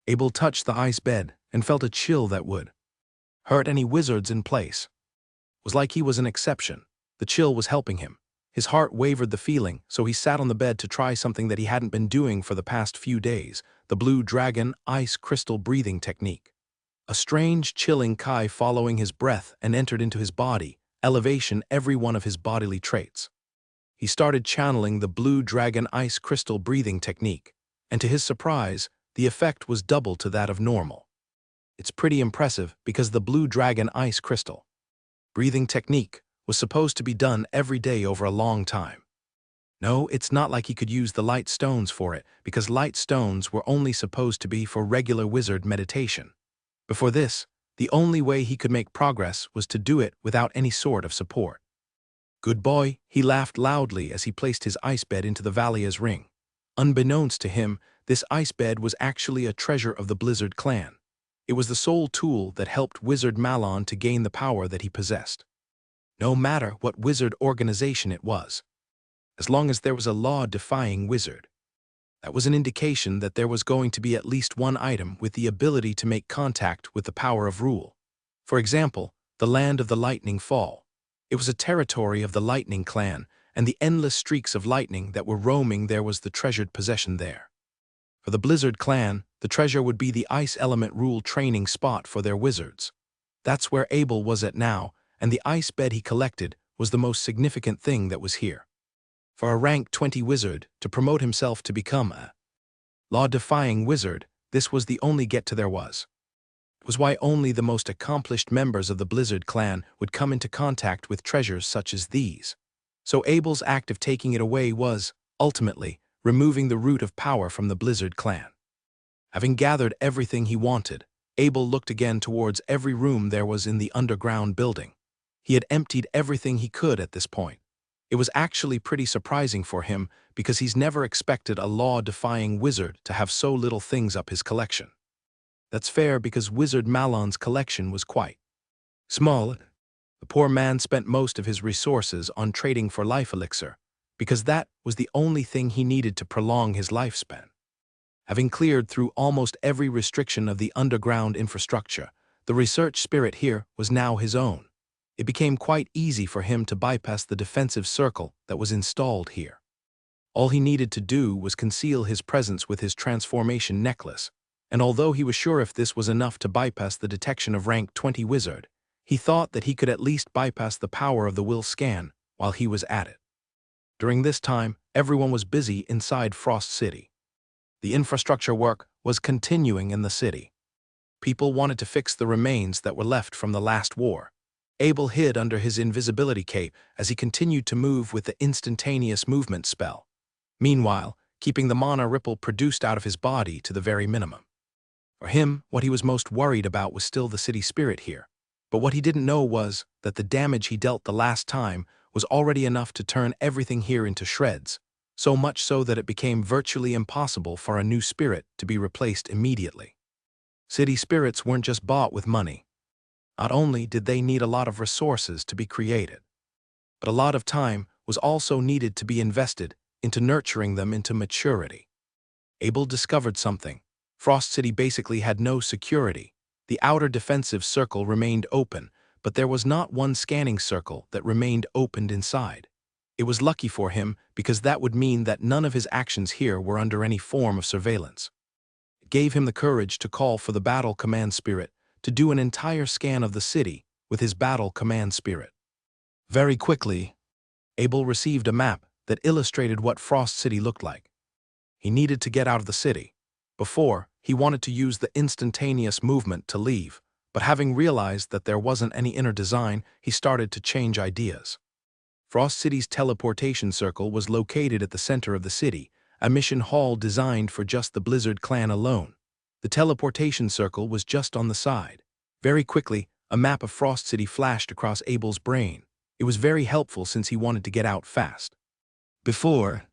Abel touched the ice bed and felt a chill that would hurt any wizards in place. It was like he was an exception. The chill was helping him. His heart wavered the feeling, so he sat on the bed to try something that he hadn't been doing for the past few days, the blue dragon ice crystal breathing technique. A strange, chilling chi following his breath and entered into his body, elevation every one of his bodily traits. He started channeling the blue dragon ice crystal breathing technique, and to his surprise, the effect was double to that of normal. It's pretty impressive because the blue dragon ice crystal breathing technique was supposed to be done every day over a long time. No, it's not like he could use the light stones for it, because light stones were only supposed to be for regular wizard meditation. Before this, the only way he could make progress was to do it without any sort of support. Good boy, he laughed loudly as he placed his ice bed into the Valia's ring. Unbeknownst to him, this ice bed was actually a treasure of the Blizzard clan. It was the sole tool that helped Wizard Malon to gain the power that he possessed. No matter what wizard organization it was, as long as there was a law-defying wizard, that was an indication that there was going to be at least one item with the ability to make contact with the power of rule. For example, the land of the Lightning Fall. It was a territory of the Lightning clan, and the endless streaks of lightning that were roaming there was the treasured possession there. For the Blizzard clan, the treasure would be the ice element rule training spot for their wizards. That's where Abel was at now, and the ice bed he collected was the most significant thing that was here. For a rank 20 wizard to promote himself to become a law-defying wizard, this was the only get to there was. It was why only the most accomplished members of the Blizzard clan would come into contact with treasures such as these. So Abel's act of taking it away was, ultimately, removing the root of power from the Blizzard clan. Having gathered everything he wanted, Abel looked again towards every room there was in the underground building. He had emptied everything he could at this point. It was actually pretty surprising for him because he's never expected a law-defying wizard to have so little things up his collection. That's fair because Wizard Malon's collection was quite small. The poor man spent most of his resources on trading for life elixir, because that was the only thing he needed to prolong his lifespan. Having cleared through almost every restriction of the underground infrastructure, the research spirit here was now his own. It became quite easy for him to bypass the defensive circle that was installed here. All he needed to do was conceal his presence with his transformation necklace, and although he was sure if this was enough to bypass the detection of rank 20 wizard, he thought that he could at least bypass the power of the will scan while he was at it. During this time, everyone was busy inside Frost City. The infrastructure work was continuing in the city. People wanted to fix the remains that were left from the last war. Abel hid under his invisibility cape as he continued to move with the instantaneous movement spell, meanwhile keeping the mana ripple produced out of his body to the very minimum. For him, what he was most worried about was still the city spirit here, but what he didn't know was that the damage he dealt the last time was already enough to turn everything here into shreds, so much so that it became virtually impossible for a new spirit to be replaced immediately. City spirits weren't just bought with money. Not only did they need a lot of resources to be created, but a lot of time was also needed to be invested into nurturing them into maturity. Abel discovered something. Frost City basically had no security. The outer defensive circle remained open, but there was not one scanning circle that remained opened inside. It was lucky for him because that would mean that none of his actions here were under any form of surveillance. It gave him the courage to call for the battle command spirit to do an entire scan of the city with his battle command spirit. Very quickly, Abel received a map that illustrated what Frost City looked like. He needed to get out of the city. Before, he wanted to use the instantaneous movement to leave, but having realized that there wasn't any inner design, he started to change ideas. Frost City's teleportation circle was located at the center of the city, a mission hall designed for just the Blizzard clan alone. The teleportation circle was just on the side. Very quickly, a map of Frost City flashed across Abel's brain. It was very helpful since he wanted to get out fast. Before,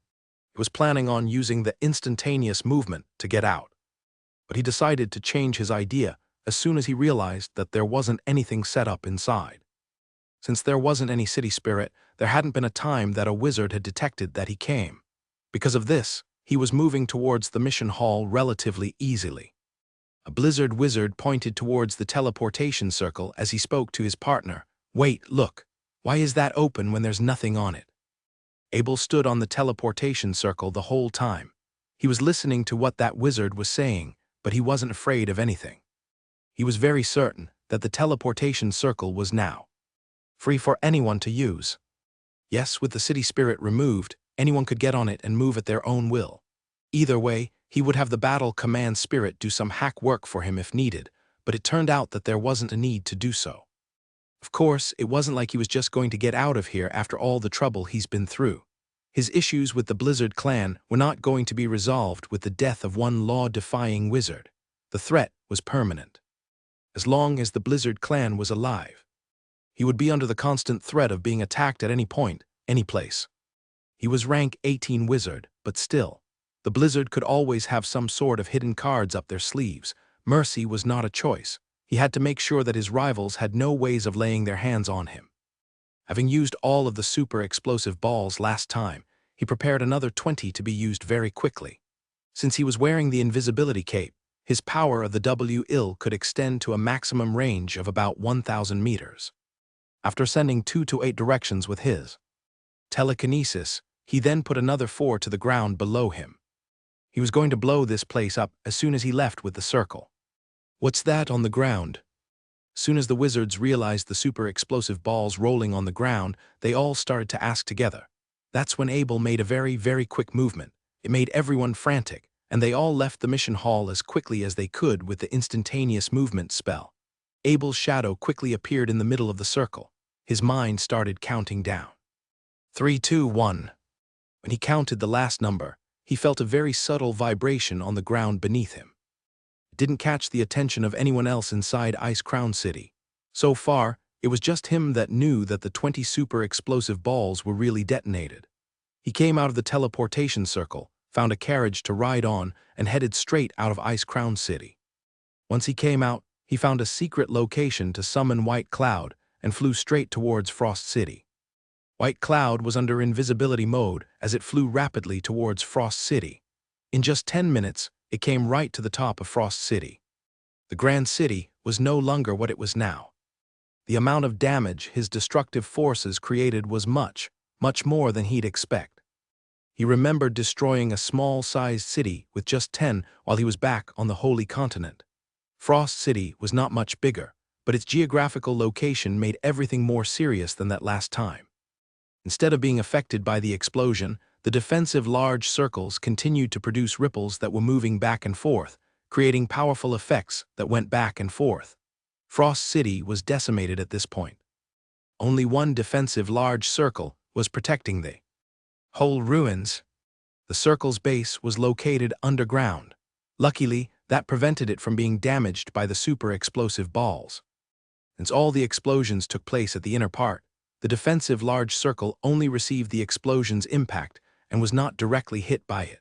he was planning on using the instantaneous movement to get out, but he decided to change his idea as soon as he realized that there wasn't anything set up inside. Since there wasn't any city spirit, there hadn't been a time that a wizard had detected that he came. Because of this, he was moving towards the mission hall relatively easily. A blizzard wizard pointed towards the teleportation circle as he spoke to his partner. "Wait, look. Why is that open when there's nothing on it?" Abel stood on the teleportation circle the whole time. He was listening to what that wizard was saying, but he wasn't afraid of anything. He was very certain that the teleportation circle was now free for anyone to use. Yes, with the city spirit removed, anyone could get on it and move at their own will. Either way, he would have the battle command spirit do some hack work for him if needed, but it turned out that there wasn't a need to do so. Of course, it wasn't like he was just going to get out of here after all the trouble he's been through. His issues with the Blizzard clan were not going to be resolved with the death of one law-defying wizard. The threat was permanent. As long as the Blizzard clan was alive, he would be under the constant threat of being attacked at any point, any place. He was rank 18 wizard, but still, the Blizzard could always have some sort of hidden cards up their sleeves. Mercy was not a choice. He had to make sure that his rivals had no ways of laying their hands on him. Having used all of the super explosive balls last time, he prepared another 20 to be used very quickly. Since he was wearing the invisibility cape, his power of the W-ill could extend to a maximum range of about 1,000 meters. After sending 2 to 8 directions with his telekinesis, he then put another 4 to the ground below him. He was going to blow this place up as soon as he left with the circle. "What's that on the ground?" Soon as the wizards realized the super explosive balls rolling on the ground, they all started to ask together. That's when Abel made a very, very quick movement. It made everyone frantic, and they all left the mission hall as quickly as they could with the instantaneous movement spell. Abel's shadow quickly appeared in the middle of the circle. His mind started counting down. 3, 2, 1. When he counted the last number, he felt a very subtle vibration on the ground beneath him. It didn't catch the attention of anyone else inside Ice Crown City. So far, it was just him that knew that the 20 super explosive balls were really detonated. He came out of the teleportation circle, found a carriage to ride on, and headed straight out of Ice Crown City. Once he came out, he found a secret location to summon White Cloud and flew straight towards Frost City. White Cloud was under invisibility mode as it flew rapidly towards Frost City. In just 10 minutes, it came right to the top of Frost City. The Grand City was no longer what it was now. The amount of damage his destructive forces created was much, much more than he'd expect. He remembered destroying a small-sized city with just 10 while he was back on the Holy Continent. Frost City was not much bigger, but its geographical location made everything more serious than that last time. Instead of being affected by the explosion, the defensive large circles continued to produce ripples that were moving back and forth, creating powerful effects that went back and forth. Frost City was decimated at this point. Only one defensive large circle was protecting the whole ruins. The circle's base was located underground. Luckily, that prevented it from being damaged by the super explosive balls. Since all the explosions took place at the inner part, the defensive large circle only received the explosion's impact and was not directly hit by it.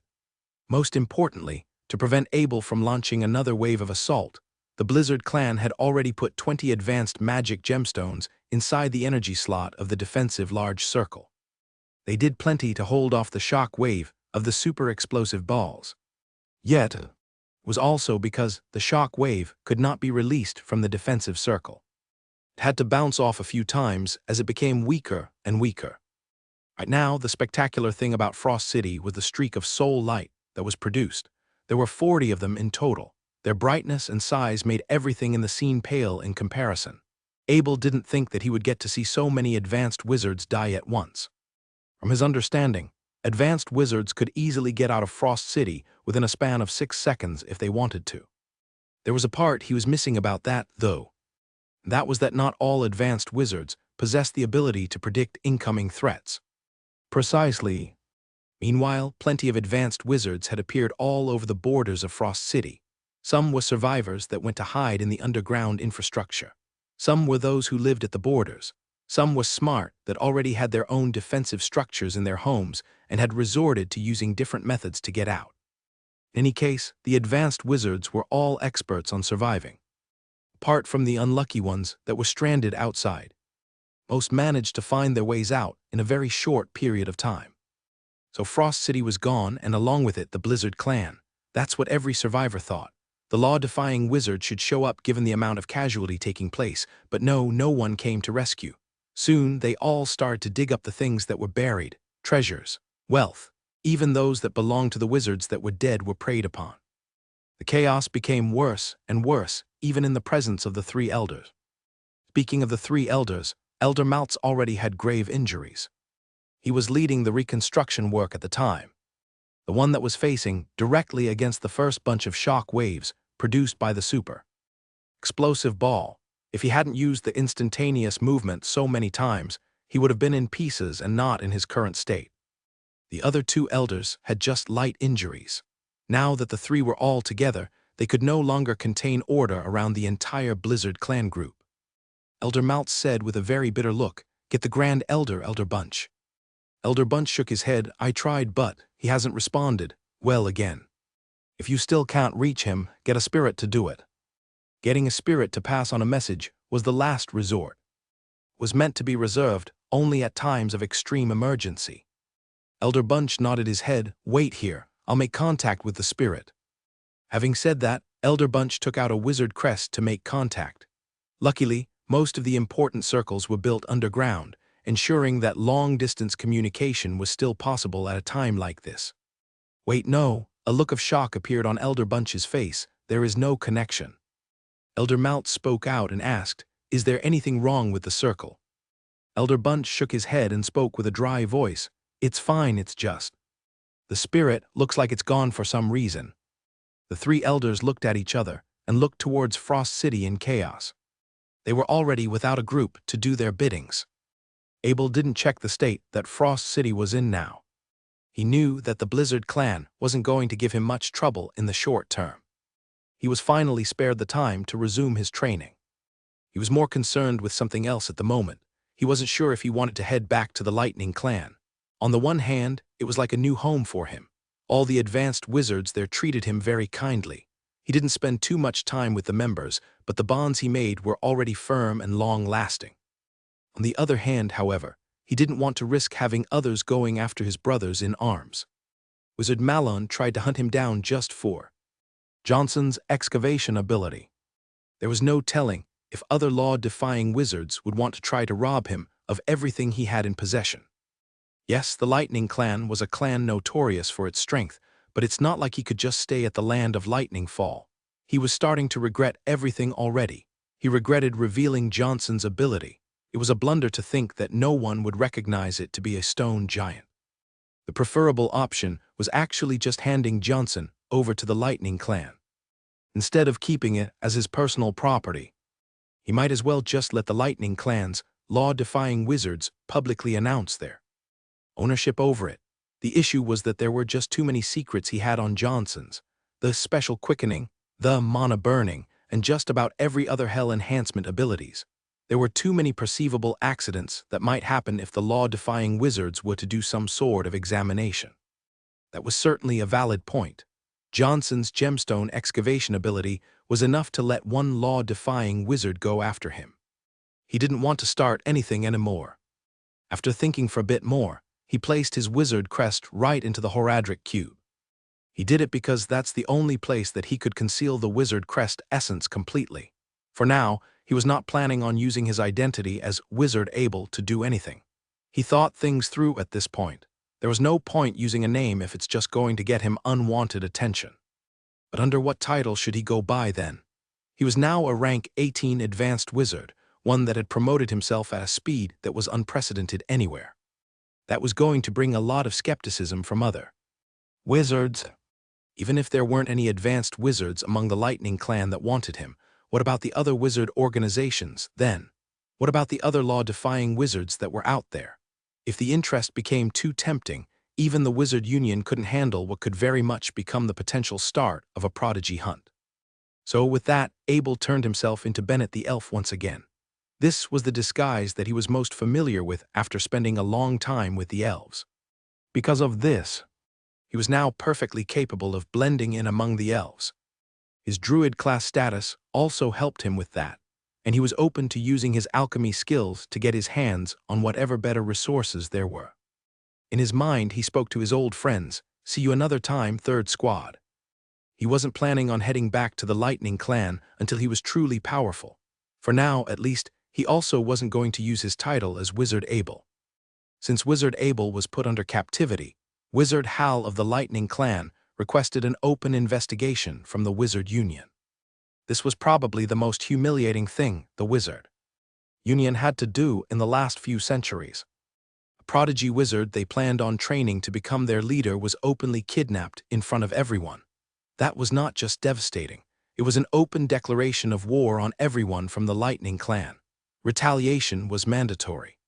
Most importantly, to prevent Abel from launching another wave of assault, the Blizzard clan had already put 20 advanced magic gemstones inside the energy slot of the defensive large circle. They did plenty to hold off the shock wave of the super explosive balls. Yet, it was also because the shock wave could not be released from the defensive circle. It had to bounce off a few times as it became weaker and weaker. Right now, the spectacular thing about Frost City was the streak of soul light that was produced. There were 40 of them in total. Their brightness and size made everything in the scene pale in comparison. Abel didn't think that he would get to see so many advanced wizards die at once. From his understanding, advanced wizards could easily get out of Frost City within a span of 6 seconds if they wanted to. There was a part he was missing about that, though. That was that not all advanced wizards possessed the ability to predict incoming threats. Precisely. Meanwhile, plenty of advanced wizards had appeared all over the borders of Frost City. Some were survivors that went to hide in the underground infrastructure. Some were those who lived at the borders. Some were smart that already had their own defensive structures in their homes and had resorted to using different methods to get out. In any case, the advanced wizards were all experts on surviving. Apart from the unlucky ones that were stranded outside, most managed to find their ways out in a very short period of time. So Frost City was gone, and along with it the Blizzard clan. That's what every survivor thought. The law-defying wizard should show up given the amount of casualty taking place, but no one came to rescue. Soon, they all started to dig up the things that were buried, treasures, wealth. Even those that belonged to the wizards that were dead were preyed upon. The chaos became worse and worse, even in the presence of the three elders. Speaking of the three elders, Elder Maltz already had grave injuries. He was leading the reconstruction work at the time, the one that was facing directly against the first bunch of shock waves produced by the super explosive ball. If he hadn't used the instantaneous movement so many times, he would have been in pieces and not in his current state. The other two elders had just light injuries. Now that the three were all together, they could no longer contain order around the entire Blizzard clan group. Elder Maltz said with a very bitter look, "Get the Grand Elder, Elder Bunch." Elder Bunch shook his head. "I tried, but he hasn't responded well again. If you still can't reach him, get a spirit to do it." Getting a spirit to pass on a message was the last resort. It was meant to be reserved only at times of extreme emergency. Elder Bunch nodded his head. "Wait here, I'll make contact with the spirit." Having said that, Elder Bunch took out a wizard crest to make contact. Luckily, most of the important circles were built underground, ensuring that long-distance communication was still possible at a time like this. "Wait, no," a look of shock appeared on Elder Bunch's face. "There is no connection." Elder Maltz spoke out and asked, "Is there anything wrong with the circle?" Elder Bunch shook his head and spoke with a dry voice. "It's fine, it's just. The spirit looks like it's gone for some reason." The three elders looked at each other and looked towards Frost City in chaos. They were already without a group to do their biddings. Abel didn't check the state that Frost City was in now. He knew that the Blizzard clan wasn't going to give him much trouble in the short term. He was finally spared the time to resume his training. He was more concerned with something else at the moment. He wasn't sure if he wanted to head back to the Lightning clan. On the one hand, it was like a new home for him. All the advanced wizards there treated him very kindly. He didn't spend too much time with the members, but the bonds he made were already firm and long-lasting. On the other hand, however, he didn't want to risk having others going after his brothers in arms. Wizard Malon tried to hunt him down just for Johnson's excavation ability. There was no telling if other law-defying wizards would want to try to rob him of everything he had in possession. Yes, the Lightning clan was a clan notorious for its strength, but it's not like he could just stay at the land of lightning fall. He was starting to regret everything already. He regretted revealing Johnson's ability. It was a blunder to think that no one would recognize it to be a stone giant. The preferable option was actually just handing Johnson over to the Lightning clan. Instead of keeping it as his personal property, he might as well just let the Lightning clan's law-defying wizards publicly announce their ownership over it. The issue was that there were just too many secrets he had on Johnson's: the special quickening, the mana burning, and just about every other hell enhancement abilities. There were too many perceivable accidents that might happen if the law-defying wizards were to do some sort of examination. That was certainly a valid point. Johnson's gemstone excavation ability was enough to let one law-defying wizard go after him. He didn't want to start anything anymore. After thinking for a bit more, he placed his wizard crest right into the Horadric cube. He did it because that's the only place that he could conceal the wizard crest essence completely. For now, he was not planning on using his identity as Wizard Abel to do anything. He thought things through at this point. There was no point using a name if it's just going to get him unwanted attention. But under what title should he go by then? He was now a rank 18 advanced wizard, one that had promoted himself at a speed that was unprecedented anywhere. That was going to bring a lot of skepticism from other wizards. Even if there weren't any advanced wizards among the Lightning clan that wanted him, what about the other wizard organizations then? What about the other law-defying wizards that were out there? If the interest became too tempting, even the Wizard Union couldn't handle what could very much become the potential start of a prodigy hunt. So with that, Abel turned himself into Bennett the Elf once again. This was the disguise that he was most familiar with after spending a long time with the elves. Because of this, he was now perfectly capable of blending in among the elves. His druid class status also helped him with that, and he was open to using his alchemy skills to get his hands on whatever better resources there were. In his mind, he spoke to his old friends. "See you another time, Third Squad." He wasn't planning on heading back to the Lightning Clan until he was truly powerful. For now, at least, he also wasn't going to use his title as Wizard Abel. Since Wizard Abel was put under captivity, Wizard Hal of the Lightning Clan requested an open investigation from the Wizard Union. This was probably the most humiliating thing the Wizard Union had to do in the last few centuries. A prodigy wizard they planned on training to become their leader was openly kidnapped in front of everyone. That was not just devastating. It was an open declaration of war on everyone from the Lightning Clan. Retaliation was mandatory.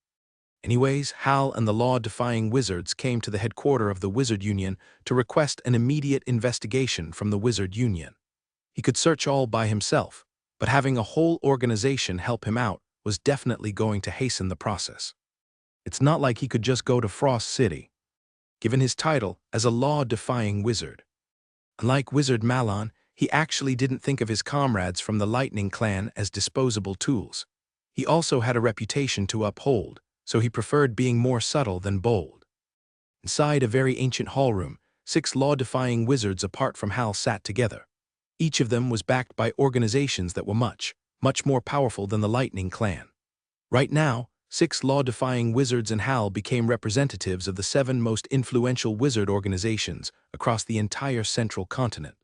Anyways, Hal and the law-defying wizards came to the headquarters of the Wizard Union to request an immediate investigation from the Wizard Union. He could search all by himself, but having a whole organization help him out was definitely going to hasten the process. It's not like he could just go to Frost City, given his title as a law-defying wizard. Unlike Wizard Malon, he actually didn't think of his comrades from the Lightning Clan as disposable tools. He also had a reputation to uphold, so he preferred being more subtle than bold. Inside a very ancient hallroom, 6 law-defying wizards apart from Hal sat together. Each of them was backed by organizations that were much more powerful than the Lightning Clan. Right now, 6 law-defying wizards and Hal became representatives of the 7 most influential wizard organizations across the entire central continent.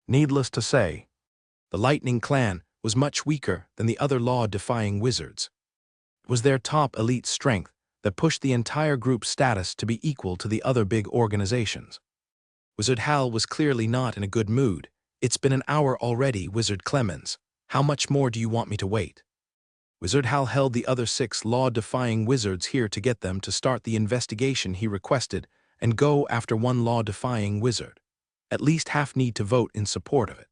Needless to say, the Lightning Clan was much weaker than the other law-defying wizards. It was their top elite strength that pushed the entire group's status to be equal to the other big organizations. Wizard Hal was clearly not in a good mood. "It's been an hour already, Wizard Clemens. How much more do you want me to wait?" Wizard Hal held the other 6 law-defying wizards here to get them to start the investigation he requested and go after one law-defying wizard. At least half need to vote in support of it.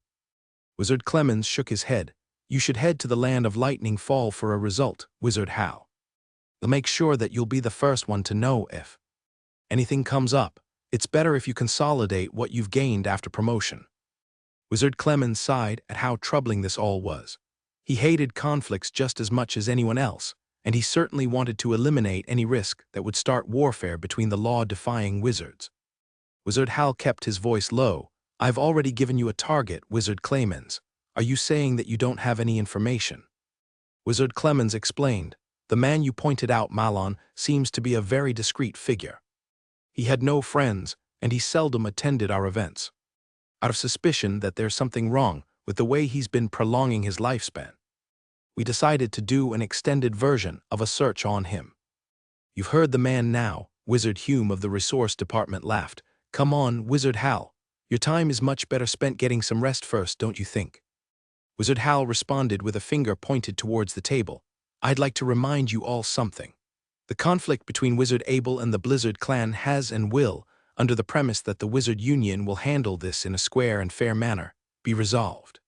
Wizard Clemens shook his head. "You should head to the land of Lightning Fall for a result, Wizard Hal. They'll make sure that you'll be the first one to know if anything comes up. It's better if you consolidate what you've gained after promotion." Wizard Clemens sighed at how troubling this all was. He hated conflicts just as much as anyone else, and he certainly wanted to eliminate any risk that would start warfare between the law-defying wizards. Wizard Hal kept his voice low. "I've already given you a target, Wizard Clemens. Are you saying that you don't have any information?" Wizard Clemens explained. "The man you pointed out, Malon, seems to be a very discreet figure. He had no friends, and he seldom attended our events. Out of suspicion that there's something wrong with the way he's been prolonging his lifespan, we decided to do an extended version of a search on him." "You've heard the man now," Wizard Hume of the Resource Department laughed. "Come on, Wizard Hal. Your time is much better spent getting some rest first, don't you think?" Wizard Hal responded with a finger pointed towards the table. "I'd like to remind you all something. The conflict between Wizard Abel and the Blizzard Clan has and will, under the premise that the Wizard Union will handle this in a square and fair manner, be resolved.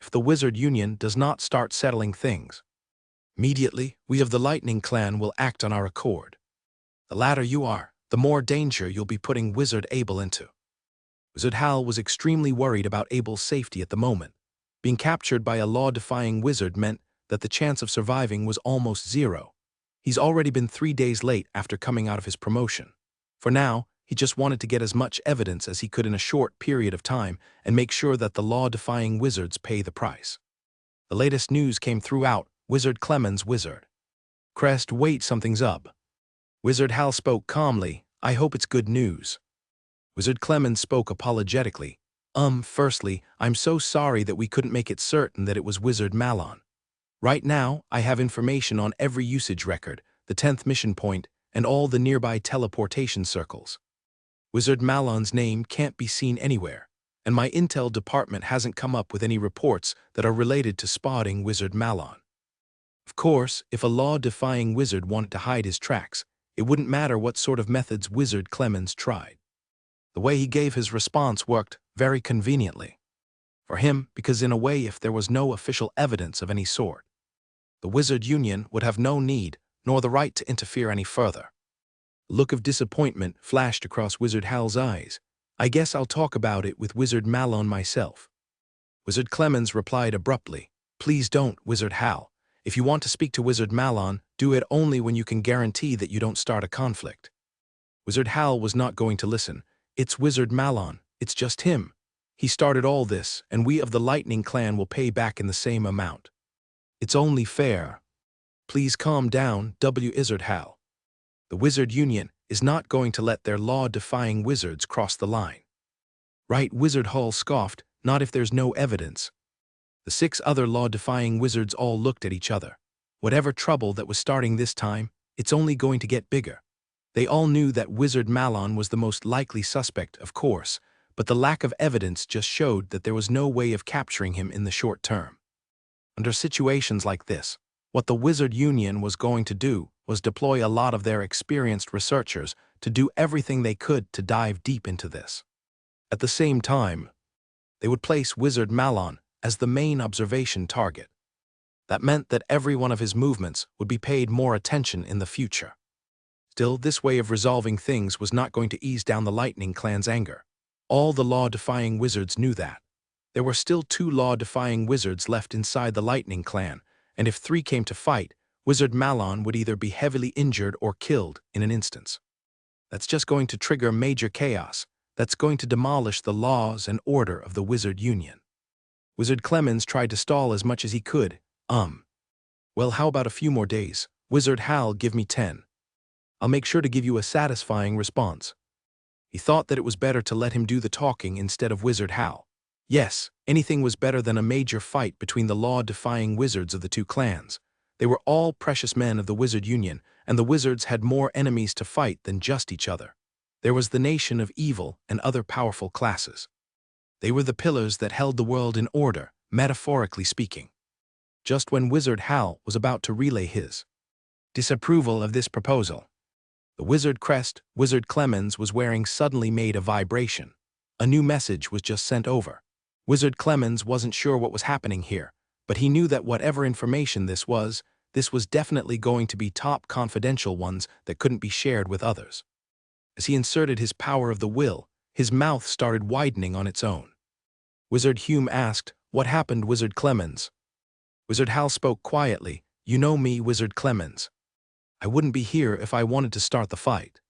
If the Wizard Union does not start settling things immediately, we of the Lightning Clan will act on our accord. The latter you are, the more danger you'll be putting Wizard Abel into." Wizard Hal was extremely worried about Abel's safety at the moment. Being captured by a law-defying wizard meant that the chance of surviving was almost 0. He's already been 3 days late after coming out of his promotion. For now, he just wanted to get as much evidence as he could in a short period of time and make sure that the law-defying wizards pay the price. The latest news came throughout. Wizard Clemens, Wizard Crest, wait, something's up. Wizard Hal spoke calmly. "I hope it's good news." Wizard Clemens spoke apologetically. Firstly, I'm so sorry that we couldn't make it certain that it was Wizard Malon. Right now, I have information on every usage record, the 10th mission point, and all the nearby teleportation circles. Wizard Malon's name can't be seen anywhere, and my intel department hasn't come up with any reports that are related to spotting Wizard Malon. Of course, if a law-defying wizard wanted to hide his tracks, it wouldn't matter what sort of methods Wizard Clemens tried. The way he gave his response worked very conveniently for him, because in a way, if there was no official evidence of any sort, the Wizard Union would have no need nor the right to interfere any further. A look of disappointment flashed across Wizard Hal's eyes. "I guess I'll talk about it with Wizard Malon myself." Wizard Clemens replied abruptly. "Please don't, Wizard Hal. If you want to speak to Wizard Malon, do it only when you can guarantee that you don't start a conflict." Wizard Hal was not going to listen. "It's Wizard Malon. It's just him. He started all this, and we of the Lightning Clan will pay back in the same amount. It's only fair. Please calm down, Wizard Hal. The Wizard Union is not going to let their law-defying wizards cross the line. Right, Wizard Hall scoffed, not if there's no evidence. The 6 other law-defying wizards all looked at each other. Whatever trouble that was starting this time, it's only going to get bigger. They all knew that Wizard Malon was the most likely suspect, of course, but the lack of evidence just showed that there was no way of capturing him in the short term. Under situations like this, what the Wizard Union was going to do was deploy a lot of their experienced researchers to do everything they could to dive deep into this. At the same time, they would place Wizard Malon as the main observation target. That meant that every one of his movements would be paid more attention in the future. Still, this way of resolving things was not going to ease down the Lightning Clan's anger. All the law-defying wizards knew that. There were still 2 law-defying wizards left inside the Lightning Clan, and if 3 came to fight, Wizard Malon would either be heavily injured or killed in an instant. That's just going to trigger major chaos. That's going to demolish the laws and order of the Wizard Union. Wizard Clemens tried to stall as much as he could. Well, how about a few more days? Wizard Hal, give me 10. I'll make sure to give you a satisfying response. He thought that it was better to let him do the talking instead of Wizard Hal. Yes, anything was better than a major fight between the law-defying wizards of the 2 clans. They were all precious men of the Wizard Union, and the wizards had more enemies to fight than just each other. There was the Nation of Evil and other powerful classes. They were the pillars that held the world in order, metaphorically speaking. Just when Wizard Hal was about to relay his disapproval of this proposal, the wizard crest Wizard Clemens was wearing suddenly made a vibration. A new message was just sent over. Wizard Clemens wasn't sure what was happening here, but he knew that whatever information this was definitely going to be top confidential ones that couldn't be shared with others. As he inserted his power of the will, his mouth started widening on its own. Wizard Hume asked, "What happened, Wizard Clemens?" Wizard Hal spoke quietly, "You know me, Wizard Clemens. I wouldn't be here if I wanted to start the fight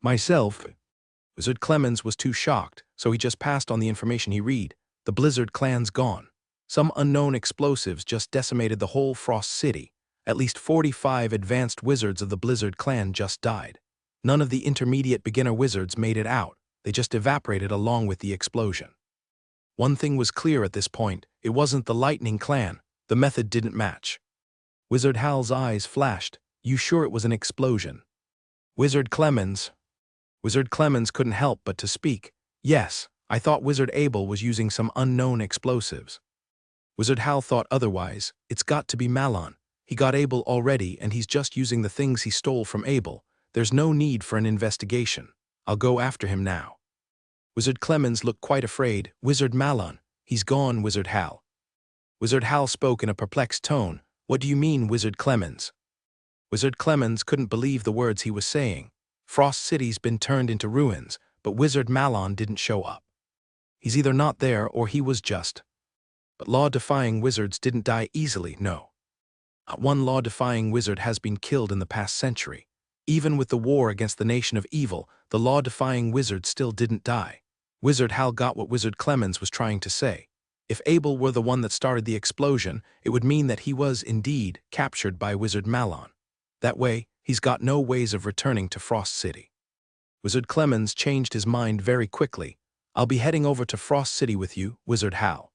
myself." Wizard Clemens was too shocked, so he just passed on the information he read. The Blizzard clan's gone. Some unknown explosives just decimated the whole Frost City. At least 45 advanced wizards of the Blizzard clan just died. None of the intermediate beginner wizards made it out. They just evaporated along with the explosion. One thing was clear at this point. It wasn't the Lightning Clan. The method didn't match. Wizard Hal's eyes flashed. "You sure it was an explosion?" Wizard Clemens couldn't help but to speak. "Yes, I thought Wizard Abel was using some unknown explosives." Wizard Hal thought otherwise. "It's got to be Malon. He got Abel already, and he's just using the things he stole from Abel. There's no need for an investigation. I'll go after him now." Wizard Clemens looked quite afraid. "Wizard Malon, he's gone, Wizard Hal." Wizard Hal spoke in a perplexed tone. "What do you mean, Wizard Clemens?" Wizard Clemens couldn't believe the words he was saying. Frost City's been turned into ruins, but Wizard Malon didn't show up. He's either not there or he was just. But law-defying wizards didn't die easily, no. Not one law-defying wizard has been killed in the past century. Even with the war against the Nation of Evil, the law-defying wizard still didn't die. Wizard Hal got what Wizard Clemens was trying to say. If Abel were the one that started the explosion, it would mean that he was, indeed, captured by Wizard Malon. That way, he's got no ways of returning to Frost City. Wizard Clemens changed his mind very quickly. "I'll be heading over to Frost City with you, Wizard Hal.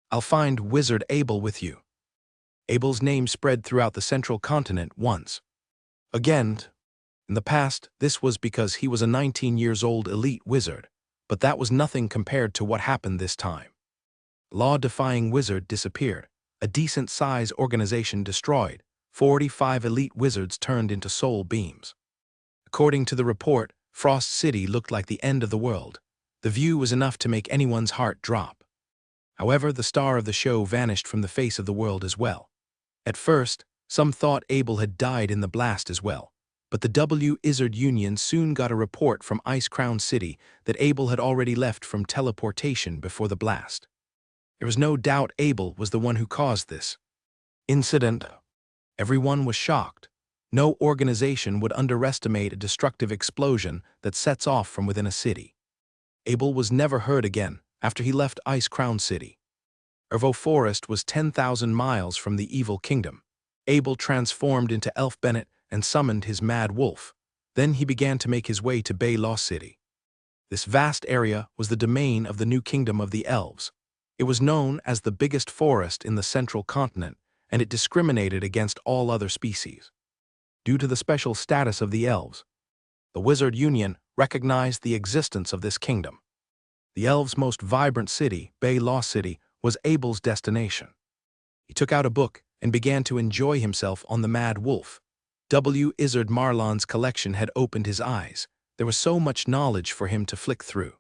I'll find Wizard Abel with you." Abel's name spread throughout the central continent once. Again, in the past, this was because he was a 19-year-old elite wizard, but that was nothing compared to what happened this time. Law-defying wizard disappeared, a decent-sized organization destroyed, 45 elite wizards turned into soul beams. According to the report, Frost City looked like the end of the world. The view was enough to make anyone's heart drop. However, the star of the show vanished from the face of the world as well. At first, some thought Abel had died in the blast as well, but the Wizard Union soon got a report from Ice Crown City that Abel had already left from teleportation before the blast. There was no doubt Abel was the one who caused this incident. Everyone was shocked. No organization would underestimate a destructive explosion that sets off from within a city. Abel was never heard again, after he left Ice-Crown City. Ervo Forest was 10,000 miles from the evil kingdom. Abel transformed into Elf Bennett and summoned his mad wolf. Then he began to make his way to Bay Lost City. This vast area was the domain of the new kingdom of the elves. It was known as the biggest forest in the central continent, and it discriminated against all other species. Due to the special status of the elves, the Wizard Union recognized the existence of this kingdom. The elves' most vibrant city, Bay Lost City, was Abel's destination. He took out a book and began to enjoy himself on the Mad Wolf. Wizard Marlon's collection had opened his eyes. There was so much knowledge for him to flick through.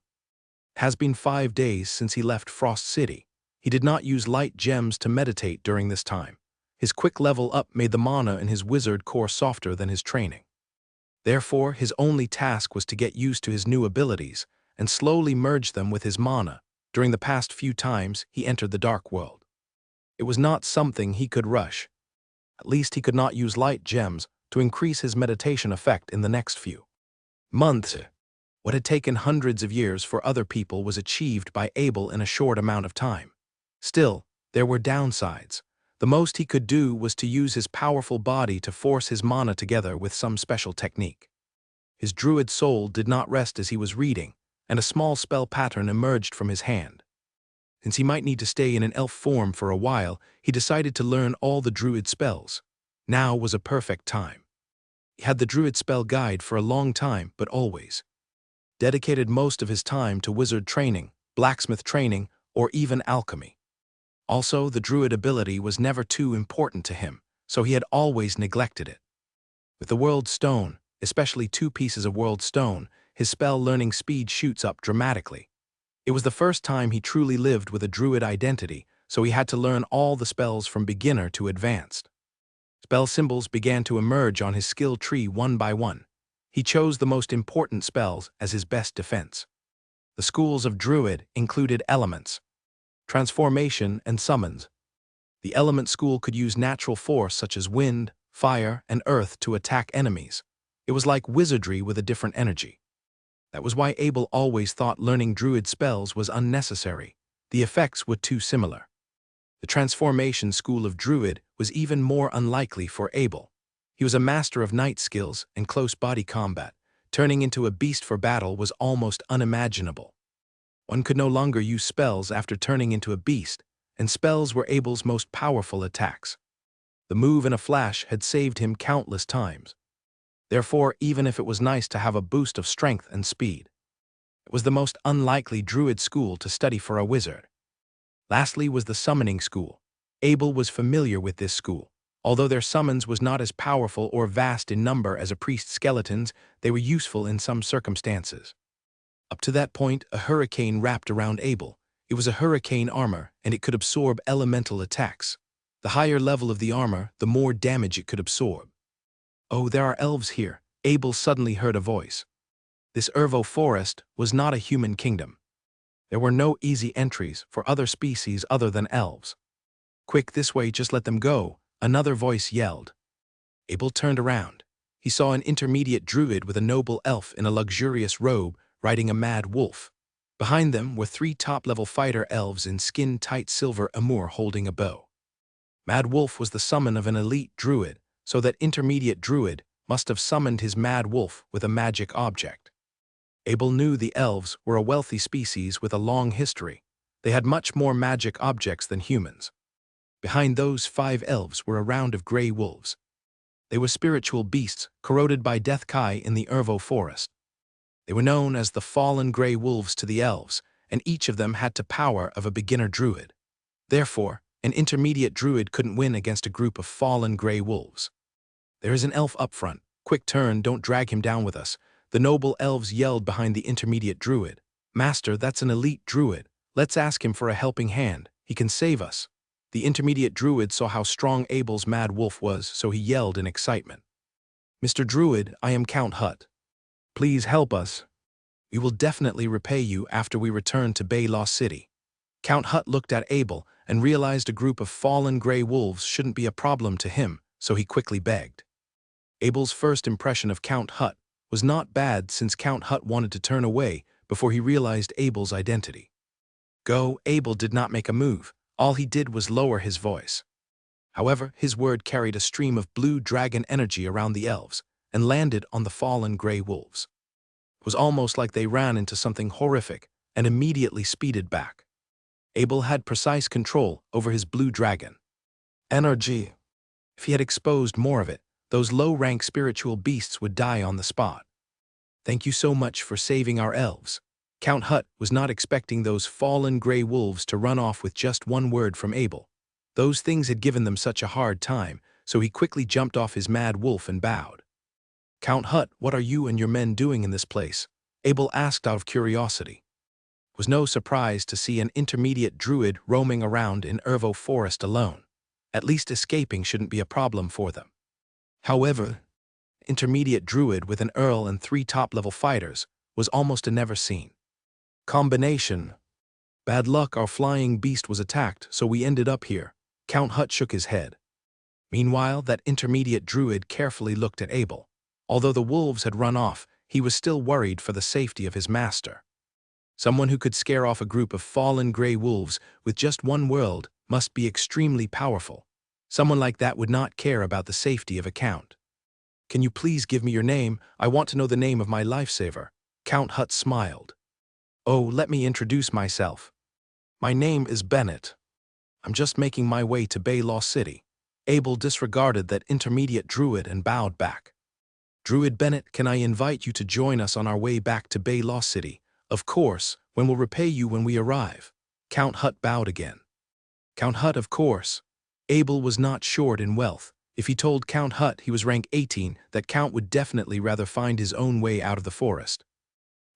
It has been 5 days since he left Frost City. He did not use light gems to meditate during this time. His quick level up made the mana in his wizard core softer than his training. Therefore, his only task was to get used to his new abilities and slowly merge them with his mana. During the past few times he entered the Dark World, it was not something he could rush. At least he could not use light gems to increase his meditation effect in the next few months. What had taken hundreds of years for other people was achieved by Abel in a short amount of time. Still, there were downsides. The most he could do was to use his powerful body to force his mana together with some special technique. His druid soul did not rest as he was reading, and a small spell pattern emerged from his hand. Since he might need to stay in an elf form for a while, he decided to learn all the druid spells. Now was a perfect time. He had the druid spell guide for a long time, but always dedicated most of his time to wizard training, blacksmith training, or even alchemy. Also, the druid ability was never too important to him, so he had always neglected it. With the world stone, especially 2 pieces of world stone, his spell learning speed shoots up dramatically. It was the first time he truly lived with a druid identity, so he had to learn all the spells from beginner to advanced. Spell symbols began to emerge on his skill tree one by one. He chose the most important spells as his best defense. The schools of druid included elements, transformation, and summons. The element school could use natural force such as wind, fire, and earth to attack enemies. It was like wizardry with a different energy. That was why Abel always thought learning druid spells was unnecessary. The effects were too similar. The transformation school of druid was even more unlikely for Abel. He was a master of knight skills and close body combat. Turning into a beast for battle was almost unimaginable. One could no longer use spells after turning into a beast, and spells were Abel's most powerful attacks. The move in a flash had saved him countless times. Therefore, even if it was nice to have a boost of strength and speed, it was the most unlikely druid school to study for a wizard. Lastly was the summoning school. Abel was familiar with this school. Although their summons was not as powerful or vast in number as a priest's skeletons, they were useful in some circumstances. Up to that point, a hurricane wrapped around Abel. It was a hurricane armor, and it could absorb elemental attacks. The higher level of the armor, the more damage it could absorb. "Oh, there are elves here," Abel suddenly heard a voice. This Ervo Forest was not a human kingdom. There were no easy entries for other species other than elves. "Quick, this way, just let them go," another voice yelled. Abel turned around. He saw an intermediate druid with a noble elf in a luxurious robe riding a mad wolf. Behind them were 3 top-level fighter elves in skin-tight silver armor holding a bow. Mad Wolf was the summon of an elite druid, so that intermediate druid must have summoned his mad wolf with a magic object. Abel knew the elves were a wealthy species with a long history. They had much more magic objects than humans. Behind those 5 elves were a round of gray wolves. They were spiritual beasts corroded by Death Kai in the Ervo Forest. They were known as the fallen gray wolves to the elves, and each of them had the power of a beginner druid. Therefore, an intermediate druid couldn't win against a group of fallen gray wolves. "There is an elf up front. Quick turn, don't drag him down with us," the noble elves yelled behind the intermediate druid. "Master, that's an elite druid. Let's ask him for a helping hand. He can save us." The intermediate druid saw how strong Abel's mad wolf was, so he yelled in excitement. "Mr. Druid, I am Count Hut. Please help us. We will definitely repay you after we return to Bay Lost City." Count Hut looked at Abel and realized a group of fallen gray wolves shouldn't be a problem to him, so he quickly begged. Abel's first impression of Count Hut was not bad since Count Hut wanted to turn away before he realized Abel's identity. Go. Abel did not make a move. All he did was lower his voice. However, his word carried a stream of blue dragon energy around the elves and landed on the fallen gray wolves. It was almost like they ran into something horrific and immediately speeded back. Abel had precise control over his blue dragon energy. If he had exposed more of it, those low-rank spiritual beasts would die on the spot. Thank you so much for saving our elves. Count Hut was not expecting those fallen gray wolves to run off with just one word from Abel. Those things had given them such a hard time, so he quickly jumped off his mad wolf and bowed. Count Hut, what are you and your men doing in this place? Abel asked out of curiosity. It was no surprise to see an intermediate druid roaming around in Ervo Forest alone. At least escaping shouldn't be a problem for them. However, intermediate druid with an earl and 3 top-level fighters was almost a never-seen combination. Bad luck, our flying beast was attacked, so we ended up here. Count Hut shook his head. Meanwhile, that intermediate druid carefully looked at Abel. Although the wolves had run off, he was still worried for the safety of his master. Someone who could scare off a group of fallen gray wolves with just one word must be extremely powerful. Someone like that would not care about the safety of a count. Can you please give me your name? I want to know the name of my lifesaver. Count Hut smiled. Oh, let me introduce myself. My name is Bennett. I'm just making my way to Bay Law City. Abel disregarded that intermediate druid and bowed back. Druid Bennett, can I invite you to join us on our way back to Bay Law City? Of course, when we'll repay you when we arrive. Count Hut bowed again. Count Hut, of course. Abel was not short in wealth. If he told Count Hut he was rank 18, that Count would definitely rather find his own way out of the forest.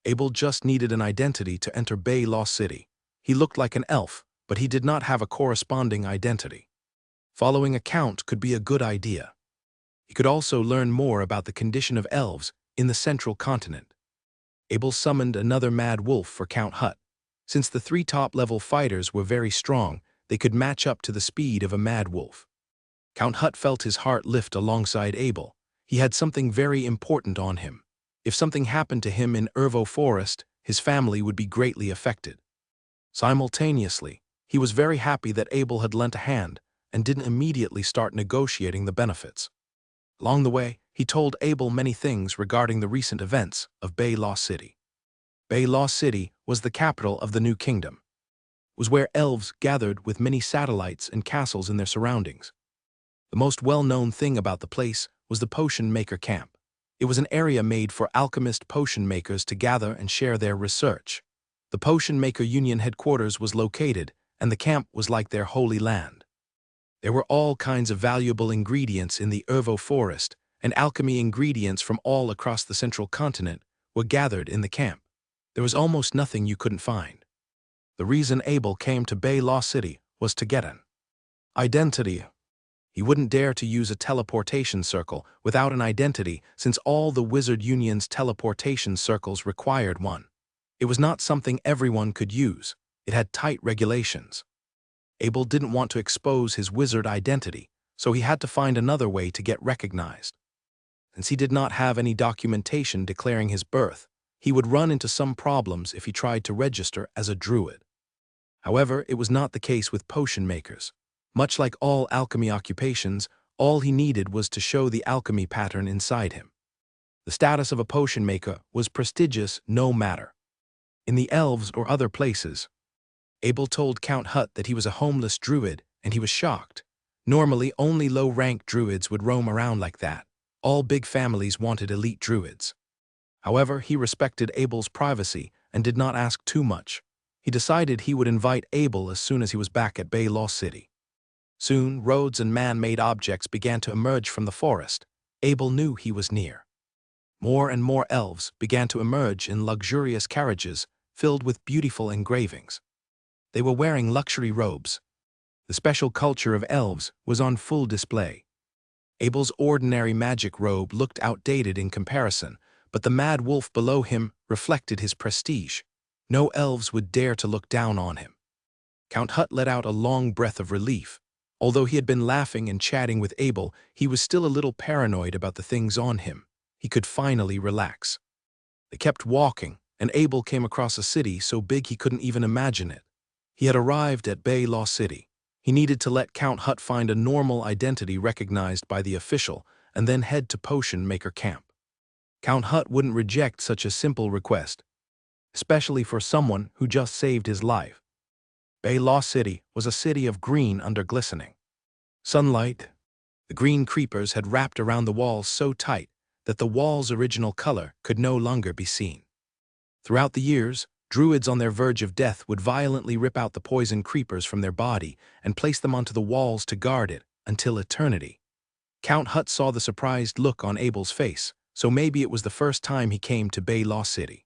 Abel just needed an identity to enter Bay Law City. He looked like an elf, but he did not have a corresponding identity. Following a count could be a good idea. He could also learn more about the condition of elves in the central continent. Abel summoned another mad wolf for Count Hut. Since the 3 top-level fighters were very strong, they could match up to the speed of a mad wolf. Count Hut felt his heart lift alongside Abel. He had something very important on him. If something happened to him in Ervo Forest, his family would be greatly affected. Simultaneously, he was very happy that Abel had lent a hand and didn't immediately start negotiating the benefits. Along the way, he told Abel many things regarding the recent events of Bay Law City. Bay Law City was the capital of the new kingdom. It was where elves gathered with many satellites and castles in their surroundings. The most well-known thing about the place was the potion maker camp. It was an area made for alchemist potion makers to gather and share their research. The Potion Maker Union headquarters was located, and the camp was like their holy land. There were all kinds of valuable ingredients in the Ervo Forest, and alchemy ingredients from all across the central continent were gathered in the camp. There was almost nothing you couldn't find. The reason Abel came to Bay Law City was to get an identity. He wouldn't dare to use a teleportation circle without an identity, since all the Wizard Union's teleportation circles required one. It was not something everyone could use. It had tight regulations. Abel didn't want to expose his wizard identity, so he had to find another way to get recognized. Since he did not have any documentation declaring his birth, he would run into some problems if he tried to register as a druid. However, it was not the case with potion makers. Much like all alchemy occupations, all he needed was to show the alchemy pattern inside him. The status of a potion maker was prestigious no matter. In the elves or other places, Abel told Count Hut that he was a homeless druid, and he was shocked. Normally, only low-rank druids would roam around like that. All big families wanted elite druids. However, he respected Abel's privacy and did not ask too much. He decided he would invite Abel as soon as he was back at Bay Law City. Soon, roads and man-made objects began to emerge from the forest. Abel knew he was near. More and more elves began to emerge in luxurious carriages filled with beautiful engravings. They were wearing luxury robes. The special culture of elves was on full display. Abel's ordinary magic robe looked outdated in comparison, but the mad wolf below him reflected his prestige. No elves would dare to look down on him. Count Hut let out a long breath of relief. Although he had been laughing and chatting with Abel, he was still a little paranoid about the things on him. He could finally relax. They kept walking, and Abel came across a city so big he couldn't even imagine it. He had arrived at Bay Law City. He needed to let Count Hut find a normal identity recognized by the official and then head to Potion Maker Camp. Count Hut wouldn't reject such a simple request, especially for someone who just saved his life. Bay Law City was a city of green under glistening sunlight. The green creepers had wrapped around the walls so tight that the wall's original color could no longer be seen. Throughout the years, druids on their verge of death would violently rip out the poison creepers from their body and place them onto the walls to guard it until eternity. Count Hut saw the surprised look on Abel's face, so maybe it was the first time he came to Bay Law City.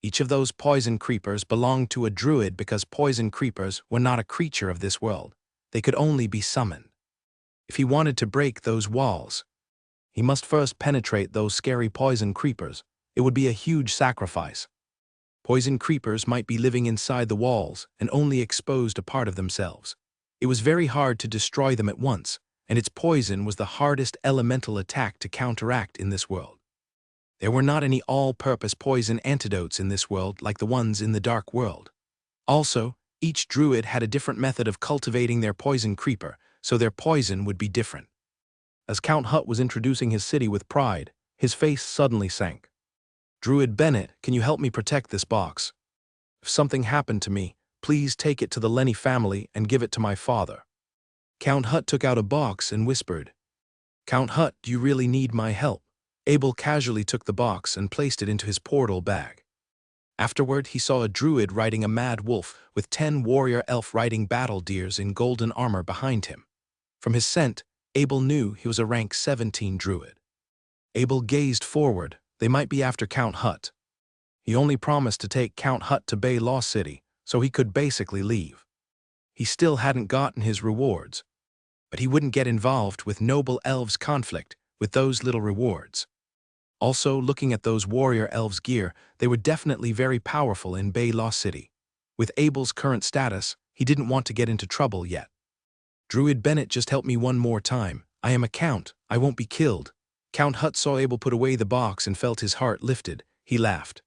Each of those poison creepers belonged to a druid because poison creepers were not a creature of this world. They could only be summoned. If he wanted to break those walls, he must first penetrate those scary poison creepers. It would be a huge sacrifice. Poison creepers might be living inside the walls and only exposed a part of themselves. It was very hard to destroy them at once, and its poison was the hardest elemental attack to counteract in this world. There were not any all-purpose poison antidotes in this world like the ones in the Dark World. Also, each druid had a different method of cultivating their poison creeper, so their poison would be different. As Count Hut was introducing his city with pride, his face suddenly sank. "Druid Bennett, can you help me protect this box? If something happened to me, please take it to the Lenny family and give it to my father." Count Hut took out a box and whispered, "Count Hut, do you really need my help?" Abel casually took the box and placed it into his portal bag. Afterward, he saw a druid riding a mad wolf with 10 warrior elf riding battle deers in golden armor behind him. From his scent, Abel knew he was a rank 17 druid. Abel gazed forward. They might be after Count Hut. He only promised to take Count Hut to Bay Law City, so he could basically leave. He still hadn't gotten his rewards, but he wouldn't get involved with noble elves' conflict with those little rewards. Also, looking at those warrior elves' gear, they were definitely very powerful in Bay Law City. With Abel's current status, he didn't want to get into trouble yet. "Druid Bennett, just help me one more time. I am a count. I won't be killed." Count Hut saw Abel put away the box and felt his heart lifted. He laughed.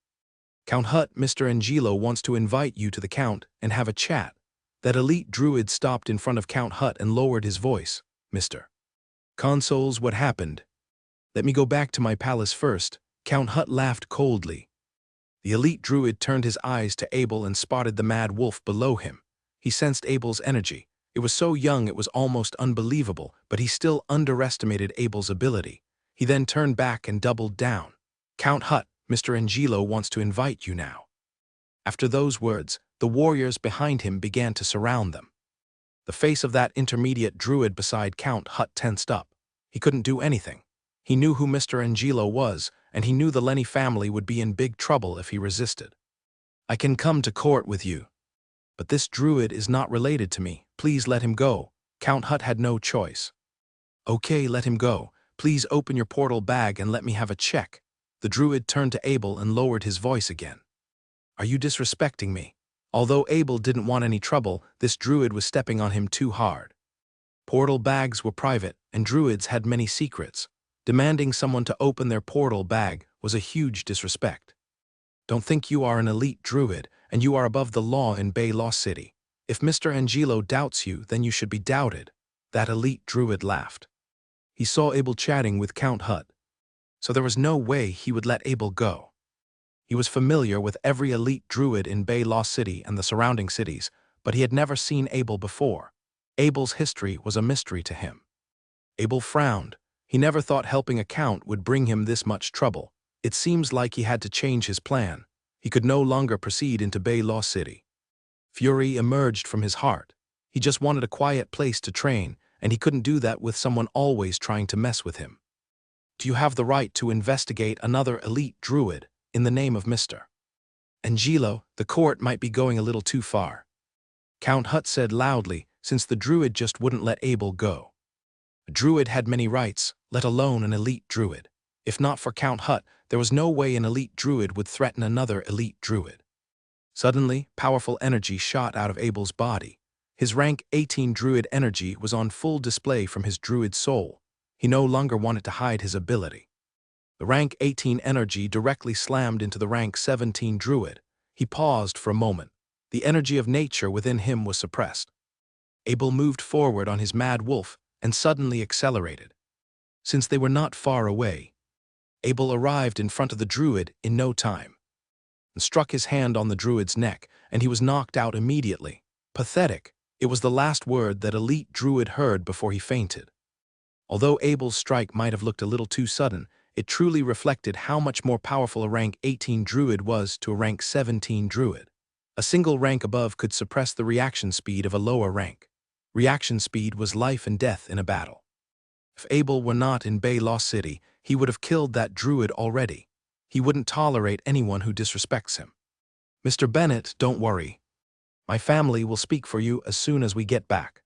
"Count Hut, Mr. Angelo wants to invite you to the Count and have a chat." That elite druid stopped in front of Count Hut and lowered his voice. "Mr. Consoles, what happened? Let me go back to my palace first." Count Hut laughed coldly. The elite druid turned his eyes to Abel and spotted the mad wolf below him. He sensed Abel's energy. It was so young it was almost unbelievable, but he still underestimated Abel's ability. He then turned back and doubled down. "Count Hut, Mr. Angelo wants to invite you now." After those words, the warriors behind him began to surround them. The face of that intermediate druid beside Count Hut tensed up. He couldn't do anything. He knew who Mr. Angelo was, and he knew the Lenny family would be in big trouble if he resisted. "I can come to court with you. But this druid is not related to me. Please let him go." Count Hut had no choice. "Okay, let him go. Please open your portal bag and let me have a check." The druid turned to Abel and lowered his voice again. "Are you disrespecting me?" Although Abel didn't want any trouble, this druid was stepping on him too hard. Portal bags were private, and druids had many secrets. Demanding someone to open their portal bag was a huge disrespect. "Don't think you are an elite druid, and you are above the law in Bay Law City. If Mr. Angelo doubts you, then you should be doubted." That elite druid laughed. He saw Abel chatting with Count Hut, so there was no way he would let Abel go. He was familiar with every elite druid in Bay Law City and the surrounding cities, but he had never seen Abel before. Abel's history was a mystery to him. Abel frowned. He never thought helping a count would bring him this much trouble. It seems like he had to change his plan. He could no longer proceed into Bay Law City. Fury emerged from his heart. He just wanted a quiet place to train, and he couldn't do that with someone always trying to mess with him. "Do you have the right to investigate another elite druid in the name of Mr. Angelo? The court might be going a little too far." Count Hut said loudly, since the druid just wouldn't let Abel go. A druid had many rights, let alone an elite druid. If not for Count Hut, there was no way an elite druid would threaten another elite druid. Suddenly, powerful energy shot out of Abel's body. His rank 18 druid energy was on full display from his druid soul. He no longer wanted to hide his ability. The rank 18 energy directly slammed into the rank 17 druid. He paused for a moment. The energy of nature within him was suppressed. Abel moved forward on his mad wolf and suddenly accelerated. Since they were not far away, Abel arrived in front of the druid in no time and struck his hand on the druid's neck, and he was knocked out immediately. Pathetic. It was the last word that elite druid heard before he fainted. Although Abel's strike might have looked a little too sudden, it truly reflected how much more powerful a rank 18 druid was to a rank 17 druid. A single rank above could suppress the reaction speed of a lower rank. Reaction speed was life and death in a battle. If Abel were not in Bay Lost City, he would have killed that druid already. He wouldn't tolerate anyone who disrespects him. Mr. Bennett, don't worry. My family will speak for you as soon as we get back.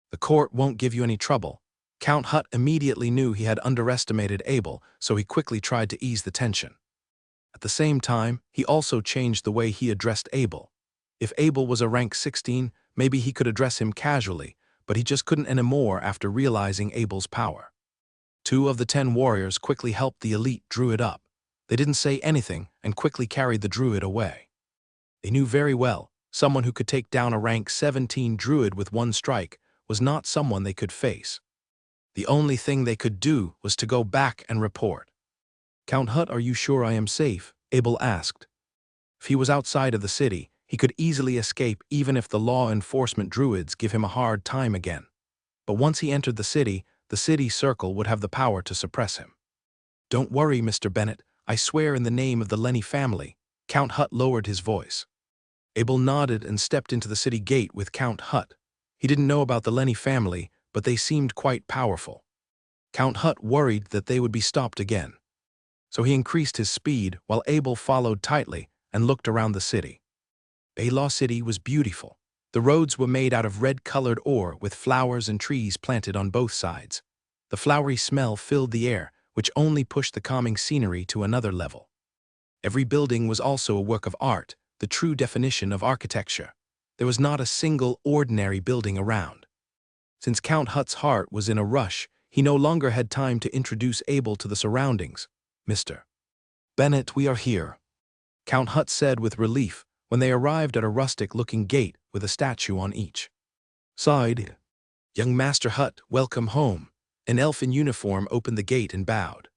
The court won't give you any trouble. Count Hutt immediately knew he had underestimated Abel, so he quickly tried to ease the tension. At the same time, he also changed the way he addressed Abel. If Abel was a rank 16, maybe he could address him casually, but he just couldn't anymore after realizing Abel's power. 2 of the 10 warriors quickly helped the elite druid up. They didn't say anything and quickly carried the druid away. They knew very well, someone who could take down a rank 17 druid with one strike was not someone they could face. The only thing they could do was to go back and report. Count Hutt, are you sure I am safe? Abel asked. If he was outside of the city, he could easily escape even if the law enforcement druids give him a hard time again. But once he entered the city circle would have the power to suppress him. Don't worry, Mr. Bennett, I swear in the name of the Lenny family. Count Hutt lowered his voice. Abel nodded and stepped into the city gate with Count Hutt. He didn't know about the Lenny family, but they seemed quite powerful. Count Hutt worried that they would be stopped again. So he increased his speed while Abel followed tightly and looked around the city. Bay Lost City was beautiful. The roads were made out of red-colored ore with flowers and trees planted on both sides. The flowery smell filled the air, which only pushed the calming scenery to another level. Every building was also a work of art, the true definition of architecture. There was not a single ordinary building around. Since Count Hutt's heart was in a rush, he no longer had time to introduce Abel to the surroundings. Mr. Bennett, we are here, Count Hutt said with relief when they arrived at a rustic-looking gate with a statue on each side. Young Master Hutt, welcome home. An elf in uniform opened the gate and bowed.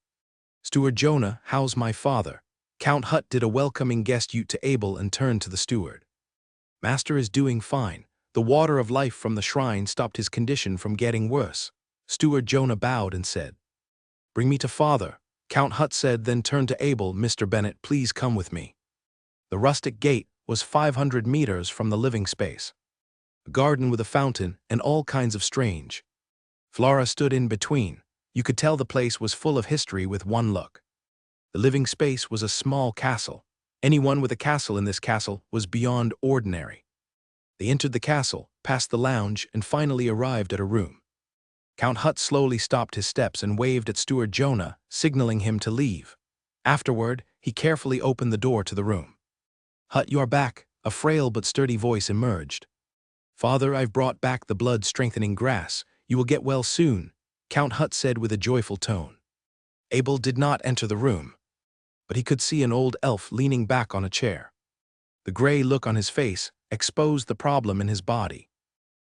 Steward Jonah, how's my father? Count Hutt did a welcoming gesture to Abel and turned to the steward. Master is doing fine. The water of life from the shrine stopped his condition from getting worse. Steward Jonah bowed and said, Bring me to father. Count Hutt said, then turned to Abel. Mr. Bennett, please come with me. The rustic gate was 500 meters from the living space. A garden with a fountain and all kinds of strange flora stood in between. You could tell the place was full of history with one look. The living space was a small castle. Anyone with a castle in this castle was beyond ordinary. They entered the castle, passed the lounge, and finally arrived at a room. Count Hutt slowly stopped his steps and waved at Steward Jonah, signaling him to leave. Afterward, he carefully opened the door to the room. Hutt, you are back, a frail but sturdy voice emerged. Father, I've brought back the blood-strengthening grass. You will get well soon, Count Hutt said with a joyful tone. Abel did not enter the room, but he could see an old elf leaning back on a chair. The gray look on his face exposed the problem in his body.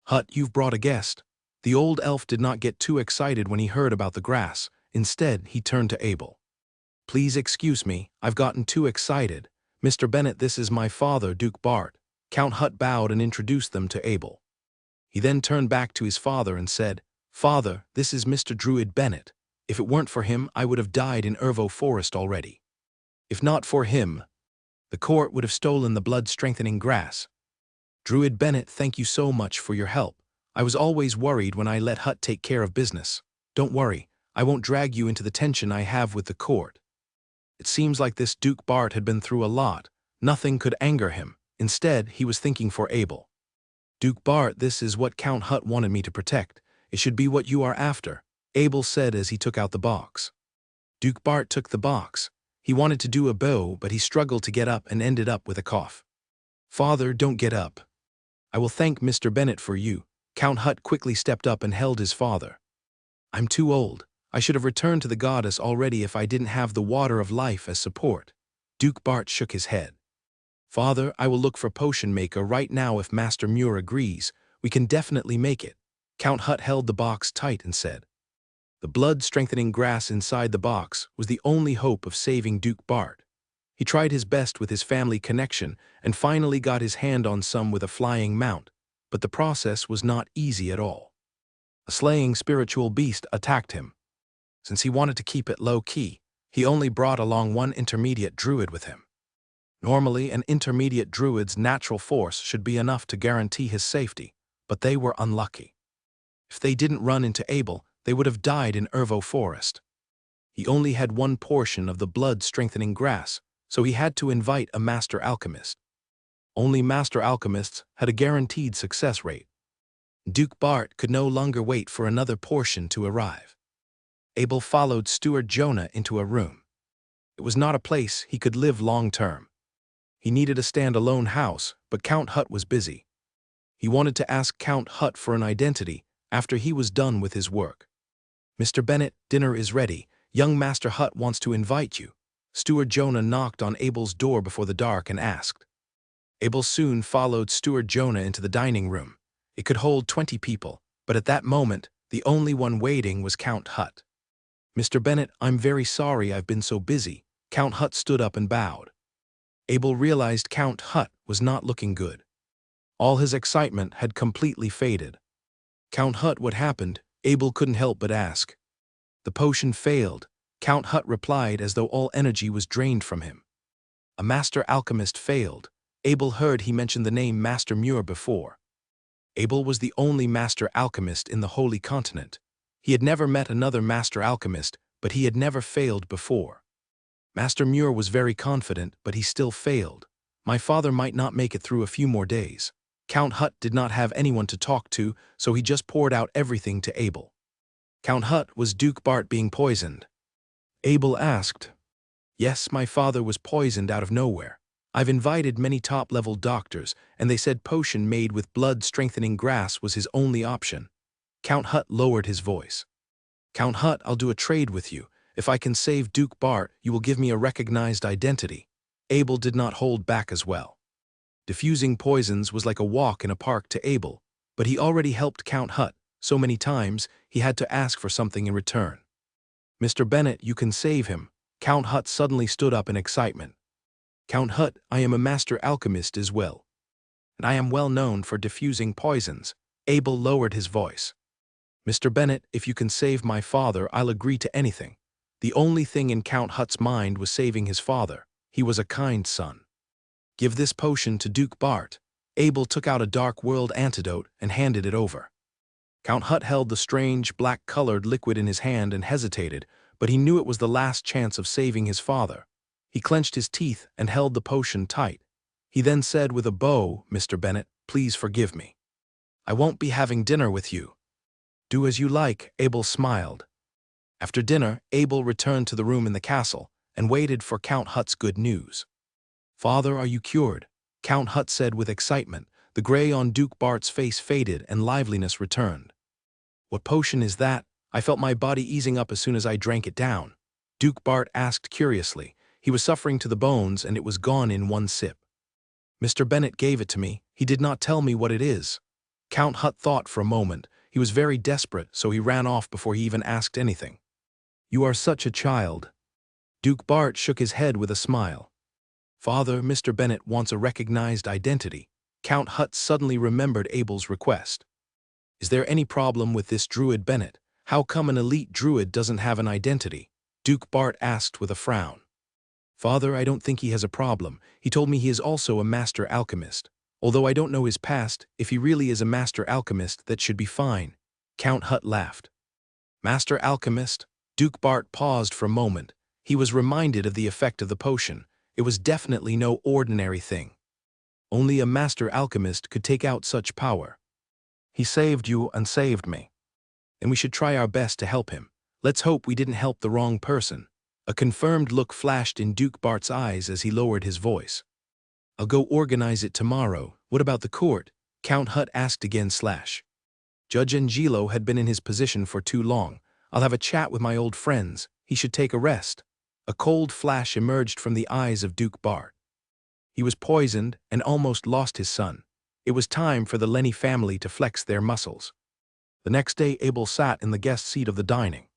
Hutt, you've brought a guest. The old elf did not get too excited when he heard about the grass. Instead, he turned to Abel. Please excuse me, I've gotten too excited. Mr. Bennett, this is my father, Duke Bart. Count Hutt bowed and introduced them to Abel. He then turned back to his father and said, Father, this is Mr. Druid Bennett. If it weren't for him, I would have died in Ervo Forest already. If not for him, the court would have stolen the blood-strengthening grass. Druid Bennett, thank you so much for your help. I was always worried when I let Hutt take care of business. Don't worry, I won't drag you into the tension I have with the court. It seems like this Duke Bart had been through a lot. Nothing could anger him. Instead, he was thinking for Abel. Duke Bart, this is what Count Hutt wanted me to protect. It should be what you are after, Abel said as he took out the box. Duke Bart took the box. He wanted to do a bow, but he struggled to get up and ended up with a cough. Father, don't get up. I will thank Mr. Bennett for you. Count Hutt quickly stepped up and held his father. I'm too old. I should have returned to the goddess already if I didn't have the water of life as support. Duke Bart shook his head. "Father, I will look for potion maker right now if Master Muir agrees. We can definitely make it." Count Hutt held the box tight and said. The blood-strengthening grass inside the box was the only hope of saving Duke Bart. He tried his best with his family connection and finally got his hand on some with a flying mount, but the process was not easy at all. A slaying spiritual beast attacked him. Since he wanted to keep it low-key, he only brought along one intermediate druid with him. Normally, an intermediate druid's natural force should be enough to guarantee his safety, but they were unlucky. If they didn't run into Abel, they would have died in Ervo Forest. He only had one portion of the blood-strengthening grass, so he had to invite a master alchemist. Only master alchemists had a guaranteed success rate. Duke Bart could no longer wait for another portion to arrive. Abel followed Steward Jonah into a room. It was not a place he could live long-term. He needed a standalone house, but Count Hutt was busy. He wanted to ask Count Hutt for an identity after he was done with his work. "Mr. Bennett, dinner is ready. Young Master Hutt wants to invite you." Steward Jonah knocked on Abel's door before the dark and asked. Abel soon followed Steward Jonah into the dining room. It could hold 20 people, but at that moment, the only one waiting was Count Hutt. "Mr. Bennett, I'm very sorry I've been so busy." Count Hutt stood up and bowed. Abel realized Count Hutt was not looking good. All his excitement had completely faded. "Count Hutt, what happened?" Abel couldn't help but ask. "The potion failed," Count Hutt replied as though all energy was drained from him. "A master alchemist failed." Abel heard he mentioned the name Master Muir before. Abel was the only master alchemist in the Holy Continent. He had never met another master alchemist, but he had never failed before. Master Muir was very confident, but he still failed. "My father might not make it through a few more days." Count Hutt did not have anyone to talk to, so he just poured out everything to Abel. "Count Hutt, was Duke Bart being poisoned?" Abel asked. "Yes, my father was poisoned out of nowhere. I've invited many top-level doctors, and they said potion made with blood-strengthening grass was his only option." Count Hutt lowered his voice. "Count Hutt, I'll do a trade with you. If I can save Duke Bart, you will give me a recognized identity." Abel did not hold back as well. Diffusing poisons was like a walk in a park to Abel, but he already helped Count Hutt so many times he had to ask for something in return. "Mr. Bennett, you can save him." Count Hutt suddenly stood up in excitement. "Count Hutt, I am a master alchemist as well, and I am well known for diffusing poisons." Abel lowered his voice. "Mr. Bennett, if you can save my father, I'll agree to anything." The only thing in Count Hutt's mind was saving his father. He was a kind son. "Give this potion to Duke Bart." Abel took out a dark world antidote and handed it over. Count Hutt held the strange, black-colored liquid in his hand and hesitated, but he knew it was the last chance of saving his father. He clenched his teeth and held the potion tight. He then said with a bow, "Mr. Bennett, please forgive me. I won't be having dinner with you." "Do as you like," Abel smiled. After dinner, Abel returned to the room in the castle and waited for Count Hutt's good news. "Father, are you cured?" Count Hutt said with excitement. The gray on Duke Bart's face faded and liveliness returned. "What potion is that? I felt my body easing up as soon as I drank it down." Duke Bart asked curiously. He was suffering to the bones and it was gone in one sip. "Mr. Bennett gave it to me. He did not tell me what it is." Count Hutt thought for a moment. He was very desperate, so he ran off before he even asked anything. "You are such a child." Duke Bart shook his head with a smile. "Father, Mr. Bennett wants a recognized identity." Count Hutt suddenly remembered Abel's request. "Is there any problem with this druid Bennett? How come an elite druid doesn't have an identity?" Duke Bart asked with a frown. "Father, I don't think he has a problem. He told me he is also a master alchemist. Although I don't know his past, if he really is a master alchemist, that should be fine." Count Hutt laughed. "Master alchemist?" Duke Bart paused for a moment. He was reminded of the effect of the potion. It was definitely no ordinary thing. Only a master alchemist could take out such power. "He saved you and saved me. And we should try our best to help him. Let's hope we didn't help the wrong person." A confirmed look flashed in Duke Bart's eyes as he lowered his voice. "I'll go organize it tomorrow." "What about the court?" Count Hutt asked again. Judge Angelo had been in his position for too long. "I'll have a chat with my old friends. He should take a rest." A cold flash emerged from the eyes of Duke Bart. He was poisoned and almost lost his son. It was time for the Lenny family to flex their muscles. The next day, Abel sat in the guest seat of the dining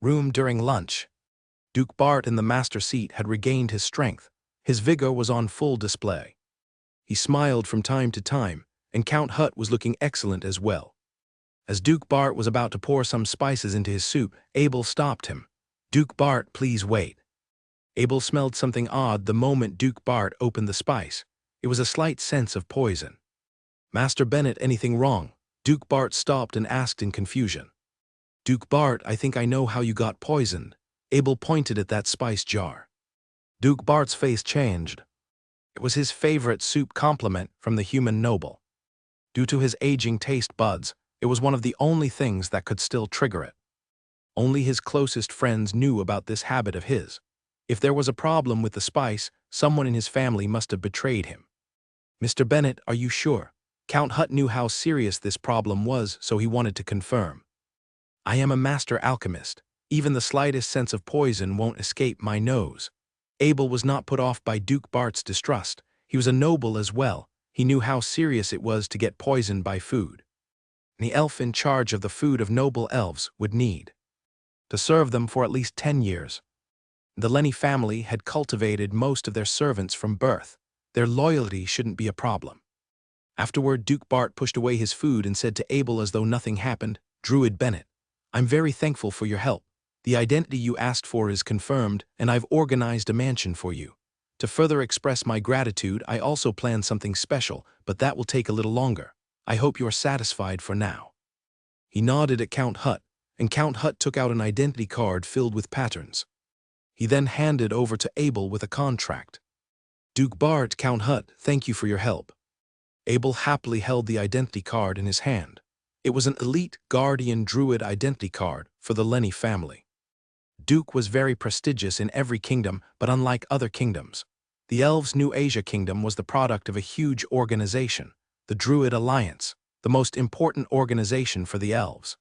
room during lunch. Duke Bart in the master seat had regained his strength. His vigor was on full display. He smiled from time to time, and Count Hut was looking excellent as well. As Duke Bart was about to pour some spices into his soup, Abel stopped him. "Duke Bart, please wait." Abel smelled something odd the moment Duke Bart opened the spice. It was a slight sense of poison. "Master Bennet, anything wrong?" Duke Bart stopped and asked in confusion. "Duke Bart, I think I know how you got poisoned." Abel pointed at that spice jar. Duke Bart's face changed. It was his favorite soup compliment from the human noble. Due to his aging taste buds, it was one of the only things that could still trigger it. Only his closest friends knew about this habit of his. If there was a problem with the spice, someone in his family must have betrayed him. "Mr. Bennet, are you sure?" Count Hut knew how serious this problem was, so he wanted to confirm. "I am a master alchemist. Even the slightest sense of poison won't escape my nose." Abel was not put off by Duke Bart's distrust. He was a noble as well. He knew how serious it was to get poisoned by food. The elf in charge of the food of noble elves would need to serve them for at least 10 years. The Lenny family had cultivated most of their servants from birth. Their loyalty shouldn't be a problem. Afterward, Duke Bart pushed away his food and said to Abel as though nothing happened, "Druid Bennet, I'm very thankful for your help. The identity you asked for is confirmed, and I've organized a mansion for you. To further express my gratitude, I also planned something special, but that will take a little longer. I hope you're satisfied for now." He nodded at Count Hut, and Count Hut took out an identity card filled with patterns. He then handed over to Abel with a contract. "Duke Bart, Count Hut, thank you for your help." Abel happily held the identity card in his hand. It was an elite guardian druid identity card for the Lenny family. Duke was very prestigious in every kingdom, but unlike other kingdoms, the elves' New Asia kingdom was the product of a huge organization, the Druid Alliance, the most important organization for the elves.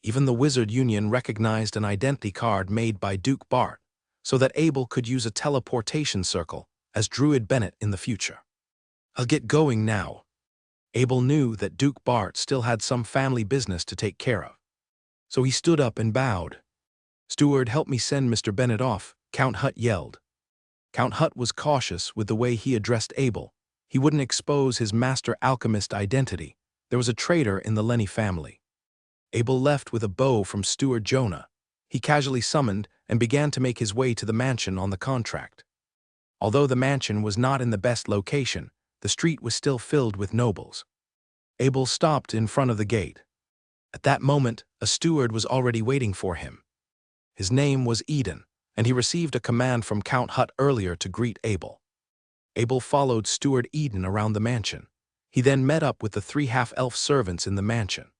Even the Wizard Union recognized an identity card made by Duke Bart, so that Abel could use a teleportation circle as Druid Bennet in the future. "I'll get going now." Abel knew that Duke Bart still had some family business to take care of. So he stood up and bowed. "Steward, help me send Mr. Bennet off," Count Hut yelled. Count Hut was cautious with the way he addressed Abel. He wouldn't expose his master alchemist identity. There was a traitor in the Lenny family. Abel left with a bow from Steward Jonah. He casually summoned and began to make his way to the mansion on the contract. Although the mansion was not in the best location, the street was still filled with nobles. Abel stopped in front of the gate. At that moment, a steward was already waiting for him. His name was Eden, and he received a command from Count Hut earlier to greet Abel. Abel followed Steward Eden around the mansion. He then met up with the 3 half-elf servants in the mansion.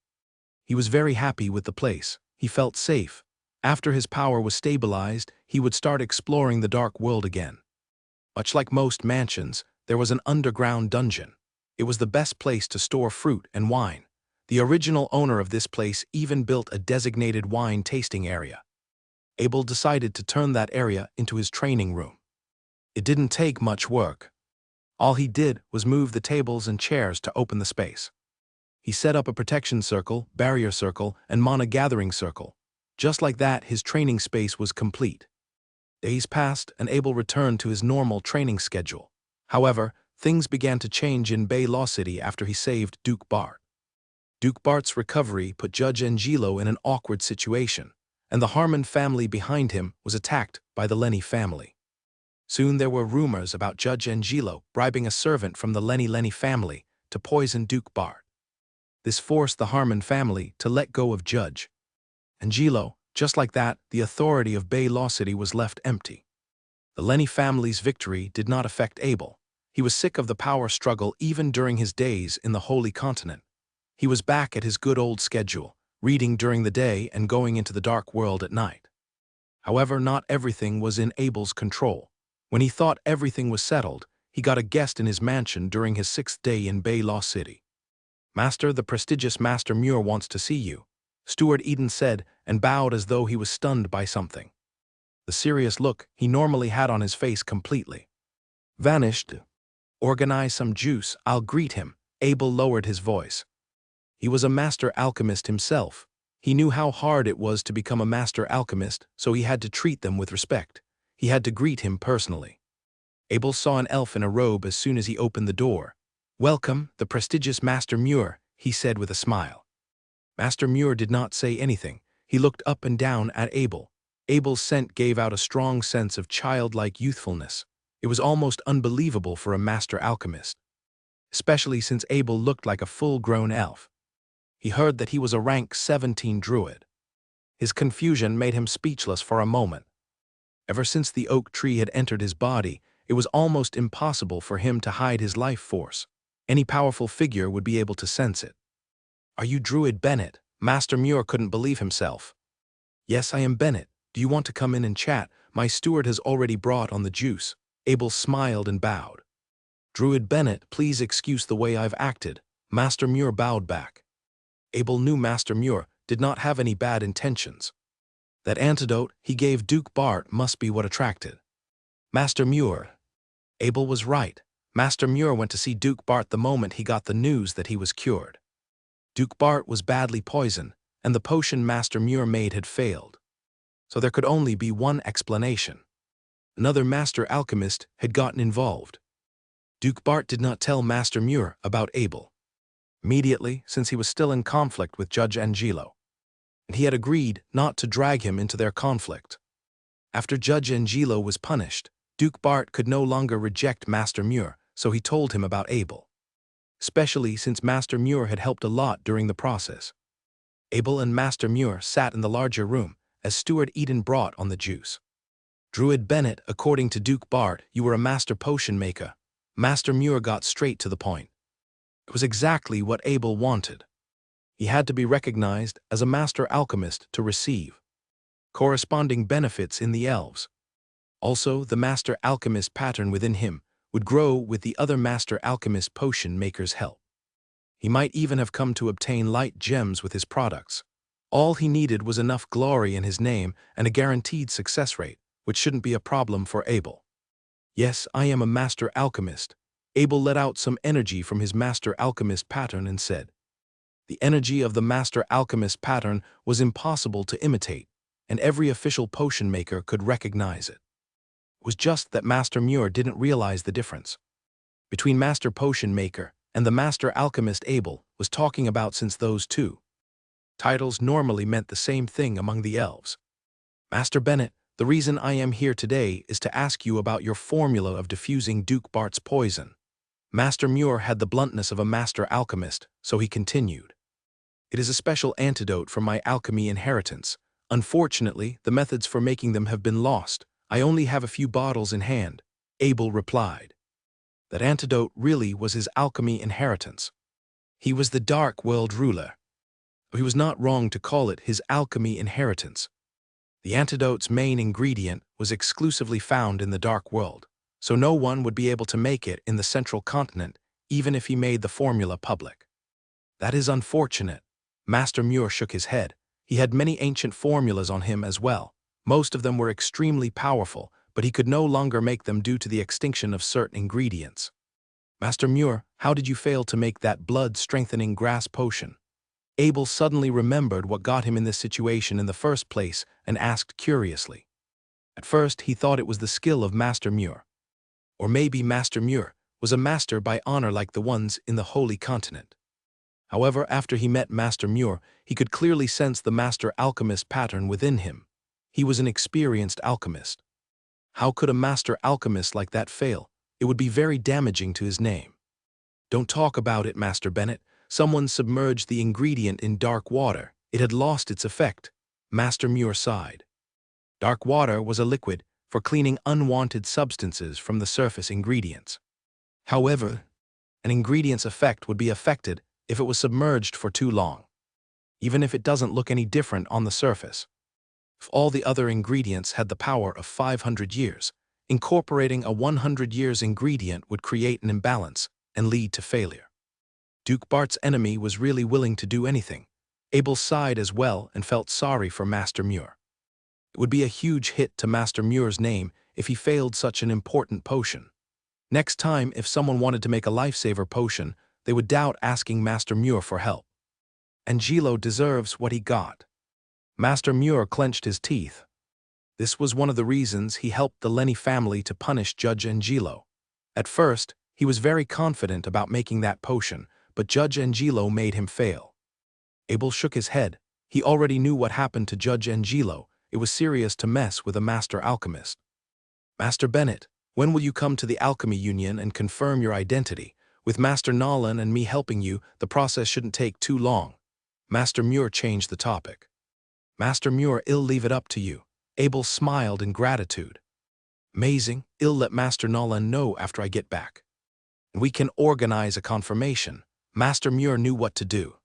He was very happy with the place. He felt safe. After his power was stabilized, he would start exploring the dark world again. Much like most mansions, there was an underground dungeon. It was the best place to store fruit and wine. The original owner of this place even built a designated wine tasting area. Abel decided to turn that area into his training room. It didn't take much work. All he did was move the tables and chairs to open the space. He set up a protection circle, barrier circle, and mana gathering circle. Just like that, his training space was complete. Days passed, and Abel returned to his normal training schedule. However, things began to change in Bay Law City after he saved Duke Bart. Duke Bart's recovery put Judge Angelo in an awkward situation, and the Harmon family behind him was attacked by the Lenny family. Soon there were rumors about Judge Angelo bribing a servant from the Lenny family to poison Duke Bart. This forced the Harmon family to let go of Judge Angelo. Just like that, the authority of Bay Law City was left empty. The Lenny family's victory did not affect Abel. He was sick of the power struggle even during his days in the Holy Continent. He was back at his good old schedule, reading during the day and going into the dark world at night. However, not everything was in Abel's control. When he thought everything was settled, he got a guest in his mansion during his 6th day in Bay Law City. "Master, the prestigious Master Muir wants to see you," Steward Eden said, and bowed as though he was stunned by something. The serious look he normally had on his face completely vanished. Organize some juice, I'll greet him. Abel lowered his voice. He was a master alchemist himself. He knew how hard it was to become a master alchemist, so he had to treat them with respect. He had to greet him personally. Abel saw an elf in a robe as soon as he opened the door. "Welcome, the prestigious Master Muir," he said with a smile. Master Muir did not say anything. He looked up and down at Abel. Abel's scent gave out a strong sense of childlike youthfulness. It was almost unbelievable for a master alchemist, especially since Abel looked like a full-grown elf. He heard that he was a rank 17 druid. His confusion made him speechless for a moment. Ever since the oak tree had entered his body, it was almost impossible for him to hide his life force. Any powerful figure would be able to sense it. "Are you Druid Bennett?" Master Muir couldn't believe himself. "Yes, I am Bennett. Do you want to come in and chat? My steward has already brought on the juice." Abel smiled and bowed. "Druid Bennett, please excuse the way I've acted." Master Muir bowed back. Abel knew Master Muir did not have any bad intentions. That antidote he gave Duke Bart must be what attracted Master Muir. Abel was right. Master Muir went to see Duke Bart the moment he got the news that he was cured. Duke Bart was badly poisoned, and the potion Master Muir made had failed. So there could only be one explanation. Another master alchemist had gotten involved. Duke Bart did not tell Master Muir about Abel immediately, since he was still in conflict with Judge Angelo, and he had agreed not to drag him into their conflict. After Judge Angelo was punished, Duke Bart could no longer reject Master Muir, so he told him about Abel, especially since Master Muir had helped a lot during the process. Abel and Master Muir sat in the larger room as Steward Eden brought on the juice. "Druid Bennett, according to Duke Bart, you were a master potion maker." Master Muir got straight to the point. It was exactly what Abel wanted. He had to be recognized as a master alchemist to receive corresponding benefits in the elves. Also, the master alchemist pattern within him would grow with the other master alchemist potion makers' help. He might even have come to obtain light gems with his products. All he needed was enough glory in his name and a guaranteed success rate, which shouldn't be a problem for Abel. "Yes, I am a master alchemist." Abel let out some energy from his master alchemist pattern and said. The energy of the master alchemist pattern was impossible to imitate, and every official potion maker could recognize it. It was just that Master Muir didn't realize the difference between master potion maker and the master alchemist Abel was talking about, since those two titles normally meant the same thing among the elves. "Master Bennett, the reason I am here today is to ask you about your formula of diffusing Duke Bart's poison." Master Muir had the bluntness of a master alchemist, so he continued. "It is a special antidote from my alchemy inheritance. Unfortunately, the methods for making them have been lost. I only have a few bottles in hand." Abel replied. That antidote really was his alchemy inheritance. He was the Dark World ruler. He was not wrong to call it his alchemy inheritance. The antidote's main ingredient was exclusively found in the Dark World, so no one would be able to make it in the central continent, even if he made the formula public. "That is unfortunate." Master Muir shook his head. He had many ancient formulas on him as well. Most of them were extremely powerful, but he could no longer make them due to the extinction of certain ingredients. "Master Muir, how did you fail to make that blood-strengthening grass potion?" Abel suddenly remembered what got him in this situation in the first place and asked curiously. At first, he thought it was the skill of Master Muir. Or maybe Master Muir was a master by honor like the ones in the Holy Continent. However, after he met Master Muir, he could clearly sense the master alchemist pattern within him. He was an experienced alchemist. How could a master alchemist like that fail? It would be very damaging to his name. "Don't talk about it, Master Bennett. Someone submerged the ingredient in dark water. It had lost its effect." Master Muir sighed. Dark water was a liquid for cleaning unwanted substances from the surface ingredients. However, an ingredient's effect would be affected if it was submerged for too long, even if it doesn't look any different on the surface. If all the other ingredients had the power of 500 years, incorporating a 100 years ingredient would create an imbalance and lead to failure. Duke Bart's enemy was really willing to do anything. Abel sighed as well and felt sorry for Master Muir. It would be a huge hit to Master Muir's name if he failed such an important potion. Next time, if someone wanted to make a lifesaver potion, they would doubt asking Master Muir for help. Angelo deserves what he got. Master Muir clenched his teeth. This was one of the reasons he helped the Lenny family to punish Judge Angelo. At first, he was very confident about making that potion, but Judge Angelo made him fail. Abel shook his head. He already knew what happened to Judge Angelo. It was serious to mess with a master alchemist. Master Bennett, when will you come to the Alchemy Union and confirm your identity? With Master Nolan and me helping you, the process shouldn't take too long. Master Muir changed the topic. Master Muir, I'll leave it up to you. Abel smiled in gratitude. Amazing, I'll let Master Nolan know after I get back. And we can organize a confirmation. Master Muir knew what to do.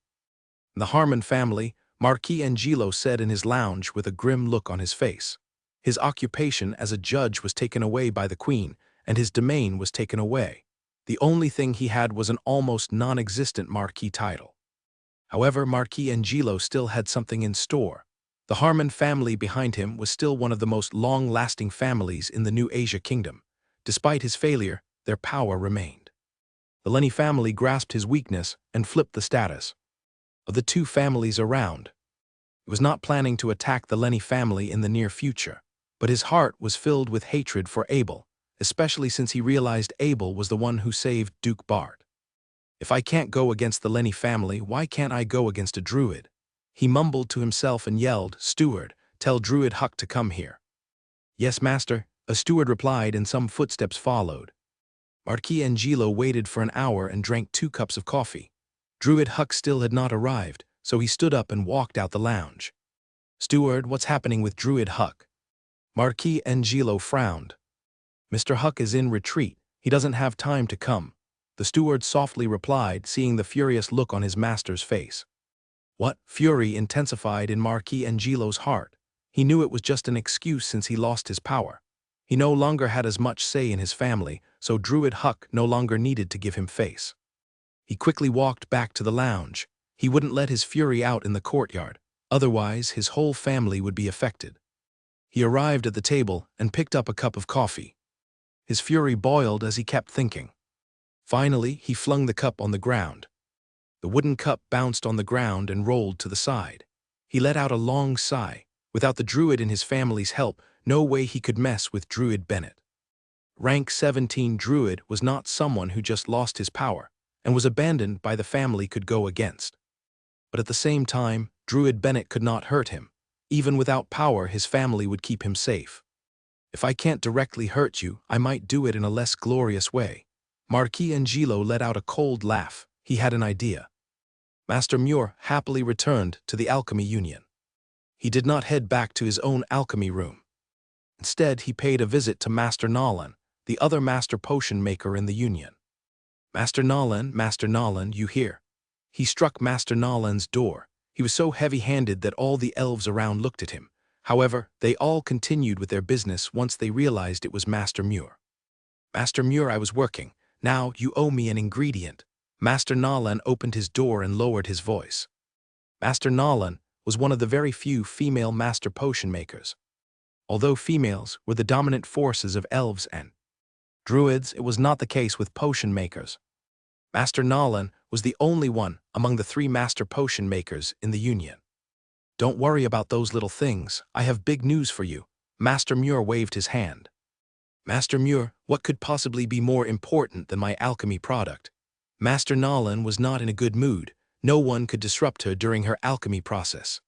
The Harmon family, Marquis Angelo said in his lounge with a grim look on his face. His occupation as a judge was taken away by the Queen, and his domain was taken away. The only thing he had was an almost non-existent Marquis title. However, Marquis Angelo still had something in store. The Harmon family behind him was still one of the most long-lasting families in the New Asia Kingdom. Despite his failure, their power remained. The Lenny family grasped his weakness and flipped the status of the two families around. He was not planning to attack the Lenny family in the near future, but his heart was filled with hatred for Abel, especially since he realized Abel was the one who saved Duke Bart. If I can't go against the Lenny family, why can't I go against a druid? He mumbled to himself and yelled, "Steward, tell Druid Huck to come here." "Yes, master," a steward replied, and some footsteps followed. Marquis Angelo waited for an hour and drank 2 cups of coffee. Druid Huck still had not arrived, so he stood up and walked out the lounge. "Steward, what's happening with Druid Huck?" Marquis Angelo frowned. "Mr. Huck is in retreat. He doesn't have time to come," the steward softly replied, seeing the furious look on his master's face. What? Fury intensified in Marquis Angelo's heart. He knew it was just an excuse since he lost his power. He no longer had as much say in his family, so Druid Huck no longer needed to give him face. He quickly walked back to the lounge. He wouldn't let his fury out in the courtyard, otherwise his whole family would be affected. He arrived at the table and picked up a cup of coffee. His fury boiled as he kept thinking. Finally, he flung the cup on the ground. The wooden cup bounced on the ground and rolled to the side. He let out a long sigh. Without the druid and his family's help, no way he could mess with Druid Bennett. Rank 17 druid was not someone who just lost his power and was abandoned by the family could go against. But at the same time, Druid Bennett could not hurt him. Even without power, his family would keep him safe. If I can't directly hurt you, I might do it in a less glorious way. Marquis Angelo let out a cold laugh. He had an idea. Master Muir happily returned to the Alchemy Union. He did not head back to his own alchemy room. Instead, he paid a visit to Master Nolan, the other master potion maker in the Union. Master Nolan, you here?" He struck Master Nolan's door. He was so heavy-handed that all the elves around looked at him. However, they all continued with their business once they realized it was Master Muir. "Master Muir, I was working. Now you owe me an ingredient." Master Nolan opened his door and lowered his voice. Master Nolan was one of the very few female master potion makers. Although females were the dominant forces of elves and druids, it was not the case with potion makers. Master Nolan was the only one among the 3 master potion makers in the Union. "Don't worry about those little things. I have big news for you." Master Muir waved his hand. "Master Muir, what could possibly be more important than my alchemy product?" Master Nolan was not in a good mood. No one could disrupt her during her alchemy process.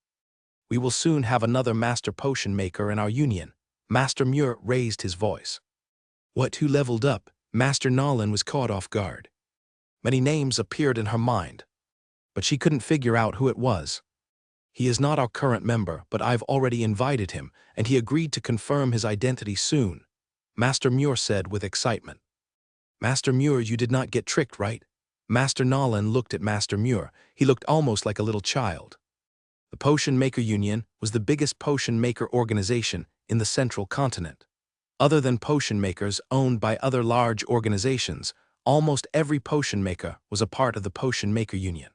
"We will soon have another master potion maker in our union." Master Muir raised his voice. "What, who leveled up?" Master Nolan was caught off guard. Many names appeared in her mind, but she couldn't figure out who it was. "He is not our current member, but I've already invited him, and he agreed to confirm his identity soon," Master Muir said with excitement. "Master Muir, you did not get tricked, right?" Master Nolan looked at Master Muir. He looked almost like a little child. The Potion Maker Union was the biggest potion maker organization in the central continent. Other than potion makers owned by other large organizations, almost every potion maker was a part of the Potion Maker Union.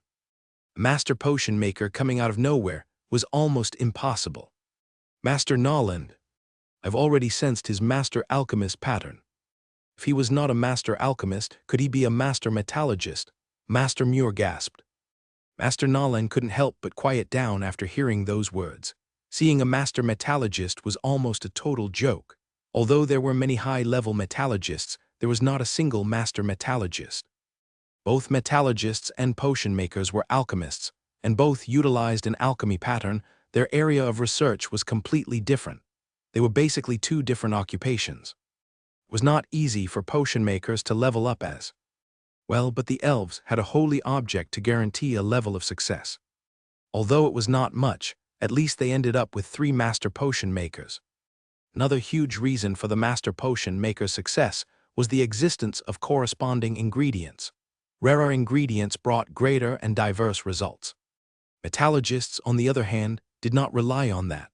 A master potion maker coming out of nowhere was almost impossible. Master Nolan, I've already sensed his master alchemist pattern. If he was not a master alchemist, could he be a master metallurgist? Master Muir gasped. Master Nolan couldn't help but quiet down after hearing those words. Seeing a master metallurgist was almost a total joke. Although there were many high-level metallurgists, there was not a single master metallurgist. Both metallurgists and potion makers were alchemists, and both utilized an alchemy pattern. Their area of research was completely different. They were basically two different occupations. It was not easy for potion makers to level up as well, but the elves had a holy object to guarantee a level of success. Although it was not much, at least they ended up with 3 master potion makers. Another huge reason for the master potion maker's success was the existence of corresponding ingredients. Rarer ingredients brought greater and diverse results. Metallurgists, on the other hand, did not rely on that.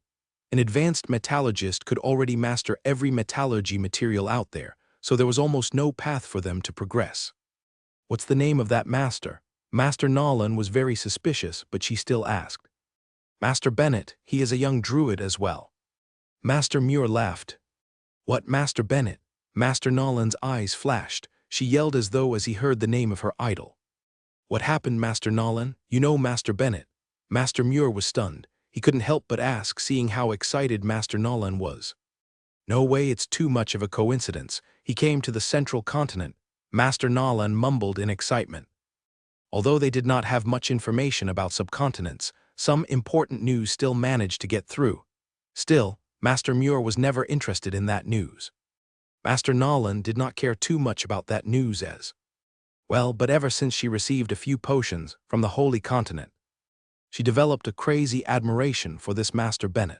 An advanced metallurgist could already master every metallurgy material out there, so there was almost no path for them to progress. What's the name of that master? Master Nolan was very suspicious, but she still asked. Master Bennett, he is a young druid as well. Master Muir laughed. What, Master Bennett? Master Nolan's eyes flashed. She yelled as though he heard the name of her idol. What happened, Master Nolan? You know Master Bennett. Master Muir was stunned. He couldn't help but ask, seeing how excited Master Nolan was. No way, it's too much of a coincidence. He came to the central continent. Master Nolan mumbled in excitement. Although they did not have much information about subcontinents, some important news still managed to get through. Still, Master Muir was never interested in that news. Master Nolan did not care too much about that news as well, but ever since she received a few potions from the Holy Continent, she developed a crazy admiration for this Master Bennett.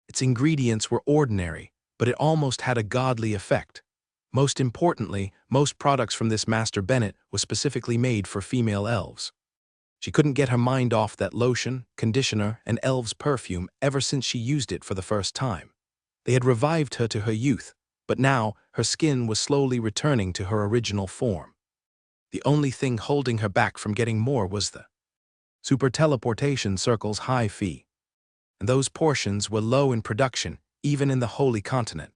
Its ingredients were ordinary, but it almost had a godly effect. Most importantly, most products from this Master Bennett were specifically made for female elves. She couldn't get her mind off that lotion, conditioner, and elves' perfume ever since she used it for the first time. They had revived her to her youth, but now her skin was slowly returning to her original form. The only thing holding her back from getting more was the super teleportation circle's high fee. And those portions were low in production, even in the Holy Continent.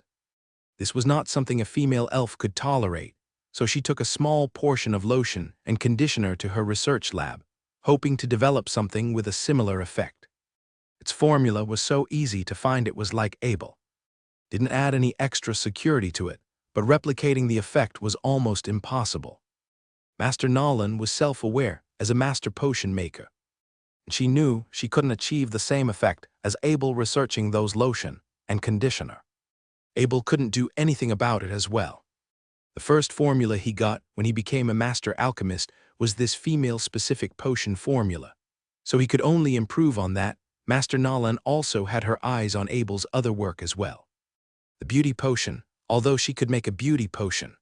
This was not something a female elf could tolerate, so she took a small portion of lotion and conditioner to her research lab, hoping to develop something with a similar effect. Its formula was so easy to find, it was like Abel. Didn't add any extra security to it, but replicating the effect was almost impossible. Master Nolan was self-aware as a master potion maker. She knew she couldn't achieve the same effect as Abel researching those lotion and conditioner. Abel couldn't do anything about it as well. The first formula he got when he became a master alchemist was this female-specific potion formula. So he could only improve on that. Master Nolan also had her eyes on Abel's other work as well. The beauty potion, although she could make a beauty potion,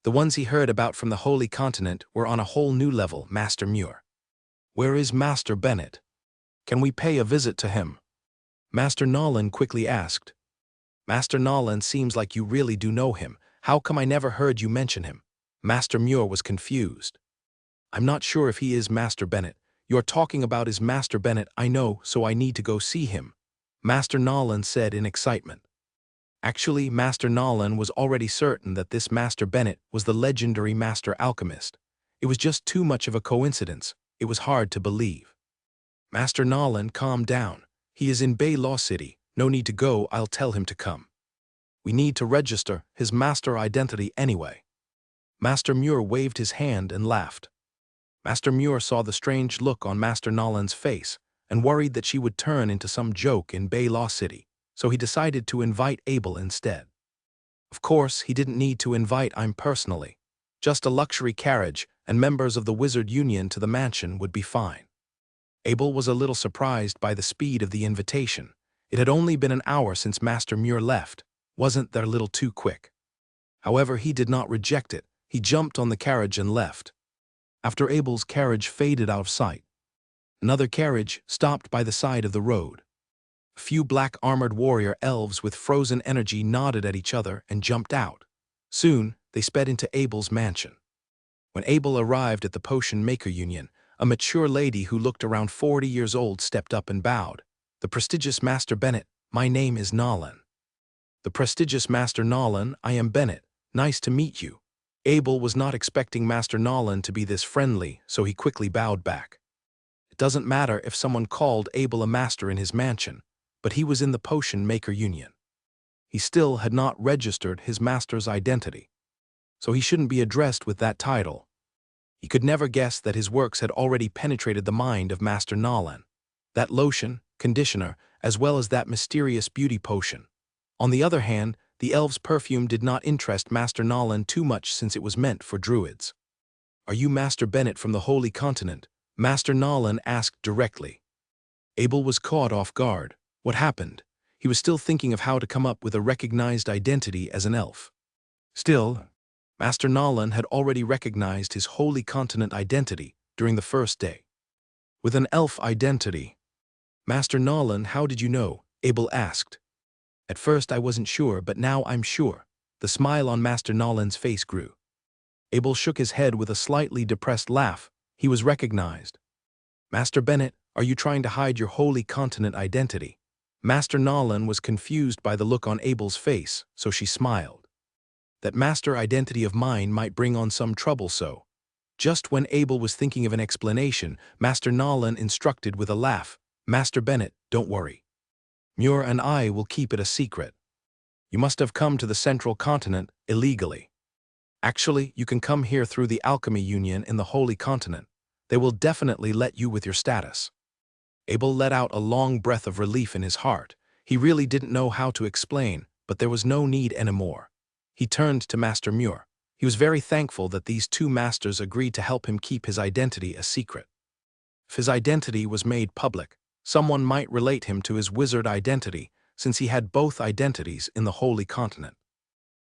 the ones he heard about from the Holy Continent were on a whole new level. Master Muir. Where is Master Bennett? Can we pay a visit to him? Master Nolan quickly asked. Master Nolan, seems like you really do know him. How come I never heard you mention him? Master Muir was confused. I'm not sure if he is Master Bennett. You're talking about is Master Bennett, I know, so I need to go see him, Master Nolan said in excitement. Actually, Master Nolan was already certain that this Master Bennett was the legendary master alchemist. It was just too much of a coincidence. It was hard to believe. Master Nolan, calm down. He is in Bay Law City. No need to go, I'll tell him to come. We need to register his master identity anyway. Master Muir waved his hand and laughed. Master Muir saw the strange look on Master Nolan's face and worried that she would turn into some joke in Bay Law City, so he decided to invite Abel instead. Of course, he didn't need to invite him personally. Just a luxury carriage and members of the Wizard Union to the mansion would be fine. Abel was a little surprised by the speed of the invitation. It had only been an hour since Master Muir left. Wasn't that a little too quick? However, he did not reject it. He jumped on the carriage and left. After Abel's carriage faded out of sight, another carriage stopped by the side of the road. A few black-armored warrior elves with frozen energy nodded at each other and jumped out. Soon, they sped into Abel's mansion. When Abel arrived at the Potion Maker Union, a mature lady who looked around 40 years old stepped up and bowed. The prestigious Master Bennett, my name is Nolan. The prestigious Master Nolan, I am Bennett. Nice to meet you. Abel was not expecting Master Nolan to be this friendly, so he quickly bowed back. It doesn't matter if someone called Abel a master in his mansion, but he was in the Potion Maker Union. He still had not registered his master's identity, so he shouldn't be addressed with that title. He could never guess that his works had already penetrated the mind of Master Nolan. That lotion, conditioner, as well as that mysterious beauty potion. On the other hand, the elf's perfume did not interest Master Nolan too much since it was meant for druids. "Are you Master Bennett from the Holy Continent?" Master Nolan asked directly. Abel was caught off guard. What happened? He was still thinking of how to come up with a recognized identity as an elf. Still, Master Nolan had already recognized his Holy Continent identity during the first day. With an elf identity. "Master Nolan, how did you know?" Abel asked. "At first I wasn't sure, but now I'm sure." The smile on Master Nolan's face grew. Abel shook his head with a slightly depressed laugh. He was recognized. "Master Bennett, are you trying to hide your Holy Continent identity?" Master Nolan was confused by the look on Abel's face, so she smiled. That master identity of mine might bring on some trouble, so. Just when Abel was thinking of an explanation, Master Nolan instructed with a laugh, "Master Bennett, don't worry. Muir and I will keep it a secret. You must have come to the Central Continent illegally. Actually, you can come here through the Alchemy Union in the Holy Continent. They will definitely let you with your status." Abel let out a long breath of relief in his heart. He really didn't know how to explain, but there was no need anymore. He turned to Master Muir. He was very thankful that these two masters agreed to help him keep his identity a secret. If his identity was made public, someone might relate him to his wizard identity, since he had both identities in the Holy Continent.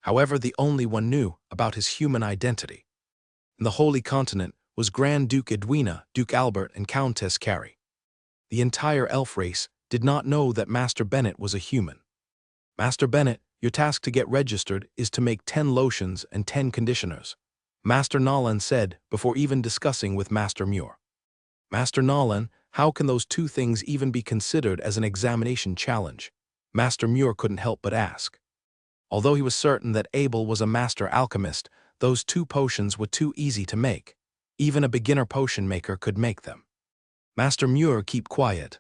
However, the only one knew about his human identity. In the Holy Continent was Grand Duke Edwina, Duke Albert, and Countess Carrie. The entire elf race did not know that Master Bennett was a human. "Master Bennett, your task to get registered is to make 10 lotions and 10 conditioners," Master Nolan said before even discussing with Master Muir. "Master Nolan, how can those two things even be considered as an examination challenge?" Master Muir couldn't help but ask. Although he was certain that Abel was a master alchemist, those two potions were too easy to make. Even a beginner potion maker could make them. "Master Muir, keep quiet.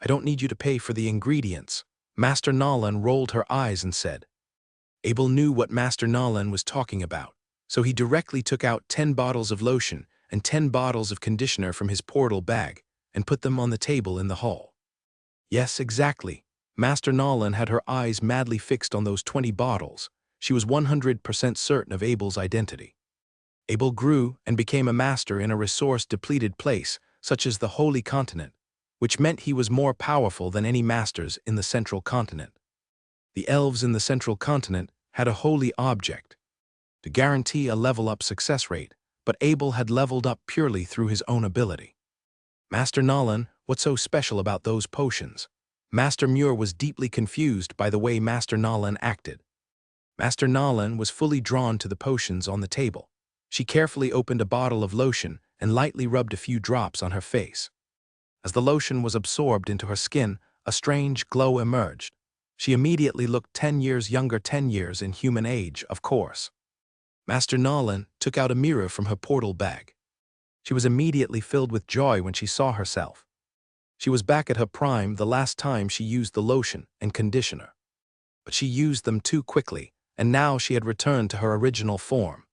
I don't need you to pay for the ingredients." Master Nolan rolled her eyes and said. Abel knew what Master Nolan was talking about, so he directly took out 10 bottles of lotion and 10 bottles of conditioner from his portal bag and put them on the table in the hall. Yes, exactly. Master Nolan had her eyes madly fixed on those 20 bottles. She was 100% certain of Abel's identity. Abel grew and became a master in a resource-depleted place, such as the Holy Continent, which meant he was more powerful than any masters in the Central Continent. The elves in the Central Continent had a holy object to guarantee a level-up success rate, but Abel had leveled up purely through his own ability. "Master Nolan, what's so special about those potions?" Master Muir was deeply confused by the way Master Nolan acted. Master Nolan was fully drawn to the potions on the table. She carefully opened a bottle of lotion and lightly rubbed a few drops on her face. As the lotion was absorbed into her skin, a strange glow emerged. She immediately looked 10 years younger, 10 years in human age, of course. Master Nolan took out a mirror from her portal bag. She was immediately filled with joy when she saw herself. She was back at her prime the last time she used the lotion and conditioner. But she used them too quickly, and now she had returned to her original form.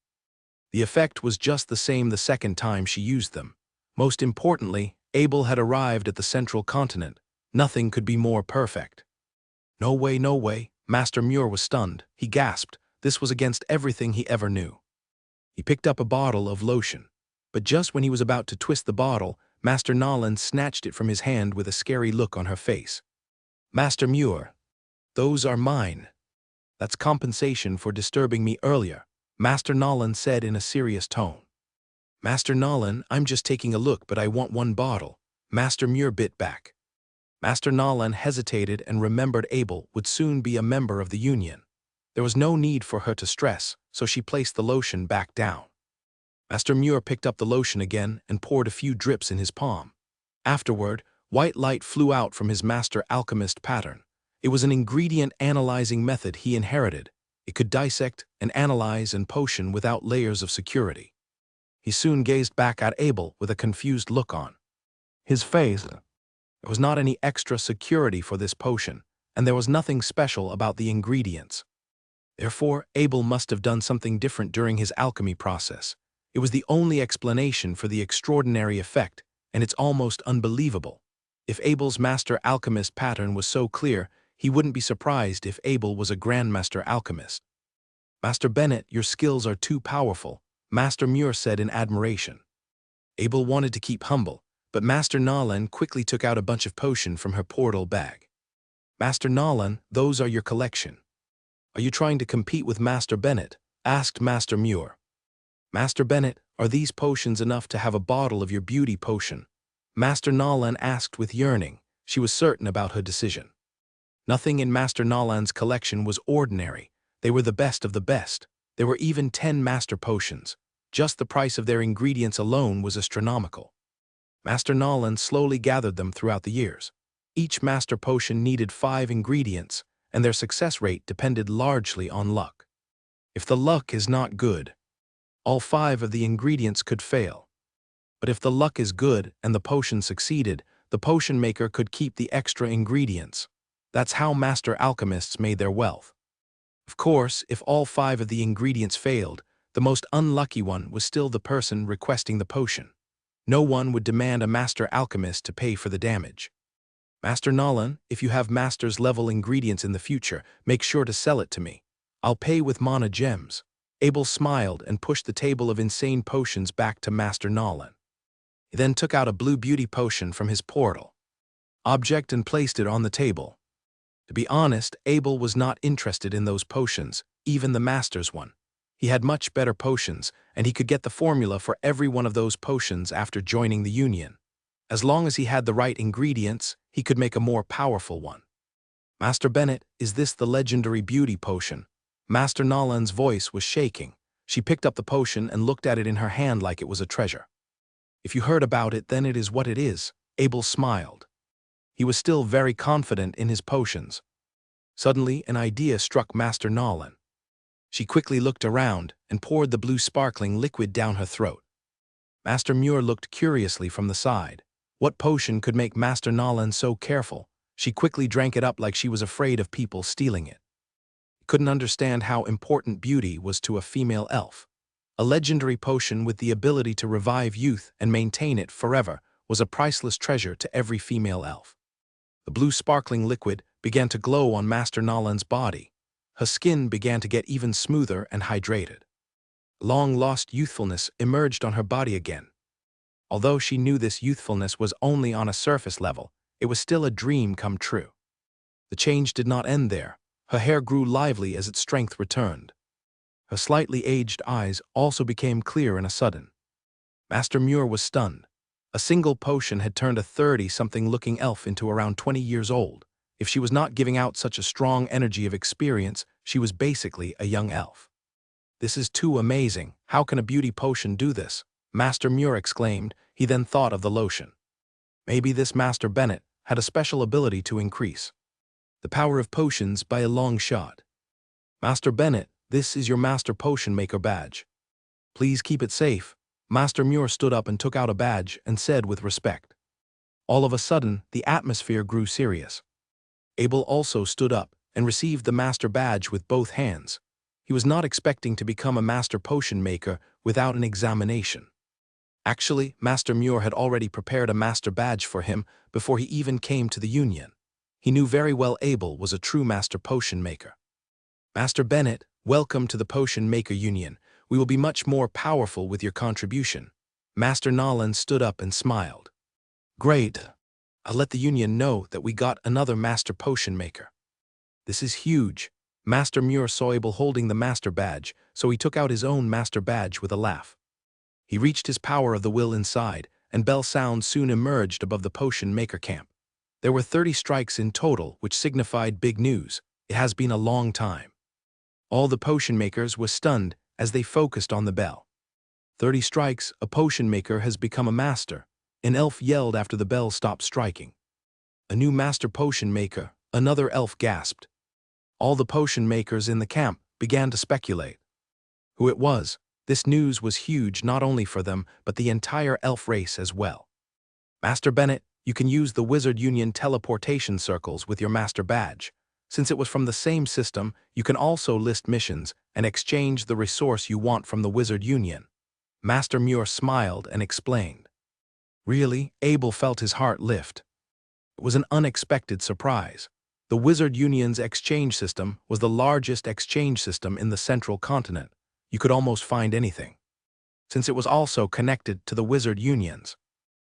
The effect was just the same the second time she used them. Most importantly, Abel had arrived at the Central Continent. Nothing could be more perfect. "No way, no way." Master Muir was stunned. He gasped. This was against everything he ever knew. He picked up a bottle of lotion. But just when he was about to twist the bottle, Master Nolan snatched it from his hand with a scary look on her face. "Master Muir, those are mine. That's compensation for disturbing me earlier," Master Nolan said in a serious tone. "Master Nolan, I'm just taking a look, but I want one bottle." Master Muir bit back. Master Nolan hesitated and remembered Abel would soon be a member of the Union. There was no need for her to stress, so she placed the lotion back down. Master Muir picked up the lotion again and poured a few drips in his palm. Afterward, white light flew out from his master alchemist pattern. It was an ingredient analyzing method he inherited. It could dissect and analyze and potion without layers of security. He soon gazed back at Abel with a confused look on his face. There was not any extra security for this potion, and there was nothing special about the ingredients. Therefore, Abel must have done something different during his alchemy process. It was the only explanation for the extraordinary effect, and it's almost unbelievable. If Abel's master alchemist pattern was so clear, he wouldn't be surprised if Abel was a grandmaster alchemist. "Master Bennett, your skills are too powerful," Master Muir said in admiration. Abel wanted to keep humble, but Master Nolan quickly took out a bunch of potion from her portal bag. "Master Nolan, those are your collection." "Are you trying to compete with Master Bennett?" asked Master Muir. "Master Bennett, are these potions enough to have a bottle of your beauty potion?" Master Nolan asked with yearning. She was certain about her decision. Nothing in Master Nolan's collection was ordinary. They were the best of the best. There were even 10 master potions. Just the price of their ingredients alone was astronomical. Master Nolan slowly gathered them throughout the years. Each master potion needed 5 ingredients, and their success rate depended largely on luck. If the luck is not good, all 5 of the ingredients could fail. But if the luck is good and the potion succeeded, the potion maker could keep the extra ingredients. That's how master alchemists made their wealth. Of course, if all 5 of the ingredients failed, the most unlucky one was still the person requesting the potion. No one would demand a master alchemist to pay for the damage. "Master Nolan, if you have master's level ingredients in the future, make sure to sell it to me. I'll pay with mana gems." Abel smiled and pushed the table of insane potions back to Master Nolan. He then took out a blue beauty potion from his portal object and placed it on the table. To be honest, Abel was not interested in those potions, even the master's one. He had much better potions, and he could get the formula for every one of those potions after joining the Union. As long as he had the right ingredients, he could make a more powerful one. "Master Bennett, is this the legendary beauty potion?" Master Nolan's voice was shaking. She picked up the potion and looked at it in her hand like it was a treasure. "If you heard about it, then it is what it is," Abel smiled. He was still very confident in his potions. Suddenly, an idea struck Master Nolan. She quickly looked around and poured the blue sparkling liquid down her throat. Master Muir looked curiously from the side. What potion could make Master Nolan so careful? She quickly drank it up like she was afraid of people stealing it. He couldn't understand how important beauty was to a female elf. A legendary potion with the ability to revive youth and maintain it forever was a priceless treasure to every female elf. The blue sparkling liquid began to glow on Master Nolan's body. Her skin began to get even smoother and hydrated. Long-lost youthfulness emerged on her body again. Although she knew this youthfulness was only on a surface level, it was still a dream come true. The change did not end there. Her hair grew lively as its strength returned. Her slightly aged eyes also became clear in a sudden. Master Muir was stunned. A single potion had turned a 30-something looking elf into around 20 years old. If she was not giving out such a strong energy of experience, she was basically a young elf. "This is too amazing. How can a beauty potion do this?" Master Muir exclaimed. He then thought of the lotion. Maybe this Master Bennett had a special ability to increase the power of potions by a long shot. "Master Bennett, this is your Master Potion Maker badge. Please keep it safe." Master Muir stood up and took out a badge and said with respect. All of a sudden, the atmosphere grew serious. Abel also stood up and received the Master Badge with both hands. He was not expecting to become a Master Potion Maker without an examination. Actually, Master Muir had already prepared a Master Badge for him before he even came to the Union. He knew very well Abel was a true Master Potion Maker. "Master Bennett, welcome to the Potion Maker Union. We will be much more powerful with your contribution." Master Nolan stood up and smiled. "Great. I'll let the Union know that we got another Master Potion Maker." "This is huge." Master Muir saw Abel holding the Master Badge, so he took out his own Master Badge with a laugh. He reached his power of the will inside, and bell sounds soon emerged above the Potion Maker camp. There were 30 strikes in total, which signified big news. It has been a long time. All the potion makers were stunned as they focused on the bell. 30 strikes, a potion maker has become a master. An elf yelled after the bell stopped striking. "A new Master Potion Maker," another elf gasped. All the potion makers in the camp began to speculate. Who it was, this news was huge not only for them but the entire elf race as well. Master Bennett, you can use the Wizard Union teleportation circles with your master badge. Since it was from the same system, you can also list missions and exchange the resource you want from the Wizard Union. Master Muir smiled and explained. Really, Abel felt his heart lift. It was an unexpected surprise. The Wizard Union's exchange system was the largest exchange system in the central continent. You could almost find anything. Since it was also connected to the Wizard Union's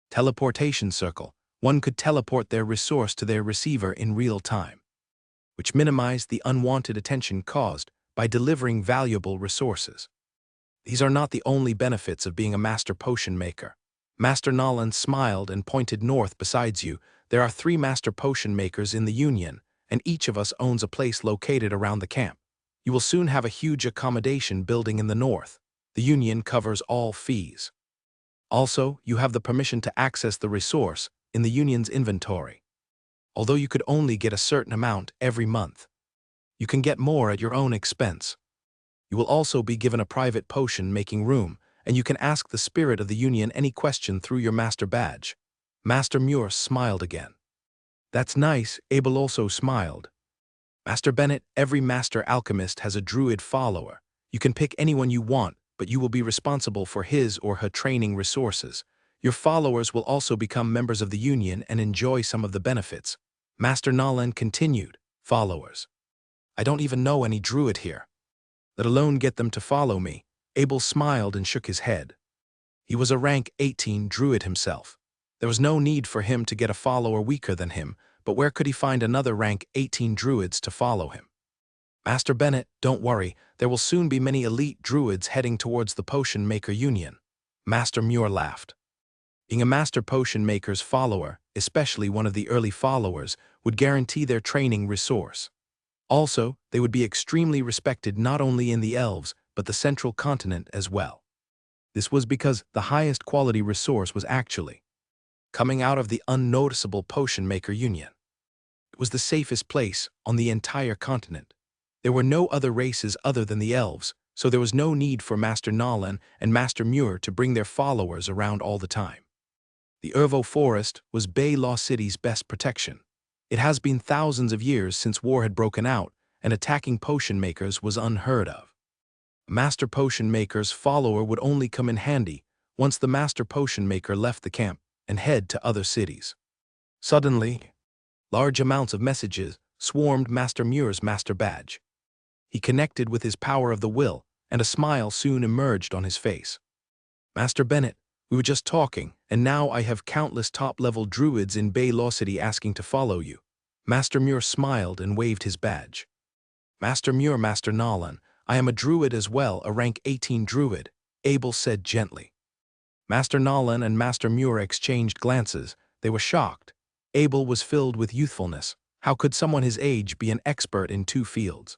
teleportation circle, one could teleport their resource to their receiver in real time, which minimized the unwanted attention caused by delivering valuable resources. These are not the only benefits of being a master potion maker. Master Nolan smiled and pointed north. Besides you, there are 3 master potion makers in the Union, and each of us owns a place located around the camp. You will soon have a huge accommodation building in the north. The Union covers all fees. Also, you have the permission to access the resource in the Union's inventory. Although you could only get a certain amount every month, you can get more at your own expense. You will also be given a private potion-making room, and you can ask the spirit of the Union any question through your master badge. Master Muir smiled again. That's nice. Abel also smiled. Master Bennett, every master alchemist has a druid follower. You can pick anyone you want, but you will be responsible for his or her training resources. Your followers will also become members of the Union and enjoy some of the benefits. Master Nolan continued. Followers. I don't even know any druid here, let alone get them to follow me. Abel smiled and shook his head. He was a rank 18 druid himself. There was no need for him to get a follower weaker than him, but where could he find another rank 18 druids to follow him? Master Bennett, don't worry, there will soon be many elite druids heading towards the Potion Maker Union. Master Muir laughed. Being a master potion maker's follower, especially one of the early followers, would guarantee their training resource. Also, they would be extremely respected not only in the elves, but the central continent as well. This was because the highest quality resource was actually coming out of the unnoticeable Potion Maker Union. It was the safest place on the entire continent. There were no other races other than the elves, so there was no need for Master Nolan and Master Muir to bring their followers around all the time. The Ervo Forest was Bay Law City's best protection. It has been thousands of years since war had broken out, and attacking potion makers was unheard of. A master potion maker's follower would only come in handy once the master potion maker left the camp and head to other cities. Suddenly, large amounts of messages swarmed Master Muir's master badge. He connected with his power of the will, and a smile soon emerged on his face. Master Bennett, we were just talking, and now I have countless top-level druids in Bay Law City asking to follow you. Master Muir smiled and waved his badge. Master Muir, Master Nolan, I am a druid as well, a rank 18 druid, Abel said gently. Master Nolan and Master Muir exchanged glances. They were shocked. Abel was filled with youthfulness. How could someone his age be an expert in 2 fields?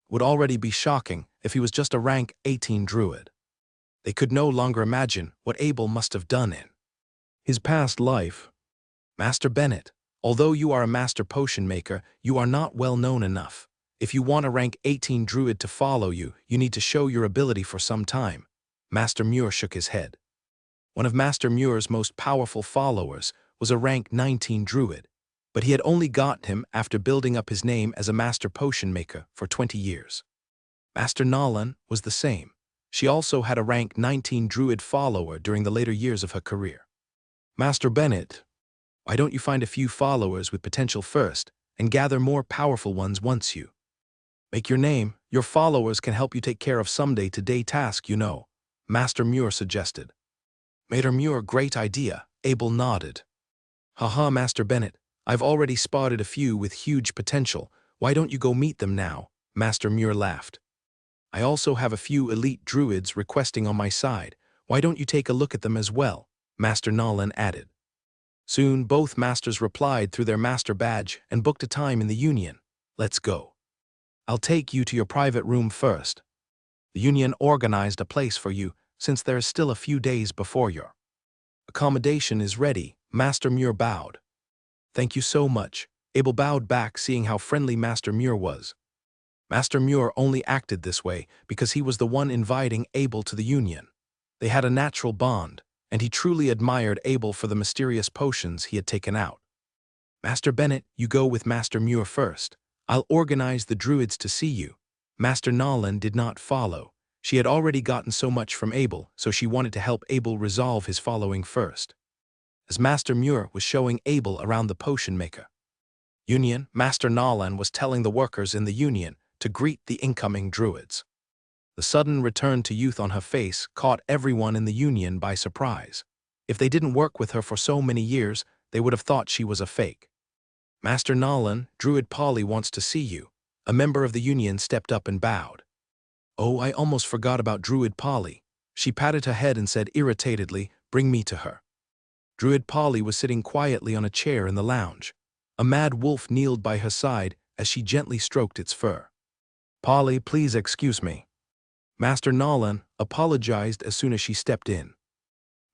It would already be shocking if he was just a rank 18 druid. They could no longer imagine what Abel must have done in his past life. Master Bennett, although you are a master potion maker, you are not well known enough. If you want a rank 18 druid to follow you, you need to show your ability for some time. Master Muir shook his head. One of Master Muir's most powerful followers was a rank 19 druid, but he had only got him after building up his name as a master potion maker for 20 years. Master Nolan was the same. She also had a rank 19 druid follower during the later years of her career. Master Bennett, why don't you find a few followers with potential first and gather more powerful ones once you make your name? Your followers can help you take care of some day-to-day tasks, you know, Master Muir suggested. Master Muir, great idea, Abel nodded. Haha, Master Bennett, I've already spotted a few with huge potential. Why don't you go meet them now? Master Muir laughed. I also have a few elite druids requesting on my side. Why don't you take a look at them as well? Master Nolan added. Soon both masters replied through their master badge and booked a time in the Union. Let's go. I'll take you to your private room first. The Union organized a place for you since there is still a few days before your accommodation is ready. Master Muir bowed. Thank you so much. Abel bowed back, seeing how friendly Master Muir was. Master Muir only acted this way because he was the one inviting Abel to the union. They had a natural bond, and he truly admired Abel for the mysterious potions he had taken out. Master Bennett, you go with Master Muir first. I'll organize the druids to see you. Master Nolan did not follow. She had already gotten so much from Abel, so she wanted to help Abel resolve his following first. As Master Muir was showing Abel around the potion maker union, Master Nolan was telling the workers in the union to greet the incoming druids. The sudden return to youth on her face caught everyone in the union by surprise. If they didn't work with her for so many years, they would have thought she was a fake. Master Nolan, Druid Polly wants to see you. A member of the union stepped up and bowed. Oh, I almost forgot about Druid Polly. She patted her head and said irritatedly, bring me to her. Druid Polly was sitting quietly on a chair in the lounge. A mad wolf kneeled by her side as she gently stroked its fur. Polly, please excuse me. Master Nolan apologized as soon as she stepped in.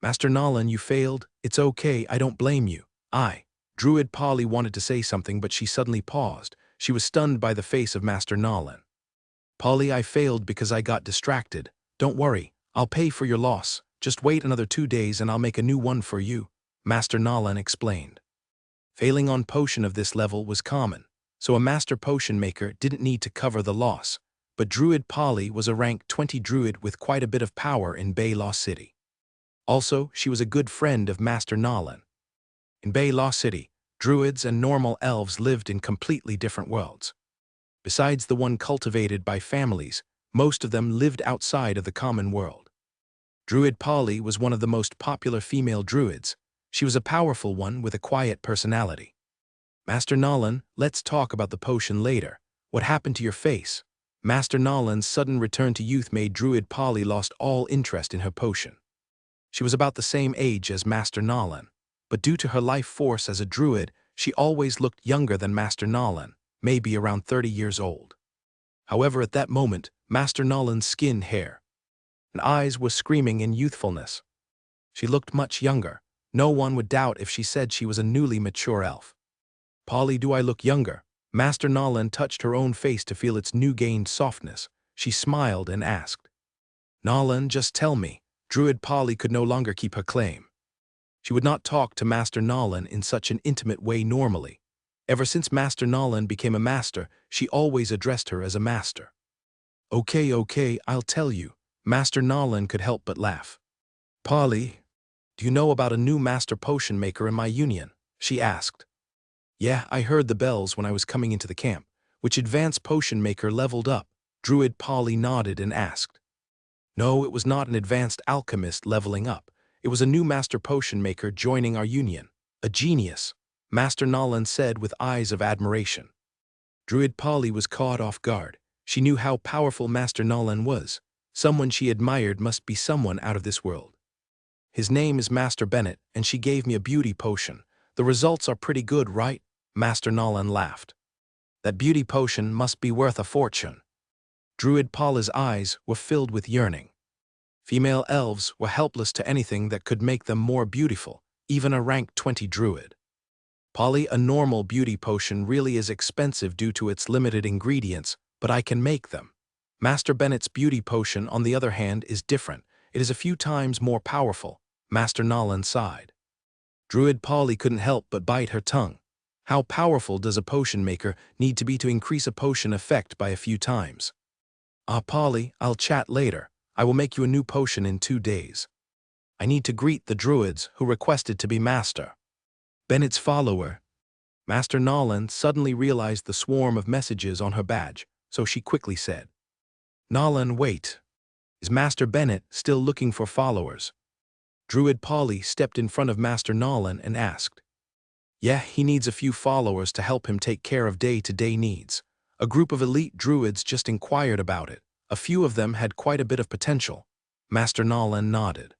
Master Nolan, you failed. It's okay, I don't blame you. Druid Polly wanted to say something, but she suddenly paused. She was stunned by the face of Master Nolan. Polly, I failed because I got distracted. Don't worry, I'll pay for your loss. Just wait another 2 days and I'll make a new one for you, Master Nolan explained. Failing on potion of this level was common, so a master potion maker didn't need to cover the loss, but Druid Polly was a rank 20 druid with quite a bit of power in Bay Law City. Also, she was a good friend of Master Nolan. In Bay Law City, druids and normal elves lived in completely different worlds. Besides the one cultivated by families, most of them lived outside of the common world. Druid Polly was one of the most popular female druids. She was a powerful one with a quiet personality. Master Nolan, let's talk about the potion later. What happened to your face? Master Nolan's sudden return to youth made Druid Polly lost all interest in her potion. She was about the same age as Master Nolan, but due to her life force as a druid, she always looked younger than Master Nolan, maybe around 30 years old. However, at that moment, Master Nolan's skin, hair, and eyes were screaming in youthfulness. She looked much younger. No one would doubt if she said she was a newly mature elf. Polly, do I look younger? Master Nolan touched her own face to feel its new-gained softness. She smiled and asked. Nolan, just tell me. Druid Polly could no longer keep her claim. She would not talk to Master Nolan in such an intimate way normally. Ever since Master Nolan became a master, she always addressed her as a master. Okay, I'll tell you. Master Nolan could help but laugh. Polly, do you know about a new master potion maker in my union? She asked. Yeah, I heard the bells when I was coming into the camp. Which advanced potion maker leveled up? Druid Polly nodded and asked. No, it was not an advanced alchemist leveling up. It was a new master potion maker joining our union. A genius, Master Nolan said with eyes of admiration. Druid Polly was caught off guard. She knew how powerful Master Nolan was. Someone she admired must be someone out of this world. His name is Master Bennett, and she gave me a beauty potion. The results are pretty good, right? Master Nolan laughed. That beauty potion must be worth a fortune. Druid Polly's eyes were filled with yearning. Female elves were helpless to anything that could make them more beautiful, even a rank 20 druid. Polly, a normal beauty potion really is expensive due to its limited ingredients, but I can make them. Master Bennett's beauty potion, on the other hand, is different. It is a few times more powerful. Master Nolan sighed. Druid Polly couldn't help but bite her tongue. How powerful does a potion maker need to be to increase a potion effect by a few times? Polly, I'll chat later. I will make you a new potion in 2 days. I need to greet the druids who requested to be master. Bennett's follower. Master Nolan suddenly realized the swarm of messages on her badge, so she quickly said, Nolan, wait. Is Master Bennett still looking for followers? Druid Polly stepped in front of Master Nolan and asked. Yeah, he needs a few followers to help him take care of day-to-day needs. A group of elite druids just inquired about it. A few of them had quite a bit of potential. Master Nolan nodded.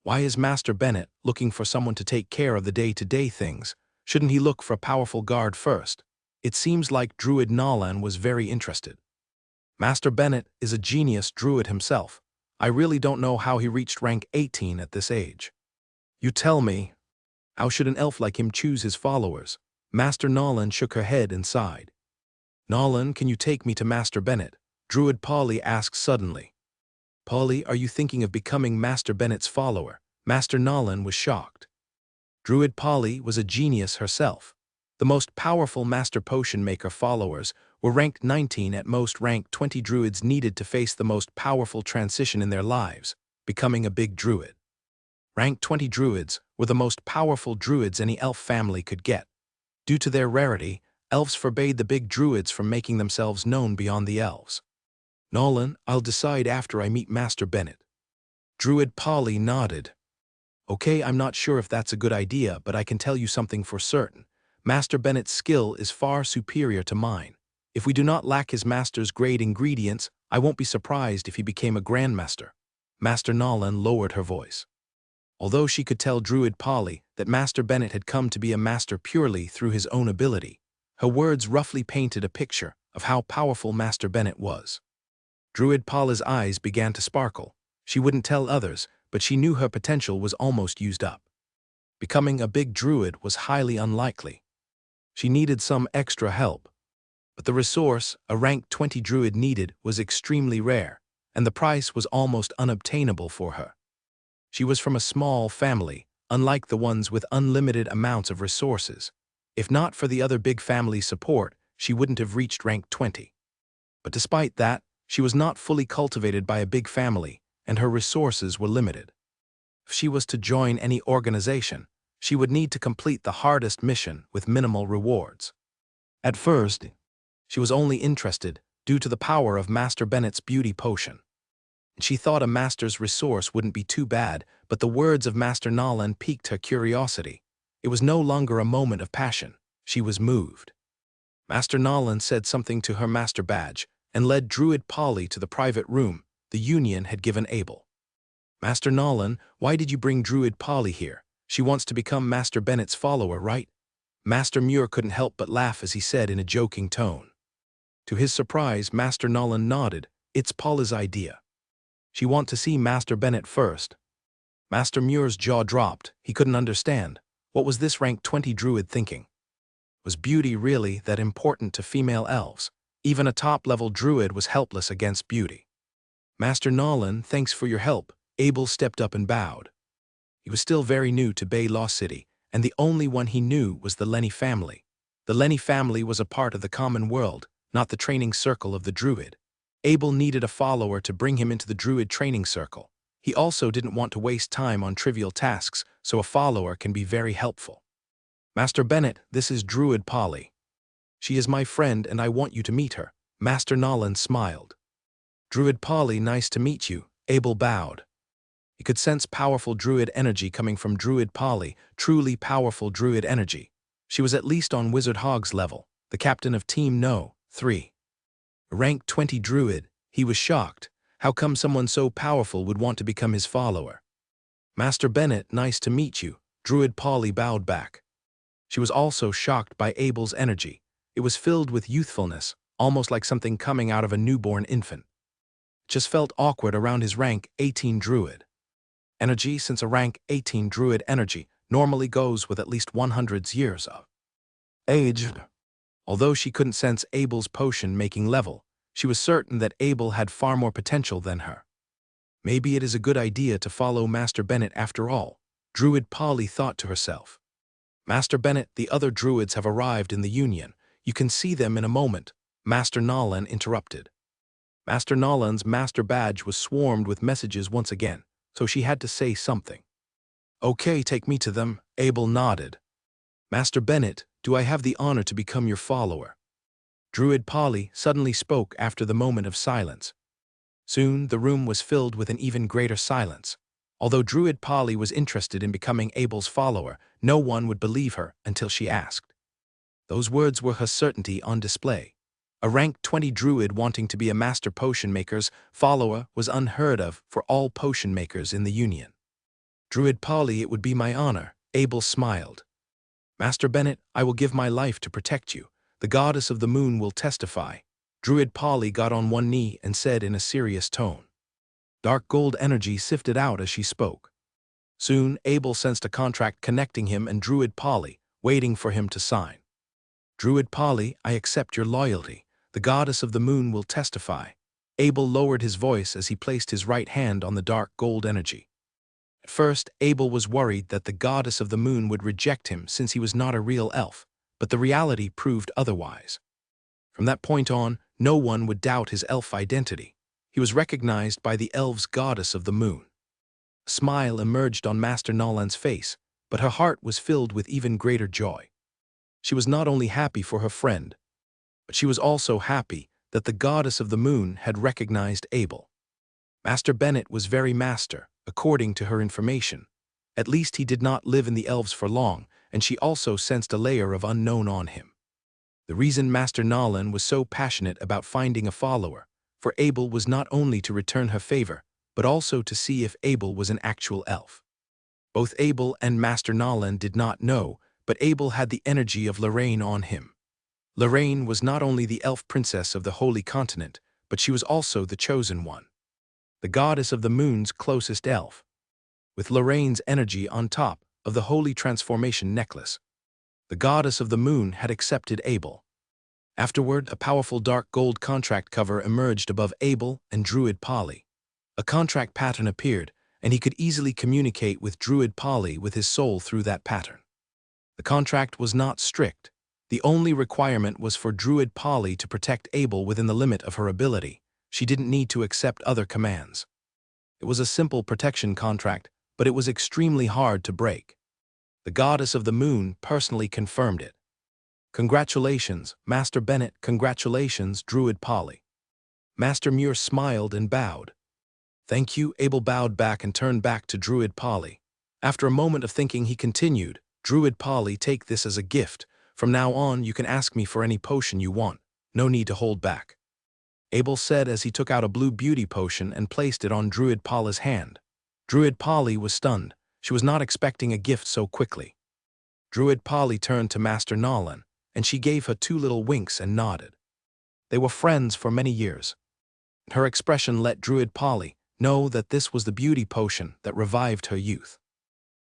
Why is Master Bennett looking for someone to take care of the day-to-day things? Shouldn't he look for a powerful guard first? It seems like Druid Nolan was very interested. Master Bennett is a genius druid himself. I really don't know how he reached rank 18 at this age. You tell me. How should an elf like him choose his followers? Master Nolan shook her head and sighed. "Nolan, can you take me to Master Bennett?" Druid Polly asked suddenly. "Polly, are you thinking of becoming Master Bennett's follower?" Master Nolan was shocked. Druid Polly was a genius herself. The most powerful Master Potion Maker followers were ranked 19 at most. Rank 20 druids needed to face the most powerful transition in their lives, becoming a big druid. Rank 20 druids were the most powerful druids any elf family could get. Due to their rarity, elves forbade the big druids from making themselves known beyond the elves. "Nolan, I'll decide after I meet Master Bennett." Druid Polly nodded. "Okay, I'm not sure if that's a good idea, but I can tell you something for certain. Master Bennett's skill is far superior to mine. If we do not lack his master's grade ingredients, I won't be surprised if he became a grandmaster." Master Nolan lowered her voice. Although she could tell Druid Polly that Master Bennett had come to be a master purely through his own ability, her words roughly painted a picture of how powerful Master Bennett was. Druid Polly's eyes began to sparkle. She wouldn't tell others, but she knew her potential was almost used up. Becoming a big druid was highly unlikely. She needed some extra help. But the resource a rank 20 druid needed was extremely rare, and the price was almost unobtainable for her. She was from a small family, unlike the ones with unlimited amounts of resources. If not for the other big family's support, she wouldn't have reached rank 20. But despite that, she was not fully cultivated by a big family, and her resources were limited. If she was to join any organization, she would need to complete the hardest mission with minimal rewards. At first, she was only interested due to the power of Master Bennett's beauty potion. She thought a master's resource wouldn't be too bad, but the words of Master Nolan piqued her curiosity. It was no longer a moment of passion. She was moved. Master Nolan said something to her master badge and led Druid Polly to the private room the Union had given Abel. "Master Nolan, why did you bring Druid Polly here? She wants to become Master Bennett's follower, right?" Master Muir couldn't help but laugh as he said in a joking tone. To his surprise, Master Nolan nodded. "It's Polly's idea. She wants to see Master Bennett first." Master Muir's jaw dropped. He couldn't understand. What was this rank 20 druid thinking? Was beauty really that important to female elves? Even a top-level druid was helpless against beauty. "Master Nolan, thanks for your help." Abel stepped up and bowed. He was still very new to Bay Law City, and the only one he knew was the Lenny family. The Lenny family was a part of the common world, not the training circle of the druid. Abel needed a follower to bring him into the druid training circle. He also didn't want to waste time on trivial tasks, so a follower can be very helpful. "Master Bennett, this is Druid Polly. She is my friend and I want you to meet her." Master Nolan smiled. "Druid Polly, nice to meet you." Abel bowed. He could sense powerful druid energy coming from Druid Polly, truly powerful druid energy. She was at least on Wizard Hog's level, the captain of Team No. 3. Rank 20 druid, he was shocked. How come someone so powerful would want to become his follower? "Master Bennett, nice to meet you." Druid Polly bowed back. She was also shocked by Abel's energy. It was filled with youthfulness, almost like something coming out of a newborn infant. It just felt awkward around his rank 18 druid energy, since a rank 18 druid energy normally goes with at least 100 years of age. Although she couldn't sense Abel's potion-making level, she was certain that Abel had far more potential than her. Maybe it is a good idea to follow Master Bennett after all, Druid Polly thought to herself. "Master Bennett, the other druids have arrived in the Union. You can see them in a moment." Master Nolan interrupted. Master Nolan's master badge was swarmed with messages once again, so she had to say something. "Okay, take me to them." Abel nodded. "Master Bennett, do I have the honor to become your follower?" Druid Polly suddenly spoke after the moment of silence. Soon the room was filled with an even greater silence. Although Druid Polly was interested in becoming Abel's follower, no one would believe her until she asked. Those words were her certainty on display. A rank 20 druid wanting to be a master potion maker's follower was unheard of for all potion makers in the Union. "Druid Polly, it would be my honor." Abel smiled. "Master Bennett, I will give my life to protect you. The goddess of the moon will testify." Druid Polly got on one knee and said in a serious tone. Dark gold energy sifted out as she spoke. Soon, Abel sensed a contract connecting him and Druid Polly, waiting for him to sign. "Druid Polly, I accept your loyalty. The goddess of the moon will testify. Abel lowered his voice as he placed his right hand on the dark gold energy. At first, Abel was worried that the goddess of the moon would reject him since he was not a real elf, but the reality proved otherwise. From that point on, no one would doubt his elf identity. He was recognized by the elves' goddess of the moon. A smile emerged on Master Nolan's face, but her heart was filled with even greater joy. She was not only happy for her friend, but she was also happy that the goddess of the moon had recognized Abel. Master Bennett was very master, according to her information. At least he did not live in the elves for long, and she also sensed a layer of unknown on him. The reason Master Nolan was so passionate about finding a follower for Abel was not only to return her favor, but also to see if Abel was an actual elf. Both Abel and Master Nolan did not know, but Abel had the energy of Lorraine on him. Lorraine was not only the elf princess of the Holy Continent, but she was also the chosen one, the goddess of the moon's closest elf, with Lorraine's energy on top of the holy transformation necklace. The goddess of the moon had accepted Abel. Afterward, a powerful dark gold contract cover emerged above Abel and Druid Polly. A contract pattern appeared, and he could easily communicate with Druid Polly with his soul through that pattern. The contract was not strict. The only requirement was for Druid Polly to protect Abel within the limit of her ability. She didn't need to accept other commands. It was a simple protection contract, but it was extremely hard to break. The goddess of the moon personally confirmed it. Congratulations, Master Bennett. Congratulations, Druid Polly. Master Muir smiled and bowed. Thank you. Abel bowed back and turned back to Druid Polly. After a moment of thinking, he continued, Druid Polly, take this as a gift. From now on, you can ask me for any potion you want. No need to hold back. Abel said as he took out a blue beauty potion and placed it on Druid Polly's hand. Druid Polly was stunned. She was not expecting a gift so quickly. Druid Polly turned to Master Nolan, and she gave her 2 little winks and nodded. They were friends for many years. Her expression let Druid Polly know that this was the beauty potion that revived her youth.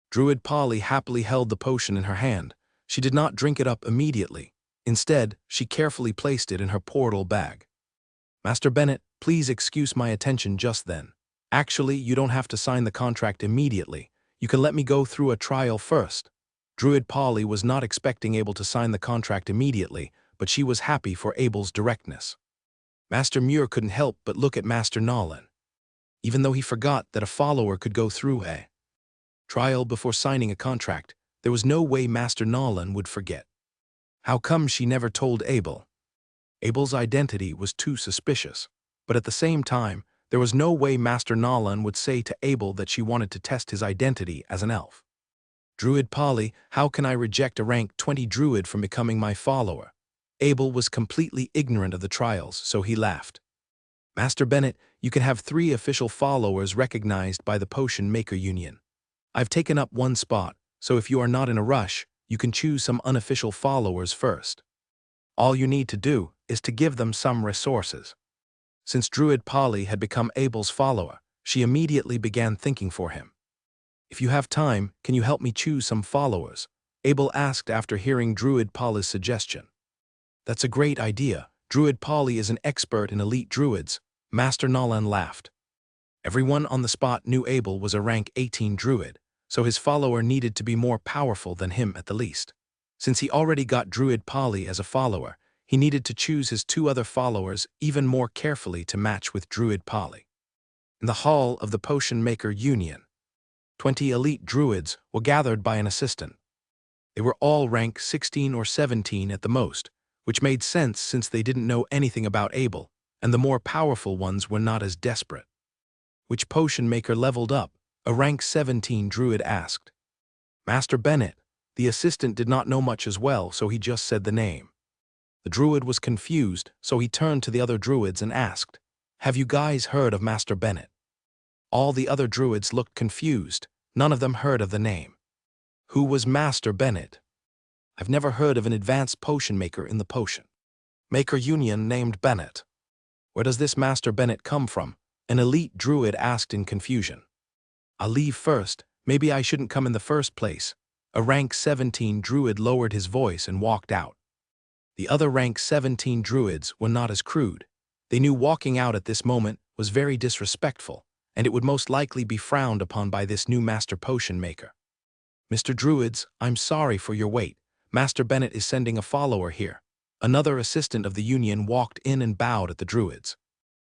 Druid Polly happily held the potion in her hand. She did not drink it up immediately. Instead, she carefully placed it in her portal bag. Master Bennett, please excuse my attention just then. Actually, you don't have to sign the contract immediately. You can let me go through a trial first. Druid Polly was not expecting Abel to sign the contract immediately, but she was happy for Abel's directness. Master Muir couldn't help but look at Master Nolan. Even though he forgot that a follower could go through a trial before signing a contract, there was no way Master Nolan would forget. How come she never told Abel? Abel's identity was too suspicious, but at the same time, there was no way Master Nolan would say to Abel that she wanted to test his identity as an elf. Druid Polly, how can I reject a rank 20 druid from becoming my follower? Abel was completely ignorant of the trials, so he laughed. Master Bennett, you can have 3 official followers recognized by the Potion Maker Union. I've taken up 1 spot, so if you are not in a rush, you can choose some unofficial followers first. All you need to do is to give them some resources. Since Druid Polly had become Abel's follower, she immediately began thinking for him. If you have time, can you help me choose some followers? Abel asked after hearing Druid Polly's suggestion. That's a great idea. Druid Polly is an expert in elite druids. Master Nolan laughed. Everyone on the spot knew Abel was a rank 18 druid, so his follower needed to be more powerful than him at the least. Since he already got Druid Polly as a follower, he needed to choose his 2 other followers even more carefully to match with Druid Polly. In the hall of the Potion Maker Union, 20 elite druids were gathered by an assistant. They were all rank 16 or 17 at the most, which made sense since they didn't know anything about Abel, and the more powerful ones were not as desperate. Which potion maker leveled up? A rank 17 druid asked. Master Bennett. The assistant did not know much as well, so he just said the name. The druid was confused, so he turned to the other druids and asked, have you guys heard of Master Bennett? All the other druids looked confused. None of them heard of the name. Who was Master Bennett? I've never heard of an advanced potion maker in the Potion Maker Union named Bennett. Where does this Master Bennett come from? An elite druid asked in confusion. I'll leave first. Maybe I shouldn't come in the first place. A rank 17 druid lowered his voice and walked out. The other rank 17 druids were not as crude. They knew walking out at this moment was very disrespectful, and it would most likely be frowned upon by this new master potion maker. "Mr. Druids, I'm sorry for your wait. Master Bennett is sending a follower here." Another assistant of the Union walked in and bowed at the druids.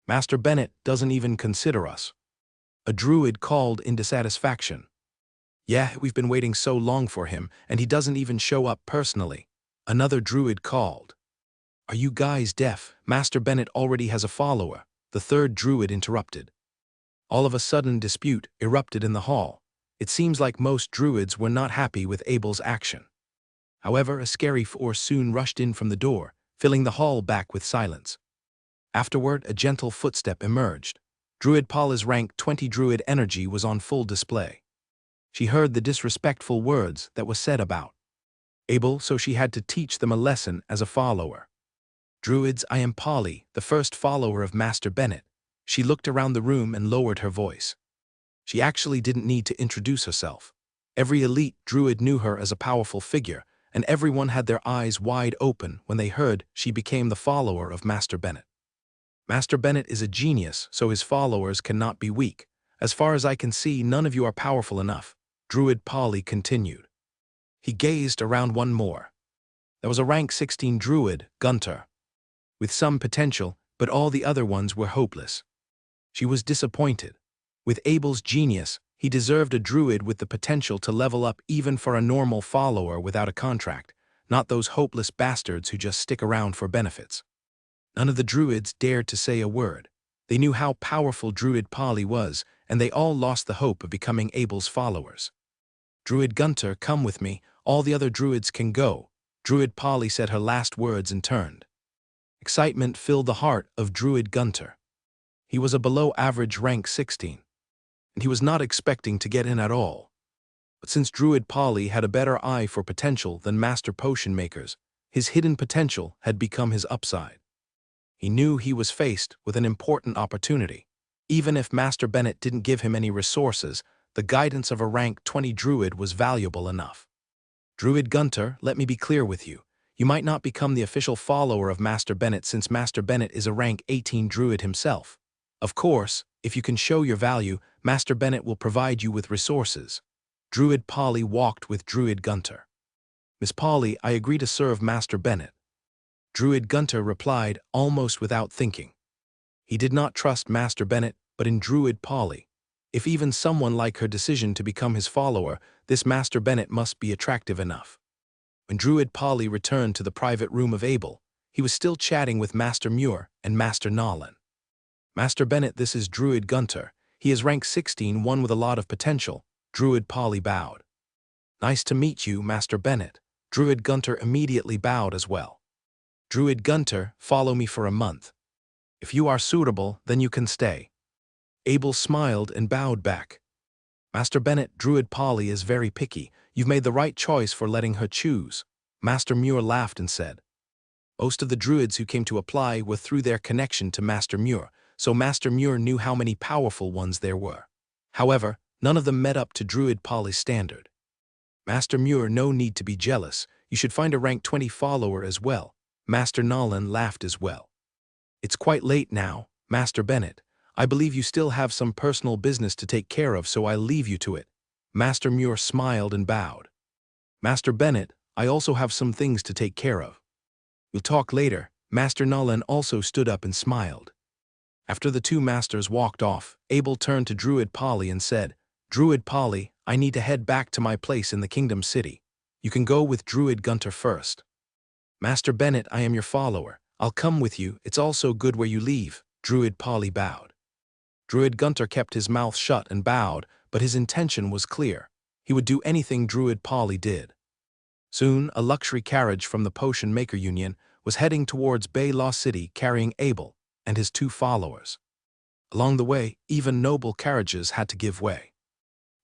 "Master Bennett doesn't even consider us." A druid called in dissatisfaction. "Yeah, we've been waiting so long for him, and he doesn't even show up personally." Another druid called. "Are you guys deaf? Master Bennett already has a follower." The third druid interrupted. All of a sudden dispute erupted in the hall. It seems like most druids were not happy with Abel's action. However, a scary force soon rushed in from the door, filling the hall back with silence. Afterward, a gentle footstep emerged. Druid Paula's rank 20 druid energy was on full display. She heard the disrespectful words that were said about Abel, so she had to teach them a lesson as a follower. "Druids, I am Polly, the first follower of Master Bennett." She looked around the room and lowered her voice. She actually didn't need to introduce herself. Every elite druid knew her as a powerful figure, and everyone had their eyes wide open when they heard she became the follower of Master Bennett. "Master Bennett is a genius, so his followers cannot be weak. As far as I can see, none of you are powerful enough," Druid Polly continued. He gazed around one more. There was a rank 16 druid, Gunter, with some potential, but all the other ones were hopeless. She was disappointed. With Abel's genius, he deserved a druid with the potential to level up even for a normal follower without a contract, not those hopeless bastards who just stick around for benefits. None of the druids dared to say a word. They knew how powerful Druid Polly was, and they all lost the hope of becoming Abel's followers. "Druid Gunter, come with me. All the other druids can go." Druid Polly said her last words and turned. Excitement filled the heart of Druid Gunter. He was a below-average rank 16, and he was not expecting to get in at all. But since Druid Polly had a better eye for potential than master potion makers, his hidden potential had become his upside. He knew he was faced with an important opportunity. Even if Master Bennett didn't give him any resources, the guidance of a rank 20 druid was valuable enough. "Druid Gunter, let me be clear with you. You might not become the official follower of Master Bennett since Master Bennett is a rank 18 druid himself. Of course, if you can show your value, Master Bennett will provide you with resources." Druid Polly walked with Druid Gunter. "Miss Polly, I agree to serve Master Bennett." Druid Gunter replied almost without thinking. He did not trust Master Bennett, but in Druid Polly. If even someone liked her decision to become his follower, this Master Bennett must be attractive enough. When Druid Polly returned to the private room of Abel, he was still chatting with Master Muir and Master Nolan. "Master Bennett, this is Druid Gunter. He is rank 16, one with a lot of potential." Druid Polly bowed. "Nice to meet you, Master Bennett." Druid Gunter immediately bowed as well. "Druid Gunter, follow me for a month. If you are suitable, then you can stay." Abel smiled and bowed back. "Master Bennett, Druid Polly is very picky. You've made the right choice for letting her choose." Master Muir laughed and said. Most of the druids who came to apply were through their connection to Master Muir, so Master Muir knew how many powerful ones there were. However, none of them met up to Druid Polly's standard. "Master Muir, no need to be jealous. You should find a rank 20 follower as well." Master Nolan laughed as well. "It's quite late now, Master Bennett. I believe you still have some personal business to take care of, so I'll leave you to it." Master Muir smiled and bowed. "Master Bennett, I also have some things to take care of. We'll talk later." Master Nolan also stood up and smiled. After the two masters walked off, Abel turned to Druid Polly and said, "Druid Polly, I need to head back to my place in the Kingdom City. You can go with Druid Gunter first." "Master Bennett, I am your follower. I'll come with you. It's also good where you leave." Druid Polly bowed. Druid Gunter kept his mouth shut and bowed, but his intention was clear. He would do anything Druid Polly did. Soon, a luxury carriage from the Potion Maker Union was heading towards Bay Law City carrying Abel and his two followers. Along the way, even noble carriages had to give way,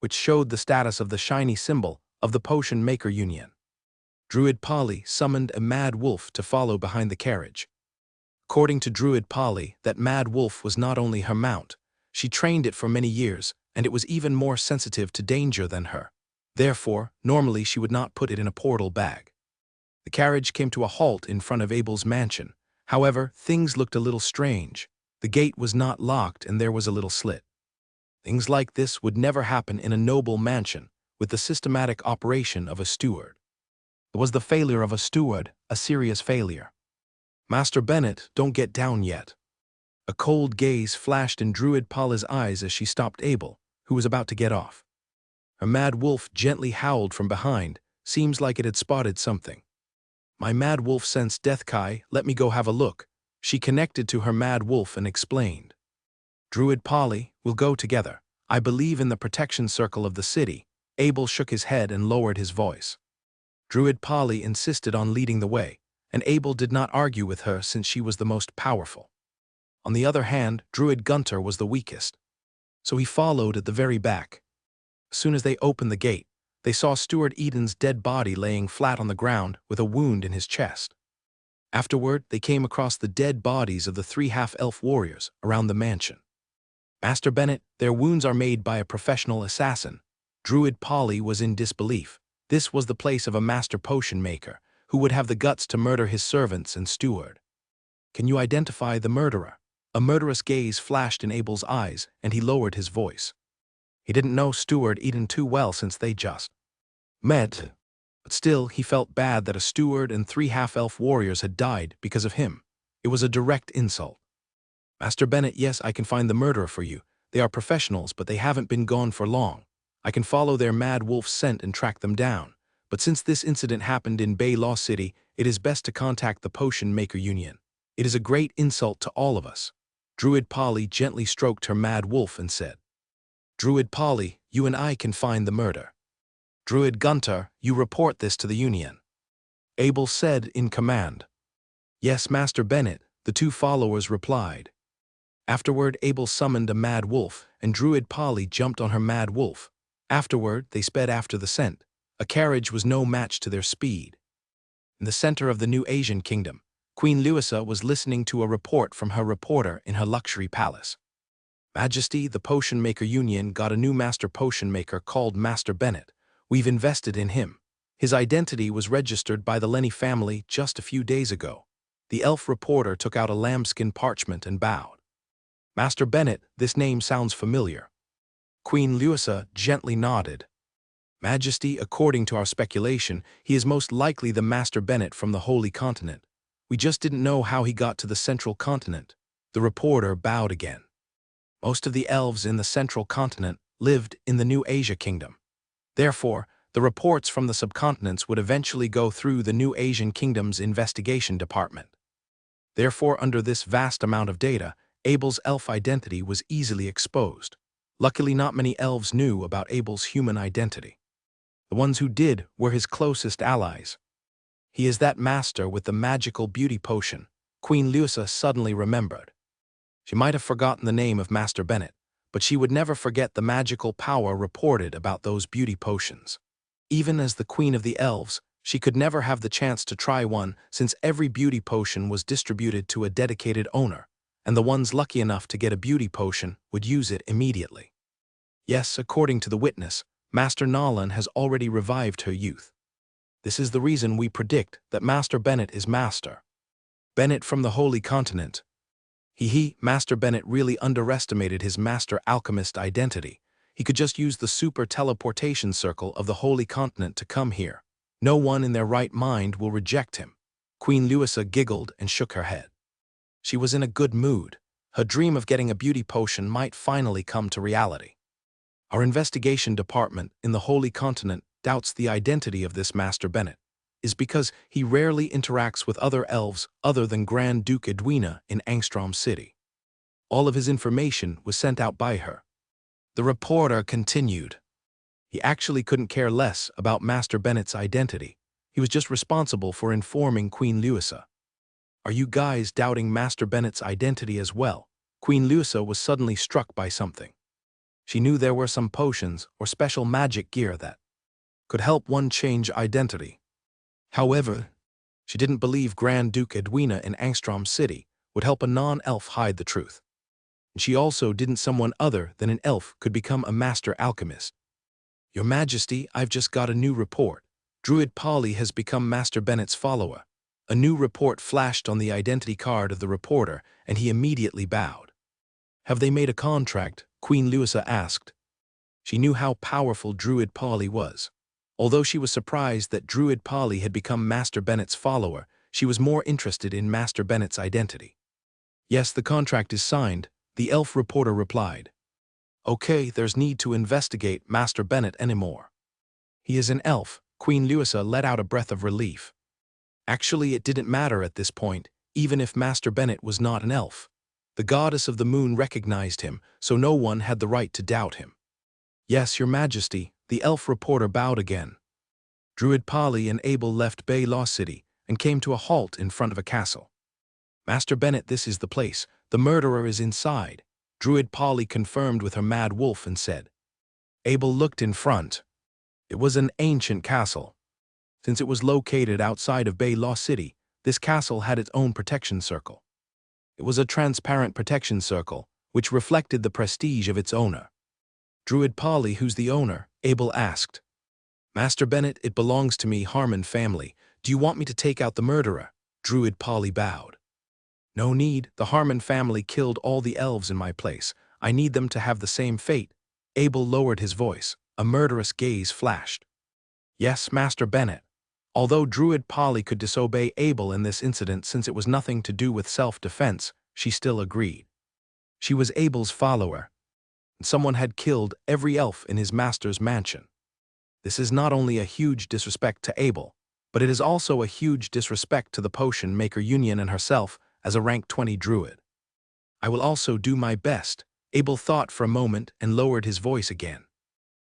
which showed the status of the shiny symbol of the Potion Maker Union. Druid Polly summoned a mad wolf to follow behind the carriage. According to Druid Polly, that mad wolf was not only her mount, she trained it for many years, and it was even more sensitive to danger than her. Therefore, normally she would not put it in a portal bag. The carriage came to a halt in front of Abel's mansion. However, things looked a little strange. The gate was not locked and there was a little slit. Things like this would never happen in a noble mansion with the systematic operation of a steward. It was the failure of a steward, a serious failure. Master Bennet, don't get down yet. A cold gaze flashed in Druid Paula's eyes as she stopped Abel, who was about to get off. Her mad wolf gently howled from behind, seems like it had spotted something. My mad wolf sensed death, Kai, let me go have a look. She connected to her mad wolf and explained. Druid Polly, we'll go together. I believe in the protection circle of the city. Abel shook his head and lowered his voice. Druid Polly insisted on leading the way, and Abel did not argue with her since she was the most powerful. On the other hand, Druid Gunter was the weakest. So he followed at the very back. As soon as they opened the gate, they saw Steward Eden's dead body laying flat on the ground with a wound in his chest. Afterward, they came across the dead bodies of the 3 half-elf warriors around the mansion. Master Bennet, their wounds are made by a professional assassin. Druid Polly was in disbelief. This was the place of a master potion maker, who would have the guts to murder his servants and steward. Can you identify the murderer? A murderous gaze flashed in Abel's eyes, and he lowered his voice. He didn't know Steward Eden too well since they just met. But still, he felt bad that a steward and 3 half-elf warriors had died because of him. It was a direct insult. Master Bennet, yes, I can find the murderer for you. They are professionals, but they haven't been gone for long. I can follow their mad wolf's scent and track them down. But since this incident happened in Bay Law City, it is best to contact the Potion Maker Union. It is a great insult to all of us. Druid Polly gently stroked her mad wolf and said, Druid Polly, you and I can find the murder. Druid Gunter, you report this to the Union. Abel said in command. Yes, Master Bennet, the 2 followers replied. Afterward, Abel summoned a mad wolf, and Druid Polly jumped on her mad wolf. Afterward, they sped after the scent. A carriage was no match to their speed. In the center of the new Asian kingdom, Queen Louisa was listening to a report from her reporter in her luxury palace. Majesty, the Potion Maker Union got a new master potion maker called Master Bennet. We've invested in him. His identity was registered by the Lenny family just a few days ago. The elf reporter took out a lambskin parchment and bowed. Master Bennet, this name sounds familiar. Queen Louisa gently nodded. Majesty, according to our speculation, he is most likely the Master Bennet from the Holy Continent. We just didn't know how he got to the Central Continent. The reporter bowed again. Most of the elves in the Central Continent lived in the New Asia Kingdom. Therefore, the reports from the subcontinents would eventually go through the New Asian Kingdom's investigation department. Therefore, under this vast amount of data, Abel's elf identity was easily exposed. Luckily, not many elves knew about Abel's human identity. The ones who did were his closest allies. He is that master with the magical beauty potion, Queen Louisa suddenly remembered. She might have forgotten the name of Master Bennet, but she would never forget the magical power reported about those beauty potions. Even as the Queen of the Elves, she could never have the chance to try one since every beauty potion was distributed to a dedicated owner, and the ones lucky enough to get a beauty potion would use it immediately. Yes, according to the witness, Master Nolan has already revived her youth. This is the reason we predict that Master Bennet is Master Bennet from the Holy Continent. Master Bennet really underestimated his master alchemist identity. He could just use the super teleportation circle of the Holy Continent to come here. No one in their right mind will reject him. Queen Louisa giggled and shook her head. She was in a good mood. Her dream of getting a beauty potion might finally come to reality. Our investigation department in the Holy Continent doubts the identity of this Master Bennet is because he rarely interacts with other elves other than Grand Duke Edwina in Angstrom City. All of his information was sent out by her. The reporter continued. He actually couldn't care less about Master Bennet's identity. He was just responsible for informing Queen Louisa. Are you guys doubting Master Bennet's identity as well? Queen Louisa was suddenly struck by something. She knew there were some potions or special magic gear that could help one change identity. However, she didn't believe Grand Duke Edwina in Angstrom City would help a non-elf hide the truth. And she also didn't someone other than an elf could become a master alchemist. Your Majesty, I've just got a new report. Druid Polly has become Master Bennett's follower. A new report flashed on the identity card of the reporter, and he immediately bowed. Have they made a contract? Queen Louisa asked. She knew how powerful Druid Polly was. Although she was surprised that Druid Polly had become Master Bennett's follower, she was more interested in Master Bennett's identity. Yes, the contract is signed, the elf reporter replied. Okay, there's need to investigate Master Bennett anymore. He is an elf. Queen Louisa let out a breath of relief. Actually, it didn't matter at this point, even if Master Bennett was not an elf. The goddess of the moon recognized him, so no one had the right to doubt him. Yes, Your Majesty, the elf reporter bowed again. Druid Polly and Abel left Bay Law City and came to a halt in front of a castle. Master Bennett, this is the place. The murderer is inside. Druid Polly confirmed with her mad wolf and said. Abel looked in front. It was an ancient castle. Since it was located outside of Bay Law City, this castle had its own protection circle. It was a transparent protection circle, which reflected the prestige of its owner. Druid Polly, who's the owner? Abel asked. Master Bennett, it belongs to me, Harmon family. Do you want me to take out the murderer? Druid Polly bowed. No need, the Harmon family killed all the elves in my place. I need them to have the same fate. Abel lowered his voice. A murderous gaze flashed. Yes, Master Bennett. Although Druid Polly could disobey Abel in this incident since it was nothing to do with self-defense, she still agreed. She was Abel's follower. Someone had killed every elf in his master's mansion. This is not only a huge disrespect to Abel, but it is also a huge disrespect to the Potion Maker Union and herself as a rank 20 druid. I will also do my best, Abel thought for a moment and lowered his voice again.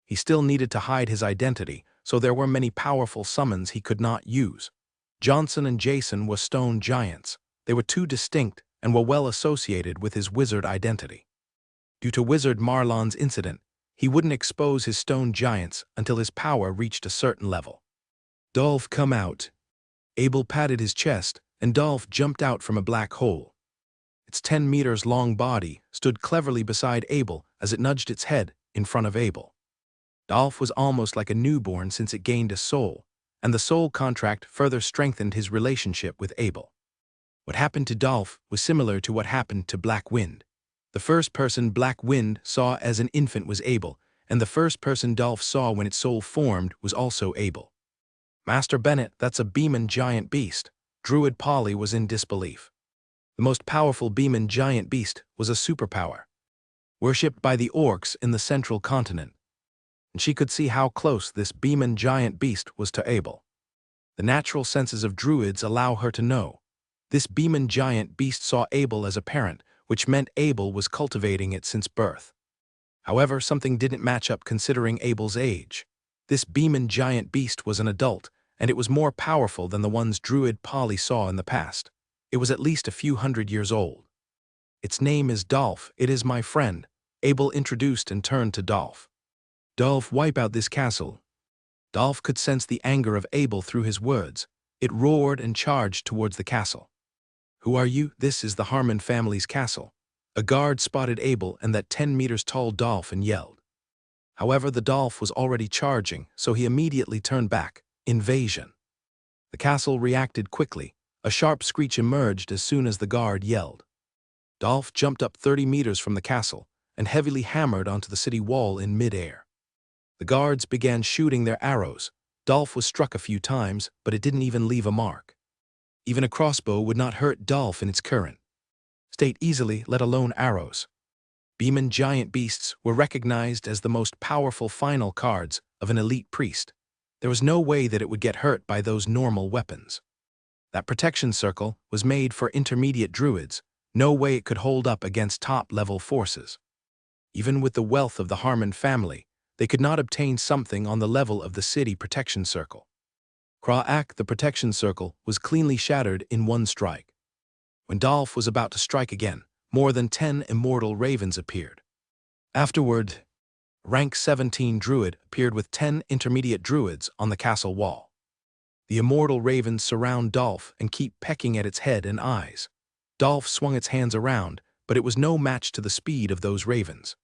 He still needed to hide his identity, so there were many powerful summons he could not use. Johnson and Jason were stone giants. They were too distinct and were well associated with his wizard identity. Due to Wizard Marlon's incident, he wouldn't expose his stone giants until his power reached a certain level. Dolph, come out. Abel patted his chest, and Dolph jumped out from a black hole. Its 10 meters long body stood cleverly beside Abel as it nudged its head in front of Abel. Dolph was almost like a newborn since it gained a soul, and the soul contract further strengthened his relationship with Abel. What happened to Dolph was similar to what happened to Black Wind. The first person Black Wind saw as an infant was Abel, and the first person Dolph saw when its soul formed was also Abel. Master Bennett, that's a Beeman giant beast. Druid Polly was in disbelief. The most powerful Beeman giant beast was a superpower, worshipped by the orcs in the central continent. And she could see how close this Beeman giant beast was to Abel. The natural senses of druids allow her to know. This Beeman giant beast saw Abel as a parent, which meant Abel was cultivating it since birth. However, something didn't match up considering Abel's age. This Beeman giant beast was an adult, and it was more powerful than the ones Druid Polly saw in the past. It was at least a few hundred years old. Its name is Dolph. It is my friend. Abel introduced and turned to Dolph. Dolph, wipe out this castle. Dolph could sense the anger of Abel through his words. It roared and charged towards the castle. Who are you? This is the Harmon family's castle. A guard spotted Abel and that 10 meters tall Dolph and yelled. However, the Dolph was already charging, so he immediately turned back. Invasion. The castle reacted quickly. A sharp screech emerged as soon as the guard yelled. Dolph jumped up 30 meters from the castle and heavily hammered onto the city wall in mid-air. The guards began shooting their arrows. Dolph was struck a few times, but it didn't even leave a mark. Even a crossbow would not hurt Dolph in its current state easily, let alone arrows. Beeman giant beasts were recognized as the most powerful final cards of an elite priest. There was no way that it would get hurt by those normal weapons. That protection circle was made for intermediate druids. No way it could hold up against top-level forces. Even with the wealth of the Harmon family, they could not obtain something on the level of the city protection circle. Kra'ak, the protection circle, was cleanly shattered in one strike. When Dolph was about to strike again, more than 10 immortal ravens appeared. Afterward, rank 17 druid appeared with 10 intermediate druids on the castle wall. The immortal ravens surround Dolph and keep pecking at its head and eyes. Dolph swung its hands around, but it was no match to the speed of those ravens.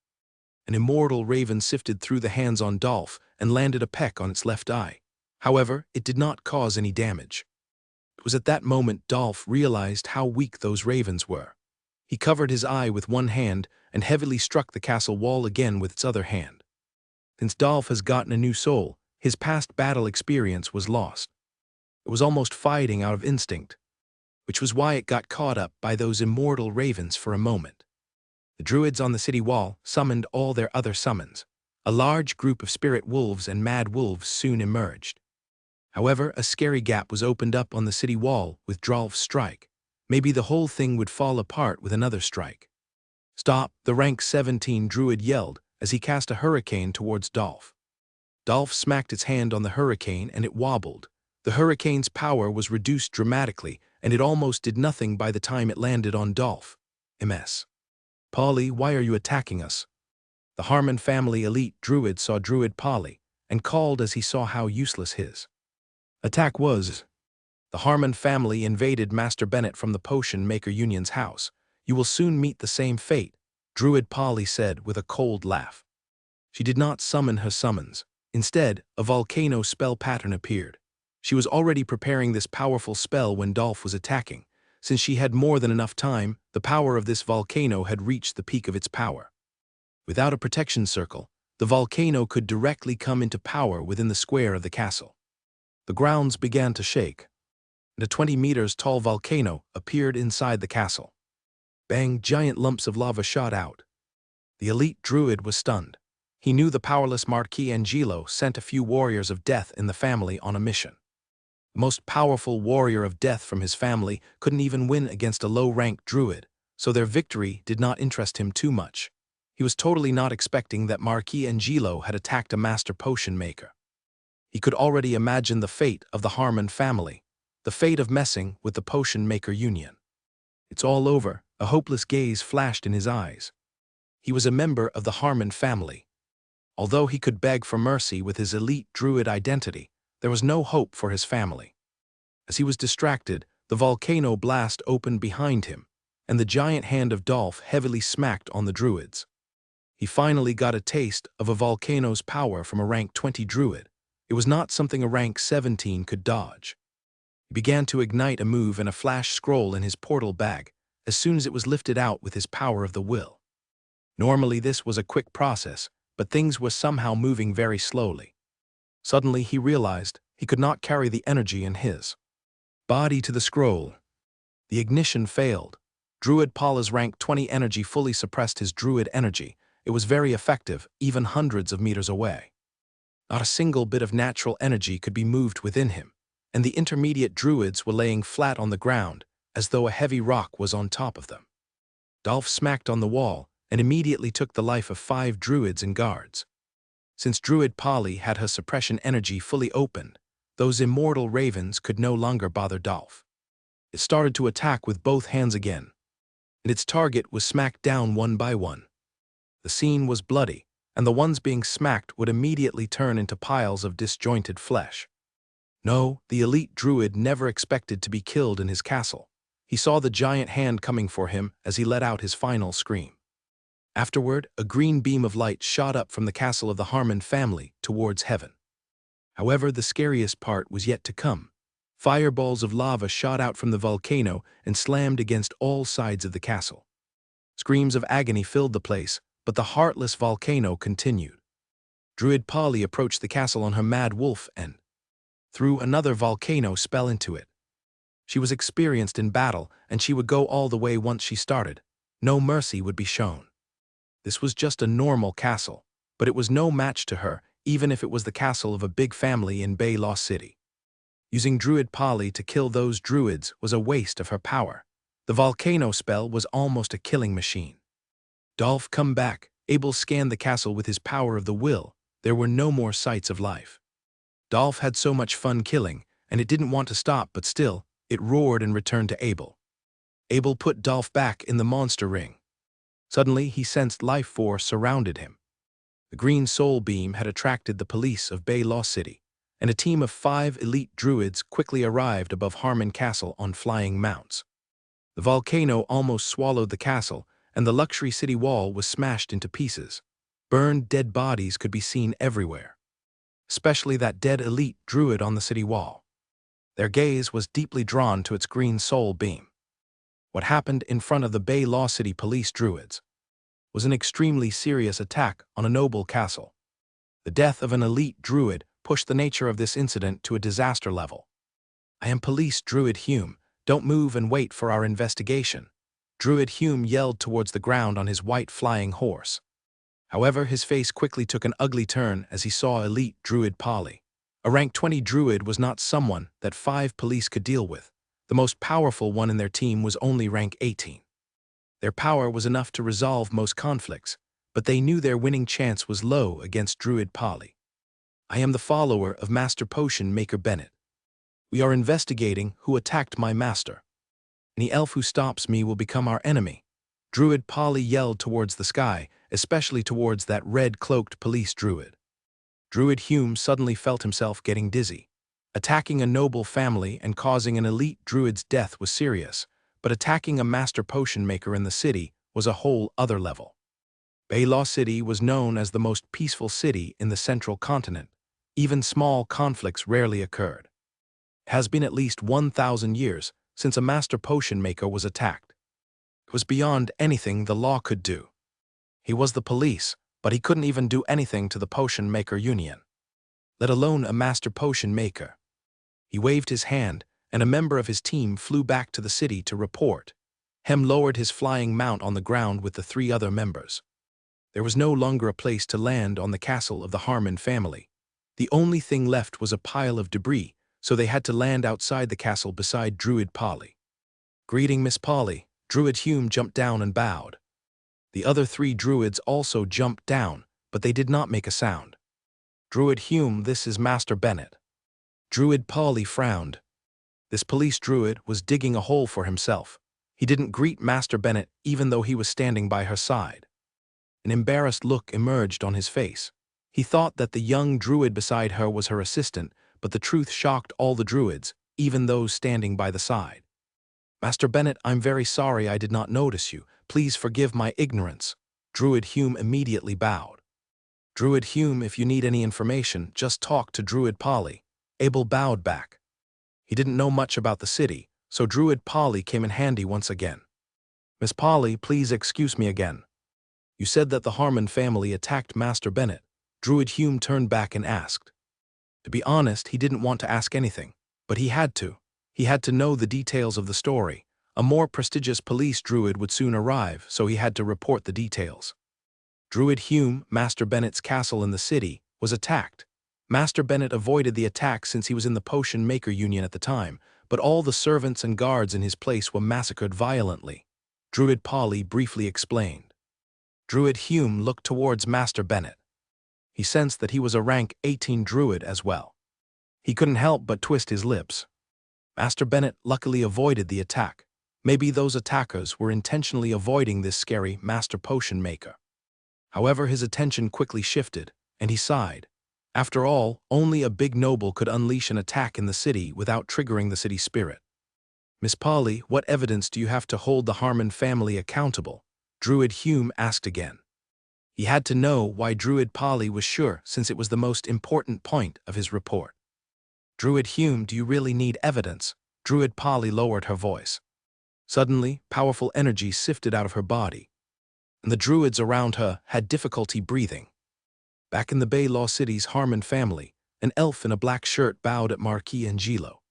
An immortal raven sifted through the hands on Dolph and landed a peck on its left eye. However, it did not cause any damage. It was at that moment Dolph realized how weak those ravens were. He covered his eye with one hand and heavily struck the castle wall again with its other hand. Since Dolph has gotten a new soul, his past battle experience was lost. It was almost fighting out of instinct, which was why it got caught up by those immortal ravens for a moment. The druids on the city wall summoned all their other summons. A large group of spirit wolves and mad wolves soon emerged. However, a scary gap was opened up on the city wall with Dolph's strike. Maybe the whole thing would fall apart with another strike. "Stop!" the rank 17 druid yelled as he cast a hurricane towards Dolph. Dolph smacked its hand on the hurricane and it wobbled. The hurricane's power was reduced dramatically, and it almost did nothing by the time it landed on Dolph. "Ms. Polly, why are you attacking us?" The Harmon family elite druid saw Druid Polly and called as he saw how useless his attack was. The Harmon family invaded Master Bennett from the Potion Maker Union's house. "You will soon meet the same fate," Druid Polly said with a cold laugh. She did not summon her summons. Instead, a volcano spell pattern appeared. She was already preparing this powerful spell when Dolph was attacking. Since she had more than enough time, the power of this volcano had reached the peak of its power. Without a protection circle, the volcano could directly come into power within the square of the castle. The grounds began to shake, and a 20 meters tall volcano appeared inside the castle. Bang! Giant lumps of lava shot out. The elite druid was stunned. He knew the powerless Marquis Angelo sent a few warriors of death in the family on a mission. The most powerful warrior of death from his family couldn't even win against a low-ranked druid, so their victory did not interest him too much. He was totally not expecting that Marquis Angelo had attacked a master potion maker. He could already imagine the fate of the Harmon family, the fate of messing with the Potion Maker Union. "It's all over," a hopeless gaze flashed in his eyes. He was a member of the Harmon family. Although he could beg for mercy with his elite druid identity, there was no hope for his family. As he was distracted, the volcano blast opened behind him, and the giant hand of Dolph heavily smacked on the druids. He finally got a taste of a volcano's power from a rank 20 druid. It was not something a rank 17 could dodge. He began to ignite a move and a flash scroll in his portal bag as soon as it was lifted out with his power of the will. Normally this was a quick process, but things were somehow moving very slowly. Suddenly he realized he could not carry the energy in his body to the scroll. The ignition failed. Druid Paula's rank 20 energy fully suppressed his druid energy. It was very effective, even hundreds of meters away. Not a single bit of natural energy could be moved within him, and the intermediate druids were laying flat on the ground, as though a heavy rock was on top of them. Dolph smacked on the wall and immediately took the life of 5 druids and guards. Since Druid Polly had her suppression energy fully opened, those immortal ravens could no longer bother Dolph. It started to attack with both hands again, and its target was smacked down one by one. The scene was bloody, and the ones being smacked would immediately turn into piles of disjointed flesh. No, the elite druid never expected to be killed in his castle. He saw the giant hand coming for him as he let out his final scream. Afterward, a green beam of light shot up from the castle of the Harmon family towards heaven. However, the scariest part was yet to come. Fireballs of lava shot out from the volcano and slammed against all sides of the castle. Screams of agony filled the place, but the heartless volcano continued. Druid Polly approached the castle on her mad wolf and threw another volcano spell into it. She was experienced in battle, and she would go all the way once she started. No mercy would be shown. This was just a normal castle, but it was no match to her, even if it was the castle of a big family in Bay Lost City. Using Druid Polly to kill those druids was a waste of her power. The volcano spell was almost a killing machine. Dolph come back. Abel scanned the castle with his power of the will. There were no more sights of life. Dolph had so much fun killing, and it didn't want to stop, but still, it roared and returned to Abel. Abel put Dolph back in the monster ring. Suddenly, he sensed life force surrounded him. The green soul beam had attracted the police of Bay Lost City, and a team of 5 elite druids quickly arrived above Harmon Castle on flying mounts. The volcano almost swallowed the castle, and the luxury city wall was smashed into pieces. Burned dead bodies could be seen everywhere. especially that dead elite druid on the city wall. Their gaze was deeply drawn to its green soul beam. What happened in front of the Bay Law City police druids was an extremely serious attack on a noble castle. The death of an elite druid pushed the nature of this incident to a disaster level. "I am Police Druid Hume. Don't move and wait for our investigation," Druid Hume yelled towards the ground on his white flying horse. However, his face quickly took an ugly turn as he saw elite Druid Polly. A rank 20 druid was not someone that 5 police could deal with. The most powerful one in their team was only rank 18. Their power was enough to resolve most conflicts, but they knew their winning chance was low against Druid Polly. "I am the follower of Master Potion Maker Bennett. We are investigating who attacked my master. Any elf who stops me will become our enemy," Druid Polly yelled towards the sky, especially towards that red-cloaked police druid. Druid Hume suddenly felt himself getting dizzy. Attacking a noble family and causing an elite druid's death was serious, but attacking a master potion maker in the city was a whole other level. Bay Law City was known as the most peaceful city in the central continent. Even small conflicts rarely occurred. It has been at least 1,000 years since a master potion maker was attacked. It was beyond anything the law could do. He was the police, but he couldn't even do anything to the potion maker union, let alone a master potion maker. He waved his hand, and a member of his team flew back to the city to report. Hem lowered his flying mount on the ground with the 3 other members. There was no longer a place to land on the castle of the Harmon family. The only thing left was a pile of debris, so they had to land outside the castle beside Druid Polly. "Greeting, Miss Polly." Druid Hume jumped down and bowed. The other 3 druids also jumped down, but they did not make a sound. "Druid Hume, this is Master Bennett." Druid Polly frowned. This police druid was digging a hole for himself. He didn't greet Master Bennett even though he was standing by her side. An embarrassed look emerged on his face. He thought that the young druid beside her was her assistant, but the truth shocked all the druids, even those standing by the side. "Master Bennett, I'm very sorry I did not notice you. Please forgive my ignorance." Druid Hume immediately bowed. "Druid Hume, if you need any information, just talk to Druid Polly." Abel bowed back. He didn't know much about the city, so Druid Polly came in handy once again. "Miss Polly, please excuse me again. You said that the Harmon family attacked Master Bennett." Druid Hume turned back and asked. To be honest, he didn't want to ask anything, but he had to. He had to know the details of the story. A more prestigious police druid would soon arrive, so he had to report the details. Druid Hume, Master Bennett's castle in the city, was attacked. Master Bennett avoided the attack since he was in the Potion Maker Union at the time, but all the servants and guards in his place were massacred violently. Druid Polly briefly explained. Druid Hume looked towards Master Bennett. He sensed that he was a rank 18 druid as well. He couldn't help but twist his lips. Master Bennett luckily avoided the attack. Maybe those attackers were intentionally avoiding this scary master potion maker. However, his attention quickly shifted, and he sighed. After all, only a big noble could unleash an attack in the city without triggering the city spirit. "Miss Polly, what evidence do you have to hold the Harmon family accountable?" Druid Hume asked again. He had to know why Druid Polly was sure, since it was the most important point of his report. "Druid Hume, do you really need evidence?" Druid Polly lowered her voice. Suddenly, powerful energy sifted out of her body, and the druids around her had difficulty breathing. Back in the Bay Law City's Harmon family, an elf in a black shirt bowed at Marquis Angelo.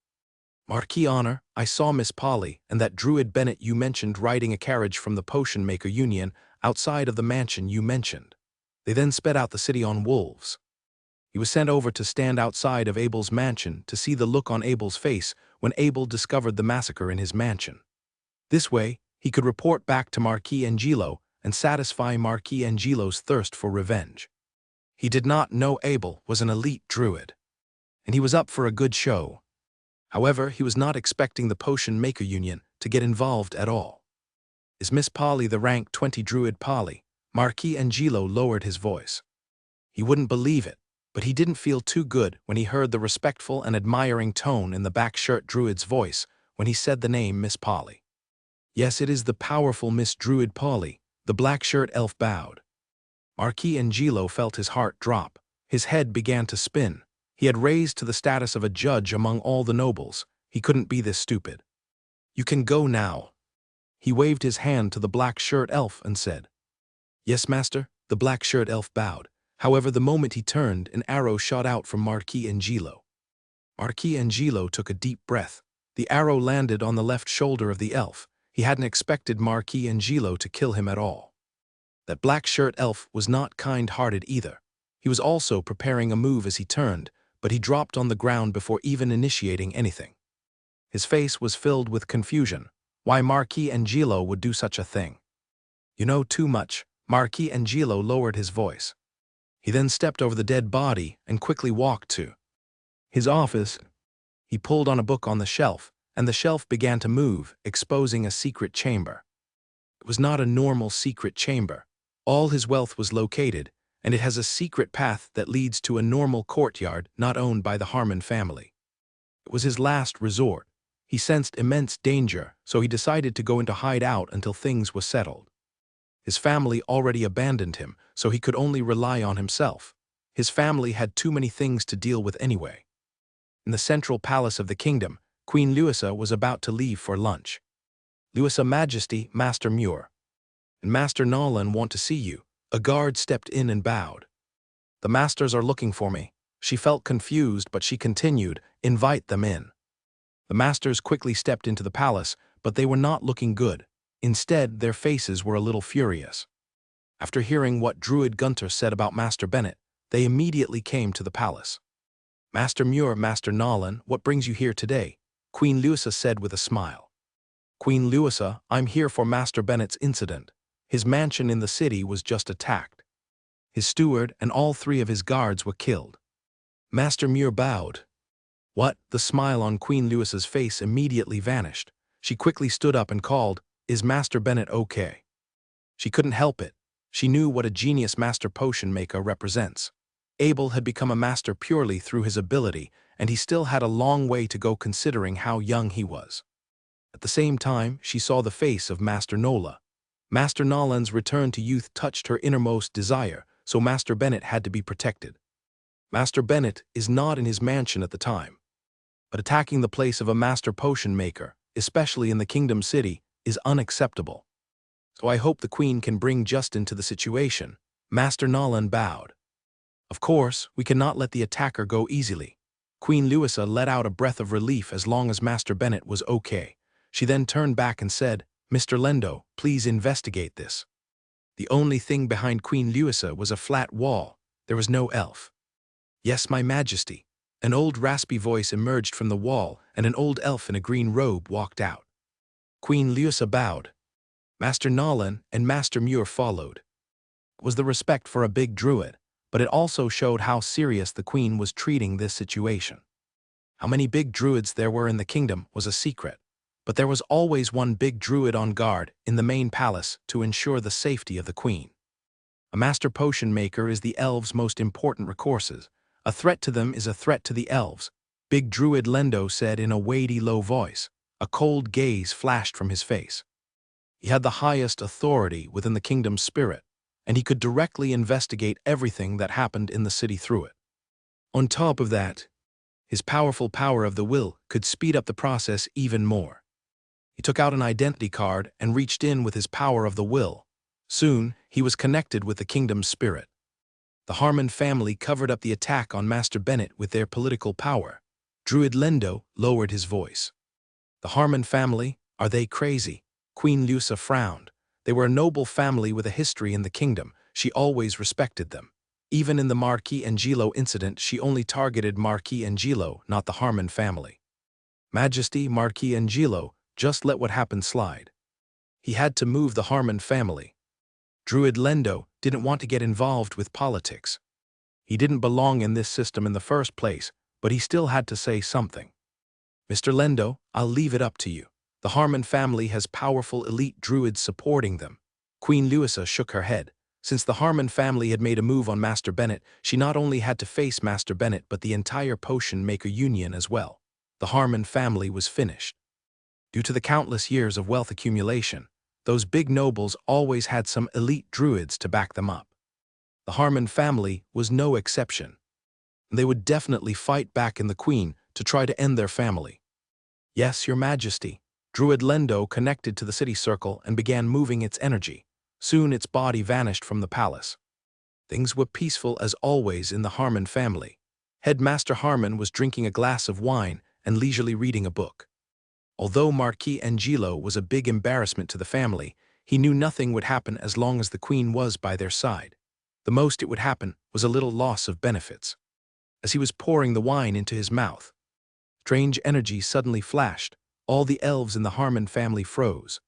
"Marquis Honor, I saw Miss Polly and that Druid Bennett you mentioned riding a carriage from the Potion Maker Union outside of the mansion you mentioned. They then sped out the city on wolves." He was sent over to stand outside of Abel's mansion to see the look on Abel's face when Abel discovered the massacre in his mansion. This way, he could report back to Marquis Angelo and satisfy Marquis Angelo's thirst for revenge. He did not know Abel was an elite druid, and he was up for a good show. However, he was not expecting the Potion Maker Union to get involved at all. "Is Miss Polly the rank 20 druid Polly?" Marquis Angelo lowered his voice. He wouldn't believe it, but he didn't feel too good when he heard the respectful and admiring tone in the back shirt druid's voice when he said the name Miss Polly. "Yes, it is the powerful Miss Druid Polly," the black shirt elf bowed. Marquis Angelo felt his heart drop. His head began to spin. He had raised to the status of a judge among all the nobles. He couldn't be this stupid. "You can go now." He waved his hand to the black-shirt elf and said, "Yes, master." The black-shirt elf bowed. However, the moment he turned, an arrow shot out from Marquis Angelo. Marquis Angelo took a deep breath. The arrow landed on the left shoulder of the elf. He hadn't expected Marquis Angelo to kill him at all. That black-shirt elf was not kind-hearted either. He was also preparing a move as he turned, but he dropped on the ground before even initiating anything. His face was filled with confusion. Why Marquis Angelo would do such a thing? "You know too much." Marquis Angelo lowered his voice. He then stepped over the dead body and quickly walked to his office. He pulled on a book on the shelf, and the shelf began to move, exposing a secret chamber. It was not a normal secret chamber. All his wealth was located, and it has a secret path that leads to a normal courtyard not owned by the Harmon family. It was his last resort. He sensed immense danger, so he decided to go into hideout until things were settled. His family already abandoned him, so he could only rely on himself. His family had too many things to deal with anyway. In the central palace of the kingdom, Queen Louisa was about to leave for lunch. "Louisa Majesty, Master Muir and Master Nolan want to see you." A guard stepped in and bowed. "The masters are looking for me." She felt confused, but she continued, "Invite them in." The masters quickly stepped into the palace, but they were not looking good. Instead, their faces were a little furious. After hearing what Druid Gunter said about Master Bennett, they immediately came to the palace. "Master Muir, Master Nolan, what brings you here today?" Queen Louisa said with a smile. "Queen Louisa, I'm here for Master Bennett's incident. His mansion in the city was just attacked. His steward and all 3 of his guards were killed." Master Muir bowed. "What?" The smile on Queen Louisa's face immediately vanished. She quickly stood up and called, "Is Master Bennett okay?" She couldn't help it. She knew what a genius master potion maker represents. Abel had become a master purely through his ability, and he still had a long way to go considering how young he was. At the same time, she saw the face of Master Nola. Master Nolan's return to youth touched her innermost desire, so Master Bennett had to be protected. Master Bennett is not in his mansion at the time. But attacking the place of a master potion maker, especially in the Kingdom City, is unacceptable. So I hope the Queen can bring justice into the situation." Master Nolan bowed. "Of course, we cannot let the attacker go easily." Queen Louisa let out a breath of relief as long as Master Bennett was okay. She then turned back and said, "Mr. Lendo, please investigate this." The only thing behind Queen Louisa was a flat wall. There was no elf. "Yes, my majesty." An old raspy voice emerged from the wall, and an old elf in a green robe walked out. Queen Louisa bowed. Master Nolan and Master Muir followed. It was the respect for a big druid, but it also showed how serious the queen was treating this situation. How many big druids there were in the kingdom was a secret, but there was always one big druid on guard in the main palace to ensure the safety of the queen. A master potion maker is the elves' most important recourses. A threat to them is a threat to the elves, Big Druid Lendo said in a weighty low voice. A cold gaze flashed from his face. He had the highest authority within the kingdom's spirit, and he could directly investigate everything that happened in the city through it. On top of that, his powerful power of the will could speed up the process even more. He took out an identity card and reached in with his power of the will. Soon, he was connected with the kingdom's spirit. The Harmon family covered up the attack on Master Bennett with their political power. Druid Lendo lowered his voice. The Harmon family, are they crazy? Queen Louisa frowned. They were a noble family with a history in the kingdom. She always respected them. Even in the Marquis Angelo incident, she only targeted Marquis Angelo, not the Harmon family. Majesty, Marquis Angelo, just let what happened slide. He had to move the Harmon family. Druid Lendo didn't want to get involved with politics. He didn't belong in this system in the first place, but he still had to say something. Mr. Lendo, I'll leave it up to you. The Harmon family has powerful elite druids supporting them. Queen Louisa shook her head. Since the Harmon family had made a move on Master Bennett, she not only had to face Master Bennett but the entire potion maker union as well. The Harmon family was finished. Due to the countless years of wealth accumulation, those big nobles always had some elite druids to back them up. The Harmon family was no exception. and they would definitely fight back in the Queen to try to end their family. Yes, Your Majesty. Druid Lendo connected to the city circle and began moving its energy. Soon its body vanished from the palace. Things were peaceful as always in the Harmon family. Headmaster Harmon was drinking a glass of wine and leisurely reading a book. Although Marquis Angelo was a big embarrassment to the family, he knew nothing would happen as long as the Queen was by their side. The most it would happen was a little loss of benefits. As he was pouring the wine into his mouth, strange energy suddenly flashed. All the elves in the Harmon family froze.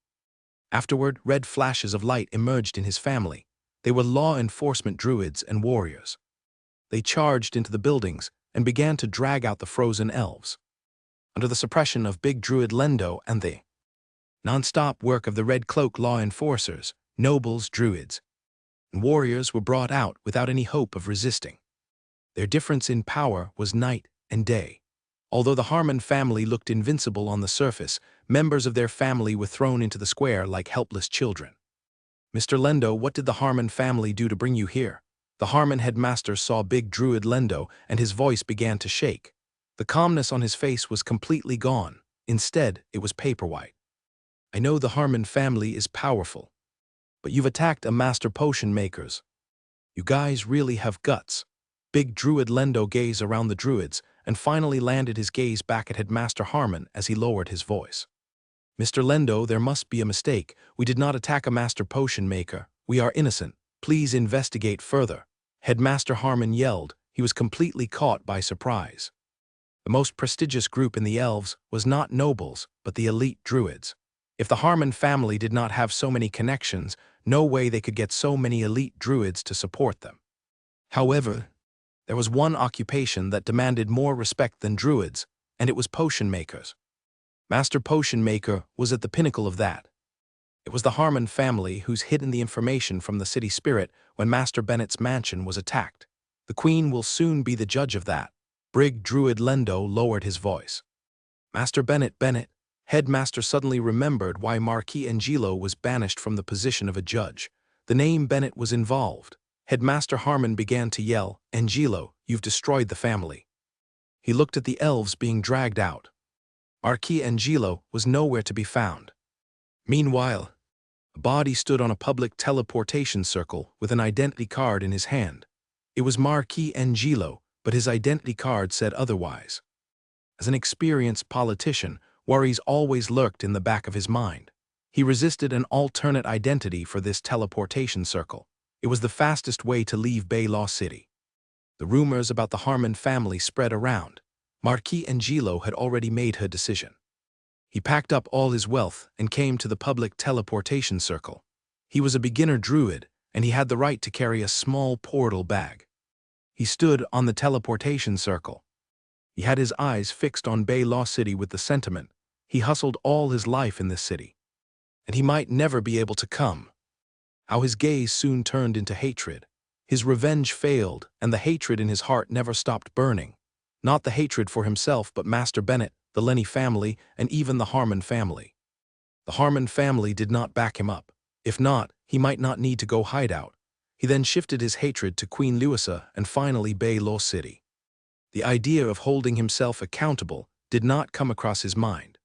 Afterward, red flashes of light emerged in his family. They were law enforcement druids and warriors. They charged into the buildings and began to drag out the frozen elves. Under the suppression of Big Druid Lendo and the nonstop work of the Red Cloak law enforcers, nobles, druids, and warriors were brought out without any hope of resisting. Their difference in power was night and day. Although the Harmon family looked invincible on the surface, members of their family were thrown into the square like helpless children. Mr. Lendo, what did the Harmon family do to bring you here? The Harmon headmaster saw Big Druid Lendo and his voice began to shake. The calmness on his face was completely gone. Instead, it was paper-white. I know the Harmon family is powerful, but you've attacked a master potion makers. You guys really have guts. Big Druid Lendo gazed around the druids and finally landed his gaze back at Headmaster Harmon as he lowered his voice. Mr. Lendo, there must be a mistake. We did not attack a master potion maker. We are innocent. Please investigate further. Headmaster Harmon yelled. He was completely caught by surprise. The most prestigious group in the elves was not nobles, but the elite druids. If the Harmon family did not have so many connections, no way they could get so many elite druids to support them. However, there was one occupation that demanded more respect than druids, and it was potion makers. Master Potion Maker was at the pinnacle of that. It was the Harmon family who's hidden the information from the city spirit when Master Bennett's mansion was attacked. The Queen will soon be the judge of that. Brig Druid Lendo lowered his voice. Master Bennett, Headmaster suddenly remembered why Marquis Angelo was banished from the position of a judge. The name Bennett was involved. Headmaster Harmon began to yell, Angelo, you've destroyed the family. He looked at the elves being dragged out. Marquis Angelo was nowhere to be found. Meanwhile, a body stood on a public teleportation circle with an identity card in his hand. It was Marquis Angelo, but his identity card said otherwise. As an experienced politician, worries always lurked in the back of his mind. He resisted an alternate identity for this teleportation circle. It was the fastest way to leave Baylaw City. The rumors about the Harmon family spread around. Marquis Angelo had already made her decision. He packed up all his wealth and came to the public teleportation circle. He was a beginner druid, and he had the right to carry a small portal bag. He stood on the teleportation circle. He had his eyes fixed on Baylaw City with the sentiment, he hustled all his life in this city, and he might never be able to come. How his gaze soon turned into hatred. His revenge failed, and the hatred in his heart never stopped burning. Not the hatred for himself, but Master Bennett, the Lenny family, and even the Harmon family. The Harmon family did not back him up. If not, he might not need to go hideout. He then shifted his hatred to Queen Louisa and finally Baylaw City. The idea of holding himself accountable did not come across his mind.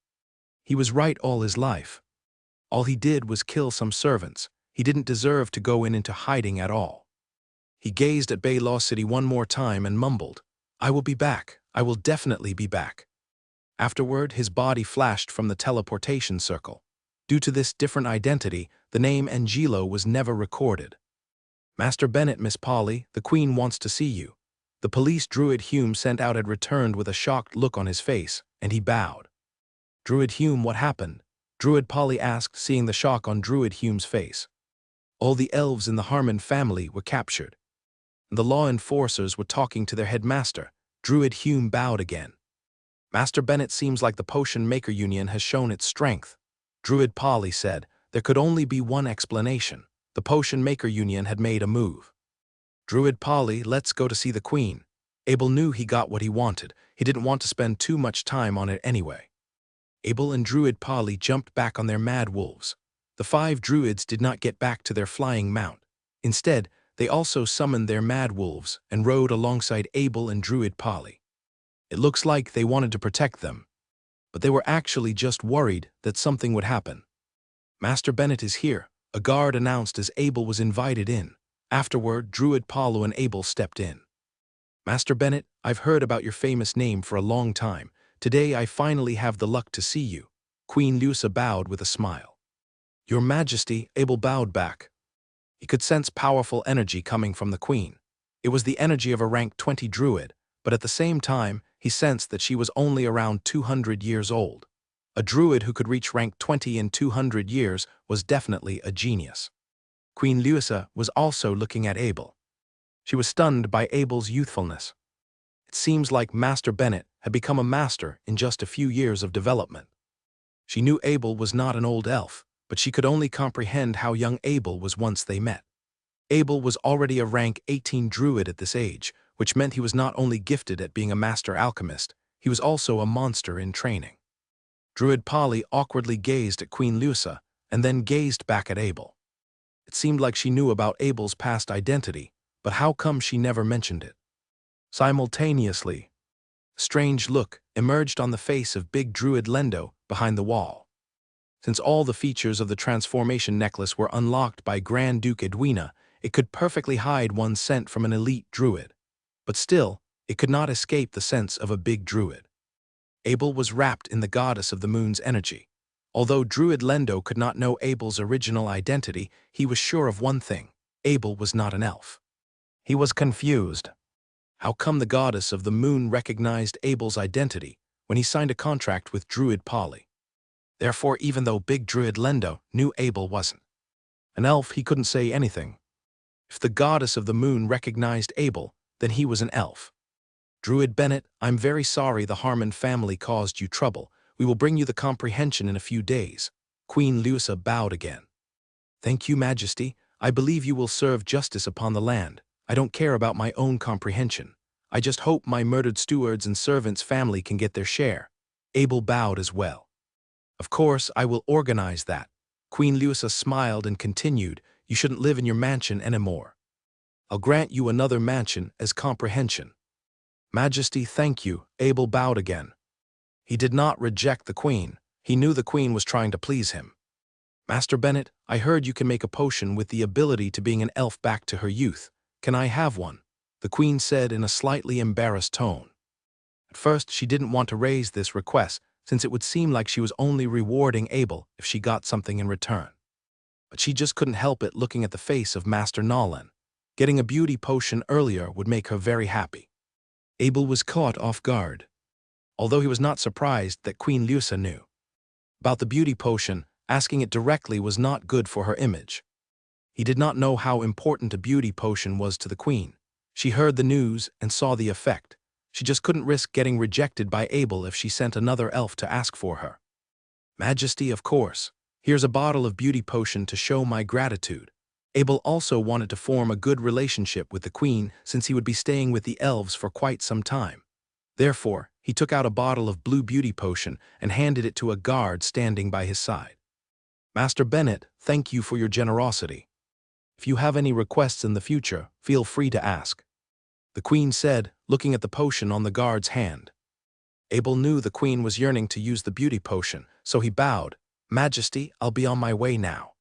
He was right all his life. All he did was kill some servants. He didn't deserve to go into hiding at all. He gazed at Baylaw City one more time and mumbled, I will be back. I will definitely be back. Afterward, his body flashed from the teleportation circle. Due to this different identity, the name Angelo was never recorded. Master Bennett, Miss Polly, the Queen wants to see you. The police Druid Hume sent out had returned with a shocked look on his face, and he bowed. Druid Hume, what happened? Druid Polly asked, seeing the shock on Druid Hume's face. All the elves in the Harmon family were captured. The law enforcers were talking to their headmaster. Druid Hume bowed again. Master Bennett, seems like the Potion Maker Union has shown its strength. Druid Polly said, there could only be one explanation. The Potion Maker Union had made a move. Druid Polly, let's go to see the Queen. Abel knew he got what he wanted. He didn't want to spend too much time on it anyway. Abel and Druid Polly jumped back on their mad wolves. The 5 druids did not get back to their flying mount. Instead, They also summoned their mad wolves and rode alongside Abel and Druid Polly. It looks like they wanted to protect them, but they were actually just worried that something would happen. "Master Bennett is here," a guard announced as Abel was invited in. Afterward, Druid Paulo and Abel stepped in. "Master Bennett, I've heard about your famous name for a long time. Today I finally have the luck to see you." Queen Lusa bowed with a smile. "Your Majesty," Abel bowed back. He could sense powerful energy coming from the queen. It was the energy of a rank 20 druid, but at the same time, he sensed that she was only around 200 years old. A druid who could reach rank 20 in 200 years was definitely a genius. Queen Lusa was also looking at Abel. She was stunned by Abel's youthfulness. It seems like Master Bennett had become a master in just a few years of development. She knew Abel was not an old elf, but she could only comprehend how young Abel was once they met. Abel was already a rank 18 druid at this age, which meant he was not only gifted at being a master alchemist, he was also a monster in training. Druid Polly awkwardly gazed at Queen Lusa and then gazed back at Abel. It seemed like she knew about Abel's past identity, but how come she never mentioned it? Simultaneously, a strange look emerged on the face of big druid Lendo behind the wall. Since all the features of the transformation necklace were unlocked by Grand Duke Edwina, it could perfectly hide one's scent from an elite druid. But still, it could not escape the sense of a big druid. Abel was wrapped in the goddess of the moon's energy. Although Druid Lendo could not know Abel's original identity, he was sure of one thing: Abel was not an elf. He was confused. How come the goddess of the moon recognized Abel's identity when he signed a contract with Druid Polly? Therefore, even though Big Druid Lendo knew Abel wasn't an elf, he couldn't say anything. If the goddess of the moon recognized Abel, then he was an elf. "Druid Bennett, I'm very sorry the Harmon family caused you trouble. We will bring you the comprehension in a few days." Queen Lusa bowed again. "Thank you, Majesty. I believe you will serve justice upon the land. I don't care about my own comprehension. I just hope my murdered stewards and servants' family can get their share." Abel bowed as well. "Of course, I will organize that." Queen Lusa smiled and continued, "You shouldn't live in your mansion anymore. I'll grant you another mansion as comprehension." "Majesty, thank you." Abel bowed again. He did not reject the queen. He knew the queen was trying to please him. "Master Bennett, I heard you can make a potion with the ability to being an elf back to her youth. Can I have one?" the queen said in a slightly embarrassed tone. At first, she didn't want to raise this request, since it would seem like she was only rewarding Abel if she got something in return. But she just couldn't help it looking at the face of Master Nolan. Getting a beauty potion earlier would make her very happy. Abel was caught off guard, although he was not surprised that Queen Lusa knew about the beauty potion. Asking it directly was not good for her image. He did not know how important a beauty potion was to the queen. She heard the news and saw the effect. She just couldn't risk getting rejected by Abel if she sent another elf to ask for her. "Majesty, of course. Here's a bottle of beauty potion to show my gratitude." Abel also wanted to form a good relationship with the queen since he would be staying with the elves for quite some time. Therefore, he took out a bottle of blue beauty potion and handed it to a guard standing by his side. "Master Bennett, thank you for your generosity. If you have any requests in the future, feel free to ask," the queen said, looking at the potion on the guard's hand. Abel knew the queen was yearning to use the beauty potion, so he bowed. "Majesty, I'll be on my way now."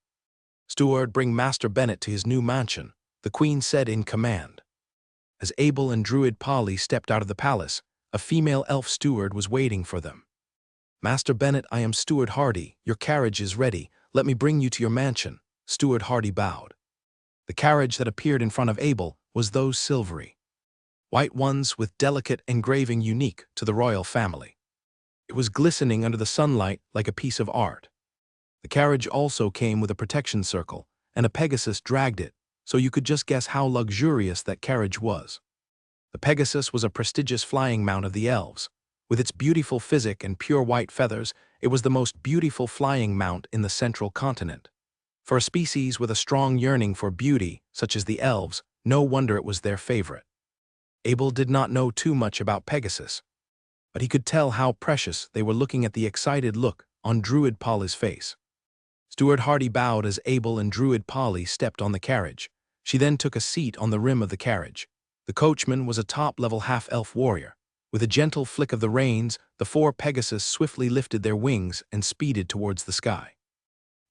"Steward, bring Master Bennett to his new mansion," the queen said in command. As Abel and Druid Polly stepped out of the palace, a female elf steward was waiting for them. "Master Bennett, I am Steward Hardy. Your carriage is ready. Let me bring you to your mansion." Steward Hardy bowed. The carriage that appeared in front of Abel was those silvery white ones with delicate engraving unique to the royal family. It was glistening under the sunlight like a piece of art. The carriage also came with a protection circle, and a Pegasus dragged it, so you could just guess how luxurious that carriage was. The Pegasus was a prestigious flying mount of the elves. With its beautiful physique and pure white feathers, it was the most beautiful flying mount in the central continent. For a species with a strong yearning for beauty, such as the elves, no wonder it was their favorite. Abel did not know too much about Pegasus, but he could tell how precious they were looking at the excited look on Druid Polly's face. Steward Hardy bowed as Abel and Druid Polly stepped on the carriage. She then took a seat on the rim of the carriage. The coachman was a top-level half-elf warrior. With a gentle flick of the reins, the 4 Pegasus swiftly lifted their wings and speeded towards the sky.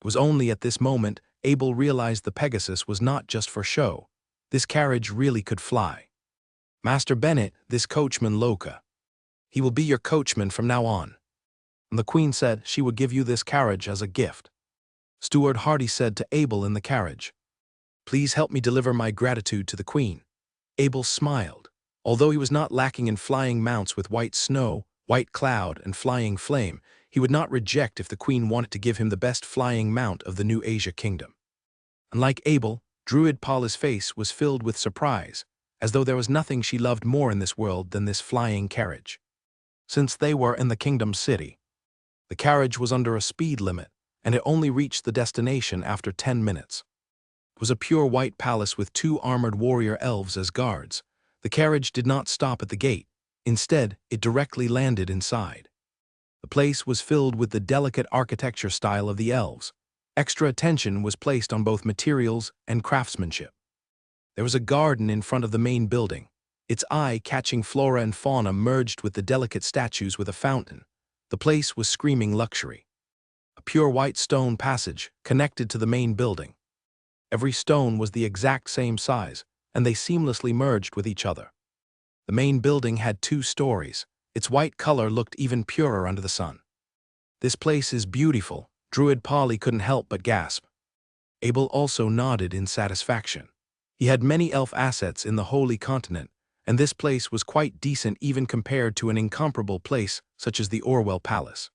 It was only at this moment Abel realized the Pegasus was not just for show. This carriage really could fly. "Master Bennett, this coachman Loka. He will be your coachman from now on." And the Queen said she would give you this carriage as a gift. Steward Hardy said to Abel in the carriage, "Please help me deliver my gratitude to the Queen." Abel smiled. Although he was not lacking in flying mounts with white snow, white cloud, and flying flame, he would not reject if the Queen wanted to give him the best flying mount of the New Asia Kingdom. Unlike Abel, Druid Paula's face was filled with surprise, as though there was nothing she loved more in this world than this flying carriage. Since they were in the Kingdom City, the carriage was under a speed limit, and it only reached the destination after 10 minutes. It was a pure white palace with 2 armored warrior elves as guards. The carriage did not stop at the gate. Instead, it directly landed inside. The place was filled with the delicate architecture style of the elves. Extra attention was placed on both materials and craftsmanship. There was a garden in front of the main building. Its eye-catching flora and fauna merged with the delicate statues with a fountain. The place was screaming luxury. A pure white stone passage connected to the main building. Every stone was the exact same size, and they seamlessly merged with each other. The main building had 2 stories. Its white color looked even purer under the sun. "This place is beautiful," Druid Polly couldn't help but gasp. Abel also nodded in satisfaction. He had many elf assets in the Holy Continent, and this place was quite decent even compared to an incomparable place such as the Orwell Palace.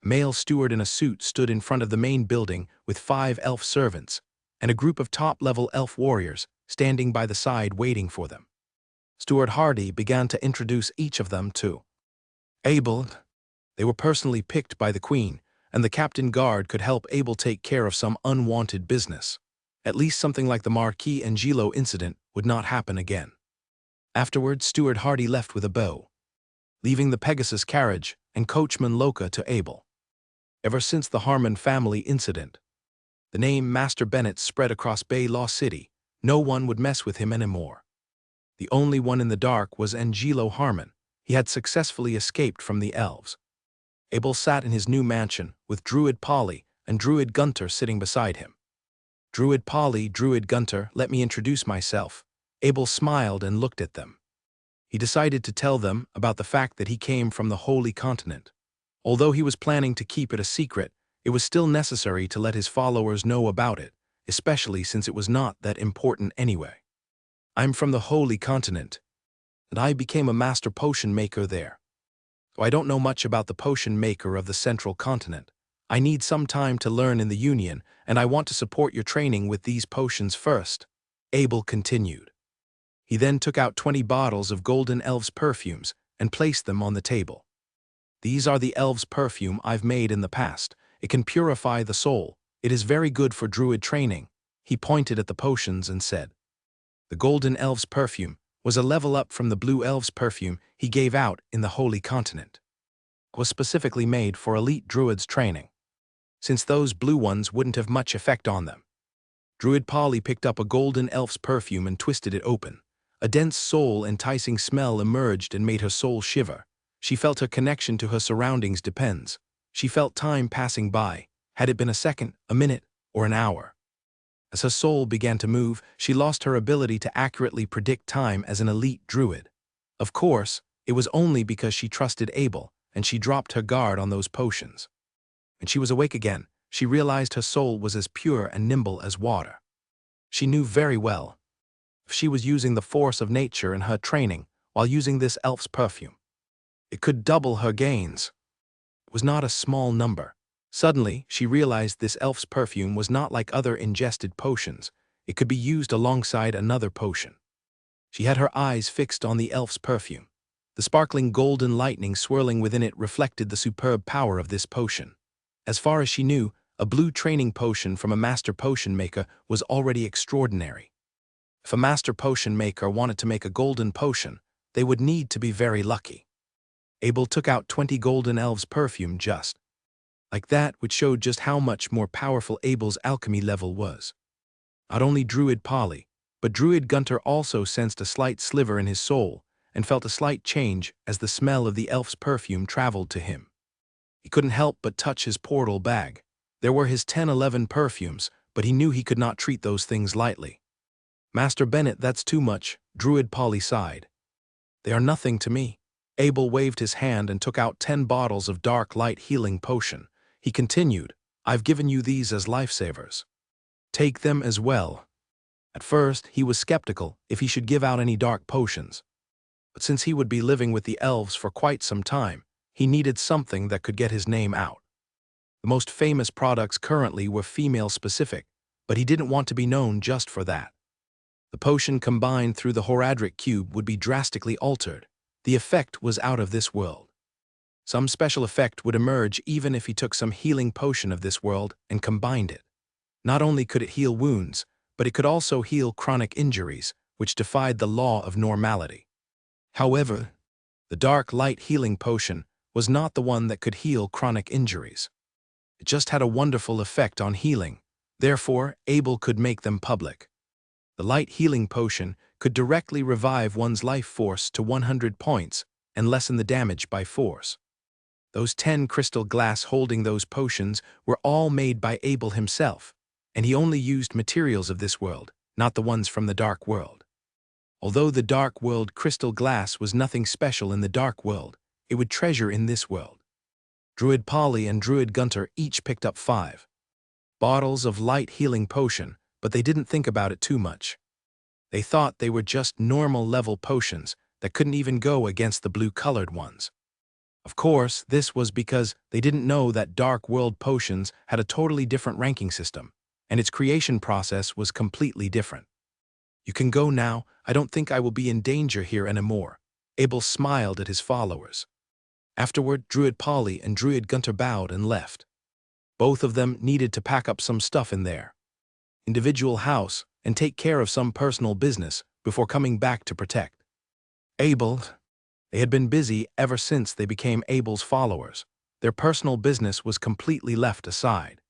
A male steward in a suit stood in front of the main building with 5 elf servants, and a group of top-level elf warriors standing by the side waiting for them. Steward Hardy began to introduce each of them to Abel. They were personally picked by the Queen, and the captain guard could help Abel take care of some unwanted business. At least something like the Marquis Angelo incident would not happen again. Afterwards, Steward Hardy left with a bow, leaving the Pegasus carriage and coachman Loka to Abel. Ever since the Harmon family incident, the name Master Bennett spread across Bay Law City. No one would mess with him anymore. The only one in the dark was Angelo Harmon. He had successfully escaped from the elves. Abel sat in his new mansion with Druid Polly and Druid Gunter sitting beside him. "Druid Polly, Druid Gunter, let me introduce myself." Abel smiled and looked at them. He decided to tell them about the fact that he came from the Holy Continent. Although he was planning to keep it a secret, it was still necessary to let his followers know about it, especially since it was not that important anyway. "I'm from the Holy Continent, and I became a master potion maker there. So I don't know much about the potion maker of the Central Continent. I need some time to learn in the Union, and I want to support your training with these potions first," Abel continued. He then took out 20 bottles of Golden Elves perfumes and placed them on the table. "These are the elves' perfume I've made in the past. It can purify the soul. It is very good for druid training." He pointed at the potions and said. The Golden Elves perfume was a level up from the Blue Elves perfume he gave out in the Holy Continent. It was specifically made for elite druids training, since those blue ones wouldn't have much effect on them. Druid Polly picked up a Golden Elf's perfume and twisted it open. A dense soul-enticing smell emerged and made her soul shiver. She felt her connection to her surroundings depends. She felt time passing by, had it been a second, a minute, or an hour. As her soul began to move, she lost her ability to accurately predict time as an elite druid. Of course, it was only because she trusted Abel, and she dropped her guard on those potions. When she was awake again, she realized her soul was as pure and nimble as water. She knew very well if she was using the force of nature in her training while using this elf's perfume, it could double her gains. It was not a small number. Suddenly, she realized this elf's perfume was not like other ingested potions. It could be used alongside another potion. She had her eyes fixed on the elf's perfume. The sparkling golden lightning swirling within it reflected the superb power of this potion. As far as she knew, a blue training potion from a master potion maker was already extraordinary. If a master potion maker wanted to make a golden potion, they would need to be very lucky. Abel took out 20 Golden Elves perfume just like that, which showed just how much more powerful Abel's alchemy level was. Not only Druid Polly, But Druid Gunter also sensed a slight sliver in his soul and felt a slight change as the smell of the elf's perfume traveled to him. He couldn't help but touch his portal bag. There were his 10-11 perfumes, but he knew he could not treat those things lightly. "Master Bennett, that's too much," Druid Polly sighed. "They are nothing to me." Abel waved his hand and took out 10 bottles of dark light healing potion. He continued, "I've given you these as lifesavers. Take them as well." At first, he was skeptical if he should give out any dark potions. But since he would be living with the elves for quite some time, he needed something that could get his name out. The most famous products currently were female-specific, but he didn't want to be known just for that. The potion combined through the Horadric cube would be drastically altered. The effect was out of this world. Some special effect would emerge even if he took some healing potion of this world and combined it. Not only could it heal wounds, but it could also heal chronic injuries, which defied the law of normality. However, the dark light healing potion was not the one that could heal chronic injuries. It just had a wonderful effect on healing. Therefore, Abel could make them public. The light healing potion could directly revive one's life force to 100 points and lessen the damage by force. Those 10 crystal glass holding those potions were all made by Abel himself, and he only used materials of this world, not the ones from the dark world. Although the dark world crystal glass was nothing special in the dark world, it would treasure in this world. Druid Polly and Druid Gunter each picked up 5 bottles of light healing potion, but they didn't think about it too much. They thought they were just normal level potions that couldn't even go against the blue-colored ones. Of course, this was because they didn't know that dark world potions had a totally different ranking system, and its creation process was completely different. "You can go now. I don't think I will be in danger here anymore." Abel smiled at his followers. Afterward, Druid Polly and Druid Gunter bowed and left. Both of them needed to pack up some stuff in their individual house and take care of some personal business before coming back to protect Abel. They had been busy ever since they became Abel's followers. Their personal business was completely left aside.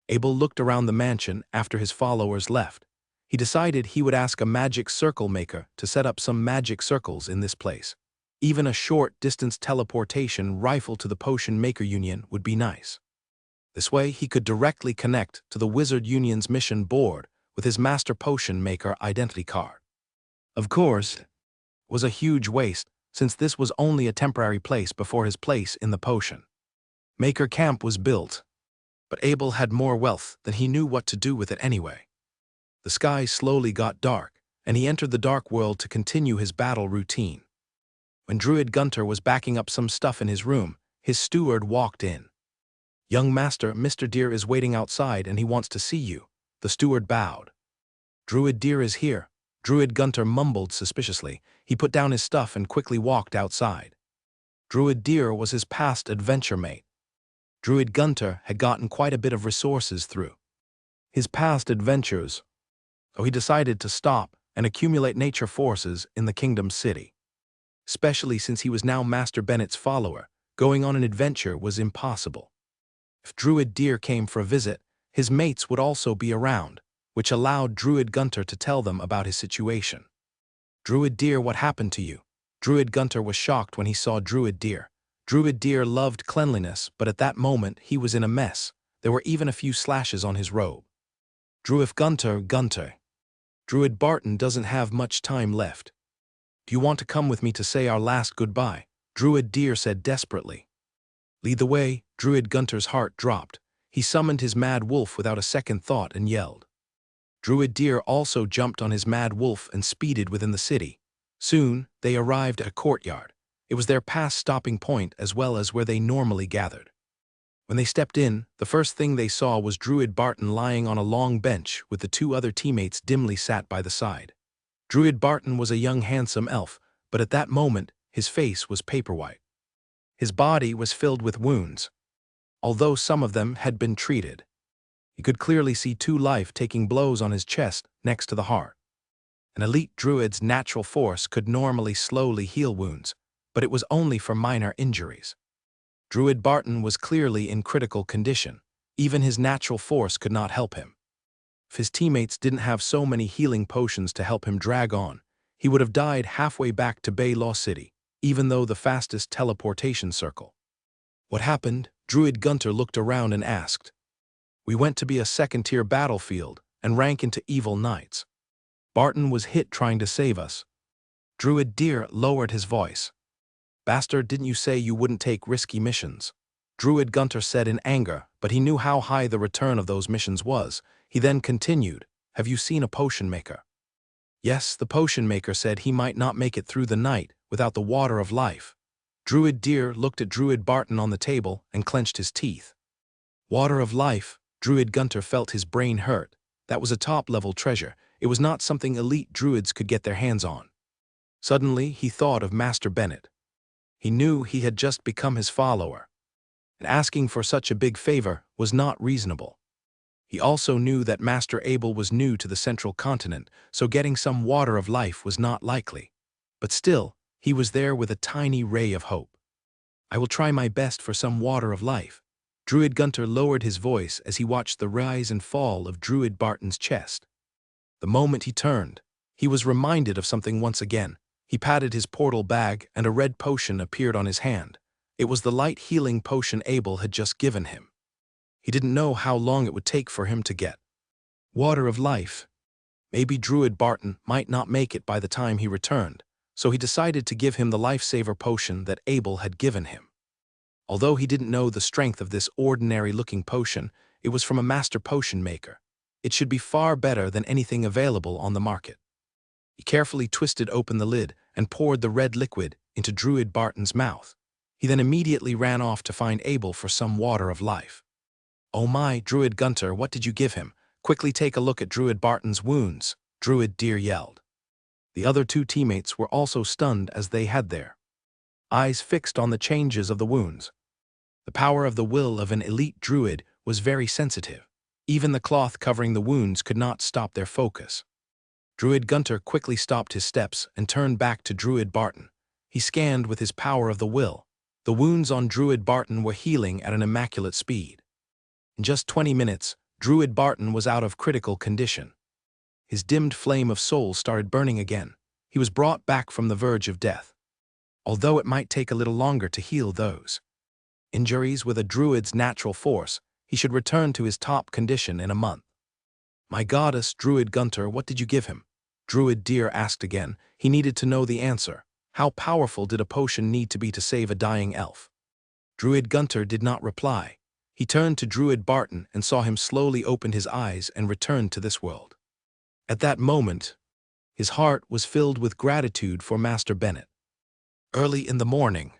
Abel looked around the mansion after his followers left. He decided he would ask a magic circle maker to set up some magic circles in this place. Even a short-distance teleportation rifle to the Potion Maker Union would be nice. This way, he could directly connect to the Wizard Union's mission board with his Master Potion Maker identity card. Of course, it was a huge waste, since this was only a temporary place before his place in the Potion Maker camp was built. But Abel had more wealth than he knew what to do with it anyway. The sky slowly got dark, and he entered the dark world to continue his battle routine. When Druid Gunter was backing up some stuff in his room, his steward walked in. "Young master, Mr. Deer is waiting outside and he wants to see you." The steward bowed. "Druid Deer is here." Druid Gunter mumbled suspiciously. He put down his stuff and quickly walked outside. Druid Deer was his past adventure mate. Druid Gunter had gotten quite a bit of resources through his past adventures, so he decided to stop and accumulate nature forces in the Kingdom City. Especially since he was now Master Bennett's follower, going on an adventure was impossible. If Druid Deer came for a visit, his mates would also be around, which allowed Druid Gunter to tell them about his situation. "Druid Deer, what happened to you?" Druid Gunter was shocked when he saw Druid Deer. Druid Deer loved cleanliness, but at that moment he was in a mess. There were even a few slashes on his robe. "Druid Gunter. Druid Barton doesn't have much time left. Do you want to come with me to say our last goodbye?" Druid Deer said desperately. "Lead the way." Druid Gunter's heart dropped. He summoned his mad wolf without a second thought and yelled. Druid Deer also jumped on his mad wolf and speeded within the city. Soon, they arrived at a courtyard. It was their past stopping point as well as where they normally gathered. When they stepped in, the first thing they saw was Druid Barton lying on a long bench with the 2 other teammates dimly sat by the side. Druid Barton was a young handsome elf, but at that moment, his face was paper-white. His body was filled with wounds, although some of them had been treated. He could clearly see 2 life taking blows on his chest next to the heart. An elite druid's natural force could normally slowly heal wounds, but it was only for minor injuries. Druid Barton was clearly in critical condition. Even his natural force could not help him. If his teammates didn't have so many healing potions to help him drag on, he would have died halfway back to Bay Law City, even though the fastest teleportation circle. What happened? Druid Gunter looked around and asked. We went to be a second-tier battlefield and rank into evil knights. Barton was hit trying to save us. Druid Deer lowered his voice. Bastard, didn't you say you wouldn't take risky missions? Druid Gunter said in anger, but he knew how high the return of those missions was. He then continued, have you seen a potion maker? Yes, the potion maker said he might not make it through the night without the water of life. Druid Deer looked at Druid Barton on the table and clenched his teeth. Water of life, Druid Gunter felt his brain hurt. That was a top-level treasure. It was not something elite druids could get their hands on. Suddenly, he thought of Master Bennett. He knew he had just become his follower, and asking for such a big favor was not reasonable. He also knew that Master Abel was new to the central continent, so getting some water of life was not likely. But still, he was there with a tiny ray of hope. I will try my best for some water of life. Druid Gunter lowered his voice as he watched the rise and fall of Druid Barton's chest. The moment he turned, he was reminded of something once again. He patted his portal bag and a red potion appeared on his hand. It was the light healing potion Abel had just given him. He didn't know how long it would take for him to get water of life. Maybe Druid Barton might not make it by the time he returned, so he decided to give him the lifesaver potion that Abel had given him. Although he didn't know the strength of this ordinary-looking potion, it was from a master potion maker. It should be far better than anything available on the market. He carefully twisted open the lid and poured the red liquid into Druid Barton's mouth. He then immediately ran off to find Abel for some water of life. Oh my, Druid Gunter, what did you give him? Quickly take a look at Druid Barton's wounds, Druid Deer yelled. The other two teammates were also stunned as they had their eyes fixed on the changes of the wounds. The power of the will of an elite druid was very sensitive. Even the cloth covering the wounds could not stop their focus. Druid Gunter quickly stopped his steps and turned back to Druid Barton. He scanned with his power of the will. The wounds on Druid Barton were healing at an immaculate speed. In just 20 minutes, Druid Barton was out of critical condition. His dimmed flame of soul started burning again. He was brought back from the verge of death. Although it might take a little longer to heal those injuries with a druid's natural force, he should return to his top condition in a month. My goddess, Druid Gunter, what did you give him? Druid Deer asked again. He needed to know the answer. How powerful did a potion need to be to save a dying elf? Druid Gunter did not reply. He turned to Druid Barton and saw him slowly open his eyes and return to this world. At that moment, his heart was filled with gratitude for Master Bennett. Early in the morning,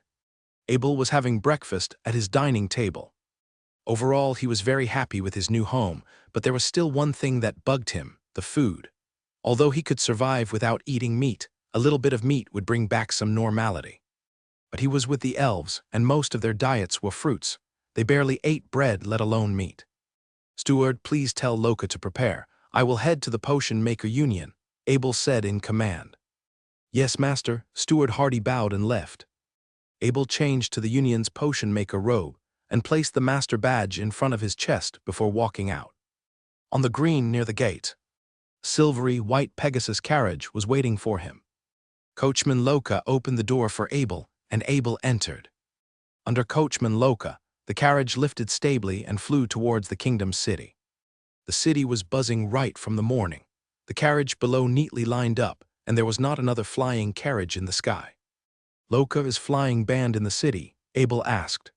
Abel was having breakfast at his dining table. Overall, he was very happy with his new home, but there was still one thing that bugged him, the food. Although he could survive without eating meat, a little bit of meat would bring back some normality. But he was with the elves, and most of their diets were fruits. They barely ate bread, let alone meat. Steward, please tell Loka to prepare. I will head to the Potion Maker Union, Abel said in command. Yes, master, Steward Hardy bowed and left. Abel changed to the Union's Potion Maker robe and placed the master badge in front of his chest before walking out. On the green near the gate, a silvery white Pegasus carriage was waiting for him. Coachman Loka opened the door for Abel, and Abel entered. Under Coachman Loka, the carriage lifted stably and flew towards the kingdom's city. The city was buzzing right from the morning. The carriage below neatly lined up, and there was not another flying carriage in the sky. Loka is flying banned in the city, Abel asked.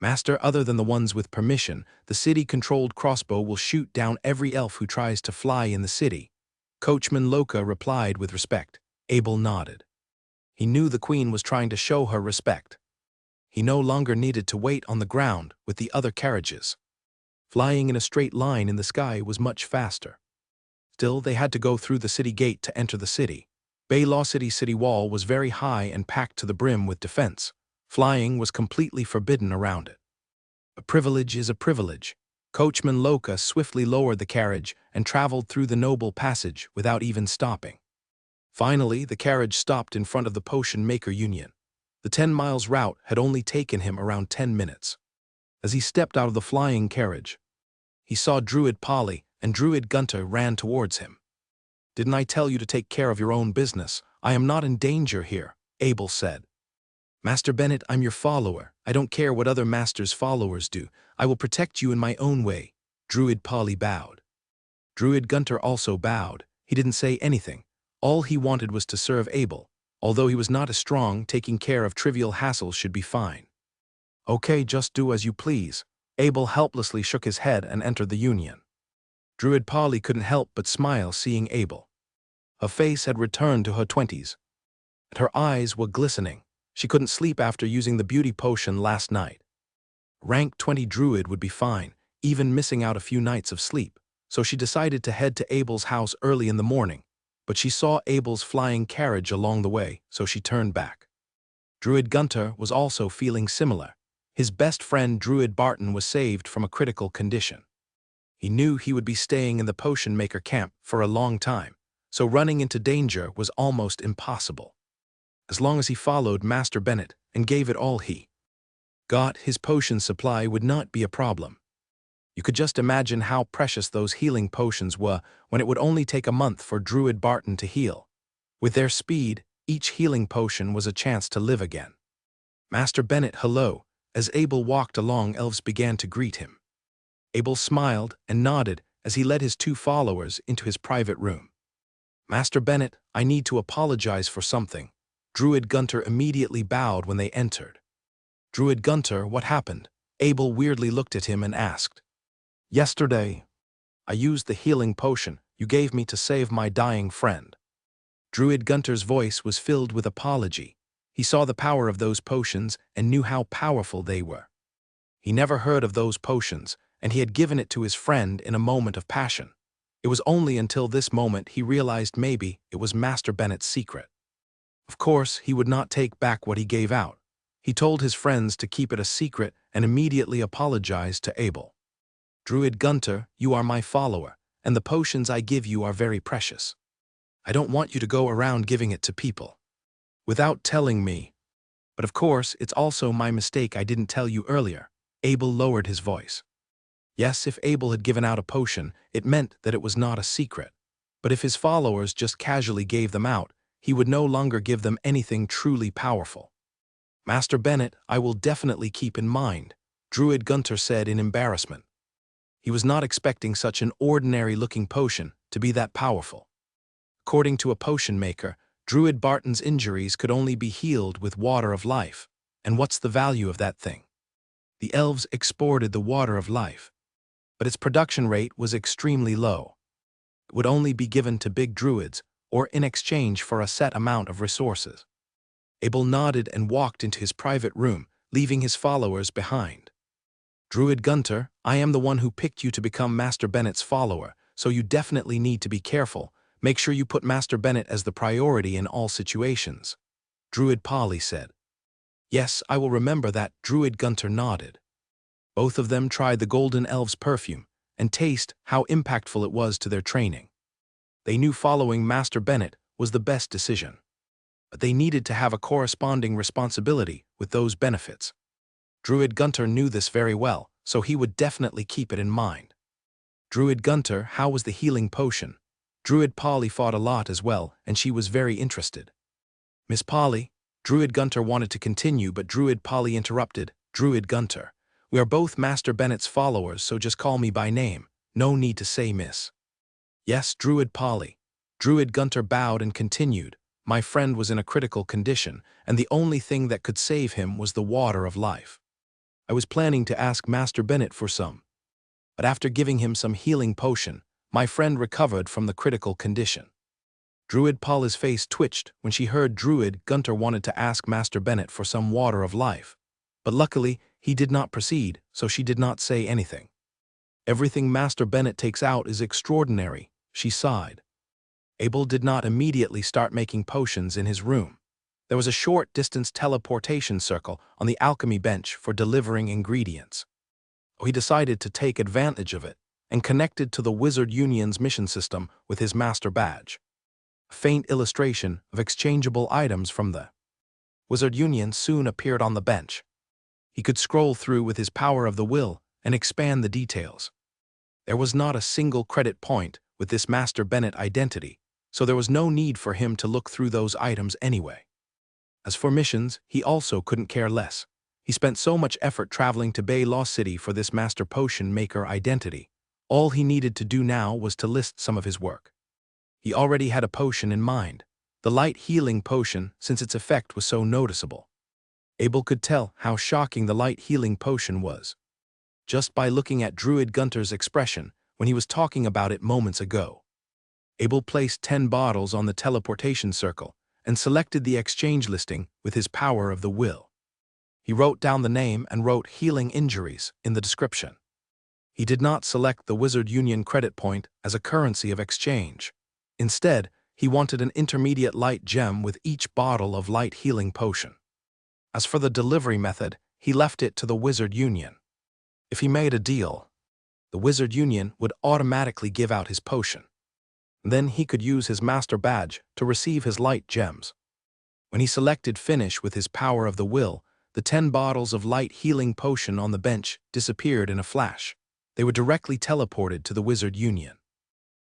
Master, other than the ones with permission, the city-controlled crossbow will shoot down every elf who tries to fly in the city. Coachman Loka replied with respect. Abel nodded. He knew the queen was trying to show her respect. He no longer needed to wait on the ground with the other carriages. Flying in a straight line in the sky was much faster. Still, they had to go through the city gate to enter the city. Bay Law City city wall was very high and packed to the brim with defense. Flying was completely forbidden around it. A privilege is a privilege. Coachman Loka swiftly lowered the carriage and traveled through the noble passage without even stopping. Finally, the carriage stopped in front of the Potion Maker Union. The 10 miles route had only taken him around 10 minutes. As he stepped out of the flying carriage, he saw Druid Polly and Druid Gunter ran towards him. "Didn't I tell you to take care of your own business? I am not in danger here," Abel said. "Master Bennett, I'm your follower. I don't care what other master's followers do. I will protect you in my own way." Druid Polly bowed. Druid Gunter also bowed. He didn't say anything. All he wanted was to serve Abel. Although he was not as strong, taking care of trivial hassles should be fine. "Okay, just do as you please." Abel helplessly shook his head and entered the Union. Druid Polly couldn't help but smile seeing Abel. Her face had returned to her 20s. And her eyes were glistening. She couldn't sleep after using the beauty potion last night. Rank 20 Druid would be fine, even missing out a few nights of sleep, so she decided to head to Abel's house early in the morning, but she saw Abel's flying carriage along the way, so she turned back. Druid Gunter was also feeling similar. His best friend Druid Barton was saved from a critical condition. He knew he would be staying in the potion maker camp for a long time, so running into danger was almost impossible. As long as he followed Master Bennett and gave it all he got, his potion supply would not be a problem. You could just imagine how precious those healing potions were when it would only take a month for Druid Barton to heal. With their speed, each healing potion was a chance to live again. "Master Bennett, hello." As Abel walked along, elves began to greet him. Abel smiled and nodded as he led his two followers into his private room. "Master Bennett, I need to apologize for something." Druid Gunter immediately bowed when they entered. "Druid Gunter, what happened?" Abel weirdly looked at him and asked. "Yesterday, I used the healing potion you gave me to save my dying friend." Druid Gunter's voice was filled with apology. He saw the power of those potions and knew how powerful they were. He never heard of those potions, and he had given it to his friend in a moment of passion. It was only until this moment he realized maybe it was Master Bennett's secret. Of course, he would not take back what he gave out. He told his friends to keep it a secret and immediately apologized to Abel. "Druid Gunter, you are my follower, and the potions I give you are very precious. I don't want you to go around giving it to people without telling me. But of course, it's also my mistake I didn't tell you earlier." Abel lowered his voice. Yes, if Abel had given out a potion, it meant that it was not a secret. But if his followers just casually gave them out, he would no longer give them anything truly powerful. "Master Bennett, I will definitely keep in mind," Druid Gunter said in embarrassment. He was not expecting such an ordinary-looking potion to be that powerful. According to a potion maker, Druid Barton's injuries could only be healed with water of life. And what's the value of that thing? The elves exported the water of life, but its production rate was extremely low. It would only be given to big druids, or in exchange for a set amount of resources. Abel nodded and walked into his private room, leaving his followers behind. "Druid Gunter, I am the one who picked you to become Master Bennett's follower, so you definitely need to be careful. Make sure you put Master Bennett as the priority in all situations," Druid Polly said. "Yes, I will remember that." Druid Gunter nodded. Both of them tried the Golden Elf's perfume and taste how impactful it was to their training. They knew following Master Bennett was the best decision. But they needed to have a corresponding responsibility with those benefits. Druid Gunter knew this very well, so he would definitely keep it in mind. "Druid Gunter, how was the healing potion?" Druid Polly fought a lot as well, and she was very interested. "Miss Polly," Druid Gunter wanted to continue, but Druid Polly interrupted. "Druid Gunter, we are both Master Bennett's followers, so just call me by name. No need to say Miss." "Yes, Druid Polly." Druid Gunter bowed and continued. "My friend was in a critical condition, and the only thing that could save him was the water of life. I was planning to ask Master Bennett for some, but after giving him some healing potion, my friend recovered from the critical condition." Druid Polly's face twitched when she heard Druid Gunter wanted to ask Master Bennett for some water of life, but luckily he did not proceed, so she did not say anything. "Everything Master Bennett takes out is extraordinary," she sighed. Abel did not immediately start making potions in his room. There was a short-distance teleportation circle on the alchemy bench for delivering ingredients. He decided to take advantage of it and connected to the Wizard Union's mission system with his master badge. A faint illustration of exchangeable items from the Wizard Union soon appeared on the bench. He could scroll through with his power of the will and expand the details. There was not a single credit point with this Master Bennett identity, so there was no need for him to look through those items anyway. As for missions, he also couldn't care less. He spent so much effort traveling to Bay Law City for this Master Potion Maker identity. All he needed to do now was to list some of his work. He already had a potion in mind, the light healing potion, since its effect was so noticeable. Abel could tell how shocking the light healing potion was, just by looking at Druid Gunter's expression when he was talking about it moments ago. Abel placed 10 bottles on the teleportation circle and selected the exchange listing with his power of the will. He wrote down the name and wrote healing injuries in the description. He did not select the Wizard Union credit point as a currency of exchange. Instead, he wanted an intermediate light gem with each bottle of light healing potion. As for the delivery method, he left it to the Wizard Union. If he made a deal, the Wizard Union would automatically give out his potion. Then he could use his master badge to receive his light gems. When he selected finish with his power of the will, the 10 bottles of light healing potion on the bench disappeared in a flash. They were directly teleported to the Wizard Union.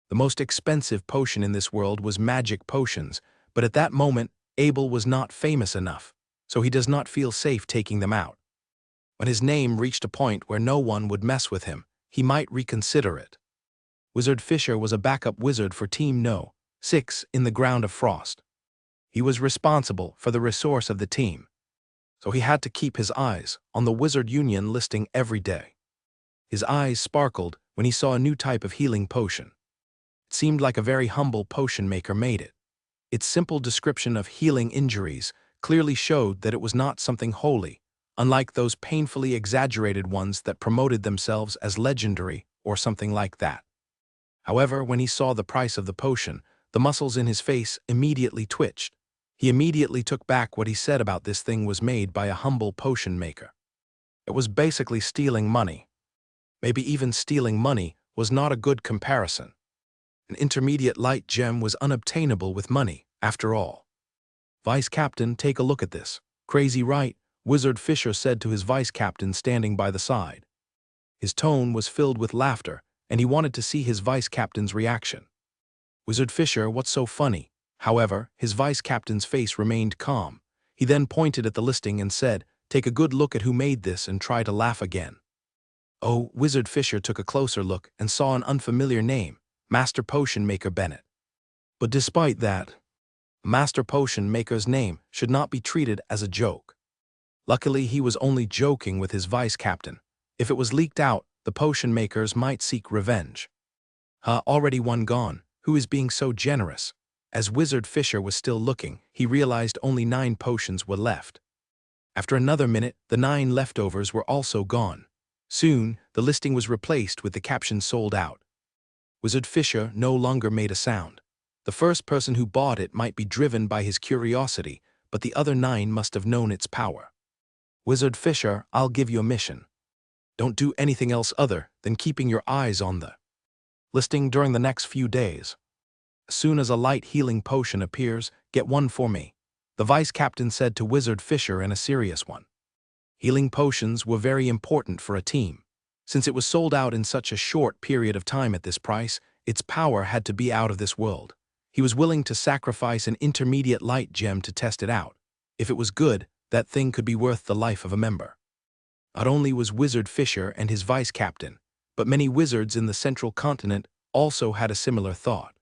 The most expensive potion in this world was magic potions, but at that moment, Abel was not famous enough, so he does not feel safe taking them out. When his name reached a point where no one would mess with him, he might reconsider it. Wizard Fisher was a backup wizard for Team No. 6 in the Ground of Frost. He was responsible for the resource of the team, so he had to keep his eyes on the Wizard Union listing every day. His eyes sparkled when he saw a new type of healing potion. It seemed like a very humble potion maker made it. Its simple description of healing injuries clearly showed that it was not something holy, unlike those painfully exaggerated ones that promoted themselves as legendary or something like that. However, when he saw the price of the potion, the muscles in his face immediately twitched. He immediately took back what he said about this thing was made by a humble potion maker. It was basically stealing money. Maybe even stealing money was not a good comparison. An intermediate light gem was unobtainable with money, after all. Vice Captain, take a look at this. Crazy, right? Wizard Fisher said to his vice captain standing by the side. His tone was filled with laughter, and he wanted to see his vice captain's reaction. Wizard Fisher, what's so funny? However, his vice captain's face remained calm. He then pointed at the listing and said, take a good look at who made this and try to laugh again. Oh, Wizard Fisher took a closer look and saw an unfamiliar name, Master Potion Maker Bennett. But despite that, a Master Potion Maker's name should not be treated as a joke. Luckily, he was only joking with his vice captain. If it was leaked out, the potion makers might seek revenge. Already one gone. Who is being so generous? As Wizard Fisher was still looking, he realized only 9 potions were left. After another minute, the 9 leftovers were also gone. Soon, the listing was replaced with the caption sold out. Wizard Fisher no longer made a sound. The first person who bought it might be driven by his curiosity, but the other 9 must have known its power. Wizard Fisher, I'll give you a mission. Don't do anything else other than keeping your eyes on the listing during the next few days. As soon as a light healing potion appears, get one for me, the vice captain said to Wizard Fisher in a serious one. Healing potions were very important for a team. Since it was sold out in such a short period of time at this price, its power had to be out of this world. He was willing to sacrifice an intermediate light gem to test it out. If it was good, that thing could be worth the life of a member. Not only was Wizard Fisher and his vice captain, but many wizards in the central continent also had a similar thought.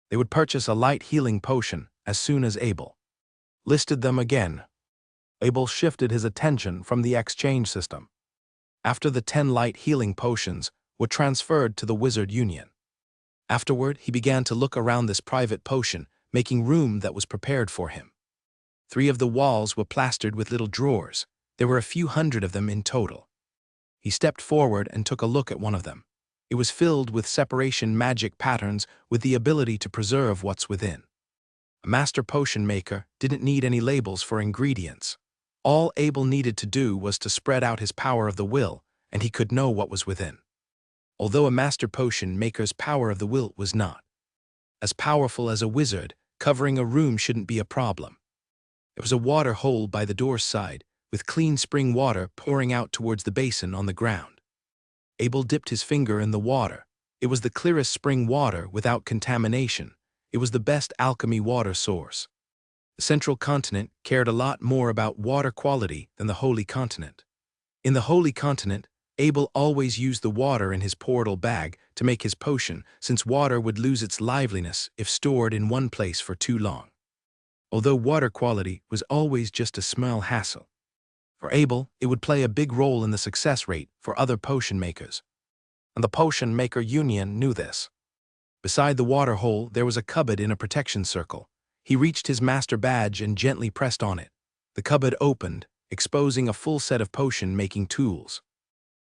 They would purchase a light healing potion as soon as Abel listed them again. Abel shifted his attention from the exchange system. After the 10 light healing potions were transferred to the Wizard Union. Afterward, he began to look around this private potion, making room that was prepared for him. 3 of the walls were plastered with little drawers. There were a few hundred of them in total. He stepped forward and took a look at one of them. It was filled with separation magic patterns with the ability to preserve what's within. A master potion maker didn't need any labels for ingredients. All Abel needed to do was to spread out his power of the will, and he could know what was within. Although a master potion maker's power of the will was not as powerful as a wizard, covering a room shouldn't be a problem. There was a water hole by the door's side, with clean spring water pouring out towards the basin on the ground. Abel dipped his finger in the water, It was the clearest spring water without contamination. It was the best alchemy water source. The Central Continent cared a lot more about water quality than the Holy Continent. In the Holy Continent, Abel always used the water in his portal bag to make his potion, since water would lose its liveliness if stored in one place for too long. Although water quality was always just a small hassle. For Abel, it would play a big role in the success rate for other potion makers. And the Potion Maker Union knew this. Beside the water hole, there was a cupboard in a protection circle. He reached his master badge and gently pressed on it. The cupboard opened, exposing a full set of potion-making tools.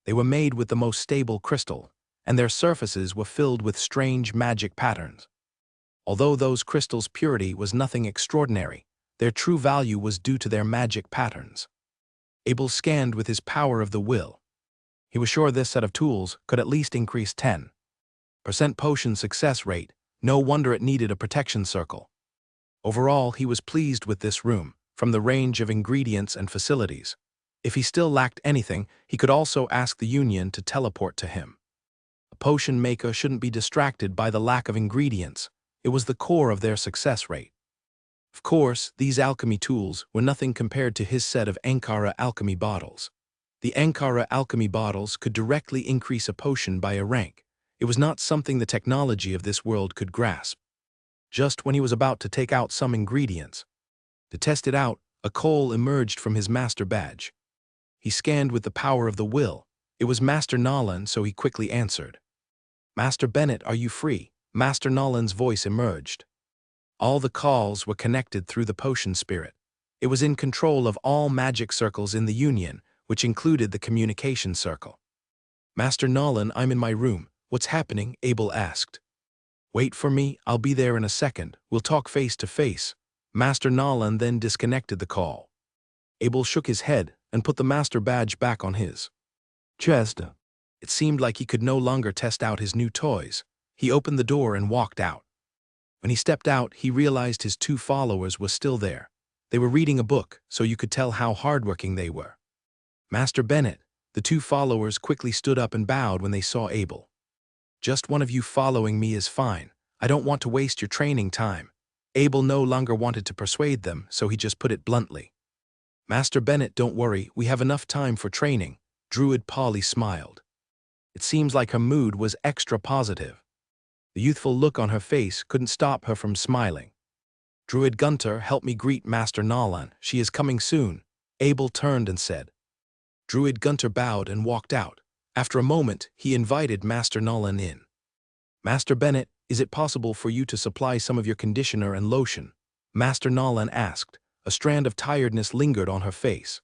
They were made with the most stable crystal, and their surfaces were filled with strange magic patterns. Although those crystals' purity was nothing extraordinary, their true value was due to their magic patterns. Abel scanned with his power of the will. He was sure this set of tools could at least increase 10% potion success rate. No wonder it needed a protection circle. Overall, he was pleased with this room, from the range of ingredients and facilities. If he still lacked anything, he could also ask the Union to teleport to him. A potion maker shouldn't be distracted by the lack of ingredients. It was the core of their success rate. Of course, these alchemy tools were nothing compared to his set of Ankara alchemy bottles. The Ankara alchemy bottles could directly increase a potion by a rank. It was not something the technology of this world could grasp. Just when he was about to take out some ingredients to test it out, a coal emerged from his master badge. He scanned with the power of the will. It was Master Nolan, so he quickly answered. "Master Bennett, are you free?" Master Nolan's voice emerged. All the calls were connected through the potion spirit. It was in control of all magic circles in the Union, which included the communication circle. "Master Nolan, I'm in my room. What's happening?" Abel asked. "Wait for me, I'll be there in a second. We'll talk face to face." Master Nolan then disconnected the call. Abel shook his head and put the master badge back on his chest. It seemed like he could no longer test out his new toys. He opened the door and walked out. When he stepped out, he realized his 2 followers were still there. They were reading a book, so you could tell how hardworking they were. "Master Bennett," the 2 followers quickly stood up and bowed when they saw Abel. "Just one of you following me is fine. I don't want to waste your training time." Abel no longer wanted to persuade them, so he just put it bluntly. "Master Bennett, don't worry, we have enough time for training." Druid Polly smiled. It seems like her mood was extra positive. The youthful look on her face couldn't stop her from smiling. "Druid Gunter, help me greet Master Nolan. She is coming soon." Abel turned and said. Druid Gunter bowed and walked out. After a moment, he invited Master Nolan in. "Master Bennett, is it possible for you to supply some of your conditioner and lotion?" Master Nolan asked. A strand of tiredness lingered on her face.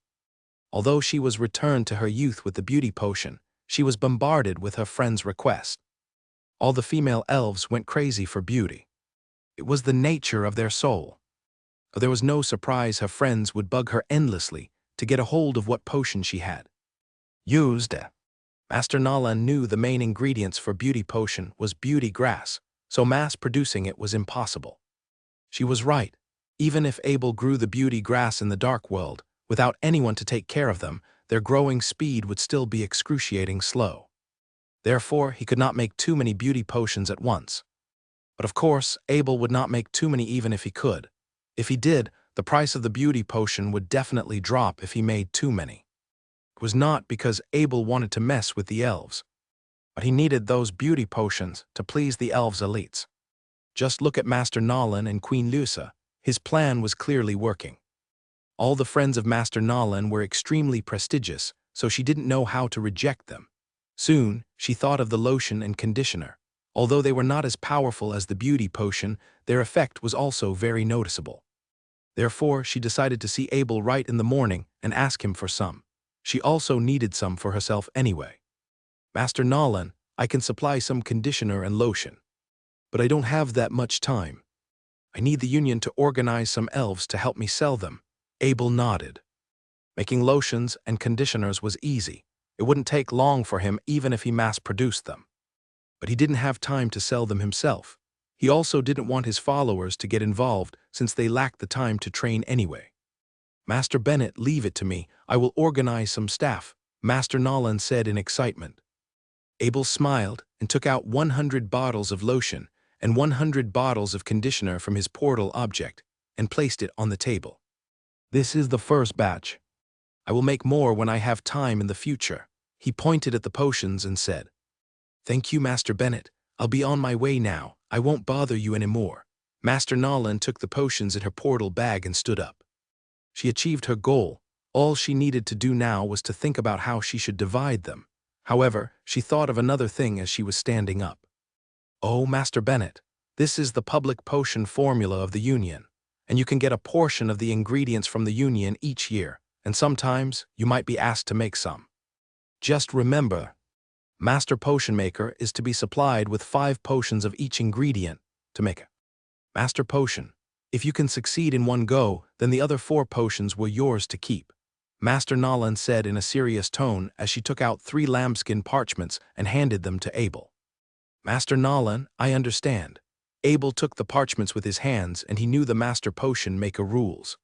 Although she was returned to her youth with the beauty potion, she was bombarded with her friend's request. All the female elves went crazy for beauty. It was the nature of their soul. There was no surprise her friends would bug her endlessly to get a hold of what potion she had used. Master Nolan knew the main ingredients for beauty potion was beauty grass, so mass-producing it was impossible. She was right. Even if Abel grew the beauty grass in the dark world, without anyone to take care of them, their growing speed would still be excruciating slow. Therefore, he could not make too many beauty potions at once. But of course, Abel would not make too many even if he could. If he did, the price of the beauty potion would definitely drop if he made too many. It was not because Abel wanted to mess with the elves, but he needed those beauty potions to please the elves' elites. Just look at Master Nolan and Queen Lusa. His plan was clearly working. All the friends of Master Nolan were extremely prestigious, so she didn't know how to reject them. Soon, she thought of the lotion and conditioner. Although they were not as powerful as the beauty potion, their effect was also very noticeable. Therefore, she decided to see Abel right in the morning and ask him for some. She also needed some for herself anyway. "Master Nolan, I can supply some conditioner and lotion. But I don't have that much time. I need the Union to organize some elves to help me sell them." Abel nodded. Making lotions and conditioners was easy. It wouldn't take long for him even if he mass-produced them. But he didn't have time to sell them himself. He also didn't want his followers to get involved since they lacked the time to train anyway. "Master Bennett, leave it to me. I will organize some staff," Master Nolan said in excitement. Abel smiled and took out 100 bottles of lotion and 100 bottles of conditioner from his portal object and placed it on the table. This is the first batch. I will make more when I have time in the future. He pointed at the potions and said, "Thank you, Master Bennett. I'll be on my way now. I won't bother you anymore." Master Nolan took the potions in her portal bag and stood up. She achieved her goal. All she needed to do now was to think about how she should divide them. However, she thought of another thing as she was standing up. "Oh, Master Bennett, this is the public potion formula of the Union, and you can get a portion of the ingredients from the Union each year, and sometimes you might be asked to make some. Just remember, Master Potion Maker is to be supplied with 5 potions of each ingredient to make a Master Potion. If you can succeed in one go, then the other 4 potions were yours to keep," Master Nolan said in a serious tone as she took out 3 lambskin parchments and handed them to Abel. "Master Nolan, I understand." Abel took the parchments with his hands and he knew the Master Potion Maker rules.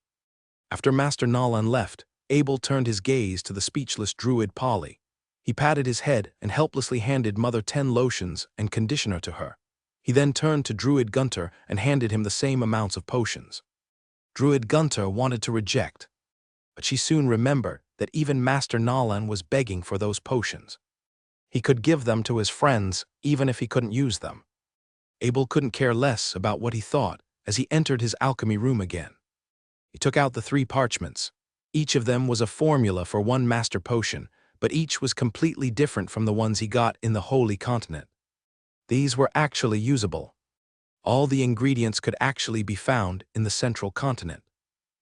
After Master Nolan left, Abel turned his gaze to the speechless druid Polly. He patted his head and helplessly handed Mother 10 lotions and conditioner to her. He then turned to Druid Gunter and handed him the same amounts of potions. Druid Gunter wanted to reject, but she soon remembered that even Master Nolan was begging for those potions. He could give them to his friends even if he couldn't use them. Abel couldn't care less about what he thought as he entered his alchemy room again. He took out the 3 parchments. Each of them was a formula for one master potion, but each was completely different from the ones he got in the Holy Continent. These were actually usable. All the ingredients could actually be found in the Central Continent.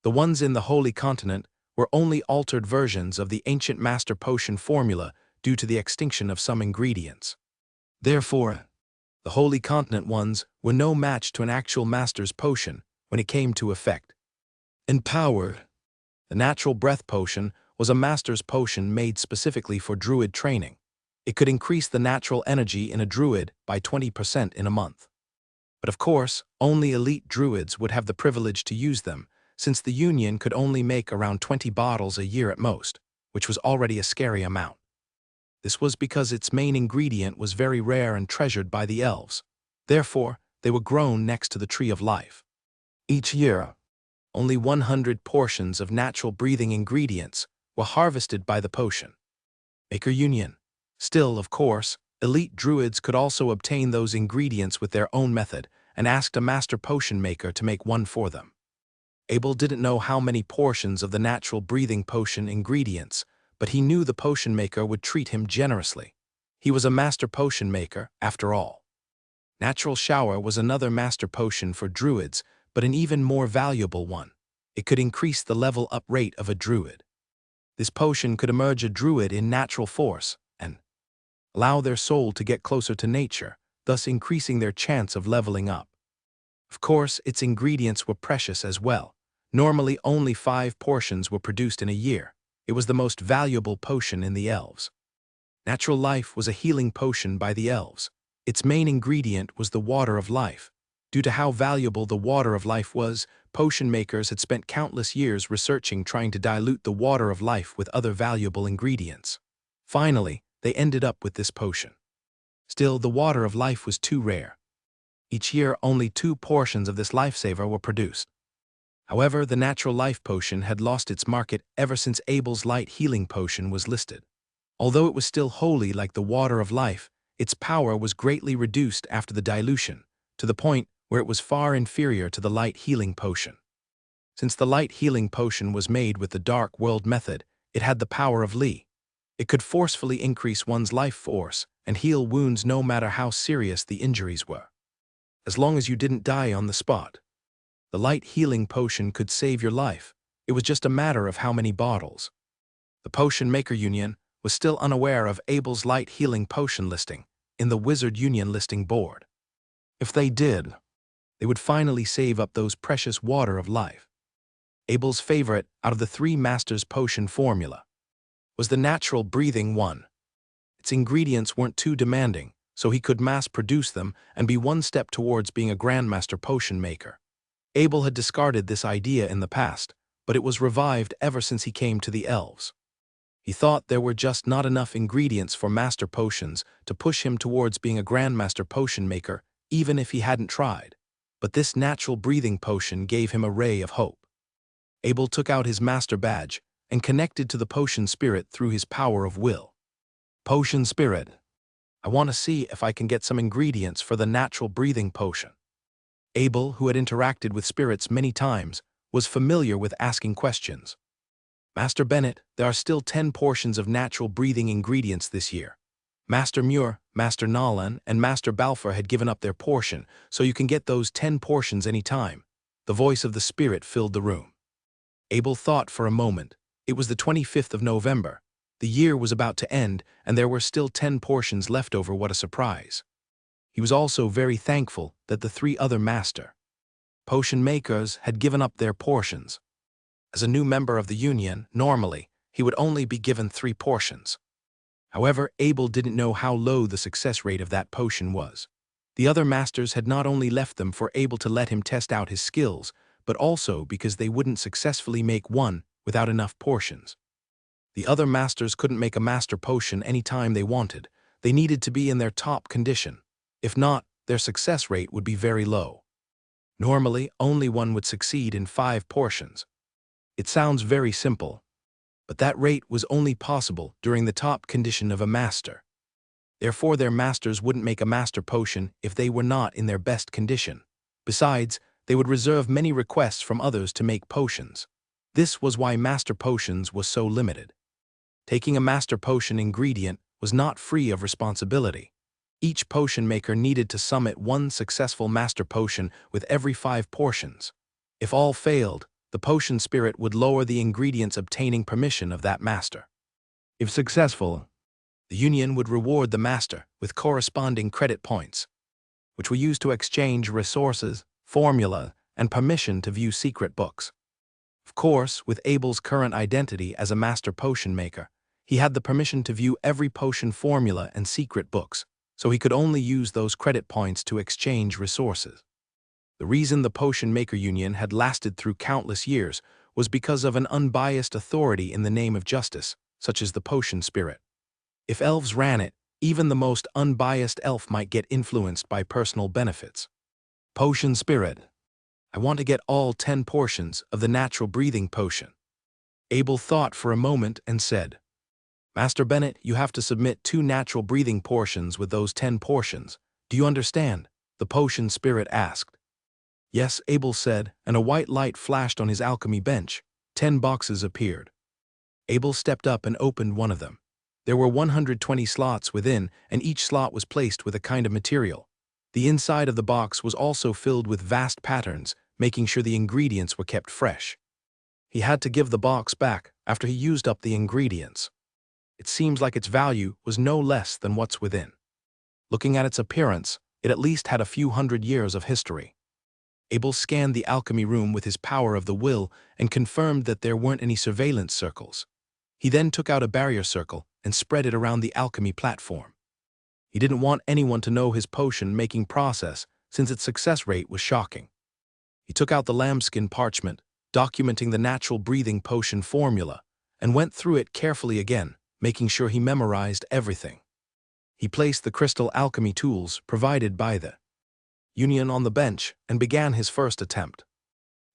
The ones in the Holy Continent were only altered versions of the ancient master potion formula due to the extinction of some ingredients. Therefore, the Holy Continent ones were no match to an actual master's potion when it came to effect. And power. The natural breath potion was a master's potion made specifically for druid training. It could increase the natural energy in a druid by 20% in a month. But of course, only elite druids would have the privilege to use them, since the Union could only make around 20 bottles a year at most, which was already a scary amount. This was because its main ingredient was very rare and treasured by the elves. Therefore, they were grown next to the Tree of Life. Each year, only 100 portions of natural breathing ingredients were harvested by the potion maker Union. Still, of course, elite druids could also obtain those ingredients with their own method and asked a master potion maker to make one for them. Abel didn't know how many portions of the natural breathing potion ingredients, but he knew the potion maker would treat him generously. He was a master potion maker, after all. Natural Shower was another master potion for druids, but an even more valuable one. It could increase the level up rate of a druid. This potion could emerge a druid in natural force and allow their soul to get closer to nature, thus increasing their chance of leveling up. Of course, its ingredients were precious as well. Normally, only 5 portions were produced in a year. It was the most valuable potion in the elves. Natural Life was a healing potion by the elves. Its main ingredient was the water of life. Due to how valuable the water of life was, potion makers had spent countless years researching trying to dilute the water of life with other valuable ingredients. Finally, they ended up with this potion. Still, the water of life was too rare. Each year, only 2 portions of this lifesaver were produced. However, the natural life potion had lost its market ever since Abel's light healing potion was listed. Although it was still holy like the water of life, its power was greatly reduced after the dilution, to the point where it was far inferior to the light healing potion. Since the light healing potion was made with the Dark World method, it had the power of Li. It could forcefully increase one's life force and heal wounds no matter how serious the injuries were. As long as you didn't die on the spot. The light healing potion could save your life. It was just a matter of how many bottles. The Potion Maker Union was still unaware of Abel's light healing potion listing in the Wizard Union listing board. If they did, they would finally save up those precious water of life. Abel's favorite out of the 3 masters potion formula was the natural breathing one. Its ingredients weren't too demanding, so he could mass-produce them and be one step towards being a grandmaster potion maker. Abel had discarded this idea in the past, but it was revived ever since he came to the elves. He thought there were just not enough ingredients for master potions to push him towards being a grandmaster potion maker, even if he hadn't tried. But this natural breathing potion gave him a ray of hope. Abel took out his master badge and connected to the potion spirit through his power of will. Potion spirit. I want to see if I can get some ingredients for the natural breathing potion. Abel, who had interacted with spirits many times, was familiar with asking questions. Master Bennett, there are still 10 portions of natural breathing ingredients this year. Master Muir, Master Nolan, and Master Balfour had given up their portion, so you can get those 10 portions any time. The voice of the spirit filled the room. Abel thought for a moment. It was the 25th of November. The year was about to end, and there were still 10 portions left over. What a surprise. He was also very thankful that the 3 other master potion makers had given up their portions. As a new member of the union, normally, he would only be given 3 portions. However, Abel didn't know how low the success rate of that potion was. The other masters had not only left them for Abel to let him test out his skills, but also because they wouldn't successfully make one without enough portions. The other masters couldn't make a master potion any time they wanted. They needed to be in their top condition. If not, their success rate would be very low. Normally, only one would succeed in 5 portions. It sounds very simple, but that rate was only possible during the top condition of a master. Therefore, their masters wouldn't make a master potion if they were not in their best condition. Besides, they would reserve many requests from others to make potions. This was why master potions was so limited. Taking a master potion ingredient was not free of responsibility. Each potion maker needed to summit one successful master potion with every 5 portions. If all failed, the potion spirit would lower the ingredients obtaining permission of that master. If successful, the union would reward the master with corresponding credit points, which were used to exchange resources, formula, and permission to view secret books. Of course, with Abel's current identity as a master potion maker, he had the permission to view every potion formula and secret books, so he could only use those credit points to exchange resources. The reason the Potion Maker Union had lasted through countless years was because of an unbiased authority in the name of justice, such as the Potion Spirit. If elves ran it, even the most unbiased elf might get influenced by personal benefits. Potion Spirit. I want to get all 10 portions of the natural breathing potion. Abel thought for a moment and said, Master Bennett, you have to submit 2 natural breathing portions with those 10 portions. Do you understand? The Potion Spirit asked. Yes, Abel said, and a white light flashed on his alchemy bench. 10 boxes appeared. Abel stepped up and opened one of them. There were 120 slots within, and each slot was placed with a kind of material. The inside of the box was also filled with vast patterns, making sure the ingredients were kept fresh. He had to give the box back after he used up the ingredients. It seems like its value was no less than what's within. Looking at its appearance, it at least had a few hundred years of history. Abel scanned the alchemy room with his power of the will and confirmed that there weren't any surveillance circles. He then took out a barrier circle and spread it around the alchemy platform. He didn't want anyone to know his potion-making process since its success rate was shocking. He took out the lambskin parchment, documenting the natural breathing potion formula, and went through it carefully again, making sure he memorized everything. He placed the crystal alchemy tools provided by the union on the bench and began his first attempt.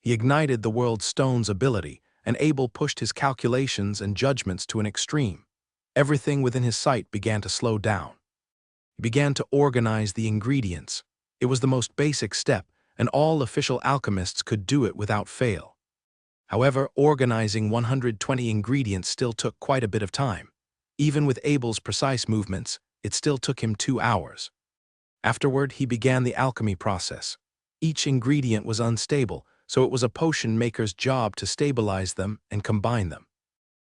He ignited the world stone's ability, and Abel pushed his calculations and judgments to an extreme. Everything within his sight began to slow down. He began to organize the ingredients. It was the most basic step, and all official alchemists could do it without fail. However, organizing 120 ingredients still took quite a bit of time. Even with Abel's precise movements, it still took him 2 hours. Afterward, he began the alchemy process. Each ingredient was unstable, so it was a potion maker's job to stabilize them and combine them.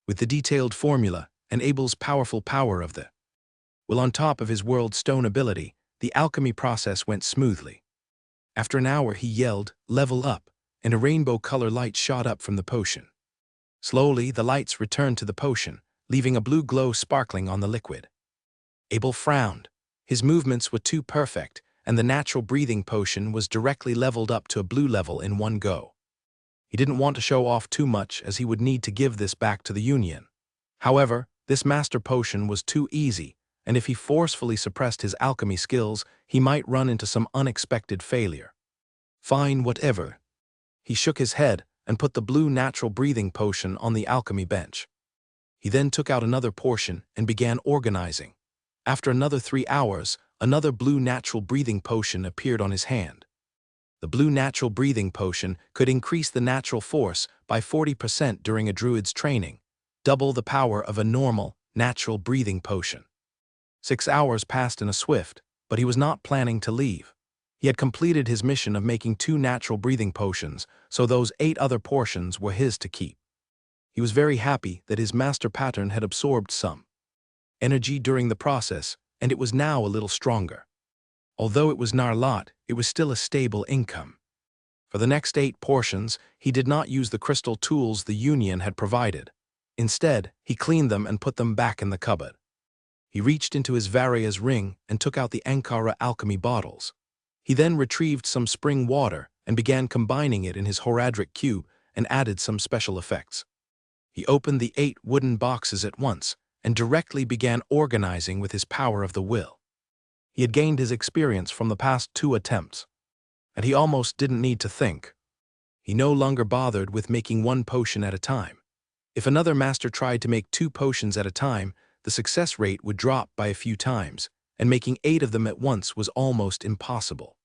With the detailed formula and Abel's powerful power of the will on top of his world stone ability, the alchemy process went smoothly. After an hour, he yelled, "Level up," and a rainbow color light shot up from the potion. Slowly, the lights returned to the potion, leaving a blue glow sparkling on the liquid. Abel frowned. His movements were too perfect, and the natural breathing potion was directly leveled up to a blue level in one go. He didn't want to show off too much, as he would need to give this back to the union. However, this master potion was too easy, and if he forcefully suppressed his alchemy skills, he might run into some unexpected failure. Fine, whatever. He shook his head and put the blue natural breathing potion on the alchemy bench. He then took out another portion and began organizing. After another 3 hours, another blue natural breathing potion appeared on his hand. The blue natural breathing potion could increase the natural force by 40% during a druid's training, double the power of a normal, natural breathing potion. 6 hours passed in a swift, but he was not planning to leave. He had completed his mission of making 2 natural breathing potions, so those 8 other portions were his to keep. He was very happy that his master pattern had absorbed some energy during the process, and it was now a little stronger. Although it was Narlat, it was still a stable income. For the next 8 portions, he did not use the crystal tools the Union had provided. Instead, he cleaned them and put them back in the cupboard. He reached into his Varia's ring and took out the Ankara alchemy bottles. He then retrieved some spring water and began combining it in his Horadric cube and added some special effects. He opened the 8 wooden boxes at once and directly began organizing with his power of the will. He had gained his experience from the past 2 attempts, and he almost didn't need to think. He no longer bothered with making 1 potion at a time. If another master tried to make 2 potions at a time, the success rate would drop by a few times, and making 8 of them at once was almost impossible.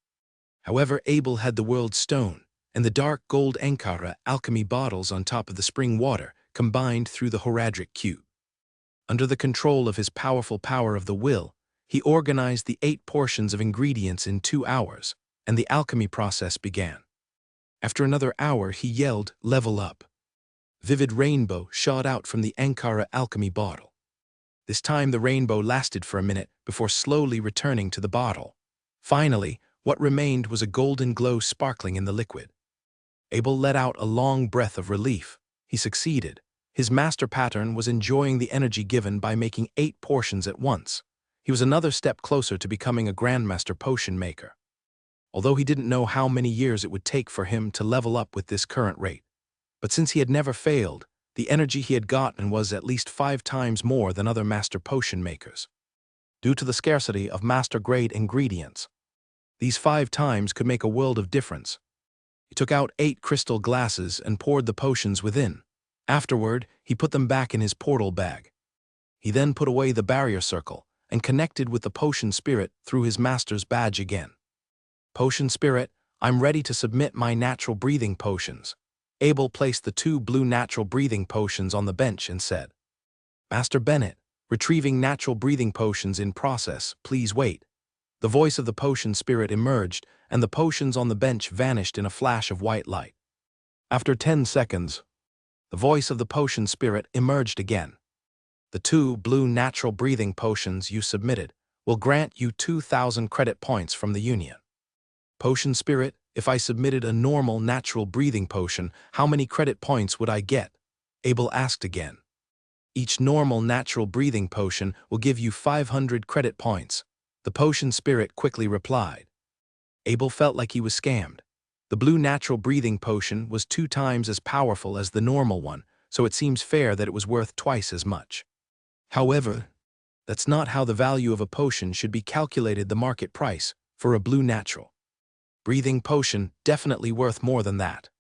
However, Abel had the world stone, and the dark gold Ankara alchemy bottles on top of the spring water combined through the Horadric cube. Under the control of his powerful power of the will, he organized the 8 portions of ingredients in 2 hours, and the alchemy process began. After another hour, he yelled, "Level up!" Vivid rainbow shot out from the Ankara alchemy bottle. This time the rainbow lasted for a minute before slowly returning to the bottle. Finally, what remained was a golden glow sparkling in the liquid. Abel let out a long breath of relief. He succeeded. His master pattern was enjoying the energy given by making 8 portions at once. He was another step closer to becoming a grandmaster potion maker. Although he didn't know how many years it would take for him to level up with this current rate. But since he had never failed, the energy he had gotten was at least 5 times more than other master potion makers. Due to the scarcity of master-grade ingredients, these 5 times could make a world of difference. He took out 8 crystal glasses and poured the potions within. Afterward, he put them back in his portal bag. He then put away the barrier circle and connected with the potion spirit through his master's badge again. "Potion spirit, I'm ready to submit my natural breathing potions." Abel placed the 2 blue natural breathing potions on the bench and said, "Master Bennett, retrieving natural breathing potions in process, please wait." The voice of the potion spirit emerged, and the potions on the bench vanished in a flash of white light. After 10 seconds, the voice of the potion spirit emerged again. "The 2 blue natural breathing potions you submitted will grant you 2,000 credit points from the Union." "Potion spirit, if I submitted a normal natural breathing potion, how many credit points would I get?" Abel asked again. "Each normal natural breathing potion will give you 500 credit points," the potion spirit quickly replied. Abel felt like he was scammed. The blue natural breathing potion was 2 times as powerful as the normal one, so it seems fair that it was worth twice as much. However, that's not how the value of a potion should be calculated. The market price for a blue natural breathing potion definitely worth more than that.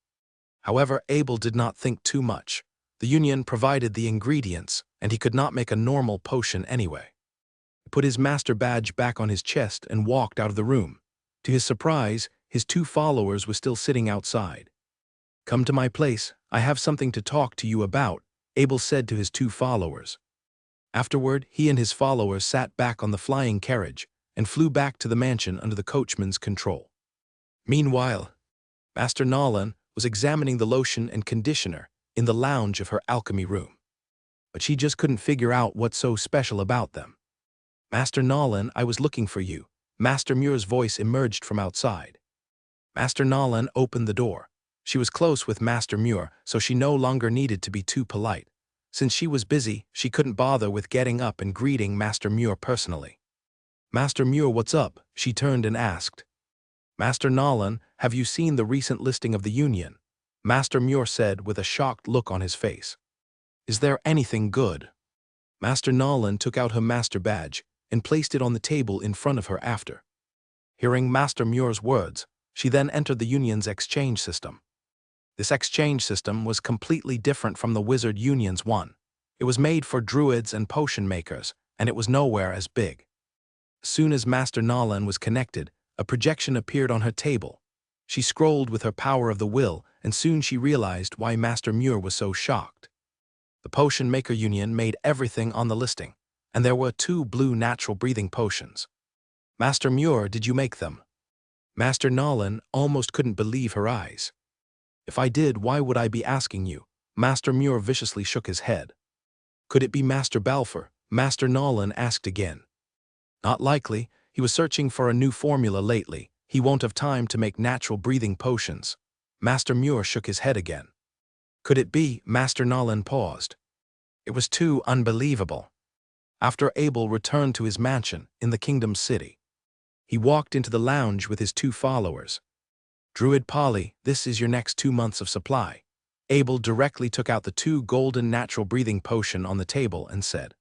However, Abel did not think too much. The Union provided the ingredients, and he could not make a normal potion anyway. He put his master badge back on his chest and walked out of the room. To his surprise, his 2 followers were still sitting outside. "Come to my place, I have something to talk to you about," Abel said to his 2 followers. Afterward, he and his followers sat back on the flying carriage and flew back to the mansion under the coachman's control. Meanwhile, Master Nolan was examining the lotion and conditioner in the lounge of her alchemy room. But she just couldn't figure out what's so special about them. "Master Nolan, I was looking for you." Master Muir's voice emerged from outside. Master Nolan opened the door. She was close with Master Muir, so she no longer needed to be too polite. Since she was busy, she couldn't bother with getting up and greeting Master Muir personally. "Master Muir, what's up?" she turned and asked. "Master Nolan, have you seen the recent listing of the Union?" Master Muir said with a shocked look on his face. "Is there anything good?" Master Nolan took out her master badge and placed it on the table in front of her after. Hearing Master Muir's words, she then entered the Union's exchange system. This exchange system was completely different from the Wizard Union's one. It was made for druids and potion makers, and it was nowhere as big. As soon as Master Nolan was connected, a projection appeared on her table. She scrolled with her power of the will, and soon she realized why Master Muir was so shocked. The Potion Maker Union made everything on the listing, and there were 2 blue natural breathing potions. Master Muir, did you make them? Master Nolan almost couldn't believe her eyes. If I did, why would I be asking you? Master Muir viciously shook his head. Could it be Master Balfour? Master Nolan asked again. Not likely. He was searching for a new formula lately. He won't have time to make natural breathing potions. Master Muir shook his head again. Could it be? Master Nolan paused. It was too unbelievable. After Abel returned to his mansion in the Kingdom City, he walked into the lounge with his 2 followers. Druid Polly, this is your next 2 months of supply. Abel directly took out the 2 golden natural breathing potion on the table and said,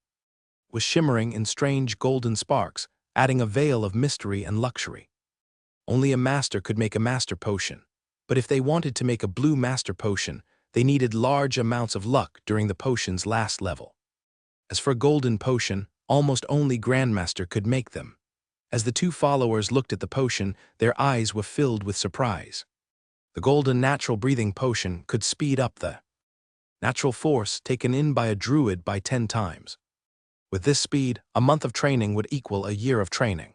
was shimmering in strange golden sparks, adding a veil of mystery and luxury. Only a master could make a master potion, but if they wanted to make a blue master potion, they needed large amounts of luck during the potion's last level. As for golden potion, almost only Grandmaster could make them. As the 2 followers looked at the potion, their eyes were filled with surprise. The golden natural breathing potion could speed up the natural force taken in by a druid by 10 times. With this speed, a month of training would equal a year of training.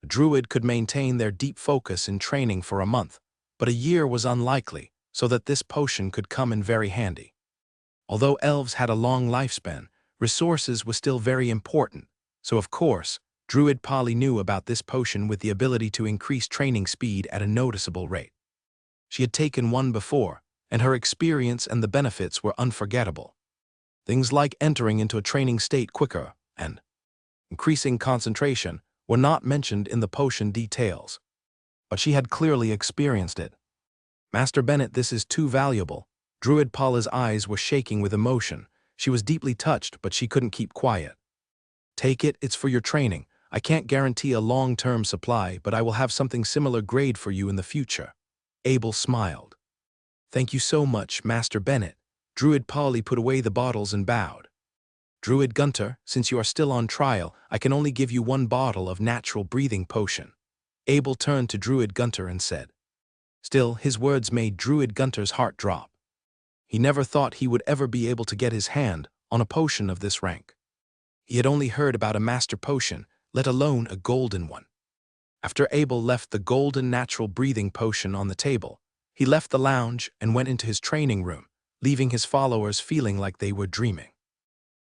A druid could maintain their deep focus in training for a month, but a year was unlikely, so that this potion could come in very handy. Although elves had a long lifespan, resources was still very important, so of course, Druid Polly knew about this potion with the ability to increase training speed at a noticeable rate. She had taken one before, and her experience and the benefits were unforgettable. Things like entering into a training state quicker and increasing concentration were not mentioned in the potion details, but she had clearly experienced it. Master Bennett, this is too valuable. Druid Paula's eyes were shaking with emotion. She was deeply touched, but she couldn't keep quiet. Take it, it's for your training. I can't guarantee a long-term supply, but I will have something similar grade for you in the future. Abel smiled. Thank you so much, Master Bennett. Druid Polly put away the bottles and bowed. Druid Gunter, since you are still on trial, I can only give you 1 bottle of natural breathing potion. Abel turned to Druid Gunter and said. Still, his words made Druid Gunter's heart drop. He never thought he would ever be able to get his hand on a potion of this rank. He had only heard about a master potion, let alone a golden one. After Abel left the golden natural breathing potion on the table, he left the lounge and went into his training room, leaving his followers feeling like they were dreaming.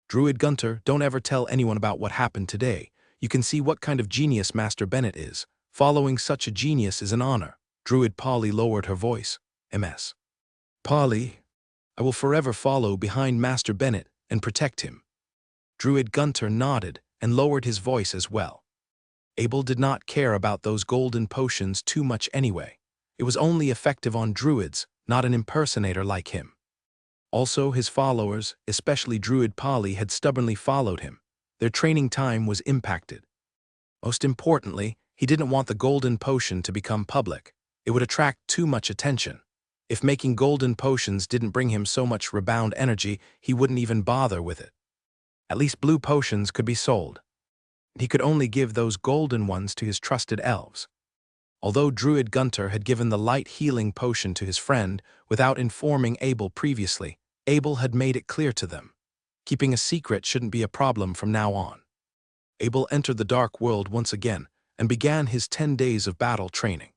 Druid Gunter, don't ever tell anyone about what happened today. You can see what kind of genius Master Bennett is. Following such a genius is an honor. Druid Polly lowered her voice. Ms. Polly, I will forever follow behind Master Bennett and protect him. Druid Gunter nodded and lowered his voice as well. Abel did not care about those golden potions too much anyway. It was only effective on druids, not an impersonator like him. Also, his followers, especially Druid Polly, had stubbornly followed him. Their training time was impacted. Most importantly, he didn't want the golden potion to become public. It would attract too much attention. If making golden potions didn't bring him so much rebound energy, he wouldn't even bother with it. At least blue potions could be sold. He could only give those golden ones to his trusted elves. Although Druid Gunter had given the light healing potion to his friend without informing Abel previously, Abel had made it clear to them. Keeping a secret shouldn't be a problem from now on. Abel entered the dark world once again and began his 10 days of battle training.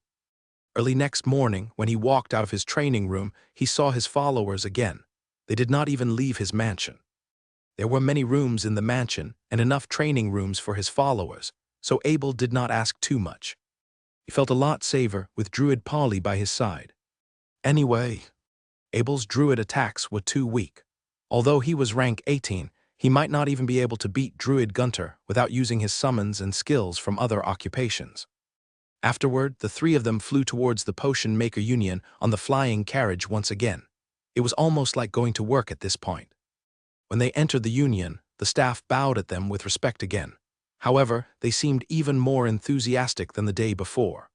Early next morning, when he walked out of his training room, he saw his followers again. They did not even leave his mansion. There were many rooms in the mansion and enough training rooms for his followers, so Abel did not ask too much. He felt a lot safer with Druid Polly by his side. Anyway, Abel's druid attacks were too weak. Although he was rank 18, he might not even be able to beat Druid Gunter without using his summons and skills from other occupations. Afterward, the 3 of them flew towards the Potion Maker Union on the flying carriage once again. It was almost like going to work at this point. When they entered the Union, The staff bowed at them with respect again. However, they seemed even more enthusiastic than the day before.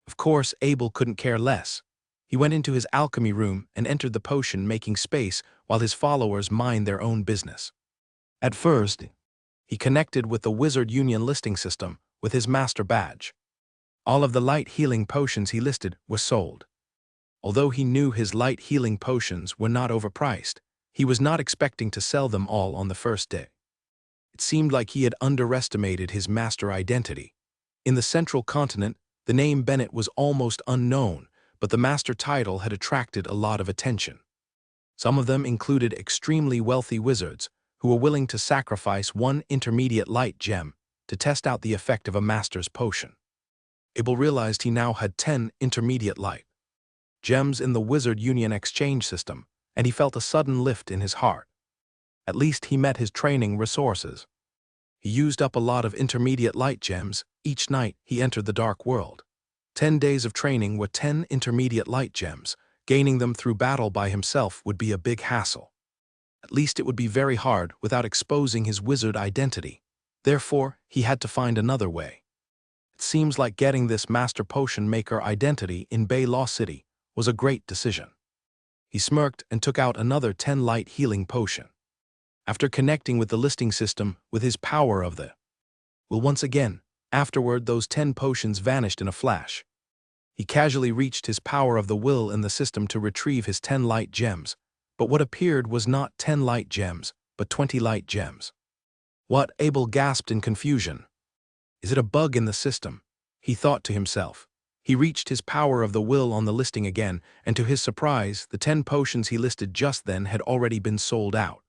Of course, Abel couldn't care less. He went into his alchemy room and entered the potion-making space while his followers mined their own business. At first, he connected with the Wizard Union listing system with his master badge. All of the light healing potions he listed were sold. Although he knew his light healing potions were not overpriced, he was not expecting to sell them all on the first day. It seemed like he had underestimated his master identity. In the central continent, the name Bennett was almost unknown, but the master title had attracted a lot of attention. Some of them included extremely wealthy wizards who were willing to sacrifice one intermediate light gem to test out the effect of a master's potion. Abel realized he now had 10 intermediate light gems in the Wizard Union exchange system, and he felt a sudden lift in his heart. At least he met his training resources. He used up a lot of intermediate light gems each night he entered the dark world. 10 days of training with 10 intermediate light gems. Gaining them through battle by himself would be a big hassle. At least it would be very hard without exposing his wizard identity. Therefore, he had to find another way. It seems like getting this master potion maker identity in Bay Law City was a great decision. He smirked and took out another 10 light healing potion. After connecting with the listing system with his power of the will once again, afterward those 10 potions vanished in a flash. He casually reached his power of the will in the system to retrieve his 10 light gems, but what appeared was not 10 light gems, but 20 light gems. What? Abel gasped in confusion. Is it a bug in the system? He thought to himself. He reached his power of the will on the listing again, and to his surprise, the 10 potions he listed just then had already been sold out.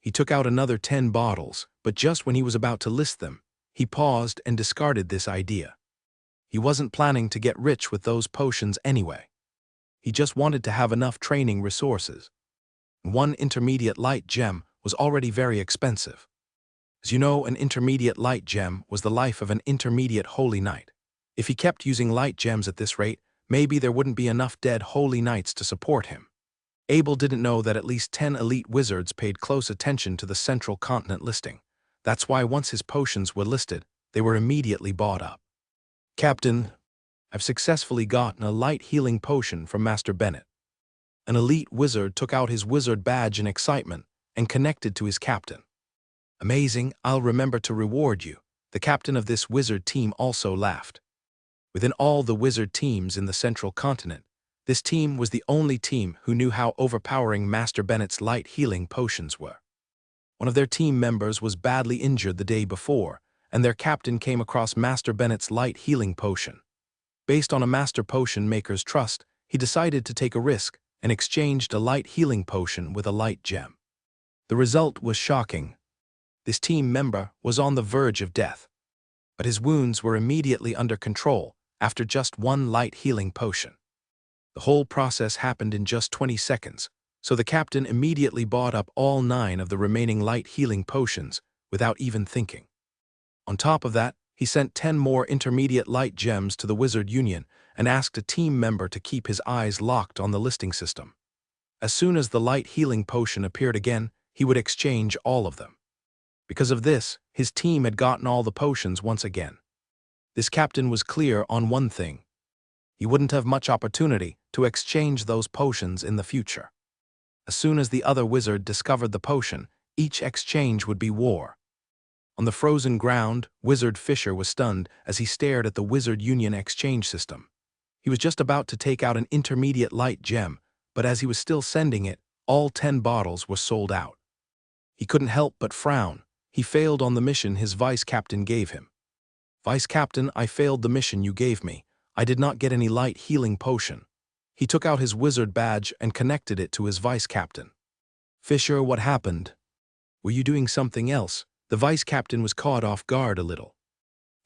He took out another 10 bottles, but just when he was about to list them, he paused and discarded this idea. He wasn't planning to get rich with those potions anyway. He just wanted to have enough training resources. One intermediate light gem was already very expensive. As you know, an intermediate light gem was the life of an intermediate holy knight. If he kept using light gems at this rate, maybe there wouldn't be enough dead holy knights to support him. Abel didn't know that at least 10 elite wizards paid close attention to the central continent listing. That's why once his potions were listed, they were immediately bought up. Captain, I've successfully gotten a light healing potion from Master Bennett. An elite wizard took out his wizard badge in excitement and connected to his captain. Amazing, I'll remember to reward you. The captain of this wizard team also laughed. Within all the wizard teams in the central continent, this team was the only team who knew how overpowering Master Bennett's light healing potions were. One of their team members was badly injured the day before, and their captain came across Master Bennett's light healing potion. Based on a master potion maker's trust, he decided to take a risk and exchanged a light healing potion with a light gem. The result was shocking. This team member was on the verge of death, but his wounds were immediately under control after just one light healing potion. The whole process happened in just 20 seconds, so the captain immediately bought up all 9 of the remaining light healing potions without even thinking. On top of that, he sent 10 more intermediate light gems to the Wizard Union and asked a team member to keep his eyes locked on the listing system. As soon as the light healing potion appeared again, he would exchange all of them. Because of this, his team had gotten all the potions once again. This captain was clear on one thing. He wouldn't have much opportunity to exchange those potions in the future. As soon as the other wizard discovered the potion, each exchange would be war. On the frozen ground, Wizard Fisher was stunned as he stared at the Wizard Union exchange system. He was just about to take out an intermediate light gem, but as he was still sending it, all 10 bottles were sold out. He couldn't help but frown. He failed on the mission his vice captain gave him. Vice Captain, I failed the mission you gave me. I did not get any light healing potion. He took out his wizard badge and connected it to his vice captain. Fisher, what happened? Were you doing something else? The vice captain was caught off guard a little.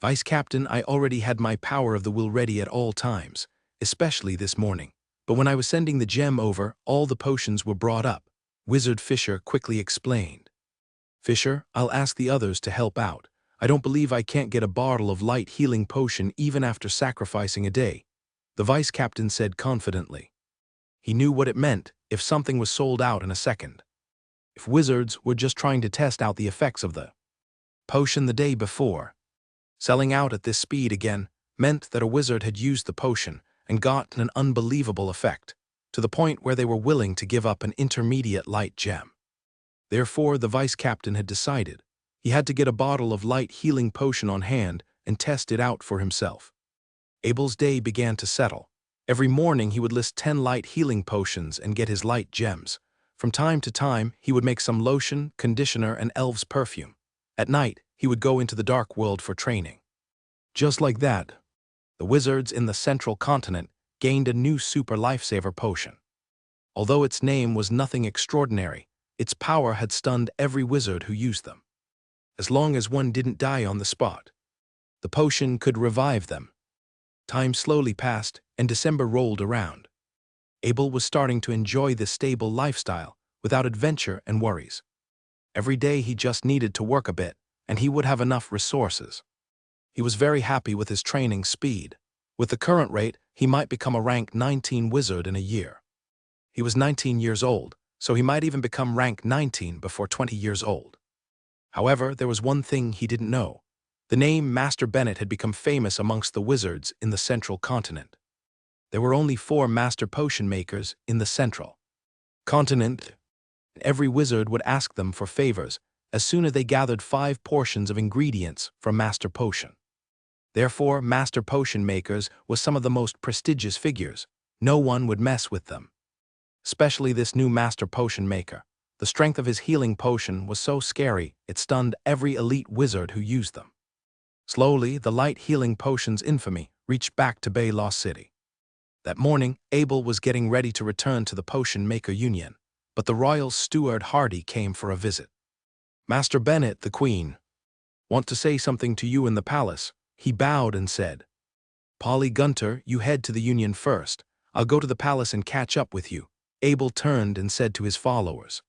Vice Captain, I already had my power of the will ready at all times, especially this morning. But when I was sending the gem over, all the potions were brought up. Wizard Fisher quickly explained. Fisher, I'll ask the others to help out. I don't believe I can't get a bottle of light healing potion even after sacrificing a day, the vice captain said confidently. He knew what it meant if something was sold out in a second. if wizards were just trying to test out the effects of the potion the day before. Selling out at this speed again meant that a wizard had used the potion and got an unbelievable effect, to the point where they were willing to give up an intermediate light gem. Therefore, the vice captain had decided he had to get a bottle of light healing potion on hand and test it out for himself. Abel's day began to settle. Every morning he would list 10 light healing potions and get his light gems. From time to time, he would make some lotion, conditioner, and elves' perfume. At night, he would go into the dark world for training. Just like that, the wizards in the central continent gained a new super lifesaver potion. Although its name was nothing extraordinary, its power had stunned every wizard who used them. As long as one didn't die on the spot, the potion could revive them. Time slowly passed, and December rolled around. Abel was starting to enjoy this stable lifestyle without adventure and worries. Every day he just needed to work a bit, and he would have enough resources. He was very happy with his training speed. With the current rate, he might become a rank 19 wizard in a year. He was 19 years old, so he might even become rank 19 before 20 years old. However, there was one thing he didn't know. The name Master Bennett had become famous amongst the wizards in the central continent. There were only 4 master potion makers in the central continent. Every wizard would ask them for favors as soon as they gathered 5 portions of ingredients from master potion. Therefore, master potion makers were some of the most prestigious figures. No one would mess with them. Especially this new master potion maker. The strength of his healing potion was so scary it stunned every elite wizard who used them. Slowly, the light healing potion's infamy reached back to Bay Lost City. That morning, Abel was getting ready to return to the Potion Maker Union, but the royal steward Hardy came for a visit. "Master Bennett, the Queen, want to say something to you in the palace." He bowed and said, "Polly Gunter, you head to the Union first. I'll go to the palace and catch up with you." Abel turned and said to his followers.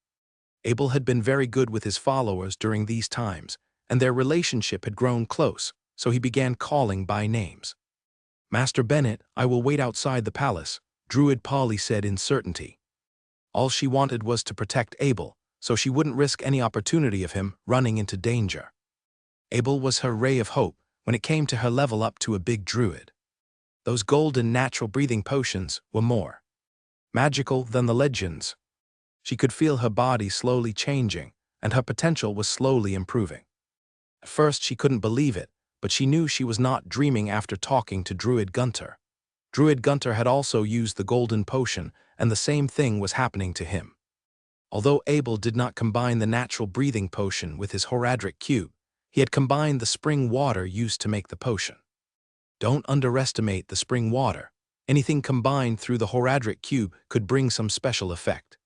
Abel had been very good with his followers during these times, and their relationship had grown close, so he began calling by names. "Master Bennett, I will wait outside the palace," Druid Polly said in certainty. All she wanted was to protect Abel, so she wouldn't risk any opportunity of him running into danger. Abel was her ray of hope when it came to her level up to a big druid. Those golden natural breathing potions were more magical than the legends. She could feel her body slowly changing, and her potential was slowly improving. At first she couldn't believe it, but she knew she was not dreaming after talking to Druid Gunter. Druid Gunter had also used the golden potion, and the same thing was happening to him. Although Abel did not combine the natural breathing potion with his Horadric cube, he had combined the spring water used to make the potion. Don't underestimate the spring water. Anything combined through the Horadric cube could bring some special effect.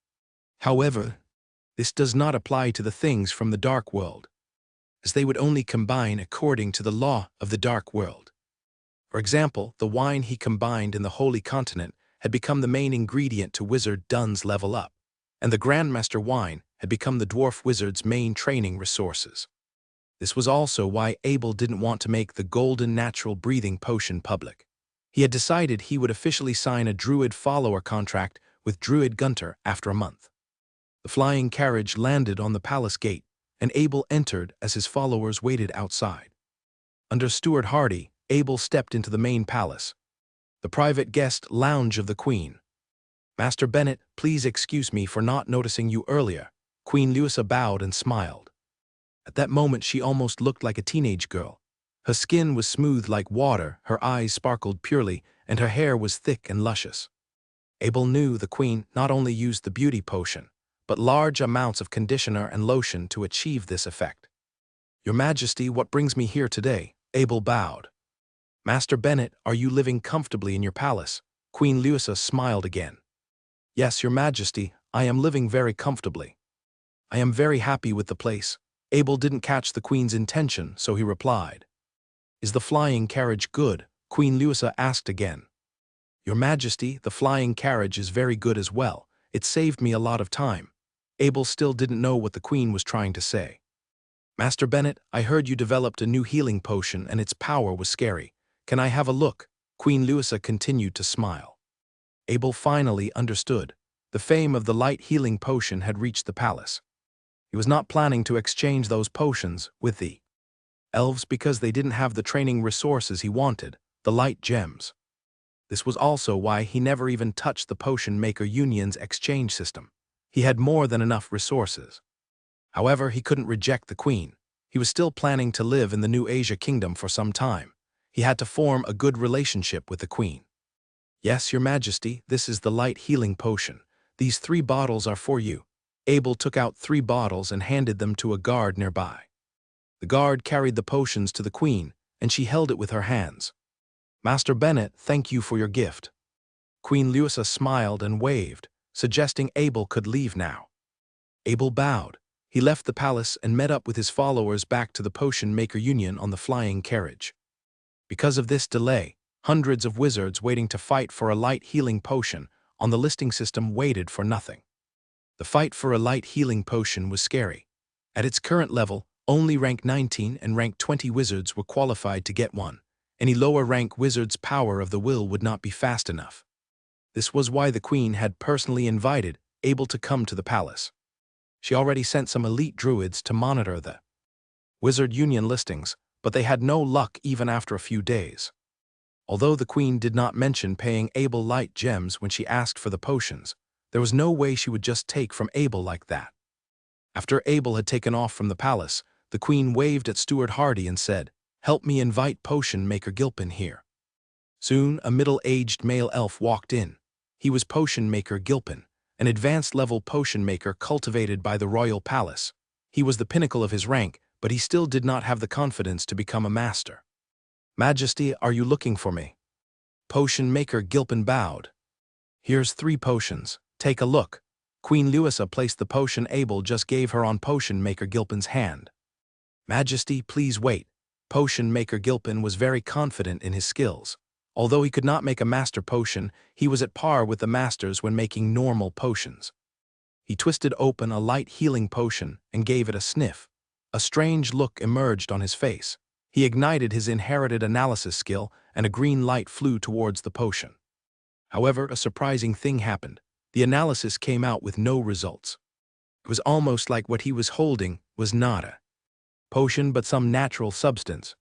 However, this does not apply to the things from the dark world, as they would only combine according to the law of the dark world. For example, the wine he combined in the Holy Continent had become the main ingredient to Wizard Dun's level up, and the Grandmaster wine had become the Dwarf Wizard's main training resources. This was also why Abel didn't want to make the golden natural breathing potion public. He had decided he would officially sign a Druid follower contract with Druid Gunter after a month. The flying carriage landed on the palace gate, and Abel entered as his followers waited outside. Under Steward Hardy, Abel stepped into the main palace, the private guest lounge of the Queen. "Master Bennett, please excuse me for not noticing you earlier." Queen Luisa bowed and smiled. At that moment she almost looked like a teenage girl. Her skin was smooth like water, her eyes sparkled purely, and her hair was thick and luscious. Abel knew the Queen not only used the beauty potion, but large amounts of conditioner and lotion to achieve this effect. "Your Majesty, what brings me here today?" Abel bowed. "Master Bennett, are you living comfortably in your palace?" Queen Luisa smiled again. "Yes, Your Majesty, I am living very comfortably. I am very happy with the place." Abel didn't catch the Queen's intention, so he replied. "Is the flying carriage good?" Queen Luisa asked again. "Your Majesty, the flying carriage is very good as well. It saved me a lot of time." Abel still didn't know what the Queen was trying to say. "Master Bennett, I heard you developed a new healing potion and its power was scary. Can I have a look?" Queen Luisa continued to smile. Abel finally understood. The fame of the light healing potion had reached the palace. He was not planning to exchange those potions with the elves because they didn't have the training resources he wanted, the light gems. This was also why he never even touched the Potion Maker Union's exchange system. He had more than enough resources. However, he couldn't reject the queen. He was still planning to live in the New Asia Kingdom for some time. He had to form a good relationship with the queen. "Yes, your majesty, this is the light healing potion. These 3 bottles are for you." Abel took out 3 bottles and handed them to a guard nearby. The guard carried the potions to the queen, and she held it with her hands. "Master Bennett, thank you for your gift." Queen Luisa smiled and waved, suggesting Abel could leave now. Abel bowed. He left the palace and met up with his followers back to the Potion Maker Union on the flying carriage. Because of this delay, hundreds of wizards waiting to fight for a light healing potion on the listing system waited for nothing. The fight for a light healing potion was scary. At its current level, only rank 19 and rank 20 wizards were qualified to get one. Any lower rank wizard's power of the will would not be fast enough. This was why the queen had personally invited Abel to come to the palace. She already sent some elite druids to monitor the Wizard Union listings, but they had no luck even after a few days. Although the queen did not mention paying Abel light gems when she asked for the potions, there was no way she would just take from Abel like that. After Abel had taken off from the palace, the queen waved at Steward Hardy and said, "Help me invite Potion Maker Gilpin here." Soon, a middle-aged male elf walked in. He was Potion Maker Gilpin, an advanced-level potion maker cultivated by the royal palace. He was the pinnacle of his rank, but he still did not have the confidence to become a master. "Majesty, are you looking for me?" Potion Maker Gilpin bowed. "Here's 3 potions. Take a look." Queen Luisa placed the potion Abel just gave her on Potion Maker Gilpin's hand. "Majesty, please wait." Potion Maker Gilpin was very confident in his skills. Although he could not make a master potion, he was at par with the masters when making normal potions. He twisted open a light healing potion and gave it a sniff. A strange look emerged on his face. He ignited his inherited analysis skill, and a green light flew towards the potion. However, a surprising thing happened. The analysis came out with no results. It was almost like what he was holding was not a potion but some natural substance.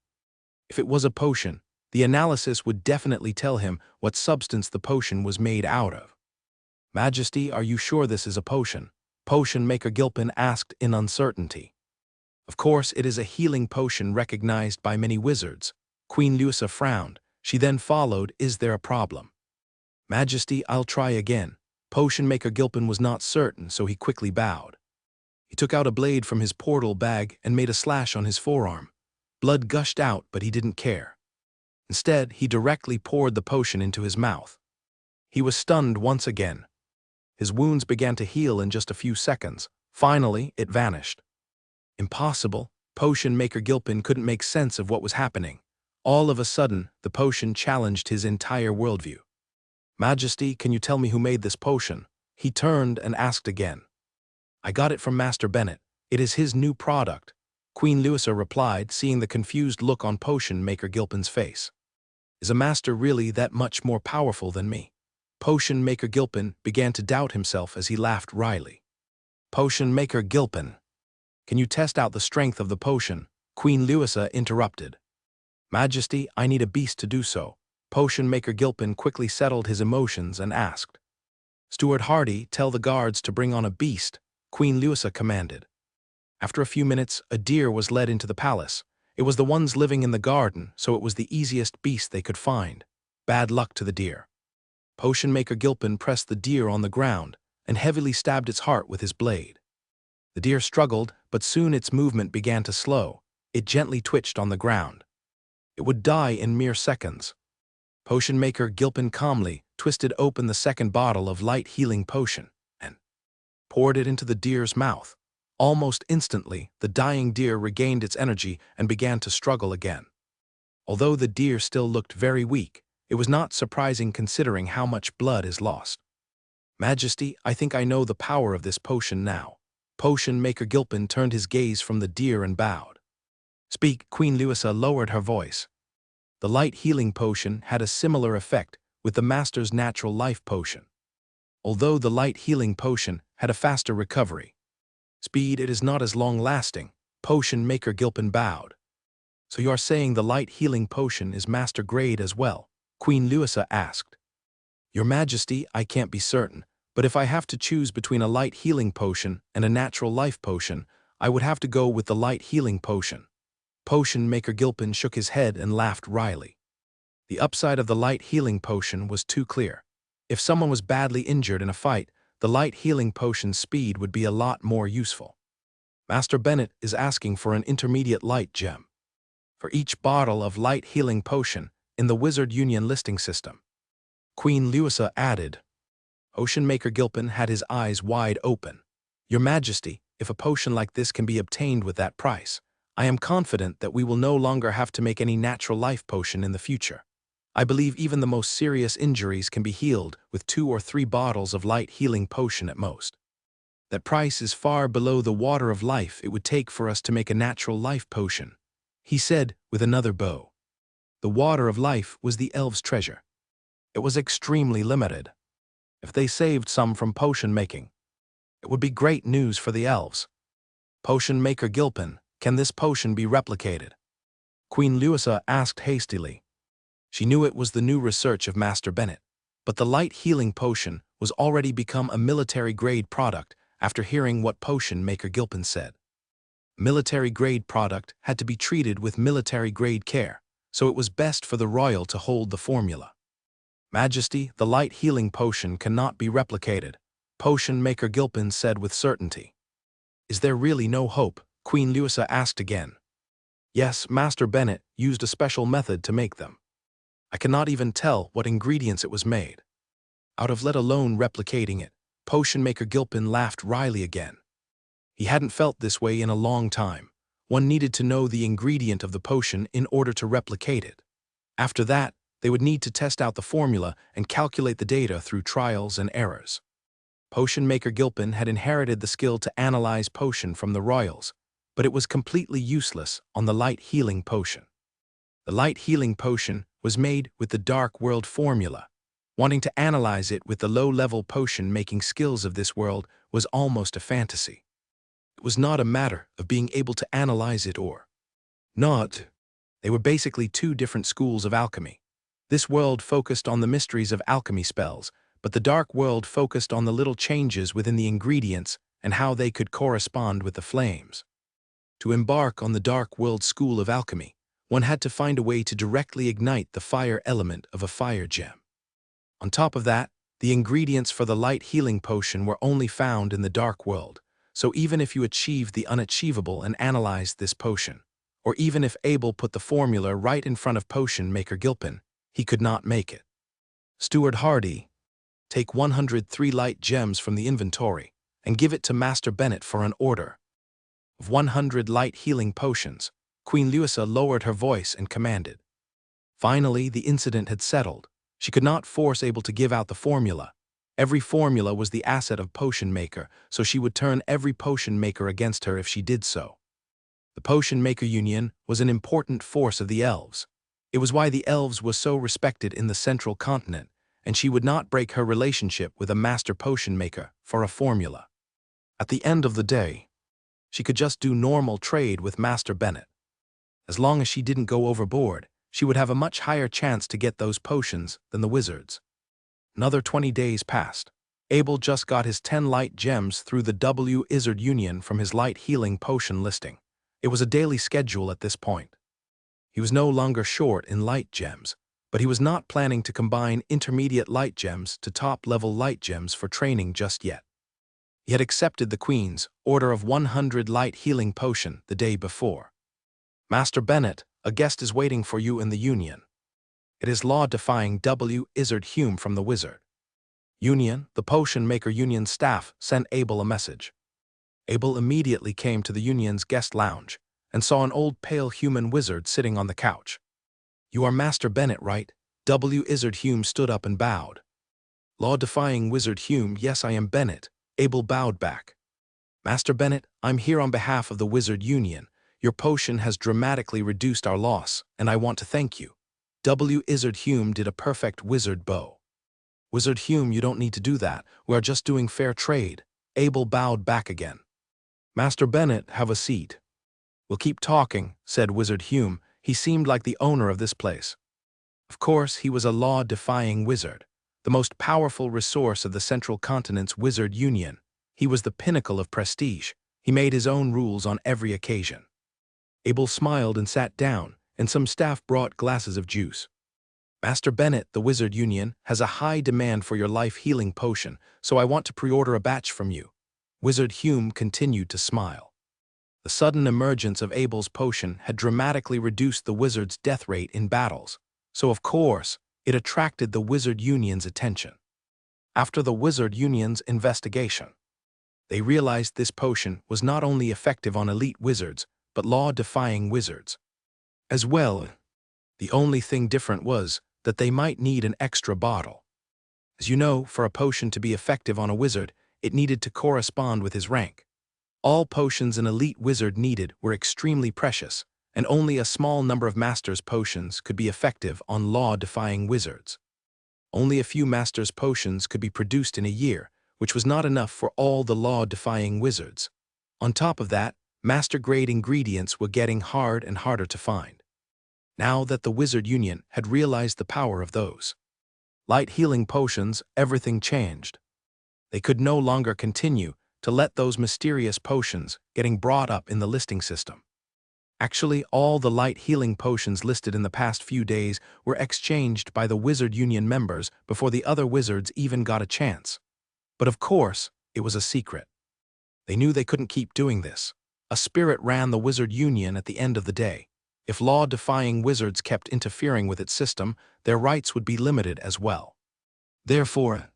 If it was a potion, the analysis would definitely tell him what substance the potion was made out of. "Majesty, are you sure this is a potion?" Potion Maker Gilpin asked in uncertainty. "Of course, it is a healing potion recognized by many wizards." Queen Luisa frowned. She then followed, "Is there a problem?" "Majesty, I'll try again." Potion Maker Gilpin was not certain, so he quickly bowed. He took out a blade from his portal bag and made a slash on his forearm. Blood gushed out, but he didn't care. Instead, he directly poured the potion into his mouth. He was stunned once again. His wounds began to heal in just a few seconds. Finally, it vanished. Impossible. Potion Maker Gilpin couldn't make sense of what was happening. All of a sudden, the potion challenged his entire worldview. "Majesty, can you tell me who made this potion?" He turned and asked again. "I got it from Master Bennett. It is his new product." Queen Luisa replied, seeing the confused look on Potion Maker Gilpin's face. "Is a master really that much more powerful than me?" Potion Maker Gilpin began to doubt himself as he laughed wryly. "Potion Maker Gilpin, can you test out the strength of the potion?" Queen Luisa interrupted. "Majesty, I need a beast to do so." Potion Maker Gilpin quickly settled his emotions and asked. "Steward Hardy, tell the guards to bring on a beast," Queen Luisa commanded. After a few minutes, a deer was led into the palace. It was the ones living in the garden, so it was the easiest beast they could find. Bad luck to the deer. Potion Maker Gilpin pressed the deer on the ground and heavily stabbed its heart with his blade. The deer struggled, but soon its movement began to slow. It gently twitched on the ground. It would die in mere seconds. Potion Maker Gilpin calmly twisted open the second bottle of light healing potion and poured it into the deer's mouth. Almost instantly, the dying deer regained its energy and began to struggle again. Although the deer still looked very weak, it was not surprising considering how much blood is lost. "Majesty, I think I know the power of this potion now." Potion Maker Gilpin turned his gaze from the deer and bowed. "Speak." Queen Luisa lowered her voice. The light healing potion had a similar effect with the master's natural life potion. Although the light healing potion had a faster recovery. Speed, it is not as long-lasting. Potion maker Gilpin bowed. So you are saying the light healing potion is master grade as well? Queen Luisa asked. Your Majesty, I can't be certain, but if I have to choose between a light healing potion and a natural life potion, I would have to go with the light healing potion. Potion maker Gilpin shook his head and laughed wryly. The upside of the light healing potion was too clear. If someone was badly injured in a fight, the light healing potion's speed would be a lot more useful. Master Bennett is asking for an intermediate light gem for each bottle of light healing potion in the Wizard Union listing system. Queen Luisa added. Potion maker Gilpin had his eyes wide open. Your Majesty, if a potion like this can be obtained with that price, I am confident that we will no longer have to make any natural life potion in the future. I believe even the most serious injuries can be healed with 2 or 3 bottles of light healing potion at most. That price is far below the water of life it would take for us to make a natural life potion, he said with another bow. The water of life was the elves' treasure. It was extremely limited. If they saved some from potion making, it would be great news for the elves. Potion maker Gilpin, can this potion be replicated? Queen Luisa asked hastily. She knew it was the new research of Master Bennett, but the light healing potion was already become a military-grade product after hearing what potion maker Gilpin said. Military-grade product had to be treated with military-grade care, so it was best for the royal to hold the formula. Majesty, the light healing potion cannot be replicated, potion maker Gilpin said with certainty. Is there really no hope? Queen Luisa asked again. Yes, Master Bennett used a special method to make them. I cannot even tell what ingredients it was made out of, let alone replicating it. Potion maker Gilpin laughed wryly again. He hadn't felt this way in a long time. One needed to know the ingredient of the potion in order to replicate it. After that, they would need to test out the formula and calculate the data through trials and errors. Potion maker Gilpin had inherited the skill to analyze potion from the royals, but it was completely useless on the light healing potion. The light healing potion was made with the Dark World formula. Wanting to analyze it with the low-level potion-making skills of this world was almost a fantasy. It was not a matter of being able to analyze it or not. They were basically 2 different schools of alchemy. This world focused on the mysteries of alchemy spells, but the Dark World focused on the little changes within the ingredients and how they could correspond with the flames. To embark on the Dark World school of alchemy, one had to find a way to directly ignite the fire element of a fire gem. On top of that, the ingredients for the light healing potion were only found in the Dark World, so even if you achieved the unachievable and analyzed this potion, or even if Abel put the formula right in front of potion maker Gilpin, he could not make it. Steward Hardy, take 103 light gems from the inventory and give it to Master Bennett for an order of 100 light healing potions. Queen Luisa lowered her voice and commanded. Finally, the incident had settled. She could not force Abel to give out the formula. Every formula was the asset of potion maker, so she would turn every potion maker against her if she did so. The Potion Maker Union was an important force of the elves. It was why the elves was so respected in the central continent, and she would not break her relationship with a master potion maker for a formula. At the end of the day, she could just do normal trade with Master Bennett. As long as she didn't go overboard, she would have a much higher chance to get those potions than the wizards. Another 20 days passed. Abel just got his 10 light gems through the Wizard Union from his light healing potion listing. It was a daily schedule at this point. He was no longer short in light gems, but he was not planning to combine intermediate light gems to top-level light gems for training just yet. He had accepted the Queen's order of 100 light healing potion the day before. Master Bennett, a guest is waiting for you in the Union. It is law-defying Wizard Hume from the Wizard Union. The Potion Maker Union staff sent Abel a message. Abel immediately came to the Union's guest lounge and saw an old pale human wizard sitting on the couch. You are Master Bennett, right? Wizard Hume stood up and bowed. Law-defying Wizard Hume, yes, I am Bennett. Abel bowed back. Master Bennett, I'm here on behalf of the Wizard Union. Your potion has dramatically reduced our loss, and I want to thank you. Wizard Hume did a perfect wizard bow. Wizard Hume, you don't need to do that. We are just doing fair trade. Abel bowed back again. Master Bennett, have a seat. We'll keep talking, said Wizard Hume. He seemed like the owner of this place. Of course, he was a law-defying wizard, the most powerful resource of the Central Continent's Wizard Union. He was the pinnacle of prestige. He made his own rules on every occasion. Abel smiled and sat down, and some staff brought glasses of juice. Master Bennett, the Wizard Union, has a high demand for your life-healing potion, so I want to pre-order a batch from you. Wizard Hume continued to smile. The sudden emergence of Abel's potion had dramatically reduced the wizard's death rate in battles, so of course, it attracted the Wizard Union's attention. After the Wizard Union's investigation, they realized this potion was not only effective on elite wizards, but law-defying wizards as well. The only thing different was that they might need an extra bottle. As you know, for a potion to be effective on a wizard, it needed to correspond with his rank. All potions an elite wizard needed were extremely precious, and only a small number of master's potions could be effective on law-defying wizards. Only a few master's potions could be produced in a year, which was not enough for all the law-defying wizards. On top of that, master-grade ingredients were getting hard and harder to find. Now that the Wizard Union had realized the power of those light-healing potions, everything changed. They could no longer continue to let those mysterious potions getting brought up in the listing system. Actually, all the light-healing potions listed in the past few days were exchanged by the Wizard Union members before the other wizards even got a chance. But of course, it was a secret. They knew they couldn't keep doing this. A spirit ran the Wizard Union at the end of the day. If law-defying wizards kept interfering with its system, their rights would be limited as well. Therefore,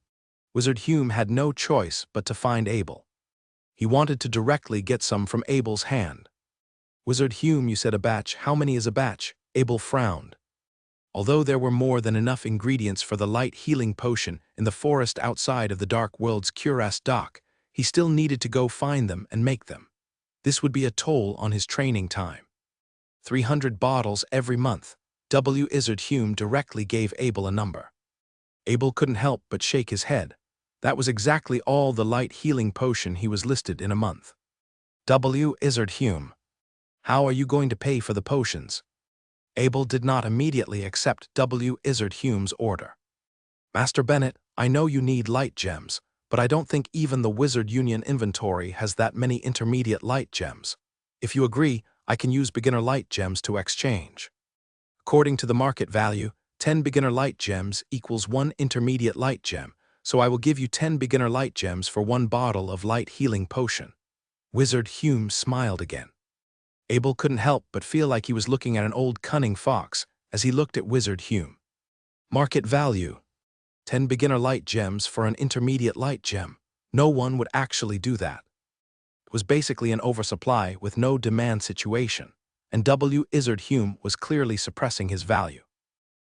Wizard Hume had no choice but to find Abel. He wanted to directly get some from Abel's hand. Wizard Hume, you said a batch. How many is a batch? Abel frowned. Although there were more than enough ingredients for the light-healing potion in the forest outside of the Dark World's Cuirass dock, he still needed to go find them and make them. This would be a toll on his training time. 300 bottles every month. Wizard Hume directly gave Abel a number. Abel couldn't help but shake his head. That was exactly all the light-healing potion he was listed in a month. Wizard Hume, how are you going to pay for the potions? Abel did not immediately accept Wizard Hume's order. Master Bennett, I know you need light gems, but I don't think even the Wizard Union inventory has that many intermediate light gems. If you agree, I can use beginner light gems to exchange. According to the market value, 10 beginner light gems equals 1 intermediate light gem, so I will give you 10 beginner light gems for 1 bottle of light healing potion. Wizard Hume smiled again. Abel couldn't help but feel like he was looking at an old cunning fox as he looked at Wizard Hume. Market value: 10 beginner light gems for an intermediate light gem. No one would actually do that. It was basically an oversupply with no demand situation, and Wizard Hume was clearly suppressing his value.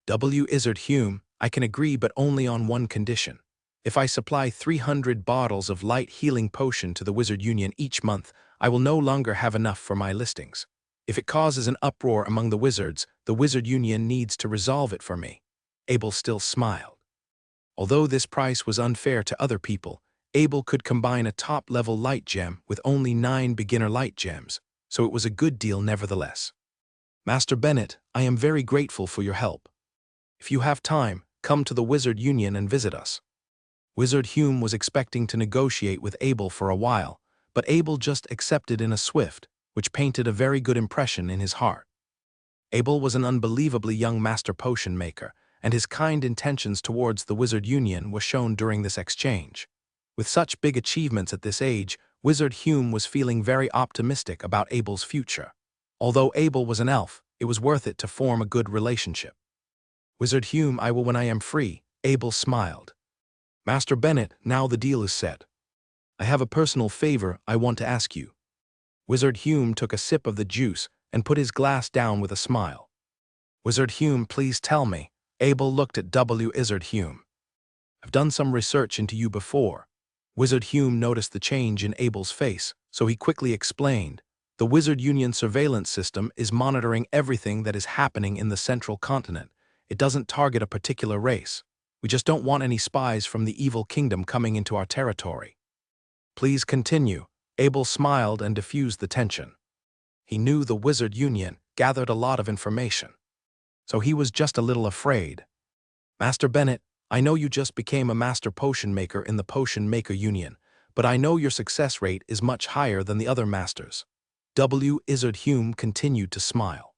Wizard Hume, I can agree, but only on one condition. If I supply 300 bottles of light healing potion to the Wizard Union each month, I will no longer have enough for my listings. If it causes an uproar among the wizards, the Wizard Union needs to resolve it for me. Abel still smiled. Although this price was unfair to other people, Abel could combine a top-level light gem with only 9 beginner light gems, so it was a good deal nevertheless. Master Bennett, I am very grateful for your help. If you have time, come to the Wizard Union and visit us. Wizard Hume was expecting to negotiate with Abel for a while, but Abel just accepted in a swift, which painted a very good impression in his heart. Abel was an unbelievably young master potion maker, and his kind intentions towards the Wizard Union were shown during this exchange. With such big achievements at this age, Wizard Hume was feeling very optimistic about Abel's future. Although Abel was an elf, it was worth it to form a good relationship. Wizard Hume, I will when I am free. Abel smiled. Master Bennett, now the deal is set. I have a personal favor I want to ask you. Wizard Hume took a sip of the juice and put his glass down with a smile. Wizard Hume, please tell me. Abel looked at Wizard Hume. I've done some research into you before. Wizard Hume noticed the change in Abel's face, so he quickly explained. The Wizard Union surveillance system is monitoring everything that is happening in the Central Continent. It doesn't target a particular race. We just don't want any spies from the evil kingdom coming into our territory. Please continue. Abel smiled and diffused the tension. He knew the Wizard Union gathered a lot of information, so he was just a little afraid. Master Bennett, I know you just became a master potion maker in the Potion Maker Union, but I know your success rate is much higher than the other masters. Wizard Hume continued to smile.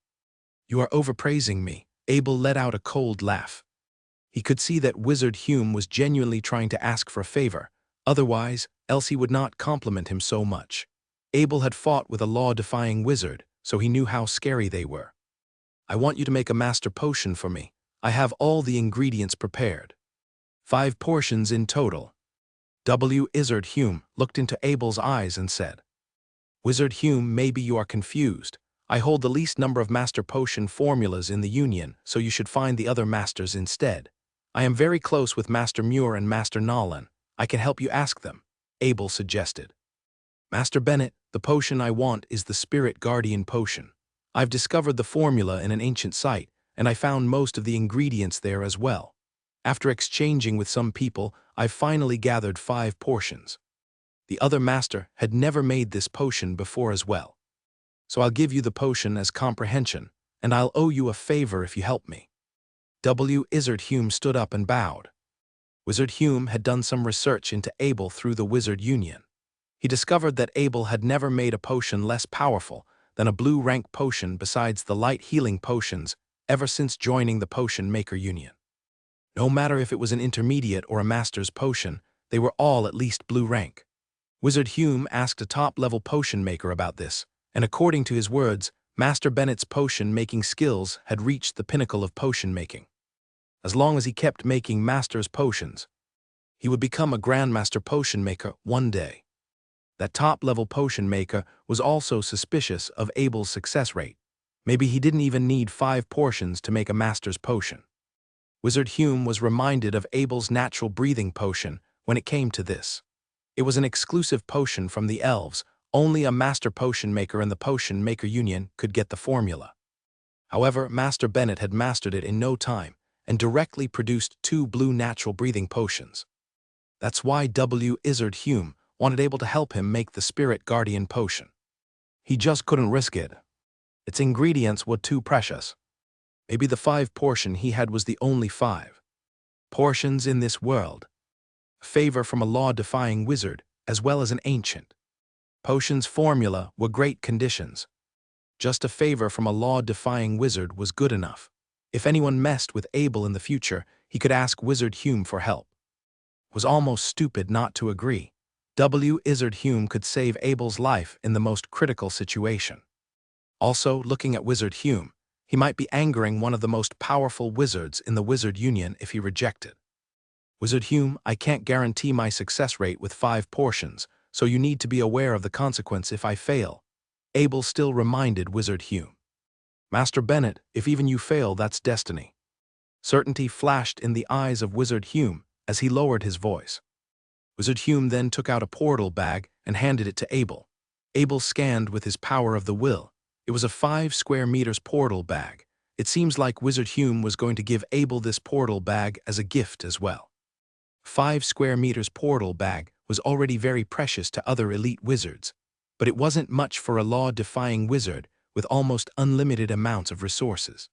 You are overpraising me. Abel let out a cold laugh. He could see that Wizard Hume was genuinely trying to ask for a favor. Otherwise, Elsie would not compliment him so much. Abel had fought with a law-defying wizard, so he knew how scary they were. I want you to make a master potion for me. I have all the ingredients prepared. 5 portions in total. Wizard Hume looked into Abel's eyes and said, Wizard Hume, maybe you are confused. I hold the least number of master potion formulas in the Union, so you should find the other masters instead. I am very close with Master Muir and Master Nolan. I can help you ask them, Abel suggested. Master Bennett, the potion I want is the Spirit Guardian Potion. I've discovered the formula in an ancient site, and I found most of the ingredients there as well. After exchanging with some people, I've finally gathered 5 portions. The other master had never made this potion before as well. So I'll give you the potion as comprehension, and I'll owe you a favor if you help me. Wizard Hume stood up and bowed. Wizard Hume had done some research into Abel through the Wizard Union. He discovered that Abel had never made a potion less powerful than a blue rank potion besides the light healing potions ever since joining the Potion Maker Union. No matter if it was an intermediate or a master's potion, they were all at least blue rank. Wizard Hume asked a top-level potion maker about this, and according to his words, Master Bennett's potion-making skills had reached the pinnacle of potion making. As long as he kept making master's potions, he would become a grandmaster potion maker one day. That top-level potion maker was also suspicious of Abel's success rate. Maybe he didn't even need 5 portions to make a master's potion. Wizard Hume was reminded of Abel's natural breathing potion when it came to this. It was an exclusive potion from the elves. Only a master potion maker in the Potion Maker Union could get the formula. However, Master Bennett had mastered it in no time and directly produced 2 blue natural breathing potions. That's why Wizard Hume wanted Abel to help him make the Spirit Guardian Potion. He just couldn't risk it. Its ingredients were too precious. Maybe the 5 portion he had was the only 5 portions in this world. A favor from a law-defying wizard as well as an ancient. Potion's formula were great conditions. Just a favor from a law-defying wizard was good enough. If anyone messed with Abel in the future, he could ask Wizard Hume for help. It was almost stupid not to agree. Wizard Hume could save Abel's life in the most critical situation. Also, looking at Wizard Hume, he might be angering one of the most powerful wizards in the Wizard Union if he rejected. Wizard Hume, I can't guarantee my success rate with 5 portions, so you need to be aware of the consequence if I fail. Abel still reminded Wizard Hume. Master Bennett, if even you fail, that's destiny. Certainty flashed in the eyes of Wizard Hume as he lowered his voice. Wizard Hume then took out a portal bag and handed it to Abel. Abel scanned with his power of the will. It was a 5 square meters portal bag. It seems like Wizard Hume was going to give Abel this portal bag as a gift as well. 5 square meters portal bag was already very precious to other elite wizards, but it wasn't much for a law-defying wizard with almost unlimited amounts of resources.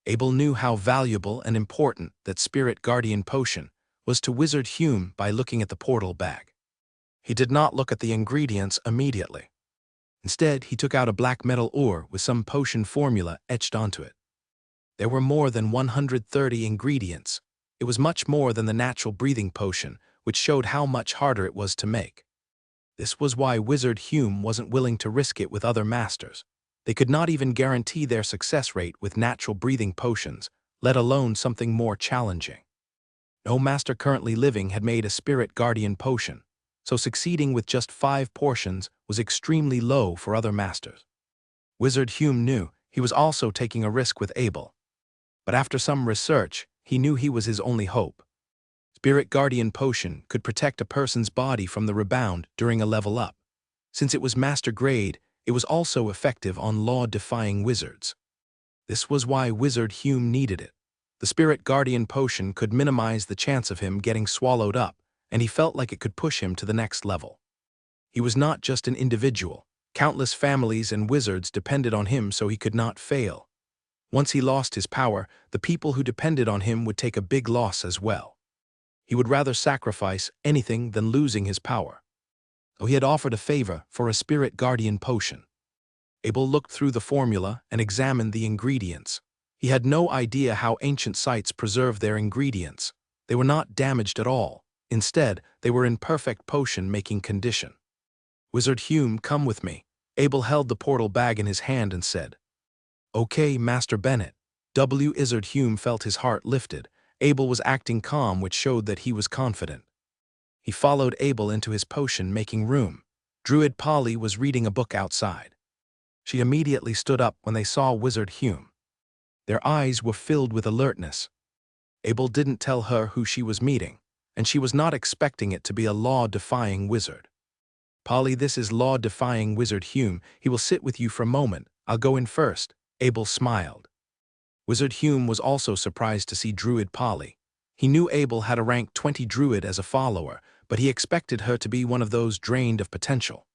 Abel knew how valuable and important that Spirit Guardian Potion was to Wizard Hume by looking at the portal bag. He did not look at the ingredients immediately. Instead, he took out a black metal ore with some potion formula etched onto it. There were more than 130 ingredients. It was much more than the natural breathing potion, which showed how much harder it was to make. This was why Wizard Hume wasn't willing to risk it with other masters. They could not even guarantee their success rate with natural breathing potions, let alone something more challenging. No master currently living had made a Spirit Guardian Potion, so succeeding with just 5 portions was extremely low for other masters. Wizard Hume knew he was also taking a risk with Abel. But after some research, he knew he was his only hope. Spirit Guardian Potion could protect a person's body from the rebound during a level up. Since it was master grade, it was also effective on law-defying wizards. This was why Wizard Hume needed it. The Spirit Guardian Potion could minimize the chance of him getting swallowed up, and he felt like it could push him to the next level. He was not just an individual. Countless families and wizards depended on him, so he could not fail. Once he lost his power, the people who depended on him would take a big loss as well. He would rather sacrifice anything than losing his power. So he had offered a favor for a spirit guardian potion. Abel looked through the formula and examined the ingredients. He had no idea how ancient sites preserved their ingredients. They were not damaged at all. Instead, they were in perfect potion-making condition. "Wizard Hume, come with me." Abel held the portal bag in his hand and said, "Okay, Master Bennett." Wizard Hume felt his heart lifted. Abel was acting calm, which showed that he was confident. He followed Abel into his potion-making room. Druid Polly was reading a book outside. She immediately stood up when they saw Wizard Hume. Their eyes were filled with alertness. Abel didn't tell her who she was meeting, and she was not expecting it to be a law-defying wizard. "Polly, this is law-defying Wizard Hume. He will sit with you for a moment. I'll go in first." Abel smiled. Wizard Hume was also surprised to see Druid Polly. He knew Abel had a rank 20 druid as a follower, but he expected her to be one of those drained of potential.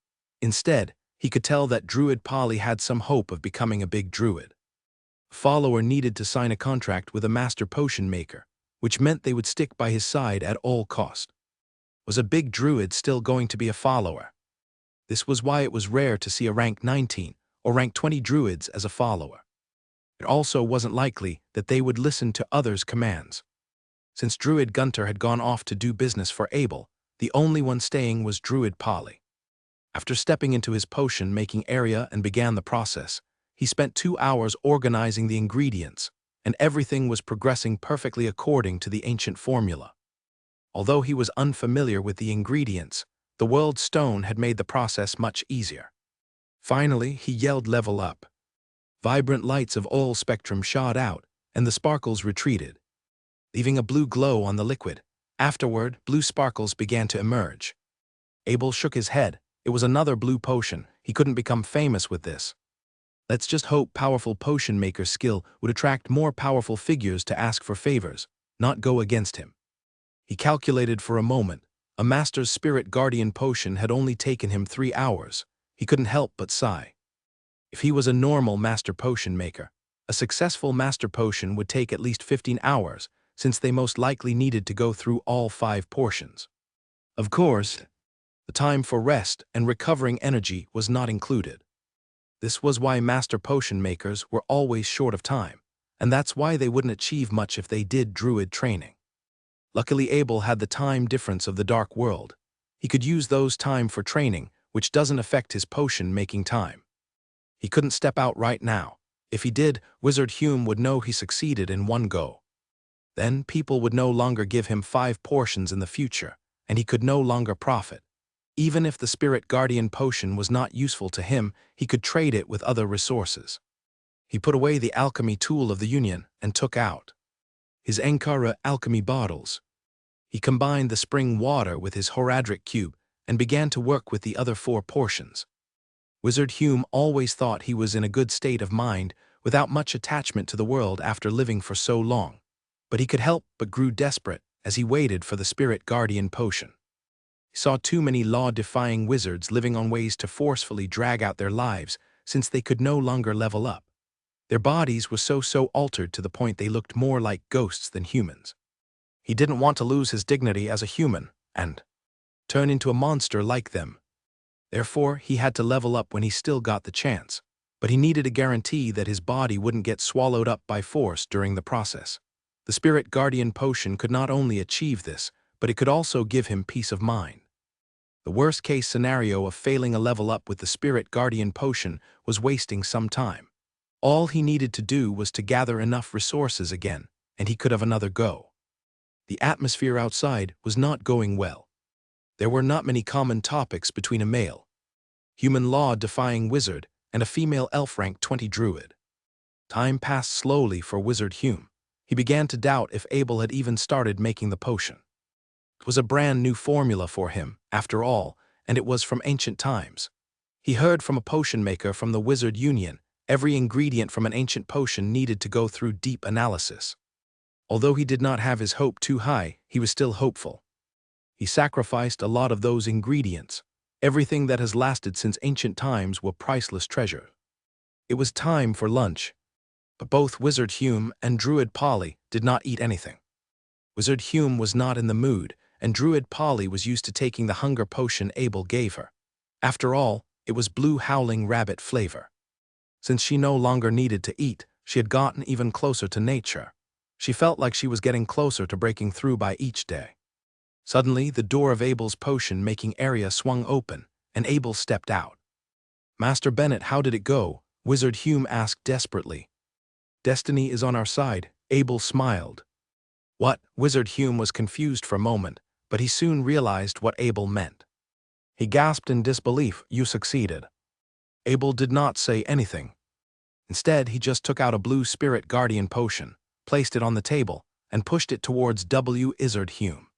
Instead, he could tell that Druid Polly had some hope of becoming a big druid. A follower needed to sign a contract with a master potion maker, which meant they would stick by his side at all cost. Was a big druid still going to be a follower? This was why it was rare to see a rank 19 or rank 20 druids as a follower. It also wasn't likely that they would listen to others' commands. Since Druid Gunter had gone off to do business for Abel, the only one staying was Druid Polly. After stepping into his potion-making area and began the process, he spent 2 hours organizing the ingredients, and everything was progressing perfectly according to the ancient formula. Although he was unfamiliar with the ingredients, the world stone had made the process much easier. Finally, he yelled, "Level up." Vibrant lights of all spectrum shot out, and the sparkles retreated, leaving a blue glow on the liquid. Afterward, blue sparkles began to emerge. Abel shook his head. It was another blue potion. He couldn't become famous with this. Let's just hope powerful potion maker's skill would attract more powerful figures to ask for favors, not go against him. He calculated for a moment. A master's spirit guardian potion had only taken him 3 hours. He couldn't help but sigh. If he was a normal master potion maker, a successful master potion would take at least 15 hours, since they most likely needed to go through all 5 portions. Of course, the time for rest and recovering energy was not included. This was why master potion makers were always short of time, and that's why they wouldn't achieve much if they did druid training. Luckily, Abel had the time difference of the dark world. He could use those time for training, which doesn't affect his potion-making time. He couldn't step out right now. If he did, Wizard Hume would know he succeeded in one go. Then people would no longer give him 5 portions in the future, and he could no longer profit. Even if the Spirit Guardian potion was not useful to him, he could trade it with other resources. He put away the alchemy tool of the Union and took out his Ankara alchemy bottles. He combined the spring water with his Horadric cube and began to work with the other 4 portions. Wizard Hume always thought he was in a good state of mind, without much attachment to the world after living for so long. But he could help but grew desperate as he waited for the Spirit Guardian potion. He saw too many law-defying wizards living on ways to forcefully drag out their lives since they could no longer level up. Their bodies were so altered to the point they looked more like ghosts than humans. He didn't want to lose his dignity as a human and turn into a monster like them. Therefore, he had to level up when he still got the chance, but he needed a guarantee that his body wouldn't get swallowed up by force during the process. The Spirit Guardian potion could not only achieve this, but it could also give him peace of mind. The worst-case scenario of failing a level up with the Spirit Guardian potion was wasting some time. All he needed to do was to gather enough resources again, and he could have another go. The atmosphere outside was not going well. There were not many common topics between a male, human law-defying wizard and a female elf rank 20 druid. Time passed slowly for Wizard Hume. He began to doubt if Abel had even started making the potion. It was a brand new formula for him, after all, and it was from ancient times. He heard from a potion maker from the Wizard Union, every ingredient from an ancient potion needed to go through deep analysis. Although he did not have his hope too high, he was still hopeful. He sacrificed a lot of those ingredients. Everything that has lasted since ancient times were priceless treasure. It was time for lunch, but both Wizard Hume and Druid Polly did not eat anything. Wizard Hume was not in the mood, and Druid Polly was used to taking the hunger potion Abel gave her. After all, it was blue howling rabbit flavor. Since she no longer needed to eat, she had gotten even closer to nature. She felt like she was getting closer to breaking through by each day. Suddenly, the door of Abel's potion-making area swung open, and Abel stepped out. "Master Bennet, how did it go?" Wizard Hume asked desperately. "Destiny is on our side," Abel smiled. What? Wizard Hume was confused for a moment, but he soon realized what Abel meant. He gasped in disbelief. "You succeeded." Abel did not say anything. Instead, he just took out a blue spirit guardian potion, placed it on the table, and pushed it towards Wizard Hume.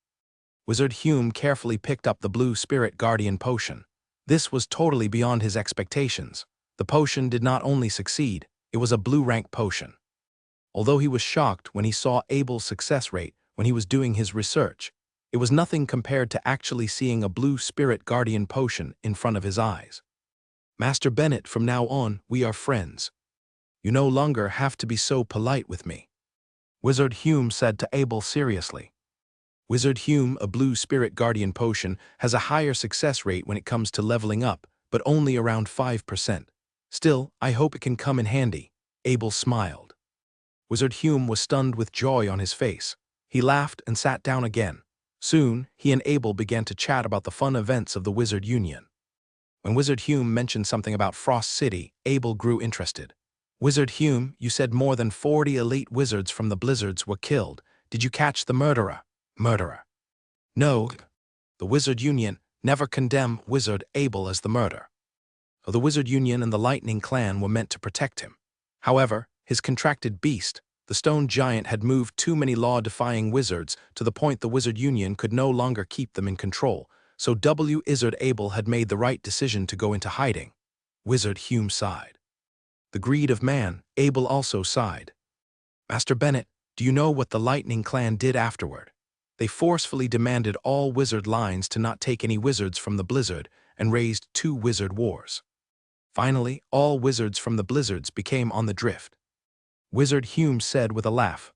Wizard Hume carefully picked up the blue spirit guardian potion. This was totally beyond his expectations. The potion did not only succeed, it was a blue rank potion. Although he was shocked when he saw Abel's success rate when he was doing his research, it was nothing compared to actually seeing a blue spirit guardian potion in front of his eyes. "Master Bennet, from now on, we are friends. You no longer have to be so polite with me," Wizard Hume said to Abel seriously. Wizard Hume, a blue spirit guardian potion, has a higher success rate when it comes to leveling up, but only around 5%. Still, I hope it can come in handy. Abel smiled. Wizard Hume was stunned with joy on his face. He laughed and sat down again. Soon, he and Abel began to chat about the fun events of the Wizard Union. When Wizard Hume mentioned something about Frost City, Abel grew interested. "Wizard Hume, you said more than 40 elite wizards from the Blizzards were killed. Did you catch the murderer?" "Murderer? No. The Wizard Union never condemned Wizard Abel as the murderer. The Wizard Union and the Lightning Clan were meant to protect him. However, his contracted beast, the Stone Giant, had moved too many law-defying wizards to the point the Wizard Union could no longer keep them in control, so Wizard Abel had made the right decision to go into hiding." Wizard Hume sighed. The greed of man, Abel also sighed. "Master Bennet, do you know what the Lightning Clan did afterward? They forcefully demanded all wizard lines to not take any wizards from the Blizzard and raised 2 wizard wars. Finally, all wizards from the Blizzards became on the drift." Wizard Hume said with a laugh.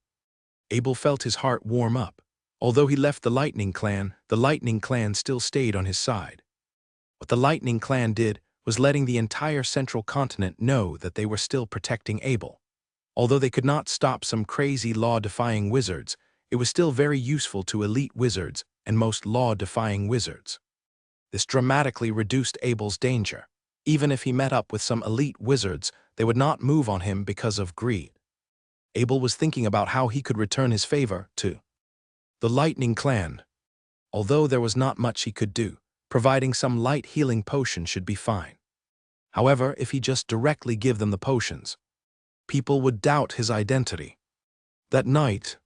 Abel felt his heart warm up. Although he left the Lightning Clan still stayed on his side. What the Lightning Clan did was letting the entire central continent know that they were still protecting Abel. Although they could not stop some crazy law-defying wizards, it was still very useful to elite wizards and most law-defying wizards. This dramatically reduced Abel's danger. Even if he met up with some elite wizards, they would not move on him because of greed. Abel was thinking about how he could return his favor to the Lightning Clan. Although there was not much he could do, providing some light healing potion should be fine. However, if he just directly give them the potions, people would doubt his identity. That night,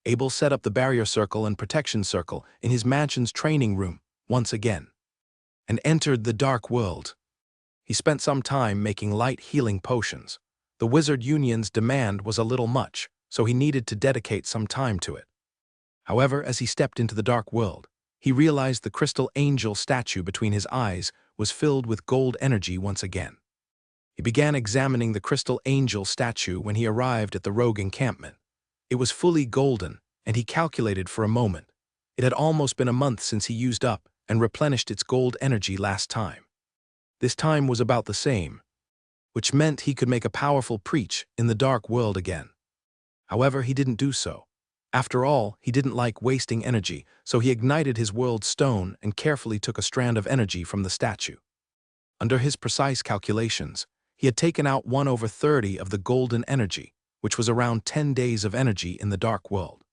Abel set up the barrier circle and protection circle in his mansion's training room once again, and entered the dark world. He spent some time making light healing potions. The Wizard Union's demand was a little much, so he needed to dedicate some time to it. However, as he stepped into the dark world, he realized the crystal angel statue between his eyes was filled with gold energy once again. He began examining the crystal angel statue when he arrived at the rogue encampment. It was fully golden, and he calculated for a moment. It had almost been a month since he used up and replenished its gold energy last time. This time was about the same, which meant he could make a powerful preach in the dark world again. However, he didn't do so. After all, he didn't like wasting energy, so he ignited his world stone and carefully took a strand of energy from the statue. Under his precise calculations, he had taken out 1/30 of the golden energy, which was around 10 days of energy in the dark world.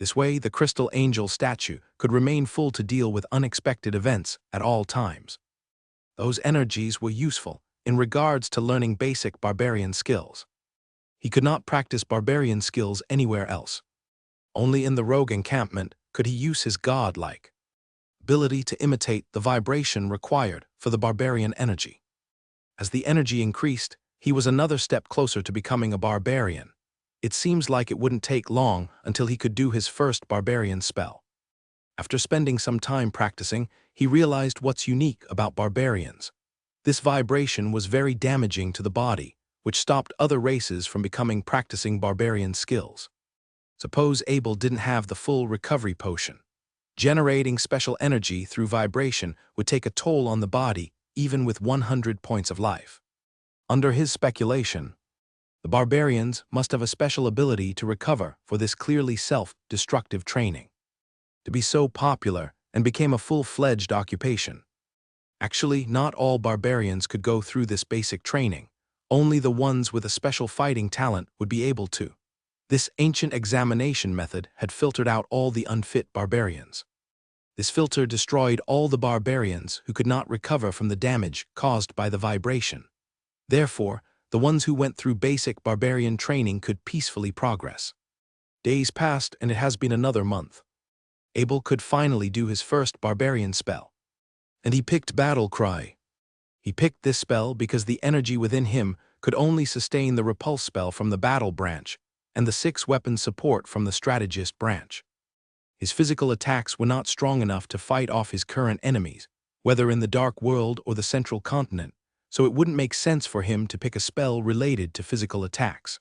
This way, the crystal angel statue could remain full to deal with unexpected events at all times. Those energies were useful in regards to learning basic barbarian skills. He could not practice barbarian skills anywhere else. Only in the rogue encampment could he use his godlike ability to imitate the vibration required for the barbarian energy. As the energy increased, he was another step closer to becoming a barbarian. It seems like it wouldn't take long until he could do his first barbarian spell. After spending some time practicing, he realized what's unique about barbarians. This vibration was very damaging to the body, which stopped other races from becoming practicing barbarian skills. Suppose Abel didn't have the full recovery potion. Generating special energy through vibration would take a toll on the body, even with 100 points of life. Under his speculation, the barbarians must have a special ability to recover for this clearly self-destructive training. To be so popular and became a full-fledged occupation. Actually, not all barbarians could go through this basic training. Only the ones with a special fighting talent would be able to. This ancient examination method had filtered out all the unfit barbarians. This filter destroyed all the barbarians who could not recover from the damage caused by the vibration. Therefore, the ones who went through basic barbarian training could peacefully progress. Days passed, and it has been another month. Abel could finally do his first barbarian spell. And he picked Battle Cry. He picked this spell because the energy within him could only sustain the repulse spell from the battle branch and the 6-weapon support from the strategist branch. His physical attacks were not strong enough to fight off his current enemies, whether in the Dark World or the Central Continent, so it wouldn't make sense for him to pick a spell related to physical attacks.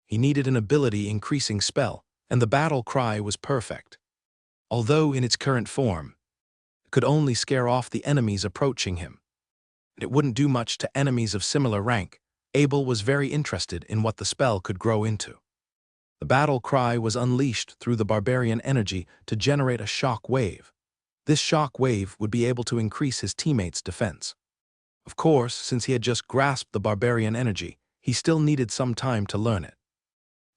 He needed an ability-increasing spell, and the Battle Cry was perfect. Although in its current form, it could only scare off the enemies approaching him. And it wouldn't do much to enemies of similar rank. Abel was very interested in what the spell could grow into. The Battle Cry was unleashed through the barbarian energy to generate a shock wave. This shock wave would be able to increase his teammates' defense. Of course, since he had just grasped the barbarian energy, he still needed some time to learn it.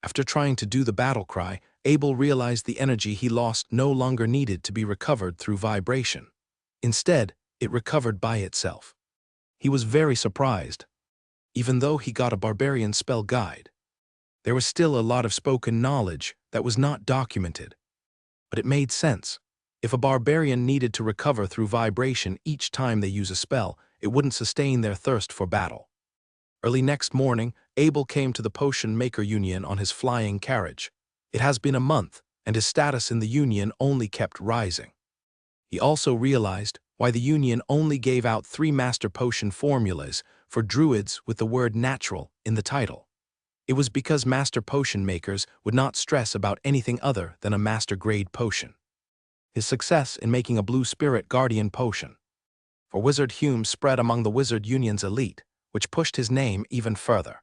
After trying to do the Battle Cry, Abel realized the energy he lost no longer needed to be recovered through vibration. Instead, it recovered by itself. He was very surprised. Even though he got a barbarian spell guide, there was still a lot of spoken knowledge that was not documented. But it made sense. If a barbarian needed to recover through vibration each time they use a spell, it wouldn't sustain their thirst for battle. Early next morning, Abel came to the Potion Maker Union on his flying carriage. It has been a month, and his status in the Union only kept rising. He also realized why the Union only gave out 3 Master Potion formulas for druids with the word natural in the title. It was because Master Potion makers would not stress about anything other than a Master-grade potion. His success in making a Blue Spirit Guardian potion for Wizard Hume spread among the Wizard Union's elite, which pushed his name even further.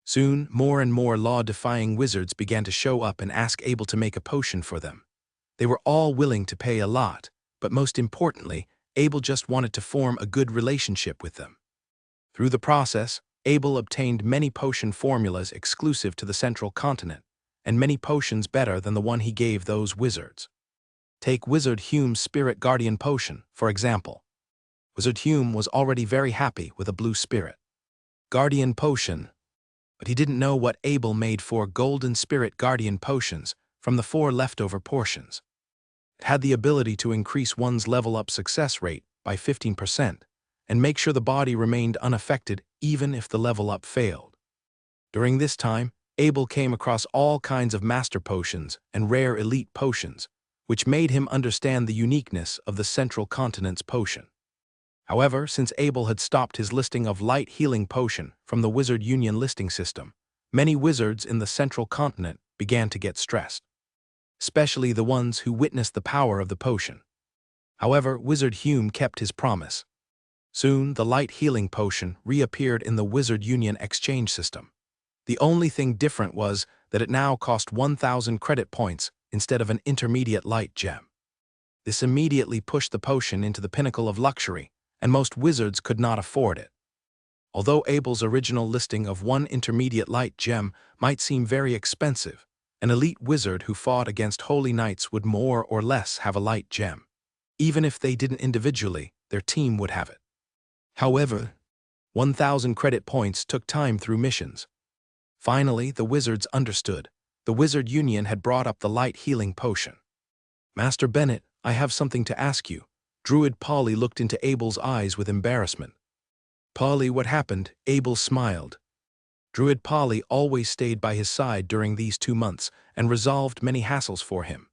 Soon, more and more law-defying wizards began to show up and ask Abel to make a potion for them. They were all willing to pay a lot, but most importantly, Abel just wanted to form a good relationship with them. Through the process, Abel obtained many potion formulas exclusive to the Central Continent, and many potions better than the one he gave those wizards. Take Wizard Hume's Spirit Guardian potion, for example. Wizard Hume was already very happy with a Blue Spirit Guardian potion, but he didn't know what Abel made 4 Golden Spirit Guardian potions from the 4 leftover portions. It had the ability to increase one's level-up success rate by 15% and make sure the body remained unaffected even if the level-up failed. During this time, Abel came across all kinds of master potions and rare elite potions, which made him understand the uniqueness of the Central Continent's potion. However, since Abel had stopped his listing of light healing potion from the Wizard Union listing system, many wizards in the Central Continent began to get stressed, especially the ones who witnessed the power of the potion. However, Wizard Hume kept his promise. Soon, the light healing potion reappeared in the Wizard Union exchange system. The only thing different was that it now cost 1,000 credit points instead of an intermediate light gem. This immediately pushed the potion into the pinnacle of luxury, and most wizards could not afford it. Although Abel's original listing of 1 intermediate light gem might seem very expensive, an elite wizard who fought against holy knights would more or less have a light gem. Even if they didn't individually, their team would have it. However, 1,000 credit points took time through missions. Finally, the wizards understood. The Wizard Union had brought up the light healing potion. "Master Bennett, I have something to ask you." Druid Polly looked into Abel's eyes with embarrassment. "Polly, what happened?" Abel smiled. Druid Polly always stayed by his side during these 2 months and resolved many hassles for him.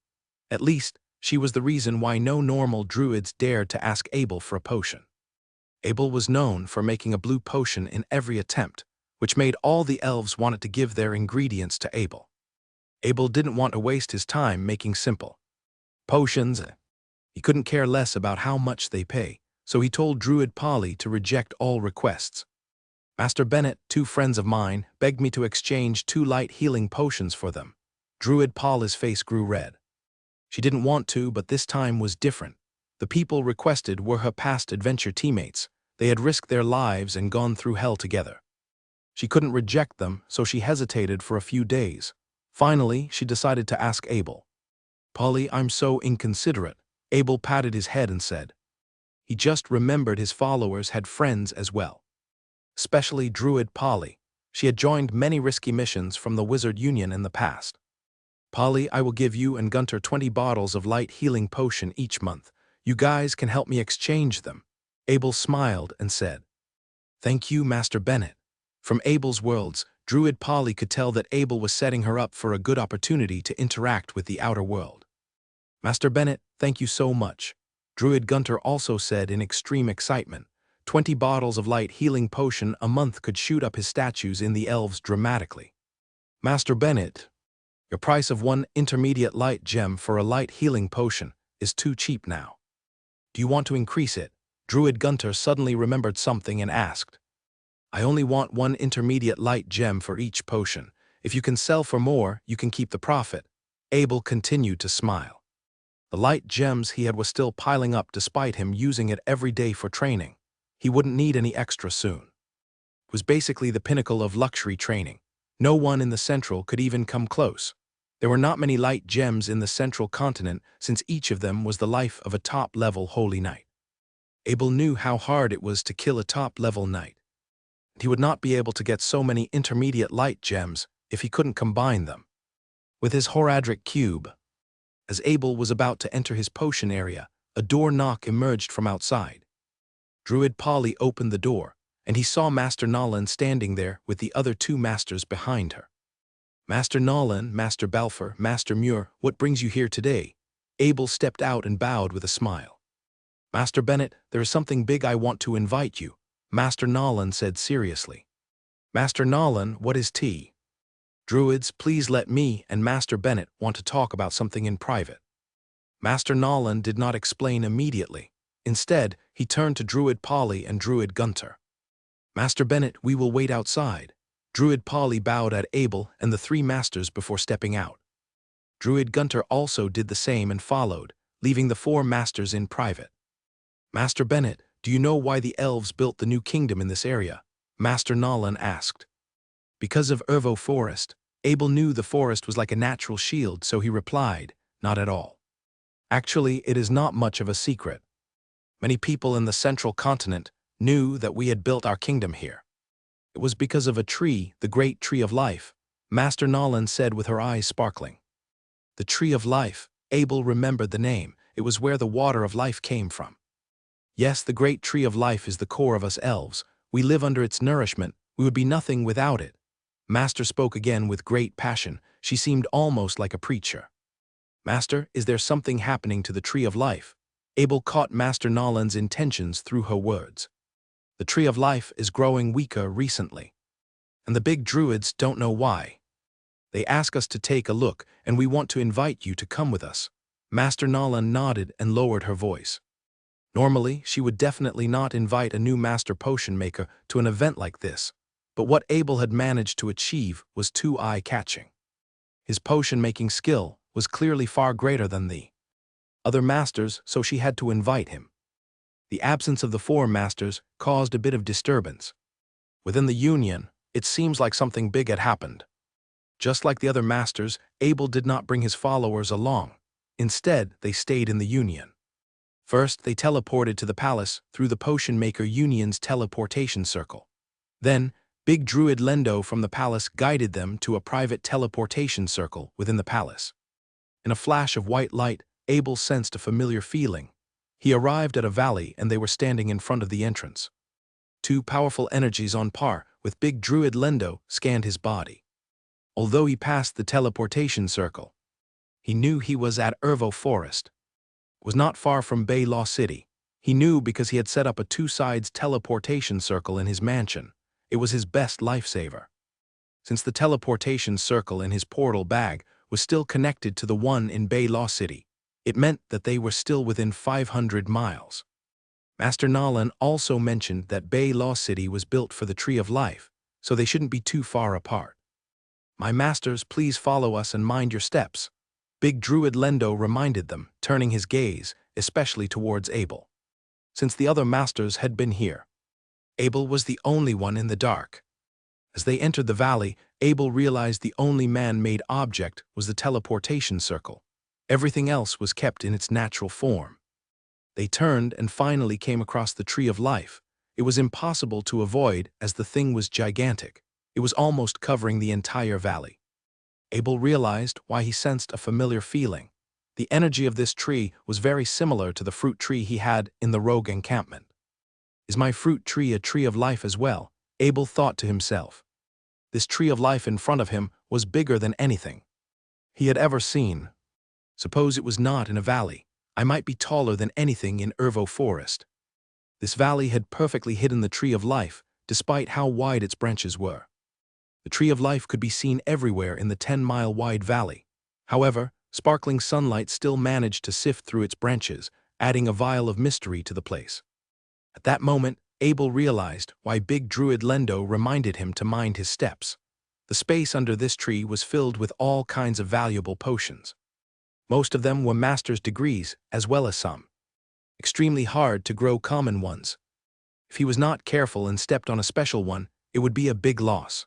At least, She was the reason why no normal druids dared to ask Abel for a potion. Abel was known for making a blue potion in every attempt, which made all the elves wanted to give their ingredients to Abel. Abel didn't want to waste his time making simple potions. He couldn't care less about how much they pay, so he told Druid Polly to reject all requests. Master Bennett, 2 friends of mine, begged me to exchange 2 light healing potions for them. Druid Polly's face grew red. She didn't want to, but this time was different. The people requested were her past adventure teammates. They had risked their lives and gone through hell together. She couldn't reject them, so she hesitated for a few days. Finally, she decided to ask Abel. "Polly, I'm so inconsiderate." Abel patted his head and said. He just remembered his followers had friends as well. Especially Druid Polly. She had joined many risky missions from the Wizard Union in the past. "Polly, I will give you and Gunter 20 bottles of light healing potion each month. You guys can help me exchange them." Abel smiled and said, "Thank you, Master Bennett." From Abel's worlds, Druid Polly could tell that Abel was setting her up for a good opportunity to interact with the outer world. "Master Bennett, thank you so much." Druid Gunter also said in extreme excitement. 20 bottles of light healing potion a month could shoot up his statues in the elves dramatically. "Master Bennett, your price of 1 intermediate light gem for a light healing potion is too cheap now. Do you want to increase it?" Druid Gunter suddenly remembered something and asked. "I only want 1 intermediate light gem for each potion. If you can sell for more, you can keep the profit." Abel continued to smile. The light gems he had was still piling up despite him using it every day for training. He wouldn't need any extra soon. It was basically the pinnacle of luxury training. No one in the Central could even come close. There were not many light gems in the Central continent since each of them was the life of a top-level holy knight. Abel knew how hard it was to kill a top-level knight. He would not be able to get so many intermediate light gems if he couldn't combine them with his Horadric cube. As Abel was about to enter his potion area, a door knock emerged from outside. Druid Polly opened the door, and he saw Master Nolan standing there with the other 2 masters behind her. "Master Nolan, Master Balfour, Master Muir, what brings you here today?" Abel stepped out and bowed with a smile. "Master Bennett, there is something big I want to invite you," Master Nolan said seriously. "Master Nolan, what is tea?" "Druids, please let me and Master Bennett want to talk about something in private." Master Nolan did not explain immediately. Instead, he turned to Druid Polly and Druid Gunter. "Master Bennett, we will wait outside." Druid Polly bowed at Abel and the 3 masters before stepping out. Druid Gunter also did the same and followed, leaving the 4 masters in private. "Master Bennett, do you know why the elves built the new kingdom in this area?" Master Nolan asked. "Because of Ervo Forest." Abel knew the forest was like a natural shield, so he replied, "Not at all. Actually, it is not much of a secret. Many people in the Central Continent knew that we had built our kingdom here. It was because of a tree, the great Tree of Life," Master Nolan said with her eyes sparkling. The Tree of Life. Abel remembered the name. It was where the water of life came from. "Yes, the great Tree of Life is the core of us elves. We live under its nourishment. We would be nothing without it." Master spoke again with great passion. She seemed almost like a preacher. "Master, is there something happening to the Tree of Life?" Abel caught Master Nolan's intentions through her words. "The Tree of Life is growing weaker recently, and the big druids don't know why. They ask us to take a look, and we want to invite you to come with us." Master Nolan nodded and lowered her voice. Normally, she would definitely not invite a new master potion maker to an event like this, but what Abel had managed to achieve was too eye-catching. His potion-making skill was clearly far greater than the other masters, so she had to invite him. The absence of the 4 masters caused a bit of disturbance. Within the Union, it seems like something big had happened. Just like the other masters, Abel did not bring his followers along. Instead, they stayed in the Union. First, they teleported to the palace through the Potion Maker Union's teleportation circle. Then, Big Druid Lendo from the palace guided them to a private teleportation circle within the palace. In a flash of white light, Abel sensed a familiar feeling. He arrived at a valley and they were standing in front of the entrance. 2 powerful energies on par with Big Druid Lendo scanned his body. Although he passed the teleportation circle, he knew he was at Ervo Forest. was not far from Bay Law City. He knew because he had set up a two-sides teleportation circle in his mansion. It was his best lifesaver. Since the teleportation circle in his portal bag was still connected to the one in Bay Law City, it meant that they were still within 500 miles. Master Nolan also mentioned that Bay Law City was built for the Tree of Life, so they shouldn't be too far apart. "My masters, please follow us and mind your steps," Big Druid Lendo reminded them, turning his gaze, especially towards Abel. Since the other masters had been here, Abel was the only one in the dark. As they entered the valley, Abel realized the only man-made object was the teleportation circle. Everything else was kept in its natural form. They turned and finally came across the Tree of Life. It was impossible to avoid as the thing was gigantic. It was almost covering the entire valley. Abel realized why he sensed a familiar feeling. The energy of this tree was very similar to the fruit tree he had in the rogue encampment. "Is my fruit tree a tree of life as well?" Abel thought to himself. This tree of life in front of him was bigger than anything he had ever seen. Suppose it was not in a valley. I might be taller than anything in Ervo Forest. This valley had perfectly hidden the Tree of Life, despite how wide its branches were. The Tree of Life could be seen everywhere in the 10-mile-wide valley. However, sparkling sunlight still managed to sift through its branches, adding a vial of mystery to the place. At that moment, Abel realized why Big Druid Lendo reminded him to mind his steps. The space under this tree was filled with all kinds of valuable potions. Most of them were master's degrees, as well as some extremely hard to grow common ones. If he was not careful and stepped on a special one, it would be a big loss.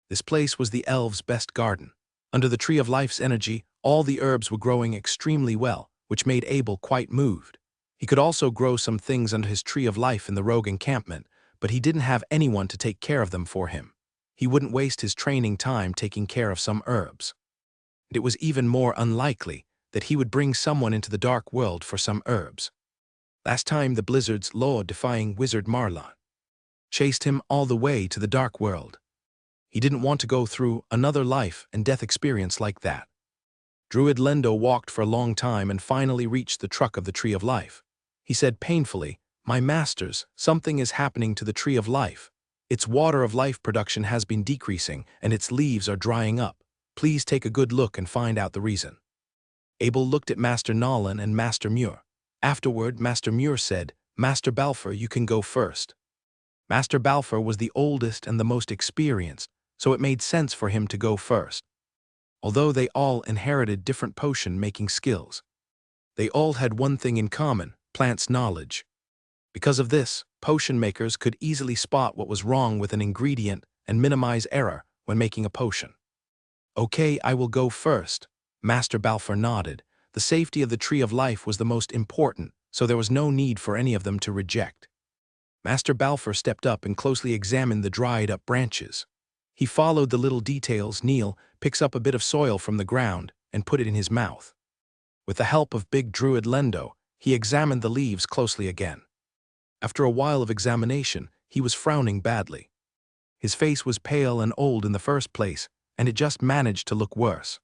This place was the elves' best garden. Under the Tree of Life's energy, all the herbs were growing extremely well, which made Abel quite moved. He could also grow some things under his Tree of Life in the rogue encampment, but he didn't have anyone to take care of them for him. He wouldn't waste his training time taking care of some herbs. And it was even more unlikely that he would bring someone into the dark world for some herbs. Last time the blizzard's law-defying wizard Marlon chased him all the way to the dark world. He didn't want to go through another life and death experience like that. Druid Lendo walked for a long time and finally reached the truck of the Tree of Life. He said painfully, "My masters, something is happening to the Tree of Life. Its water of life production has been decreasing and its leaves are drying up. Please take a good look and find out the reason." Abel looked at Master Nolan and Master Muir. Afterward, Master Muir said, "Master Balfour, you can go first." Master Balfour was the oldest and the most experienced, so it made sense for him to go first. Although they all inherited different potion-making skills, they all had one thing in common: plants' knowledge. Because of this, potion makers could easily spot what was wrong with an ingredient and minimize error when making a potion. "Okay, I will go first." Master Balfour nodded. The safety of the Tree of Life was the most important, so there was no need for any of them to reject. Master Balfour stepped up and closely examined the dried-up branches. He followed the little details. Neil picks up a bit of soil from the ground and put it in his mouth. With the help of Big Druid Lendo, he examined the leaves closely again. After a while of examination, he was frowning badly. His face was pale and old in the first place, and it just managed to look worse.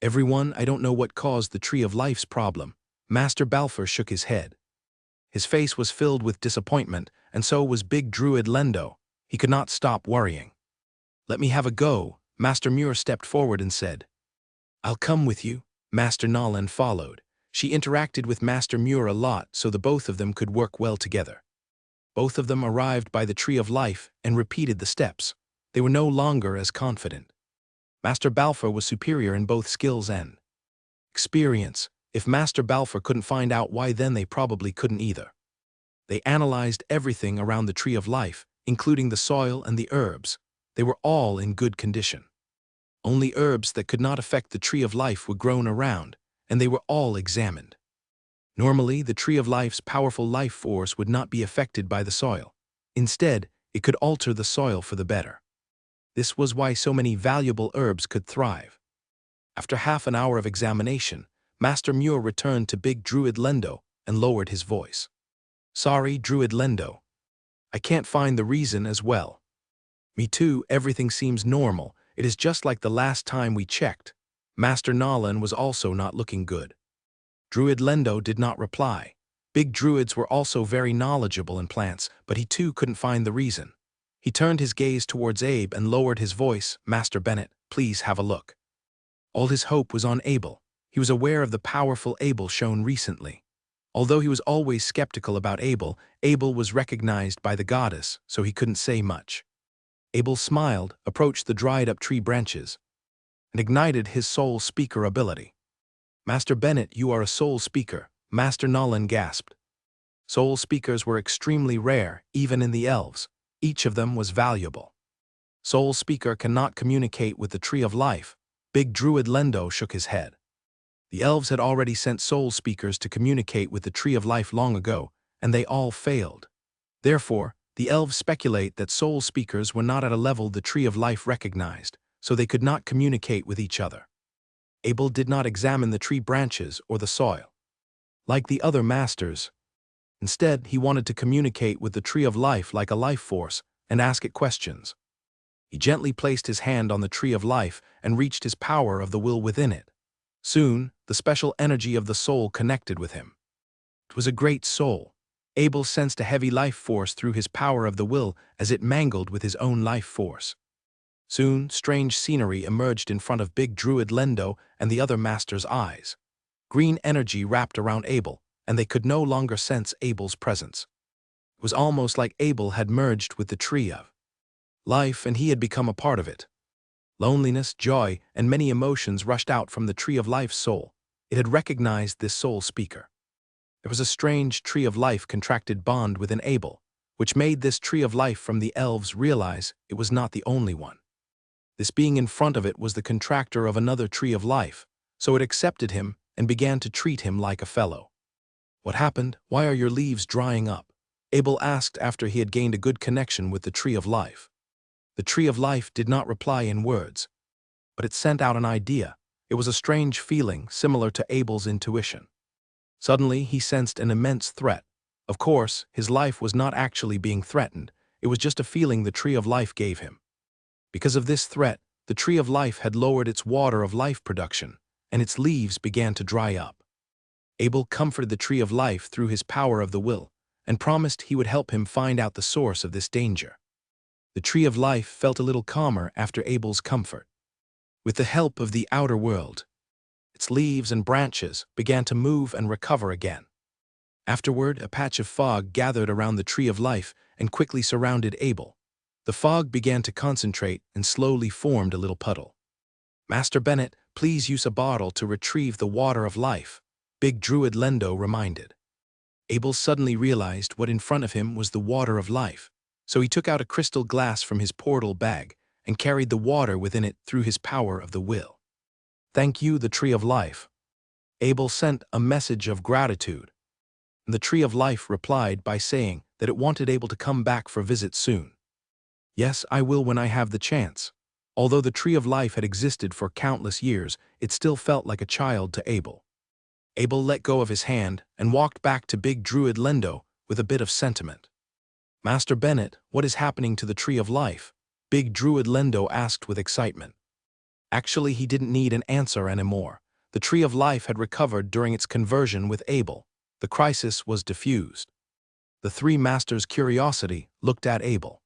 "Everyone, I don't know what caused the Tree of Life's problem." Master Balfour shook his head. His face was filled with disappointment, and so was Big Druid Lendo. He could not stop worrying. "Let me have a go." Master Muir stepped forward and said, "I'll come with you." Master Nolan followed. She interacted with Master Muir a lot so the both of them could work well together. Both of them arrived by the Tree of Life and repeated the steps. They were no longer as confident. Master Balfour was superior in both skills and experience. If Master Balfour couldn't find out why, then they probably couldn't either. They analyzed everything around the Tree of Life, including the soil and the herbs. They were all in good condition. Only herbs that could not affect the Tree of Life were grown around, and they were all examined. Normally, the Tree of Life's powerful life force would not be affected by the soil. Instead, it could alter the soil for the better. This was why so many valuable herbs could thrive. After half an hour of examination, Master Muir returned to Big Druid Lendo and lowered his voice. "Sorry, Druid Lendo. I can't find the reason as well." "Me too, everything seems normal. It is just like the last time we checked." Master Nolan was also not looking good. Druid Lendo did not reply. Big druids were also very knowledgeable in plants, but he too couldn't find the reason. He turned his gaze towards Abe and lowered his voice. Master Bennett, please have a look. All his hope was on Abel. He was aware of the powerful Abel shown recently. Although he was always skeptical about Abel, Abel was recognized by the goddess, so he couldn't say much. Abel smiled, approached the dried-up tree branches, and ignited his soul speaker ability. Master Bennett, you are a soul speaker, Master Nolan gasped. Soul speakers were extremely rare, even in the elves. Each of them was valuable. Soul speaker cannot communicate with the Tree of Life. Big Druid Lendo shook his head. The elves had already sent soul speakers to communicate with the Tree of Life long ago, and they all failed. Therefore, the elves speculate that soul speakers were not at a level the Tree of Life recognized, so they could not communicate with each other. Abel did not examine the tree branches or the soil. Like the other masters, instead he wanted to communicate with the Tree of Life like a life force and ask it questions. He gently placed his hand on the Tree of Life and reached his power of the will within it. Soon, the special energy of the soul connected with him. It was a great soul. Abel sensed a heavy life force through his power of the will as it mangled with his own life force. Soon, strange scenery emerged in front of Big Druid Lendo and the other master's eyes. Green energy wrapped around Abel, and they could no longer sense Abel's presence. It was almost like Abel had merged with the Tree of Life and he had become a part of it. Loneliness, joy, and many emotions rushed out from the Tree of Life's soul. It had recognized this soul speaker. There was a strange Tree of Life contracted bond within Abel, which made this Tree of Life from the elves realize it was not the only one. This being in front of it was the contractor of another Tree of Life, so it accepted him and began to treat him like a fellow. What happened? Why are your leaves drying up? Abel asked after he had gained a good connection with the Tree of Life. The Tree of Life did not reply in words, but it sent out an idea. It was a strange feeling similar to Abel's intuition. Suddenly, he sensed an immense threat. Of course, his life was not actually being threatened. It was just a feeling the Tree of Life gave him. Because of this threat, the Tree of Life had lowered its water of life production, and its leaves began to dry up. Abel comforted the Tree of Life through his power of the will, and promised he would help him find out the source of this danger. The Tree of Life felt a little calmer after Abel's comfort. With the help of the outer world, its leaves and branches began to move and recover again. Afterward, a patch of fog gathered around the Tree of Life and quickly surrounded Abel. The fog began to concentrate and slowly formed a little puddle. Master Bennett, please use a bottle to retrieve the water of life, Big Druid Lendo reminded. Abel suddenly realized what in front of him was the water of life. So he took out a crystal glass from his portal bag and carried the water within it through his power of the will. Thank you, the Tree of Life. Abel sent a message of gratitude. And the Tree of Life replied by saying that it wanted Abel to come back for a visit soon. Yes, I will when I have the chance. Although the Tree of Life had existed for countless years, it still felt like a child to Abel. Abel let go of his hand and walked back to Big Druid Lendo with a bit of sentiment. Master Bennett, what is happening to the Tree of Life? Big Druid Lendo asked with excitement. Actually, he didn't need an answer anymore. The Tree of Life had recovered during its conversion with Abel. The crisis was diffused. The three masters' curiosity looked at Abel.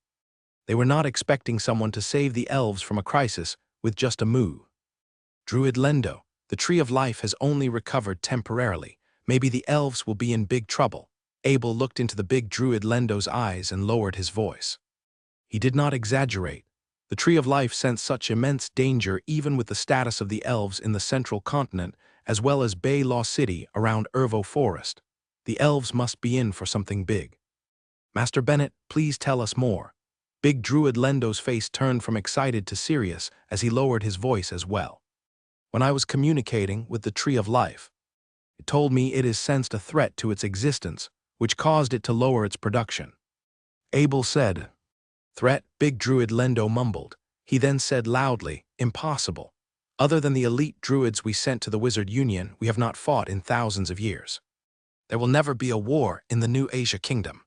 They were not expecting someone to save the elves from a crisis with just a move. Druid Lendo, the Tree of Life has only recovered temporarily. Maybe the elves will be in big trouble. Abel looked into the Big Druid Lendo's eyes and lowered his voice. He did not exaggerate. The Tree of Life sensed such immense danger even with the status of the elves in the central continent as well as Bay Law City around Ervo Forest. The elves must be in for something big. Master Bennett, please tell us more. Big Druid Lendo's face turned from excited to serious as he lowered his voice as well. When I was communicating with the Tree of Life, it told me it has sensed a threat to its existence, which caused it to lower its production. Abel said, Threat, Big Druid Lendo mumbled. He then said loudly, Impossible. Other than the elite druids we sent to the Wizard Union, we have not fought in thousands of years. There will never be a war in the New Asia Kingdom.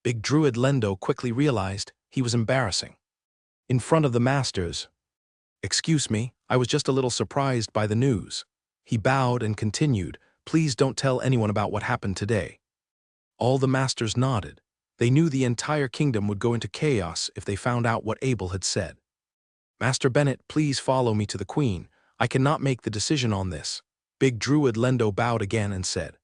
Big Druid Lendo quickly realized he was embarrassing. In front of the masters, Excuse me, I was just a little surprised by the news. He bowed and continued, please don't tell anyone about what happened today." All the masters nodded. They knew the entire kingdom would go into chaos if they found out what Abel had said. "Master Bennett, please follow me to the queen. I cannot make the decision on this." Big Druid Lendo bowed again and said.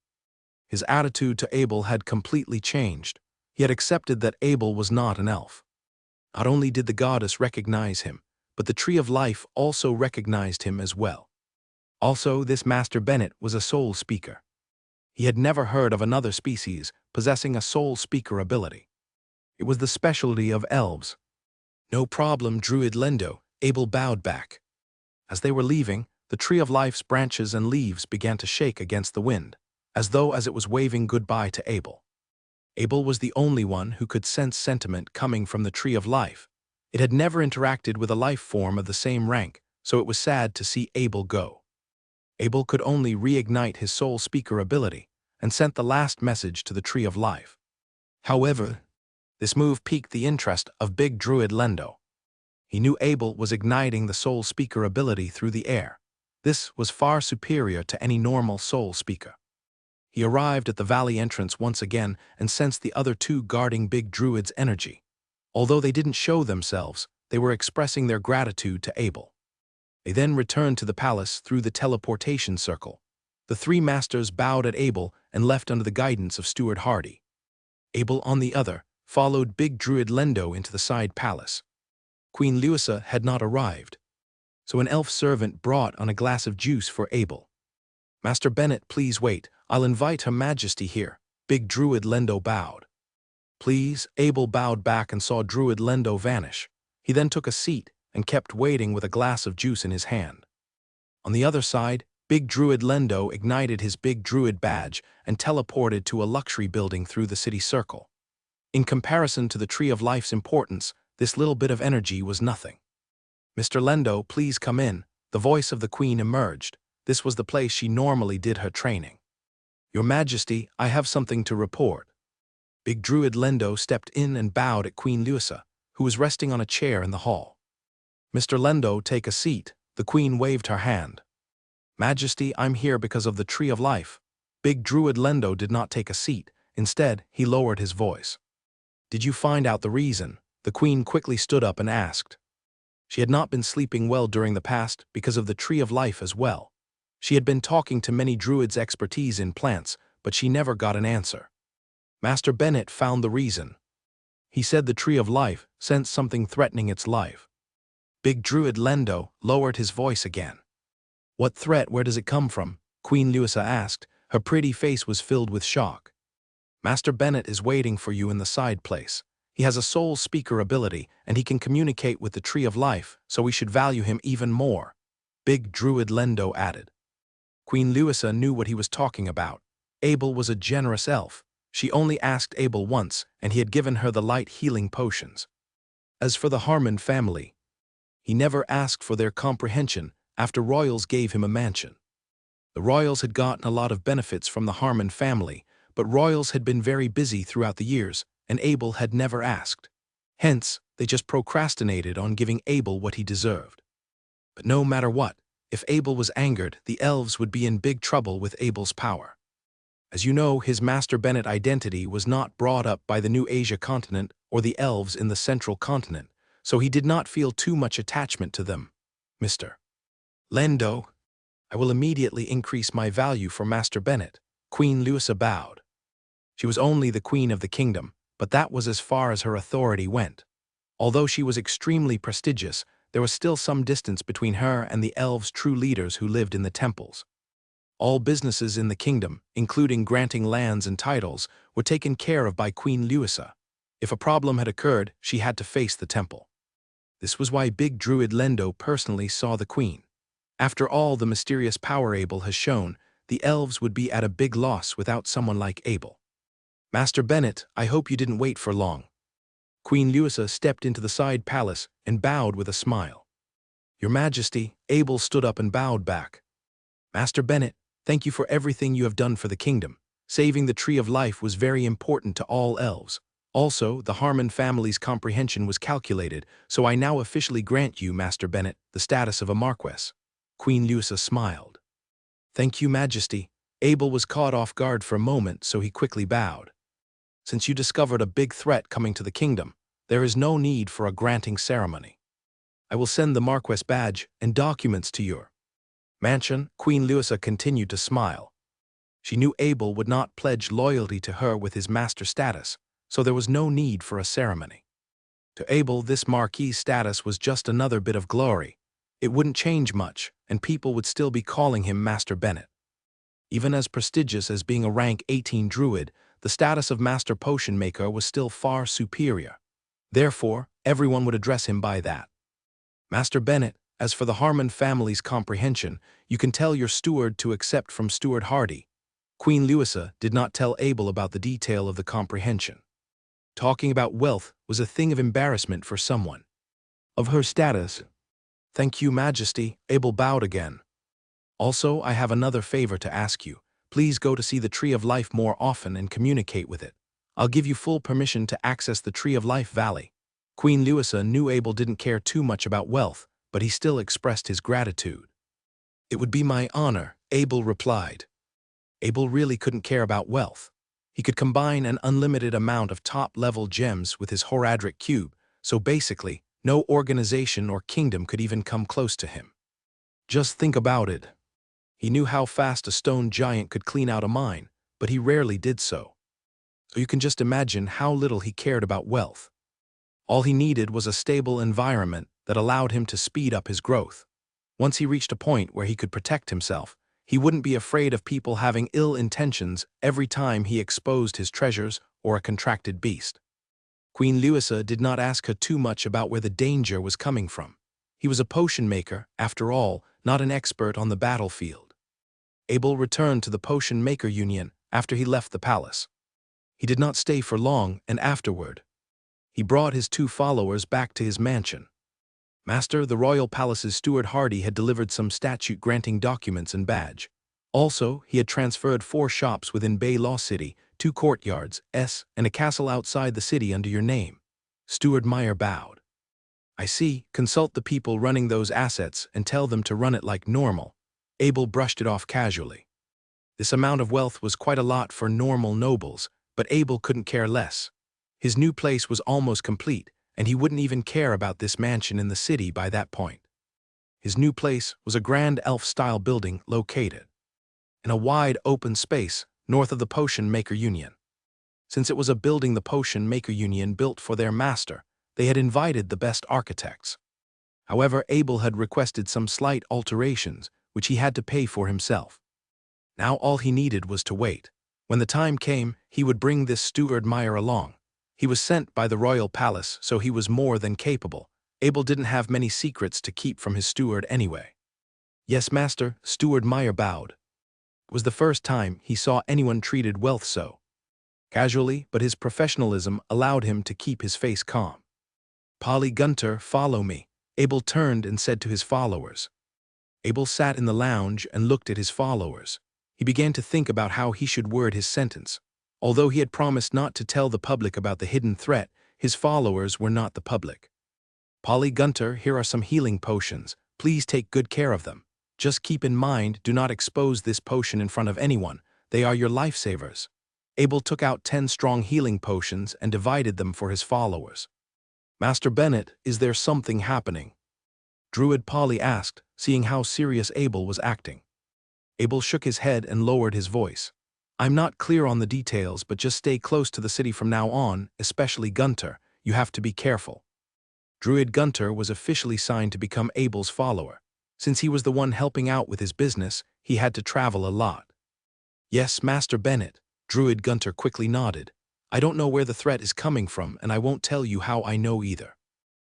His attitude to Abel had completely changed. He had accepted that Abel was not an elf. Not only did the goddess recognize him, but the Tree of Life also recognized him as well. Also, this Master Bennett was a soul speaker. He had never heard of another species possessing a soul speaker ability. It was the specialty of elves. "No problem, Druid Lendo," Abel bowed back. As they were leaving, the Tree of Life's branches and leaves began to shake against the wind, as it was waving goodbye to Abel. Abel was the only one who could sense sentiment coming from the Tree of Life. It had never interacted with a life form of the same rank, so it was sad to see Abel go. Abel could only reignite his soul speaker ability and sent the last message to the Tree of Life. However, this move piqued the interest of Big Druid Lendo. He knew Abel was igniting the soul speaker ability through the air. This was far superior to any normal soul speaker. He arrived at the valley entrance once again and sensed the other two guarding Big Druid's energy. Although they didn't show themselves, they were expressing their gratitude to Abel. They then returned to the palace through the teleportation circle. The three masters bowed at Abel and left under the guidance of Steward Hardy. Abel, on the other, followed Big Druid Lendo into the side palace. Queen Luisa had not arrived, so an elf servant brought on a glass of juice for Abel. "Master Bennett, please wait. I'll invite Her Majesty here." Big Druid Lendo bowed. "Please." Abel bowed back and saw Druid Lendo vanish. He then took a seat and kept waiting with a glass of juice in his hand. On the other side, Big Druid Lendo ignited his Big Druid badge and teleported to a luxury building through the city circle. In comparison to the Tree of Life's importance, this little bit of energy was nothing. "Mr. Lendo, please come in." The voice of the queen emerged. This was the place she normally did her training. "Your Majesty, I have something to report." Big Druid Lendo stepped in and bowed at Queen Luisa, who was resting on a chair in the hall. "Mr. Lendo, take a seat." The queen waved her hand. "Majesty, I'm here because of the Tree of Life." Big Druid Lendo did not take a seat. Instead, he lowered his voice. "Did you find out the reason?" The queen quickly stood up and asked. She had not been sleeping well during the past because of the Tree of Life as well. She had been talking to many druids' expertise in plants, but she never got an answer. Master Bennett found the reason. He said the Tree of Life sensed something threatening its life. Big Druid Lendo lowered his voice again. "What threat? Where does it come from?" Queen Luisa asked. Her pretty face was filled with shock. "Master Bennett is waiting for you in the side place. He has a soul speaker ability, and he can communicate with the Tree of Life, so we should value him even more," Big Druid Lendo added. Queen Luisa knew what he was talking about. Abel was a generous elf. She only asked Abel once, and he had given her the light healing potions. As for the Harmon family, he never asked for their comprehension after royals gave him a mansion. The royals had gotten a lot of benefits from the Harmon family, but royals had been very busy throughout the years, and Abel had never asked. Hence, they just procrastinated on giving Abel what he deserved. But no matter what, if Abel was angered, the elves would be in big trouble with Abel's power. As you know, his Master Bennett identity was not brought up by the New Asia continent or the elves in the central continent, so he did not feel too much attachment to them. "Mr. Lendo, I will immediately increase my value for Master Bennett." Queen Luisa bowed. She was only the queen of the kingdom, but that was as far as her authority went. Although she was extremely prestigious, there was still some distance between her and the elves' true leaders who lived in the temples. All businesses in the kingdom, including granting lands and titles, were taken care of by Queen Luisa. If a problem had occurred, she had to face the temple. This was why Big Druid Lendo personally saw the queen. After all the mysterious power Abel has shown, the elves would be at a big loss without someone like Abel. "Master Bennett, I hope you didn't wait for long." Queen Luisa stepped into the side palace and bowed with a smile. "Your Majesty," Abel stood up and bowed back. "Master Bennett, thank you for everything you have done for the kingdom. Saving the Tree of Life was very important to all elves. Also, the Harmon family's comprehension was calculated, so I now officially grant you, Master Bennett, the status of a Marquess." Queen Luisa smiled. "Thank you, Majesty." Abel was caught off guard for a moment, so he quickly bowed. Since you discovered a big threat coming to the kingdom, there is no need for a granting ceremony. I will send the Marquess badge and documents to your mansion. Queen Louisa continued to smile. She knew Abel would not pledge loyalty to her with his master status, so there was no need for a ceremony. To Abel, this Marquis status was just another bit of glory. It wouldn't change much, and people would still be calling him Master Bennet. Even as prestigious as being a rank 18 druid, the status of Master Potion Maker was still far superior. Therefore, everyone would address him by that. Master Bennet, as for the Harmon family's comprehension, you can tell your steward to accept from Steward Hardy. Queen Louisa did not tell Abel about the detail of the comprehension. Talking about wealth was a thing of embarrassment for someone of her status. Thank you, Majesty. Abel bowed again. Also, I have another favor to ask you. Please go to see the Tree of Life more often and communicate with it. I'll give you full permission to access the Tree of Life Valley. Queen Louisa knew Abel didn't care too much about wealth, but he still expressed his gratitude. It would be my honor, Abel replied. Abel really couldn't care about wealth. He could combine an unlimited amount of top-level gems with his Horadric cube, so basically, no organization or kingdom could even come close to him. Just think about it. He knew how fast a stone giant could clean out a mine, but he rarely did so. So you can just imagine how little he cared about wealth. All he needed was a stable environment that allowed him to speed up his growth. Once he reached a point where he could protect himself, he wouldn't be afraid of people having ill intentions every time he exposed his treasures or a contracted beast. Queen Louisa did not ask her too much about where the danger was coming from. He was a potion maker, after all, not an expert on the battlefield. Abel returned to the Potion Maker Union after he left the palace. He did not stay for long, and afterward, he brought his 2 followers back to his mansion. Master, the royal palace's Steward Hardy had delivered some statute-granting documents and badge. Also, he had transferred 4 shops within Bay Law City, 2 courtyards, and a castle outside the city under your name. Steward Meyer bowed. I see. Consult the people running those assets and tell them to run it like normal. Abel brushed it off casually. This amount of wealth was quite a lot for normal nobles, but Abel couldn't care less. His new place was almost complete, and he wouldn't even care about this mansion in the city by that point. His new place was a grand elf-style building located in a wide open space north of the Potion Maker Union. Since it was a building the Potion Maker Union built for their master, they had invited the best architects. However, Abel had requested some slight alterations, which he had to pay for himself. Now all he needed was to wait. When the time came, he would bring this Steward Meyer along. He was sent by the royal palace, so he was more than capable. Abel didn't have many secrets to keep from his steward anyway. Yes, master, Steward Meyer bowed. It was the first time he saw anyone treated wealth so casually, but his professionalism allowed him to keep his face calm. Polly Gunter, follow me. Abel turned and said to his followers. Abel sat in the lounge and looked at his followers. He began to think about how he should word his sentence. Although he had promised not to tell the public about the hidden threat, his followers were not the public. Polly Gunter, here are some healing potions. Please take good care of them. Just keep in mind, do not expose this potion in front of anyone. They are your lifesavers. Abel took out 10 strong healing potions and divided them for his followers. Master Bennet, is there something happening? Druid Polly asked, seeing how serious Abel was acting. Abel shook his head and lowered his voice. I'm not clear on the details, but just stay close to the city from now on, especially Gunter. You have to be careful. Druid Gunter was officially signed to become Abel's follower. Since he was the one helping out with his business, he had to travel a lot. Yes, Master Bennet. Druid Gunter quickly nodded. I don't know where the threat is coming from, and I won't tell you how I know either.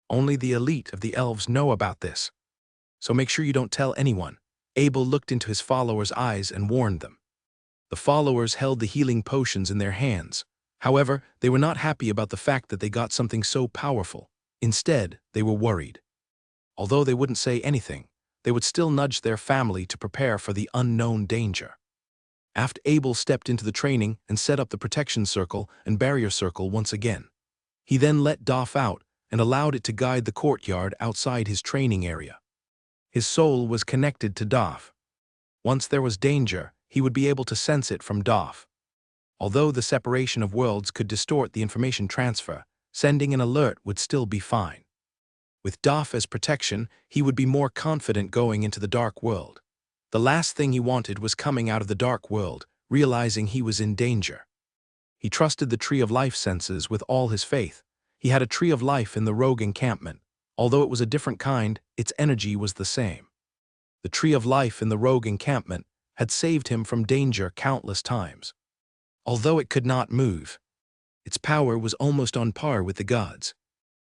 Only the elite of the elves know about this. So make sure you don't tell anyone. Abel looked into his followers' eyes and warned them. The followers held the healing potions in their hands. However, they were not happy about the fact that they got something so powerful. Instead, they were worried. Although they wouldn't say anything, they would still nudge their family to prepare for the unknown danger. After Abel stepped into the training and set up the protection circle and barrier circle once again. He then let Doff out and allowed it to guide the courtyard outside his training area. His soul was connected to Doff. Once there was danger, he would be able to sense it from Doff. Although the separation of worlds could distort the information transfer, sending an alert would still be fine. With Doff as protection, he would be more confident going into the dark world. The last thing he wanted was coming out of the dark world, realizing he was in danger. He trusted the Tree of Life senses with all his faith. He had a Tree of Life in the rogue encampment. Although it was a different kind, its energy was the same. The Tree of Life in the rogue encampment had saved him from danger countless times. Although it could not move, its power was almost on par with the gods.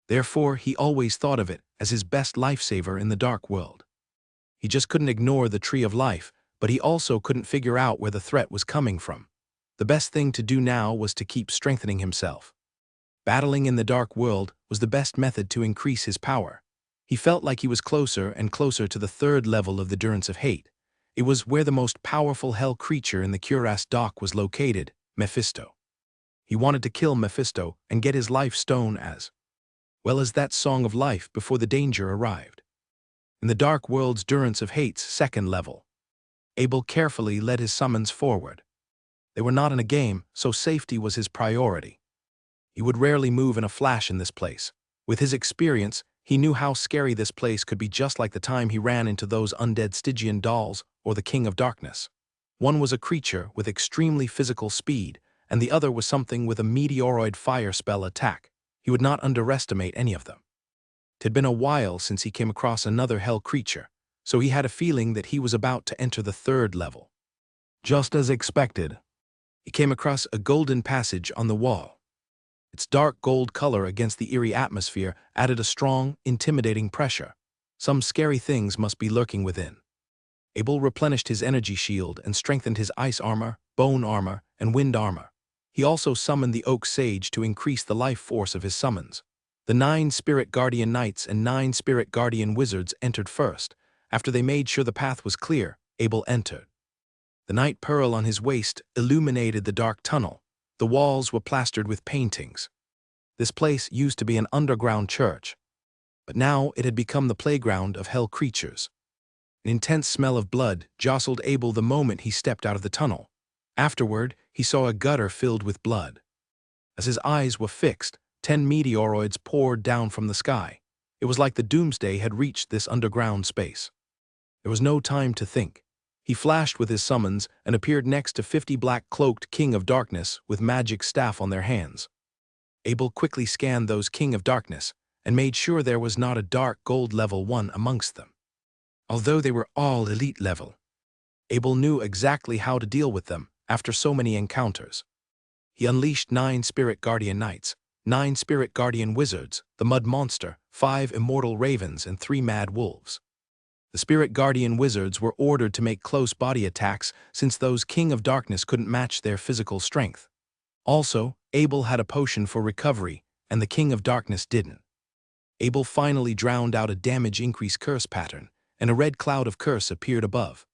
Therefore, he always thought of it as his best lifesaver in the dark world. He just couldn't ignore the Tree of Life, but he also couldn't figure out where the threat was coming from. The best thing to do now was to keep strengthening himself. Battling in the dark world was the best method to increase his power. He felt like he was closer and closer to the third level of the Durance of Hate. It was where the most powerful hell creature in the Cuirass dock was located, Mephisto. He wanted to kill Mephisto and get his life stone as well as that song of life before the danger arrived. In the dark world's Durance of Hate's second level, Abel carefully led his summons forward. They were not in a game, so safety was his priority. He would rarely move in a flash in this place. With his experience, he knew how scary this place could be, just like the time he ran into those undead Stygian dolls or the King of Darkness. One was a creature with extremely physical speed, and the other was something with a meteoroid fire spell attack. He would not underestimate any of them. It had been a while since he came across another hell creature, so he had a feeling that he was about to enter the third level. Just as expected, he came across a golden passage on the wall. Its dark gold color against the eerie atmosphere added a strong, intimidating pressure. Some scary things must be lurking within. Abel replenished his energy shield and strengthened his ice armor, bone armor, and wind armor. He also summoned the Oak Sage to increase the life force of his summons. The 9 Spirit Guardian Knights and 9 Spirit Guardian Wizards entered first. After they made sure the path was clear, Abel entered. The Night Pearl on his waist illuminated the dark tunnel. The walls were plastered with paintings. This place used to be an underground church, but now it had become the playground of hell creatures. An intense smell of blood jostled Abel the moment he stepped out of the tunnel. Afterward, he saw a gutter filled with blood. As his eyes were fixed, 10 meteoroids poured down from the sky. It was like the doomsday had reached this underground space. There was no time to think. He flashed with his summons and appeared next to 50 black-cloaked King of Darkness with magic staff on their hands. Abel quickly scanned those King of Darkness and made sure there was not a dark gold level 1 amongst them. Although they were all elite level, Abel knew exactly how to deal with them after so many encounters. He unleashed 9 Spirit Guardian Knights, 9 Spirit Guardian Wizards, the Mud Monster, 5 Immortal Ravens, and 3 Mad Wolves. The Spirit Guardian Wizards were ordered to make close body attacks since those King of Darkness couldn't match their physical strength. Also, Abel had a potion for recovery, and the King of Darkness didn't. Abel finally drowned out a damage increase curse pattern, and a red cloud of curse appeared above.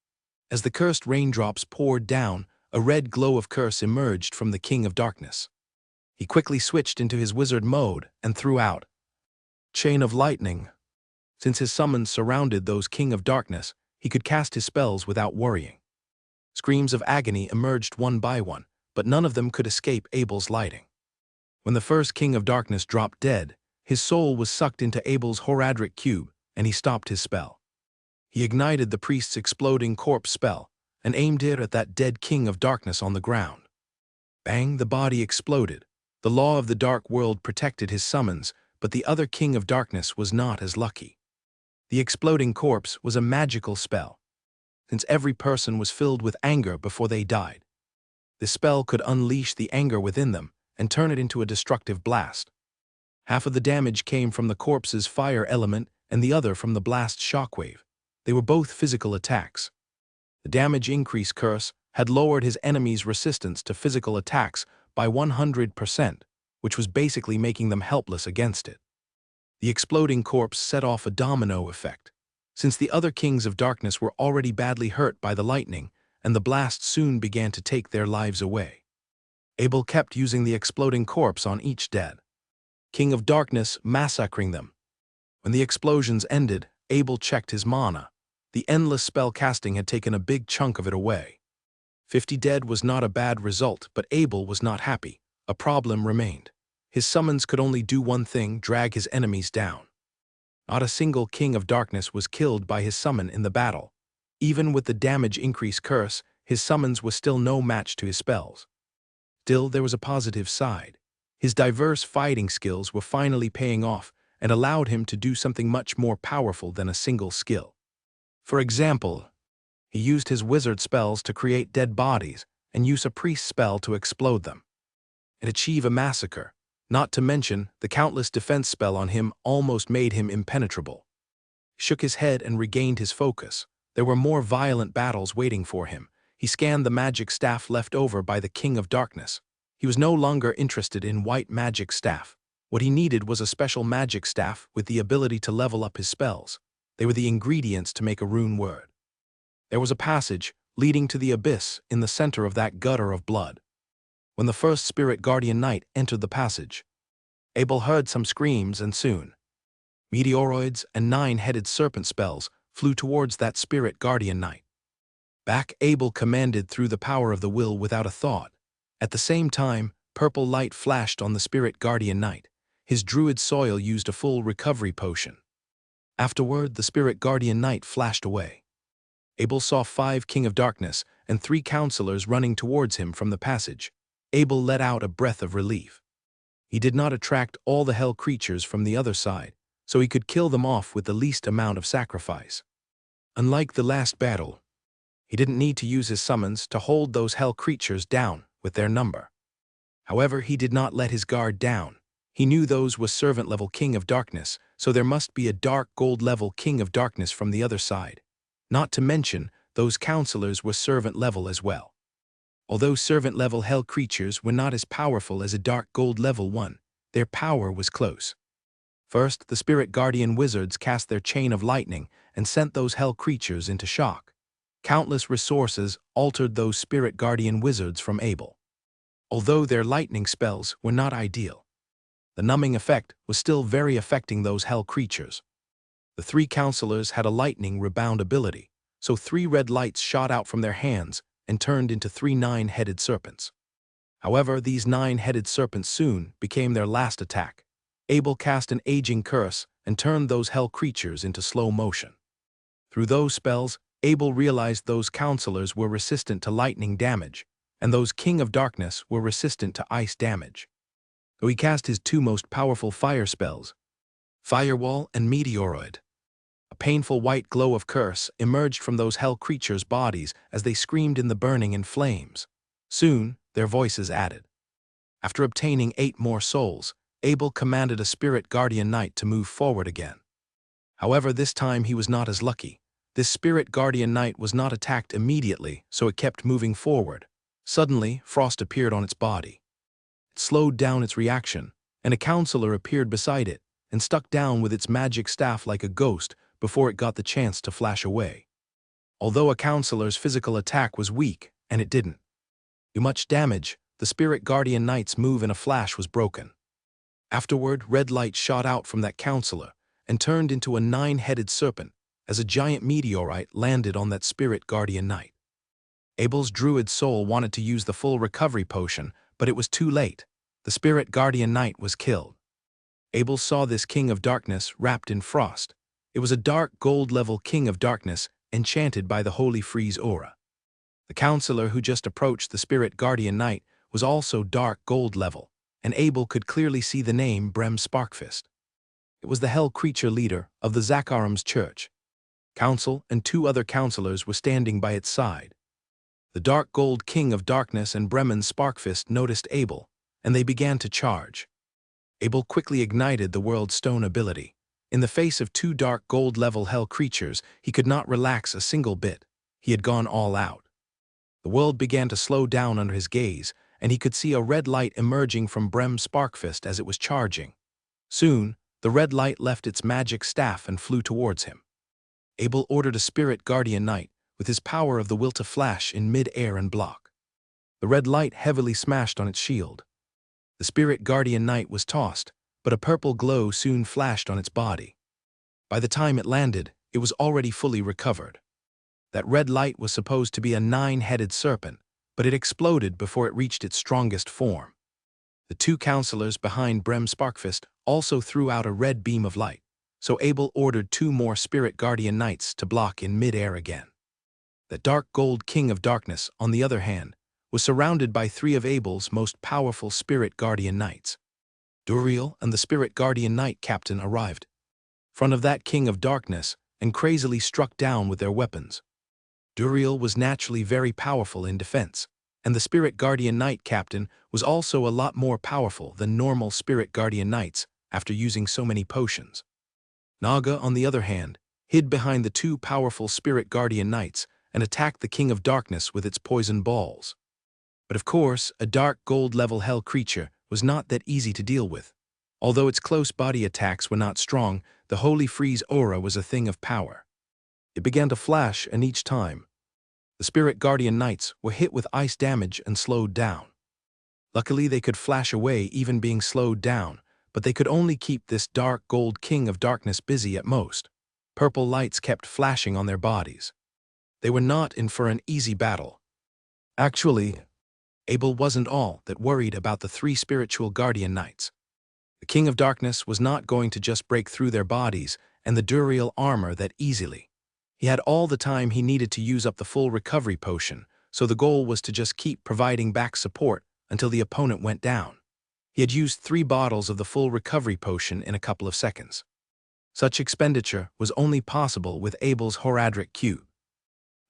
As the cursed raindrops poured down, a red glow of curse emerged from the King of Darkness. He quickly switched into his wizard mode and threw out Chain of Lightning. Since his summons surrounded those King of Darkness, he could cast his spells without worrying. Screams of agony emerged one by one, but none of them could escape Abel's lighting. When the first King of Darkness dropped dead, his soul was sucked into Abel's Horadric cube, and he stopped his spell. He ignited the priest's exploding corpse spell and aimed it at that dead King of Darkness on the ground. Bang, the body exploded. The law of the dark world protected his summons, but the other King of Darkness was not as lucky. The exploding corpse was a magical spell, since every person was filled with anger before they died. This spell could unleash the anger within them and turn it into a destructive blast. Half of the damage came from the corpse's fire element and the other from the blast's shockwave. They were both physical attacks. The damage increase curse had lowered his enemy's resistance to physical attacks by 100%, which was basically making them helpless against it. The exploding corpse set off a domino effect, since the other Kings of Darkness were already badly hurt by the lightning, and the blast soon began to take their lives away. Abel kept using the exploding corpse on each dead King of Darkness, massacring them. When the explosions ended, Abel checked his mana. The endless spell casting had taken a big chunk of it away. 50 dead was not a bad result, but Abel was not happy. A problem remained. His summons could only do one thing: drag his enemies down. Not a single King of Darkness was killed by his summon in the battle. Even with the damage increase curse, his summons was still no match to his spells. Still, there was a positive side. His diverse fighting skills were finally paying off and allowed him to do something much more powerful than a single skill. For example, he used his wizard spells to create dead bodies and use a priest spell to explode them and achieve a massacre. Not to mention, the countless defense spell on him almost made him impenetrable. He shook his head and regained his focus. There were more violent battles waiting for him. He scanned the magic staff left over by the King of Darkness. He was no longer interested in white magic staff. What he needed was a special magic staff with the ability to level up his spells. They were the ingredients to make a rune word. There was a passage leading to the abyss in the center of that gutter of blood. When the first Spirit Guardian Knight entered the passage, Abel heard some screams, and soon meteoroids and 9-headed serpent spells flew towards that Spirit Guardian Knight. Back, Abel commanded through the power of the will without a thought. At the same time, purple light flashed on the Spirit Guardian Knight. His druid soil used a full recovery potion. Afterward, the Spirit Guardian Knight flashed away. Abel saw 5 King of Darkness and 3 counselors running towards him from the passage. Abel let out a breath of relief. He did not attract all the hell creatures from the other side, so he could kill them off with the least amount of sacrifice. Unlike the last battle, he didn't need to use his summons to hold those hell creatures down with their number. However, he did not let his guard down. He knew those was servant-level King of Darkness, so there must be a dark gold-level King of Darkness from the other side. Not to mention, those counselors were servant-level as well. Although servant-level hell creatures were not as powerful as a dark gold-level one, their power was close. First, the Spirit Guardian wizards cast their chain of lightning and sent those hell creatures into shock. Countless resources altered those Spirit Guardian wizards from Abel. Although their lightning spells were not ideal, the numbing effect was still very affecting those hell creatures. The 3 counselors had a lightning rebound ability, so 3 red lights shot out from their hands and turned into 3 9-headed serpents. However, these 9-headed serpents soon became their last attack. Abel cast an aging curse and turned those hell creatures into slow motion. Through those spells, Abel realized those counselors were resistant to lightning damage, and those King of Darkness were resistant to ice damage. So he cast his 2 most powerful fire spells, Firewall and Meteoroid. A painful white glow of curse emerged from those hell creatures' bodies as they screamed in the burning and flames. Soon, their voices added. After obtaining 8 more souls, Abel commanded a Spirit Guardian Knight to move forward again. However, this time he was not as lucky. This Spirit Guardian Knight was not attacked immediately, so it kept moving forward. Suddenly, frost appeared on its body. It slowed down its reaction, and a counselor appeared beside it and stuck down with its magic staff like a ghost before it got the chance to flash away. Although a counselor's physical attack was weak, and it didn't do much damage, the Spirit Guardian Knight's move in a flash was broken. Afterward, red light shot out from that counselor and turned into a 9-headed serpent as a giant meteorite landed on that Spirit Guardian Knight. Abel's druid soul wanted to use the full recovery potion, but it was too late. The Spirit Guardian Knight was killed. Abel saw this King of Darkness wrapped in frost. It was a dark gold-level King of Darkness enchanted by the Holy Freeze aura. The counselor who just approached the Spirit Guardian Knight was also dark gold-level, and Abel could clearly see the name Brem Sparkfist. It was the hell creature leader of the Zakaram's church. Council and 2 other counselors were standing by its side. The dark gold King of Darkness and Bremen Sparkfist noticed Abel, and they began to charge. Abel quickly ignited the World Stone ability. In the face of 2 dark gold-level hell creatures, he could not relax a single bit. He had gone all out. The world began to slow down under his gaze, and he could see a red light emerging from Brem Sparkfist as it was charging. Soon, the red light left its magic staff and flew towards him. Abel ordered a Spirit Guardian Knight, with his power of the will to flash in mid-air and block. The red light heavily smashed on its shield. The Spirit Guardian Knight was tossed, but a purple glow soon flashed on its body. By the time it landed, it was already fully recovered. That red light was supposed to be a 9-headed serpent, but it exploded before it reached its strongest form. The two counselors behind Brem Sparkfist also threw out a red beam of light, so Abel ordered two more Spirit Guardian Knights to block in mid-air again. The dark gold King of Darkness, on the other hand, was surrounded by three of Abel's most powerful Spirit Guardian Knights. Duriel and the Spirit Guardian Knight Captain arrived in front of that King of Darkness and crazily struck down with their weapons. Duriel was naturally very powerful in defense, and the Spirit Guardian Knight Captain was also a lot more powerful than normal Spirit Guardian Knights after using so many potions. Naga, on the other hand, hid behind the two powerful Spirit Guardian Knights and attacked the King of Darkness with its poison balls. But of course, a dark gold-level hell creature was not that easy to deal with. Although its close body attacks were not strong, the Holy Freeze aura was a thing of power. It began to flash, and each time, the Spirit Guardian Knights were hit with ice damage and slowed down. Luckily, they could flash away even being slowed down, but they could only keep this dark gold King of Darkness busy at most. Purple lights kept flashing on their bodies. They were not in for an easy battle. Actually, Abel wasn't all that worried about the three Spiritual Guardian Knights. The King of Darkness was not going to just break through their bodies and the Duriel armor that easily. He had all the time he needed to use up the full recovery potion, so the goal was to just keep providing back support until the opponent went down. He had used 3 bottles of the full recovery potion in a couple of seconds. Such expenditure was only possible with Abel's Horadric Cube.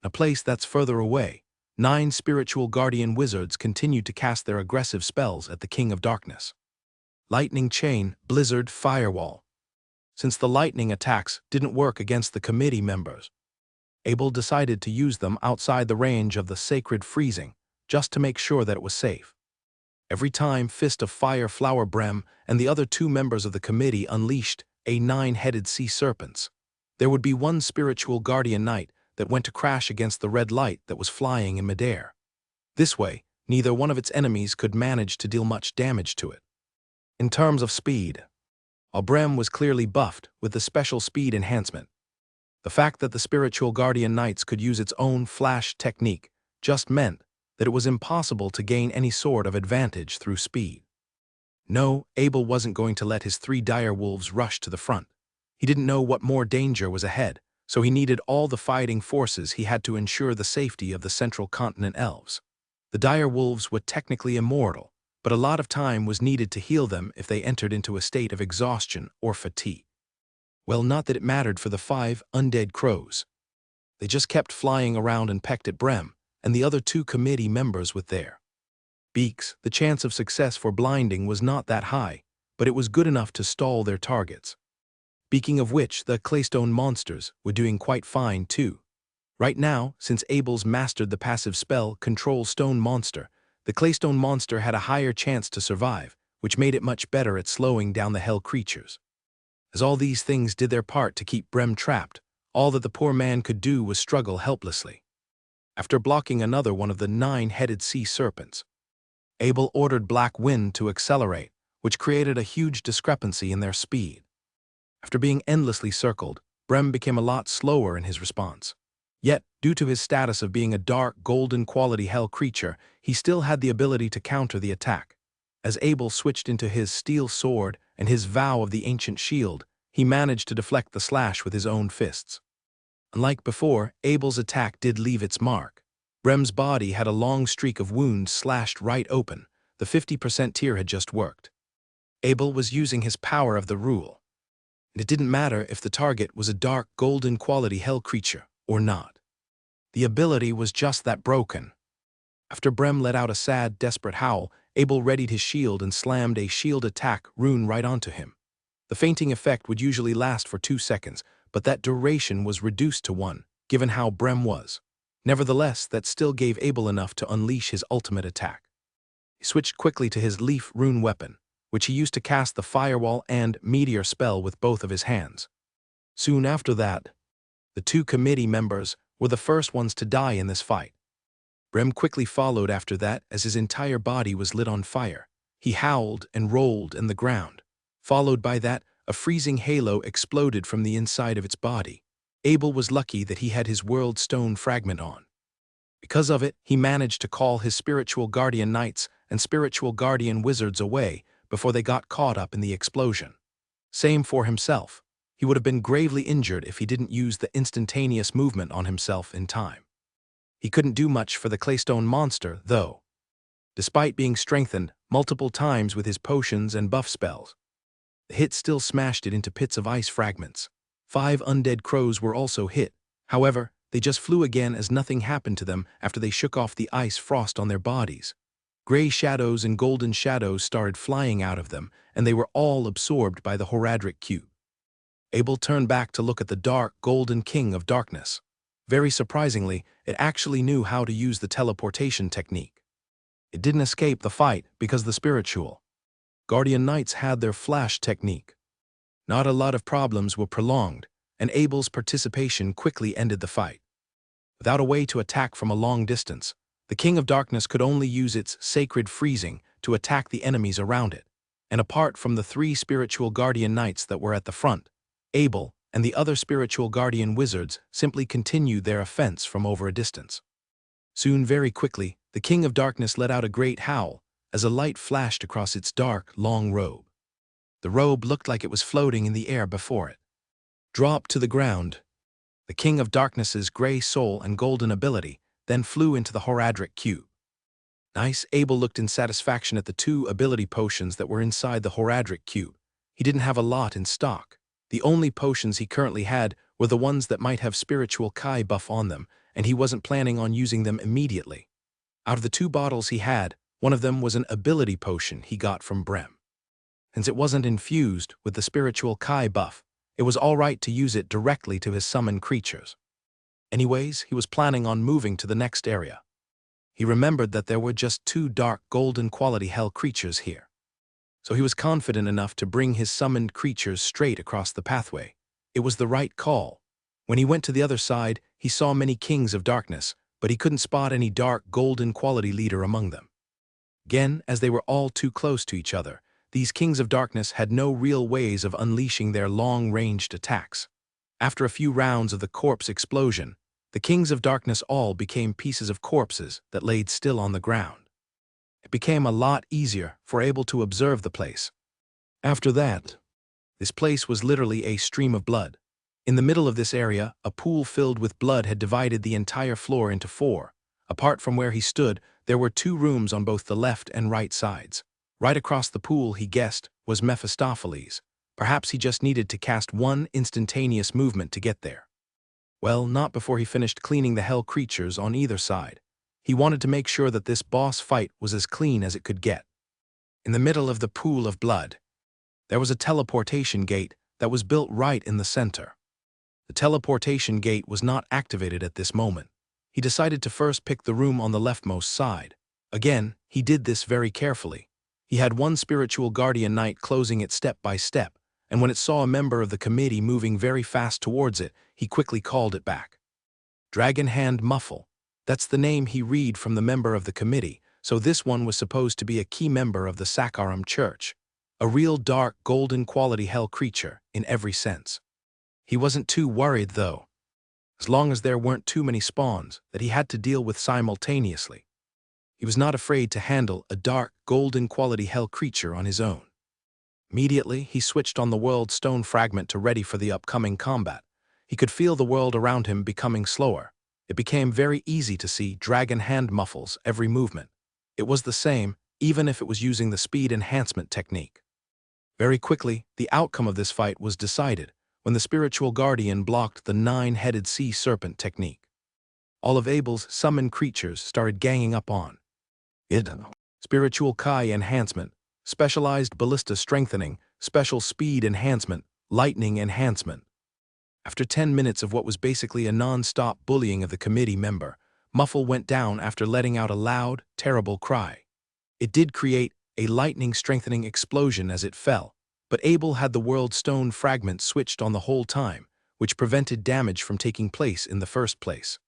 A place that's further away, 9 Spiritual Guardian Wizards continued to cast their aggressive spells at the King of Darkness. Lightning Chain, Blizzard, Firewall. Since the lightning attacks didn't work against the committee members, Abel decided to use them outside the range of the Sacred Freezing, just to make sure that it was safe. Every time Fist of Fire Flower Brem and the other 2 members of the committee unleashed a 9-headed sea serpents, there would be one Spiritual Guardian Knight that went to crash against the red light that was flying in midair. This way, neither one of its enemies could manage to deal much damage to it. In terms of speed, while Brem was clearly buffed with the special speed enhancement, the fact that the Spiritual Guardian Knights could use its own flash technique just meant that it was impossible to gain any sort of advantage through speed. No, Abel wasn't going to let his 3 dire wolves rush to the front. He didn't know what more danger was ahead, so he needed all the fighting forces he had to ensure the safety of the Central Continent elves. The dire wolves were technically immortal, but a lot of time was needed to heal them if they entered into a state of exhaustion or fatigue. Well, not that it mattered for the 5 undead crows. They just kept flying around and pecked at Brem and the other 2 committee members with their beaks. The chance of success for blinding was not that high, but it was good enough to stall their targets. Speaking of which, the Claystone monsters were doing quite fine too. Right now, since Abel's mastered the passive spell Control Stone Monster, the Claystone monster had a higher chance to survive, which made it much better at slowing down the hell creatures. As all these things did their part to keep Brem trapped, all that the poor man could do was struggle helplessly. After blocking another one of the 9-headed sea serpents, Abel ordered Black Wind to accelerate, which created a huge discrepancy in their speed. After being endlessly circled, Brem became a lot slower in his response. Yet, due to his status of being a dark, golden-quality hell creature, he still had the ability to counter the attack. As Abel switched into his steel sword and his vow of the ancient shield, he managed to deflect the slash with his own fists. Unlike before, Abel's attack did leave its mark. Brem's body had a long streak of wounds slashed right open. The 50% tier had just worked. Abel was using his power of the rule, and it didn't matter if the target was a dark, golden-quality hell creature or not. The ability was just that broken. After Brem let out a sad, desperate howl, Abel readied his shield and slammed a shield attack rune right onto him. The fainting effect would usually last for 2 seconds, but that duration was reduced to 1, given how Brem was. Nevertheless, that still gave Abel enough to unleash his ultimate attack. He switched quickly to his leaf rune weapon, which he used to cast the Firewall and Meteor spell with both of his hands. Soon after that, the 2 committee members were the first ones to die in this fight. Brem quickly followed after that as his entire body was lit on fire. He howled and rolled in the ground. Followed by that, a freezing halo exploded from the inside of its body. Abel was lucky that he had his world stone fragment on. Because of it, he managed to call his spiritual guardian knights and spiritual guardian wizards away before they got caught up in the explosion. Same for himself. He would have been gravely injured if he didn't use the instantaneous movement on himself in time. He couldn't do much for the claystone monster, though. Despite being strengthened multiple times with his potions and buff spells, the hit still smashed it into pits of ice fragments. 5 undead crows were also hit. However, they just flew again as nothing happened to them after they shook off the ice frost on their bodies. Gray shadows and golden shadows started flying out of them, and they were all absorbed by the Horadric cube. Abel turned back to look at the dark, golden king of darkness. Very surprisingly, it actually knew how to use the teleportation technique. It didn't escape the fight because the spiritual guardian knights had their flash technique. Not a lot of problems were prolonged, and Abel's participation quickly ended the fight. Without a way to attack from a long distance, the King of Darkness could only use its sacred freezing to attack the enemies around it, and apart from the 3 spiritual guardian knights that were at the front, Abel and the other spiritual guardian wizards simply continued their offense from over a distance. Soon, very quickly, the King of Darkness let out a great howl as a light flashed across its dark, long robe. The robe looked like it was floating in the air before it. Dropped to the ground. The King of Darkness's gray soul and golden ability then flew into the Horadric cube. Nice. Abel looked in satisfaction at the 2 ability potions that were inside the Horadric cube. He didn't have a lot in stock. The only potions he currently had were the ones that might have spiritual Kai buff on them, and he wasn't planning on using them immediately. Out of the 2 bottles he had, one of them was an ability potion he got from Brem. Since it wasn't infused with the spiritual Kai buff, it was alright to use it directly to his summoned creatures. Anyways, he was planning on moving to the next area. He remembered that there were just 2 dark golden quality hell creatures here. So he was confident enough to bring his summoned creatures straight across the pathway. It was the right call. When he went to the other side, he saw many kings of darkness, but he couldn't spot any dark golden quality leader among them. Again, as they were all too close to each other, these kings of darkness had no real ways of unleashing their long-ranged attacks. After a few rounds of the corpse explosion, the kings of darkness all became pieces of corpses that laid still on the ground. It became a lot easier for Abel to observe the place. After that, this place was literally a stream of blood. In the middle of this area, a pool filled with blood had divided the entire floor into 4. Apart from where he stood, there were 2 rooms on both the left and right sides. Right across the pool, he guessed, was Mephistopheles. Perhaps he just needed to cast 1 instantaneous movement to get there. Well, not before he finished cleaning the hell creatures on either side. He wanted to make sure that this boss fight was as clean as it could get. In the middle of the pool of blood, there was a teleportation gate that was built right in the center. The teleportation gate was not activated at this moment. He decided to first pick the room on the leftmost side. Again, he did this very carefully. He had 1 spiritual guardian knight closing it step by step, and when it saw a member of the committee moving very fast towards it, he quickly called it back. Dragon Hand Muffle. That's the name he read from the member of the committee, so this one was supposed to be a key member of the Sakaram Church. A real dark, golden quality hell creature, in every sense. He wasn't too worried, though, as long as there weren't too many spawns that he had to deal with simultaneously. He was not afraid to handle a dark, golden quality hell creature on his own. Immediately, he switched on the world stone fragment to ready for the upcoming combat. He could feel the world around him becoming slower. It became very easy to see Dragon Hand Muffle's every movement. It was the same, even if it was using the speed enhancement technique. Very quickly, the outcome of this fight was decided when the spiritual guardian blocked the 9-headed sea serpent technique. All of Abel's summoned creatures started ganging up on it. Spiritual Kai enhancement, specialized ballista strengthening, special speed enhancement, lightning enhancement. After 10 minutes of what was basically a non-stop bullying of the committee member, Muffle went down after letting out a loud, terrible cry. It did create a lightning-strengthening explosion as it fell, but Abel had the world stone fragment switched on the whole time, which prevented damage from taking place in the first place.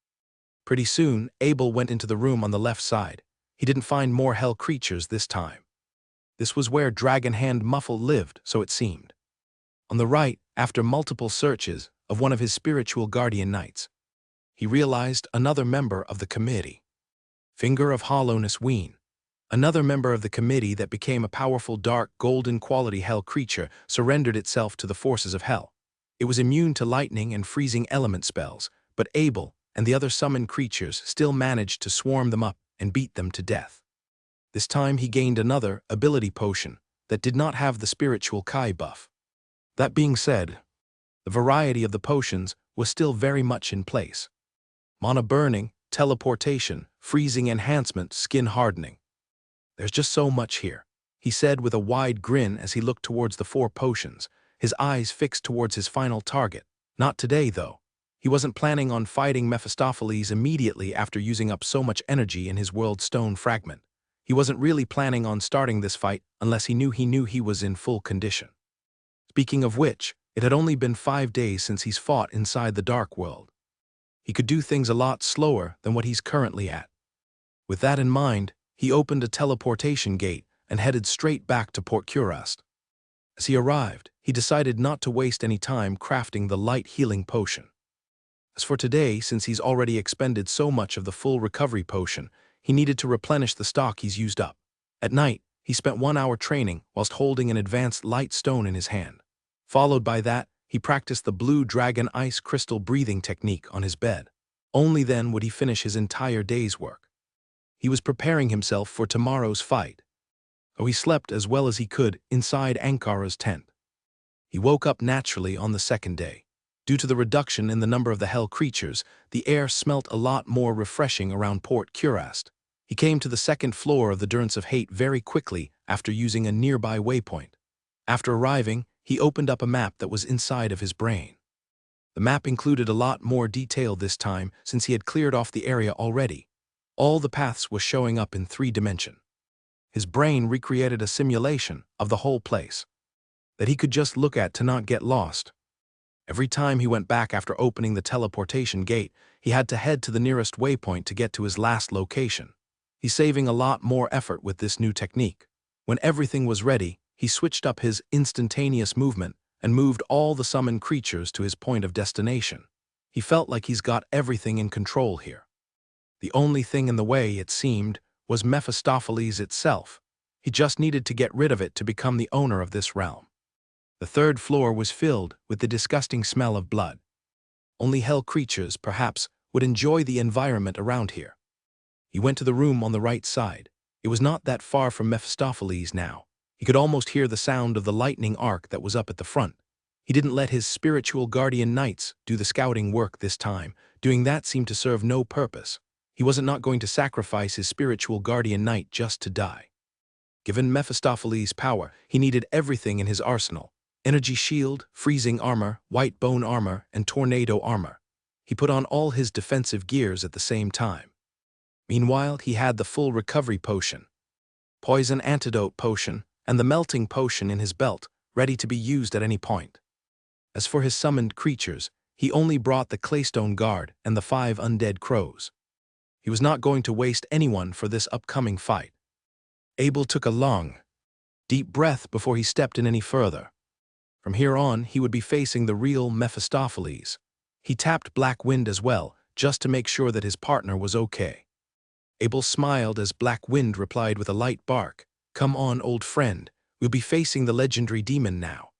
Pretty soon, Abel went into the room on the left side. He didn't find more hell creatures this time. This was where Dragon Hand Muffle lived, so it seemed. On the right, after multiple searches of one of his spiritual guardian knights, he realized another member of the committee. Finger of Hollowness Ween. Another member of the committee that became a powerful dark golden quality hell creature surrendered itself to the forces of hell. It was immune to lightning and freezing element spells, but Abel and the other summoned creatures still managed to swarm them up and beat them to death. This time he gained another ability potion that did not have the spiritual Kai buff. That being said, the variety of the potions was still very much in place. Mana burning, teleportation, freezing enhancement, skin hardening. There's just so much here, he said with a wide grin as he looked towards the 4 potions, his eyes fixed towards his final target. Not today, though. He wasn't planning on fighting Mephistopheles immediately after using up so much energy in his world stone fragment. He wasn't really planning on starting this fight unless he knew he was in full condition. Speaking of which, it had only been 5 days since he's fought inside the Dark World. He could do things a lot slower than what he's currently at. With that in mind, he opened a teleportation gate and headed straight back to Port Curast. As he arrived, he decided not to waste any time crafting the light healing potion. As for today, since he's already expended so much of the full recovery potion, he needed to replenish the stock he's used up. At night, he spent 1 hour training whilst holding an advanced light stone in his hand. Followed by that, he practiced the blue dragon ice crystal breathing technique on his bed. Only then would he finish his entire day's work. He was preparing himself for tomorrow's fight. Oh, he slept as well as he could inside Ankara's tent. He woke up naturally on the second day. Due to the reduction in the number of the hell creatures, the air smelt a lot more refreshing around Port Curast. He came to the 2nd floor of the Durance of Hate very quickly after using a nearby waypoint. After arriving, he opened up a map that was inside of his brain. The map included a lot more detail this time since he had cleared off the area already. All the paths were showing up in 3 dimensions. His brain recreated a simulation of the whole place that he could just look at to not get lost. Every time he went back after opening the teleportation gate, he had to head to the nearest waypoint to get to his last location. He's saving a lot more effort with this new technique. When everything was ready, he switched up his instantaneous movement and moved all the summoned creatures to his point of destination. He felt like he's got everything in control here. The only thing in the way, it seemed, was Mephistopheles itself. He just needed to get rid of it to become the owner of this realm. The 3rd floor was filled with the disgusting smell of blood. Only hell creatures, perhaps, would enjoy the environment around here. He went to the room on the right side. It was not that far from Mephistopheles now. He could almost hear the sound of the lightning arc that was up at the front. He didn't let his spiritual guardian knights do the scouting work this time. Doing that seemed to serve no purpose. He wasn't not going to sacrifice his spiritual guardian knight just to die. Given Mephistopheles' power, he needed everything in his arsenal. Energy shield, freezing armor, white bone armor, and tornado armor. He put on all his defensive gears at the same time. Meanwhile, he had the full recovery potion, poison antidote potion, and the melting potion in his belt, ready to be used at any point. As for his summoned creatures, he only brought the Claystone Guard and the 5 undead crows. He was not going to waste anyone for this upcoming fight. Abel took a long, deep breath before he stepped in any further. From here on, he would be facing the real Mephistopheles. He tapped Black Wind as well, just to make sure that his partner was okay. Abel smiled as Black Wind replied with a light bark. "Come on, old friend. We'll be facing the legendary demon now."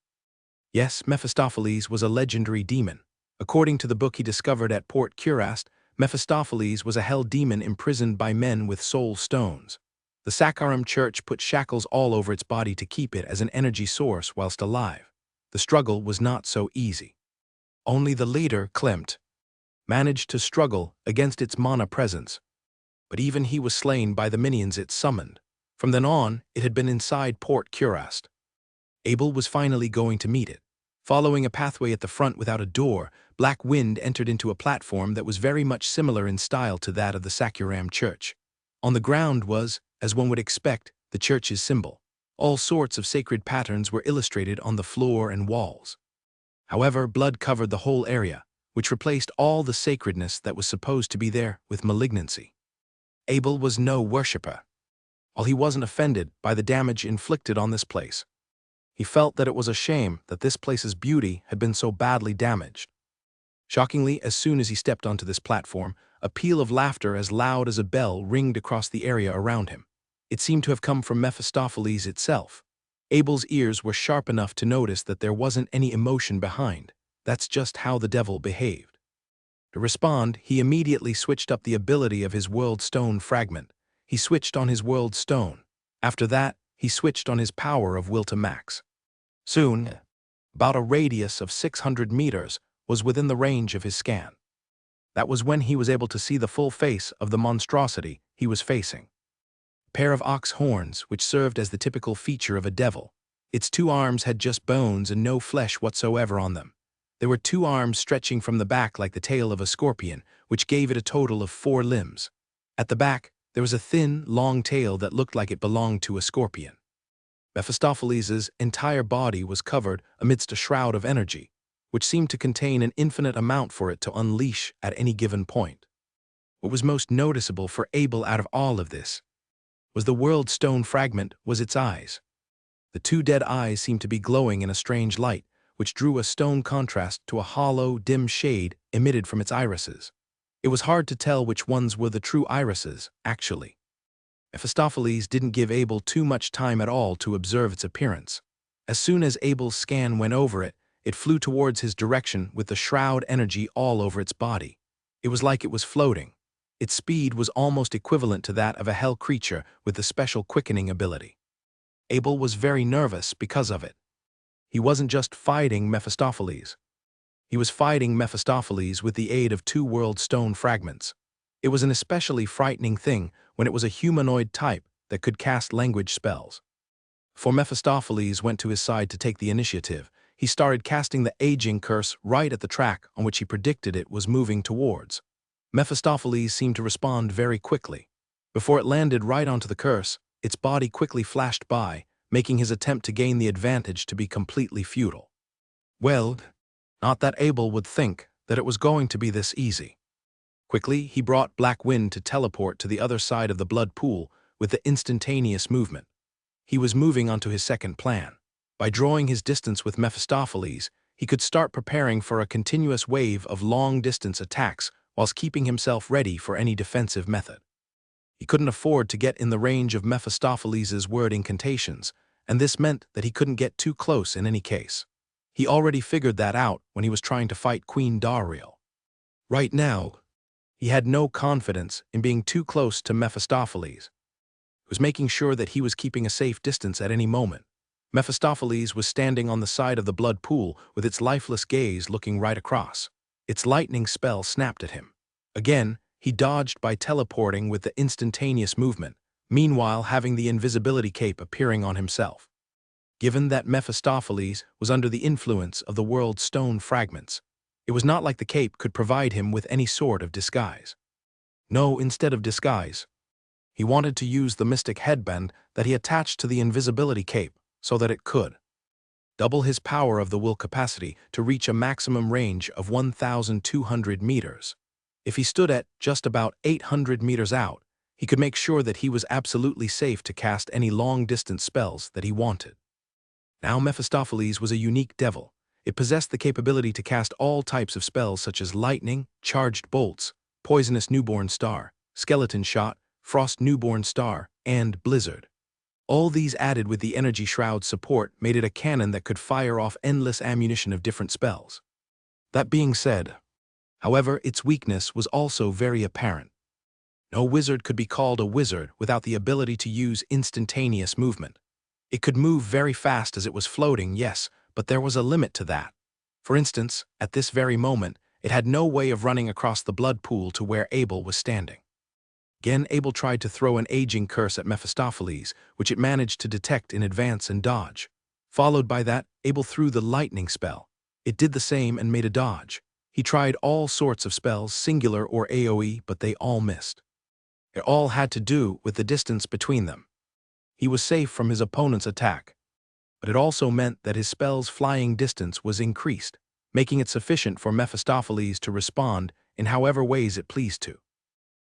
Yes, Mephistopheles was a legendary demon. According to the book he discovered at Port Curast, Mephistopheles was a hell demon imprisoned by men with soul stones. The Sakharim Church put shackles all over its body to keep it as an energy source whilst alive. The struggle was not so easy. Only the leader, Klimt, managed to struggle against its mana presence. But even he was slain by the minions it summoned. From then on, it had been inside Port Curast. Abel was finally going to meet it. Following a pathway at the front without a door, Black Wind entered into a platform that was very much similar in style to that of the Sakharim Church. On the ground was, as one would expect, the church's symbol. All sorts of sacred patterns were illustrated on the floor and walls. However, blood covered the whole area, which replaced all the sacredness that was supposed to be there with malignancy. Abel was no worshipper. While he wasn't offended by the damage inflicted on this place, he felt that it was a shame that this place's beauty had been so badly damaged. Shockingly, as soon as he stepped onto this platform, a peal of laughter as loud as a bell ringed across the area around him. It seemed to have come from Mephistopheles itself. Abel's ears were sharp enough to notice that there wasn't any emotion behind. That's just how the devil behaved. To respond, he immediately switched up the ability of his world stone fragment. He switched on his world stone. After that, he switched on his power of will to max. Soon, about a radius of 600 meters was within the range of his scan. That was when he was able to see the full face of the monstrosity he was facing. A pair of ox horns, which served as the typical feature of a devil. Its two arms had just bones and no flesh whatsoever on them. There were two arms stretching from the back like the tail of a scorpion, which gave it a total of 4 limbs. At the back, there was a thin, long tail that looked like it belonged to a scorpion. Mephistopheles' entire body was covered amidst a shroud of energy, which seemed to contain an infinite amount for it to unleash at any given point. What was most noticeable for Abel out of all of this was the world stone fragment was its eyes. The two dead eyes seemed to be glowing in a strange light, which drew a stone contrast to a hollow, dim shade emitted from its irises. It was hard to tell which ones were the true irises, actually. Mephistopheles didn't give Abel too much time at all to observe its appearance. As soon as Abel's scan went over it, it flew towards his direction with the shroud energy all over its body. It was like it was floating. Its speed was almost equivalent to that of a hell creature with the special quickening ability. Abel was very nervous because of it. He wasn't just fighting Mephistopheles. He was fighting Mephistopheles with the aid of 2 world stone fragments. It was an especially frightening thing when it was a humanoid type that could cast language spells. Before Mephistopheles went to his side to take the initiative, he started casting the aging curse right at the track on which he predicted it was moving towards. Mephistopheles seemed to respond very quickly. Before it landed right onto the curse, its body quickly flashed by, making his attempt to gain the advantage to be completely futile. Well, not that Abel would think that it was going to be this easy. Quickly, he brought Black Wind to teleport to the other side of the blood pool with the instantaneous movement. He was moving onto his second plan. By drawing his distance with Mephistopheles, he could start preparing for a continuous wave of long-distance attacks whilst keeping himself ready for any defensive method. He couldn't afford to get in the range of Mephistopheles' word incantations, and this meant that he couldn't get too close in any case. He already figured that out when he was trying to fight Queen Dariel. Right now, he had no confidence in being too close to Mephistopheles. He was making sure that he was keeping a safe distance at any moment. Mephistopheles was standing on the side of the blood pool with its lifeless gaze looking right across. Its lightning spell snapped at him. Again, he dodged by teleporting with the instantaneous movement, meanwhile having the invisibility cape appearing on himself. Given that Mephistopheles was under the influence of the world stone fragments, it was not like the cape could provide him with any sort of disguise. No, instead of disguise, he wanted to use the mystic headband that he attached to the invisibility cape so that it could double his power of the will capacity to reach a maximum range of 1,200 meters. If he stood at just about 800 meters out, he could make sure that he was absolutely safe to cast any long-distance spells that he wanted. Now Mephistopheles was a unique devil. It possessed the capability to cast all types of spells such as lightning, charged bolts, poisonous newborn star, skeleton shot, frost newborn star, and blizzard. All these added with the energy shroud support made it a cannon that could fire off endless ammunition of different spells. That being said, however, its weakness was also very apparent. No wizard could be called a wizard without the ability to use instantaneous movement. It could move very fast as it was floating, yes, but there was a limit to that. For instance, at this very moment, it had no way of running across the blood pool to where Abel was standing. Again, Abel tried to throw an aging curse at Mephistopheles, which it managed to detect in advance and dodge. Followed by that, Abel threw the lightning spell. It did the same and made a dodge. He tried all sorts of spells, singular or AoE, but they all missed. It all had to do with the distance between them. He was safe from his opponent's attack, but it also meant that his spell's flying distance was increased, making it sufficient for Mephistopheles to respond in however ways it pleased to.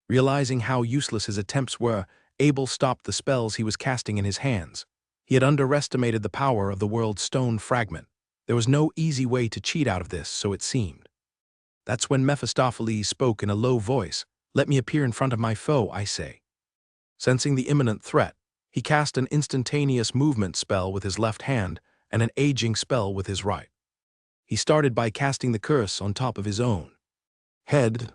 Realizing how useless his attempts were, Abel stopped the spells he was casting in his hands. He had underestimated the power of the world stone fragment. There was no easy way to cheat out of this, so it seemed. That's when Mephistopheles spoke in a low voice. Let me appear in front of my foe, I say. Sensing the imminent threat, he cast an instantaneous movement spell with his left hand and an aging spell with his right. He started by casting the curse on top of his own head.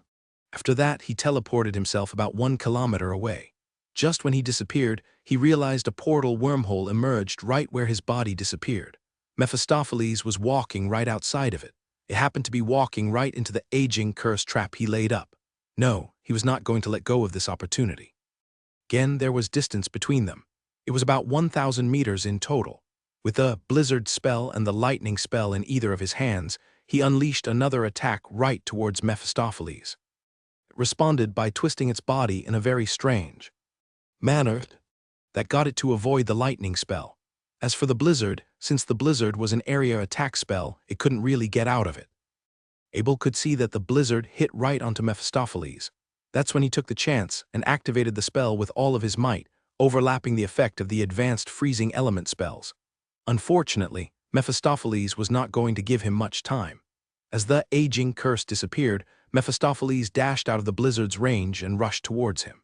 After that, he teleported himself about 1 kilometer away. Just when he disappeared, he realized a portal wormhole emerged right where his body disappeared. Mephistopheles was walking right outside of it. It happened to be walking right into the aging curse trap he laid up. No, he was not going to let go of this opportunity. Again, there was distance between them. It was about 1,000 meters in total. With the blizzard spell and the lightning spell in either of his hands, he unleashed another attack right towards Mephistopheles. It responded by twisting its body in a very strange manner that got it to avoid the lightning spell. As for the blizzard, since the blizzard was an area attack spell, it couldn't really get out of it. Abel could see that the blizzard hit right onto Mephistopheles. That's when he took the chance and activated the spell with all of his might, overlapping the effect of the advanced freezing element spells. Unfortunately, Mephistopheles was not going to give him much time. As the aging curse disappeared, Mephistopheles dashed out of the blizzard's range and rushed towards him.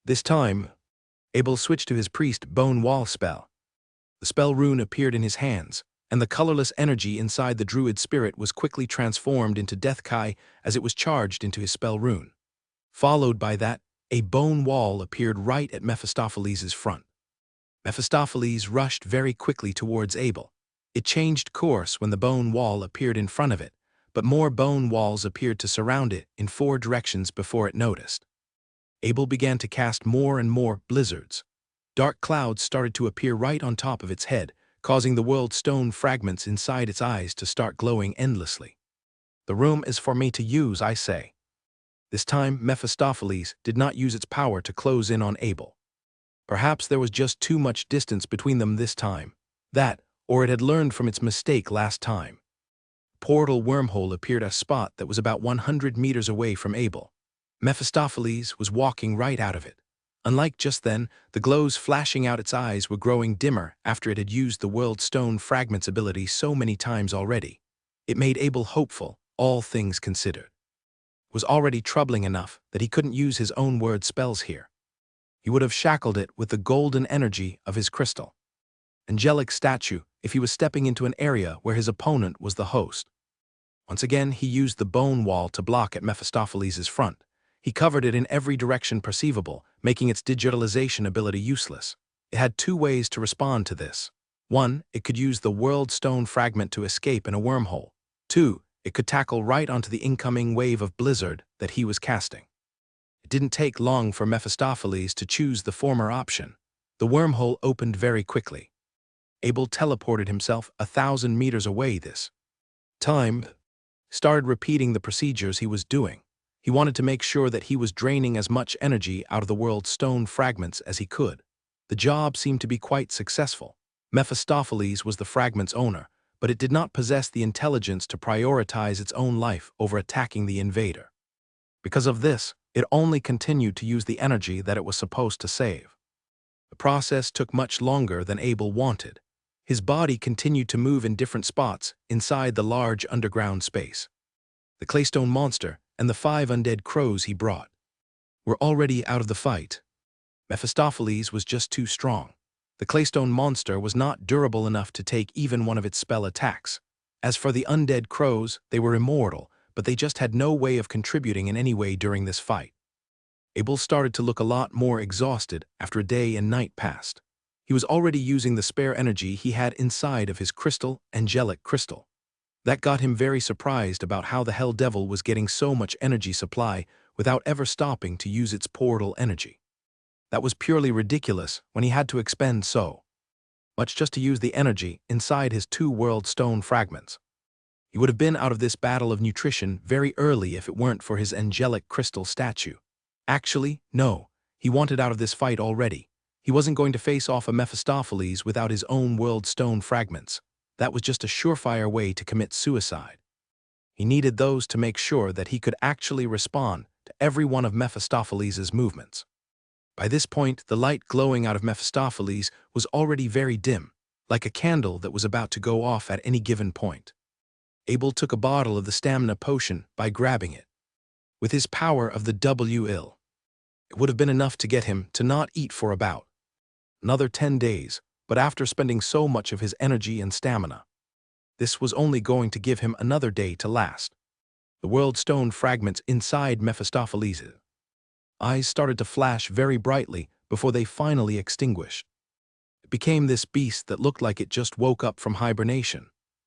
This time, Abel switched to his priest bone wall spell. The spell rune appeared in his hands, and the colorless energy inside the druid spirit was quickly transformed into Death Kai as it was charged into his spell rune. Followed by that, a bone wall appeared right at Mephistopheles' front. Mephistopheles rushed very quickly towards Abel. It changed course when the bone wall appeared in front of it, but more bone walls appeared to surround it in 4 directions before it noticed. Abel began to cast more and more blizzards. Dark clouds started to appear right on top of its head, causing the world stone fragments inside its eyes to start glowing endlessly. The room is for me to use, I say. This time, Mephistopheles did not use its power to close in on Abel. Perhaps there was just too much distance between them this time. That, or it had learned from its mistake last time. Portal wormhole appeared at a spot that was about 100 meters away from Abel. Mephistopheles was walking right out of it. Unlike just then, the glows flashing out its eyes were growing dimmer after it had used the world stone fragments ability so many times already. It made Abel hopeful, all things considered. It was already troubling enough that he couldn't use his own word spells here. He would have shackled it with the golden energy of his crystal angelic statue if he was stepping into an area where his opponent was the host. Once again, he used the bone wall to block at Mephistopheles' front. He covered it in every direction perceivable, making its digitalization ability useless. It had 2 ways to respond to this. 1, it could use the world stone fragment to escape in a wormhole. 2, it could tackle right onto the incoming wave of blizzard that he was casting. It didn't take long for Mephistopheles to choose the former option. The wormhole opened very quickly. Abel teleported himself 1,000 meters away this time, started repeating the procedures he was doing. He wanted to make sure that he was draining as much energy out of the world's stone fragments as he could. The job seemed to be quite successful. Mephistopheles was the fragment's owner, but it did not possess the intelligence to prioritize its own life over attacking the invader. Because of this, it only continued to use the energy that it was supposed to save. The process took much longer than Abel wanted. His body continued to move in different spots inside the large underground space. The claystone monster and the 5 undead crows he brought were already out of the fight. Mephistopheles was just too strong. The claystone monster was not durable enough to take even one of its spell attacks. As for the undead crows, they were immortal, but they just had no way of contributing in any way during this fight. Abel started to look a lot more exhausted after a day and night passed. He was already using the spare energy he had inside of his angelic crystal. That got him very surprised about how the Hell Devil was getting so much energy supply without ever stopping to use its portal energy. That was purely ridiculous when he had to expend so much just to use the energy inside his 2 world stone fragments. He would have been out of this battle of nutrition very early if it weren't for his angelic crystal statue. Actually, no, he wanted out of this fight already. He wasn't going to face off a Mephistopheles without his own world stone fragments. That was just a surefire way to commit suicide. He needed those to make sure that he could actually respond to every one of Mephistopheles' movements. By this point, the light glowing out of Mephistopheles was already very dim, like a candle that was about to go off at any given point. Abel took a bottle of the stamina potion by grabbing it. With his power of the WL, it would have been enough to get him to not eat for about another 10 days, but after spending so much of his energy and stamina, this was only going to give him another day to last. The world stone fragments inside Mephistopheles' eyes started to flash very brightly before they finally extinguished. It became this beast that looked like it just woke up from hibernation.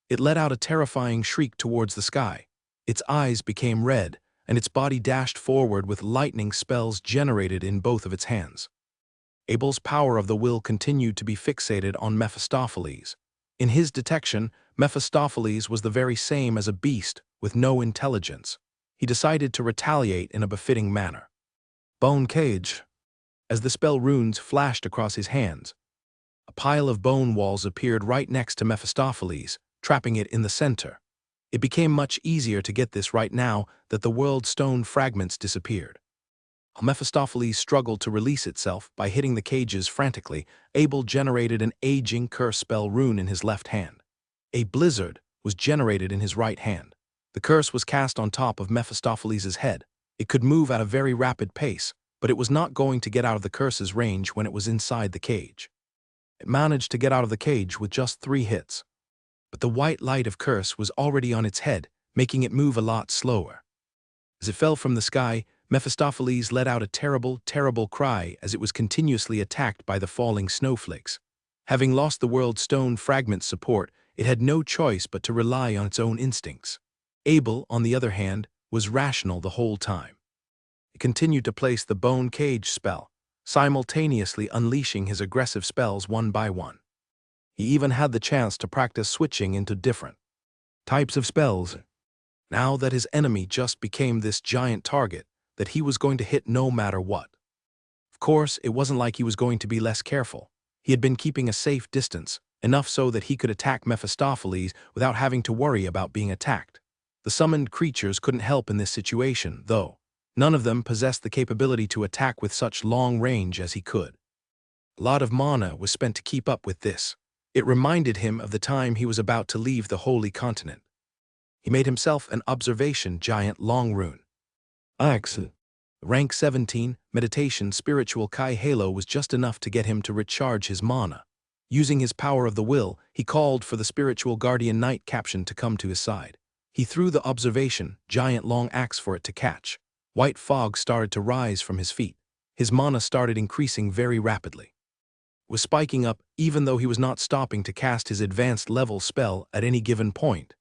It let out a terrifying shriek towards the sky. Its eyes became red, and its body dashed forward with lightning spells generated in both of its hands. Abel's power of the will continued to be fixated on Mephistopheles. In his detection, Mephistopheles was the very same as a beast with no intelligence. He decided to retaliate in a befitting manner. Bone cage. As the spell runes flashed across his hands, a pile of bone walls appeared right next to Mephistopheles, trapping it in the center. It became much easier to get this right now that the world stone fragments disappeared. While Mephistopheles struggled to release itself by hitting the cages frantically, Abel generated an aging curse spell rune in his left hand. A blizzard was generated in his right hand. The curse was cast on top of Mephistopheles' head. It could move at a very rapid pace, but it was not going to get out of the curse's range when it was inside the cage. It managed to get out of the cage with just 3 hits. But the white light of curse was already on its head, making it move a lot slower. As it fell from the sky, Mephistopheles let out a terrible, terrible cry as it was continuously attacked by the falling snowflakes. Having lost the world stone fragment's support, it had no choice but to rely on its own instincts. Abel, on the other hand, was rational the whole time. He continued to place the bone cage spell, simultaneously unleashing his aggressive spells one by one. He even had the chance to practice switching into different types of spells. Now that his enemy just became this giant target that he was going to hit no matter what. Of course, it wasn't like he was going to be less careful. He had been keeping a safe distance, enough so that he could attack Mephistopheles without having to worry about being attacked. The summoned creatures couldn't help in this situation, though. None of them possessed the capability to attack with such long range as he could. A lot of mana was spent to keep up with this. It reminded him of the time he was about to leave the Holy Continent. He made himself an observation giant long rune. Rank 17, meditation spiritual Kai Halo was just enough to get him to recharge his mana. Using his power of the will, he called for the spiritual guardian knight caption to come to his side. He threw the observation giant long axe for it to catch. White fog started to rise from his feet. His mana started increasing very rapidly. It was spiking up even though he was not stopping to cast his advanced level spell at any given point.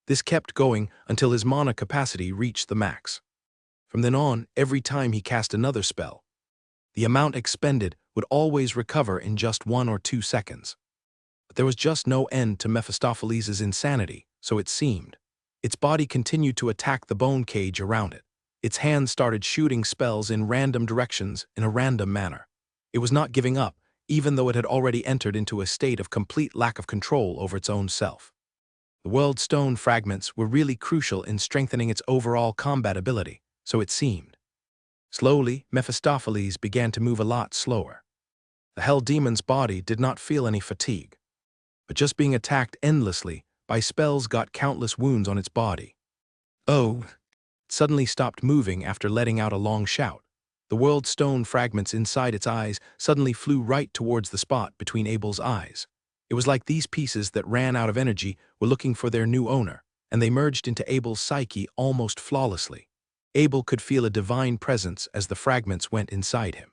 This kept going until his mana capacity reached the max. From then on, every time he cast another spell, the amount expended would always recover in just 1 or 2 seconds. But there was just no end to Mephistopheles' insanity, so it seemed. Its body continued to attack the bone cage around it. Its hands started shooting spells in random directions in a random manner. It was not giving up, even though it had already entered into a state of complete lack of control over its own self. The world stone fragments were really crucial in strengthening its overall combat ability, so it seemed. Slowly, Mephistopheles began to move a lot slower. The Hell Demon's body did not feel any fatigue, but just being attacked endlessly by spells got countless wounds on its body. Oh! It suddenly stopped moving after letting out a long shout. The world stone fragments inside its eyes suddenly flew right towards the spot between Abel's eyes. It was like these pieces that ran out of energy were looking for their new owner, and they merged into Abel's psyche almost flawlessly. Abel could feel a divine presence as the fragments went inside him.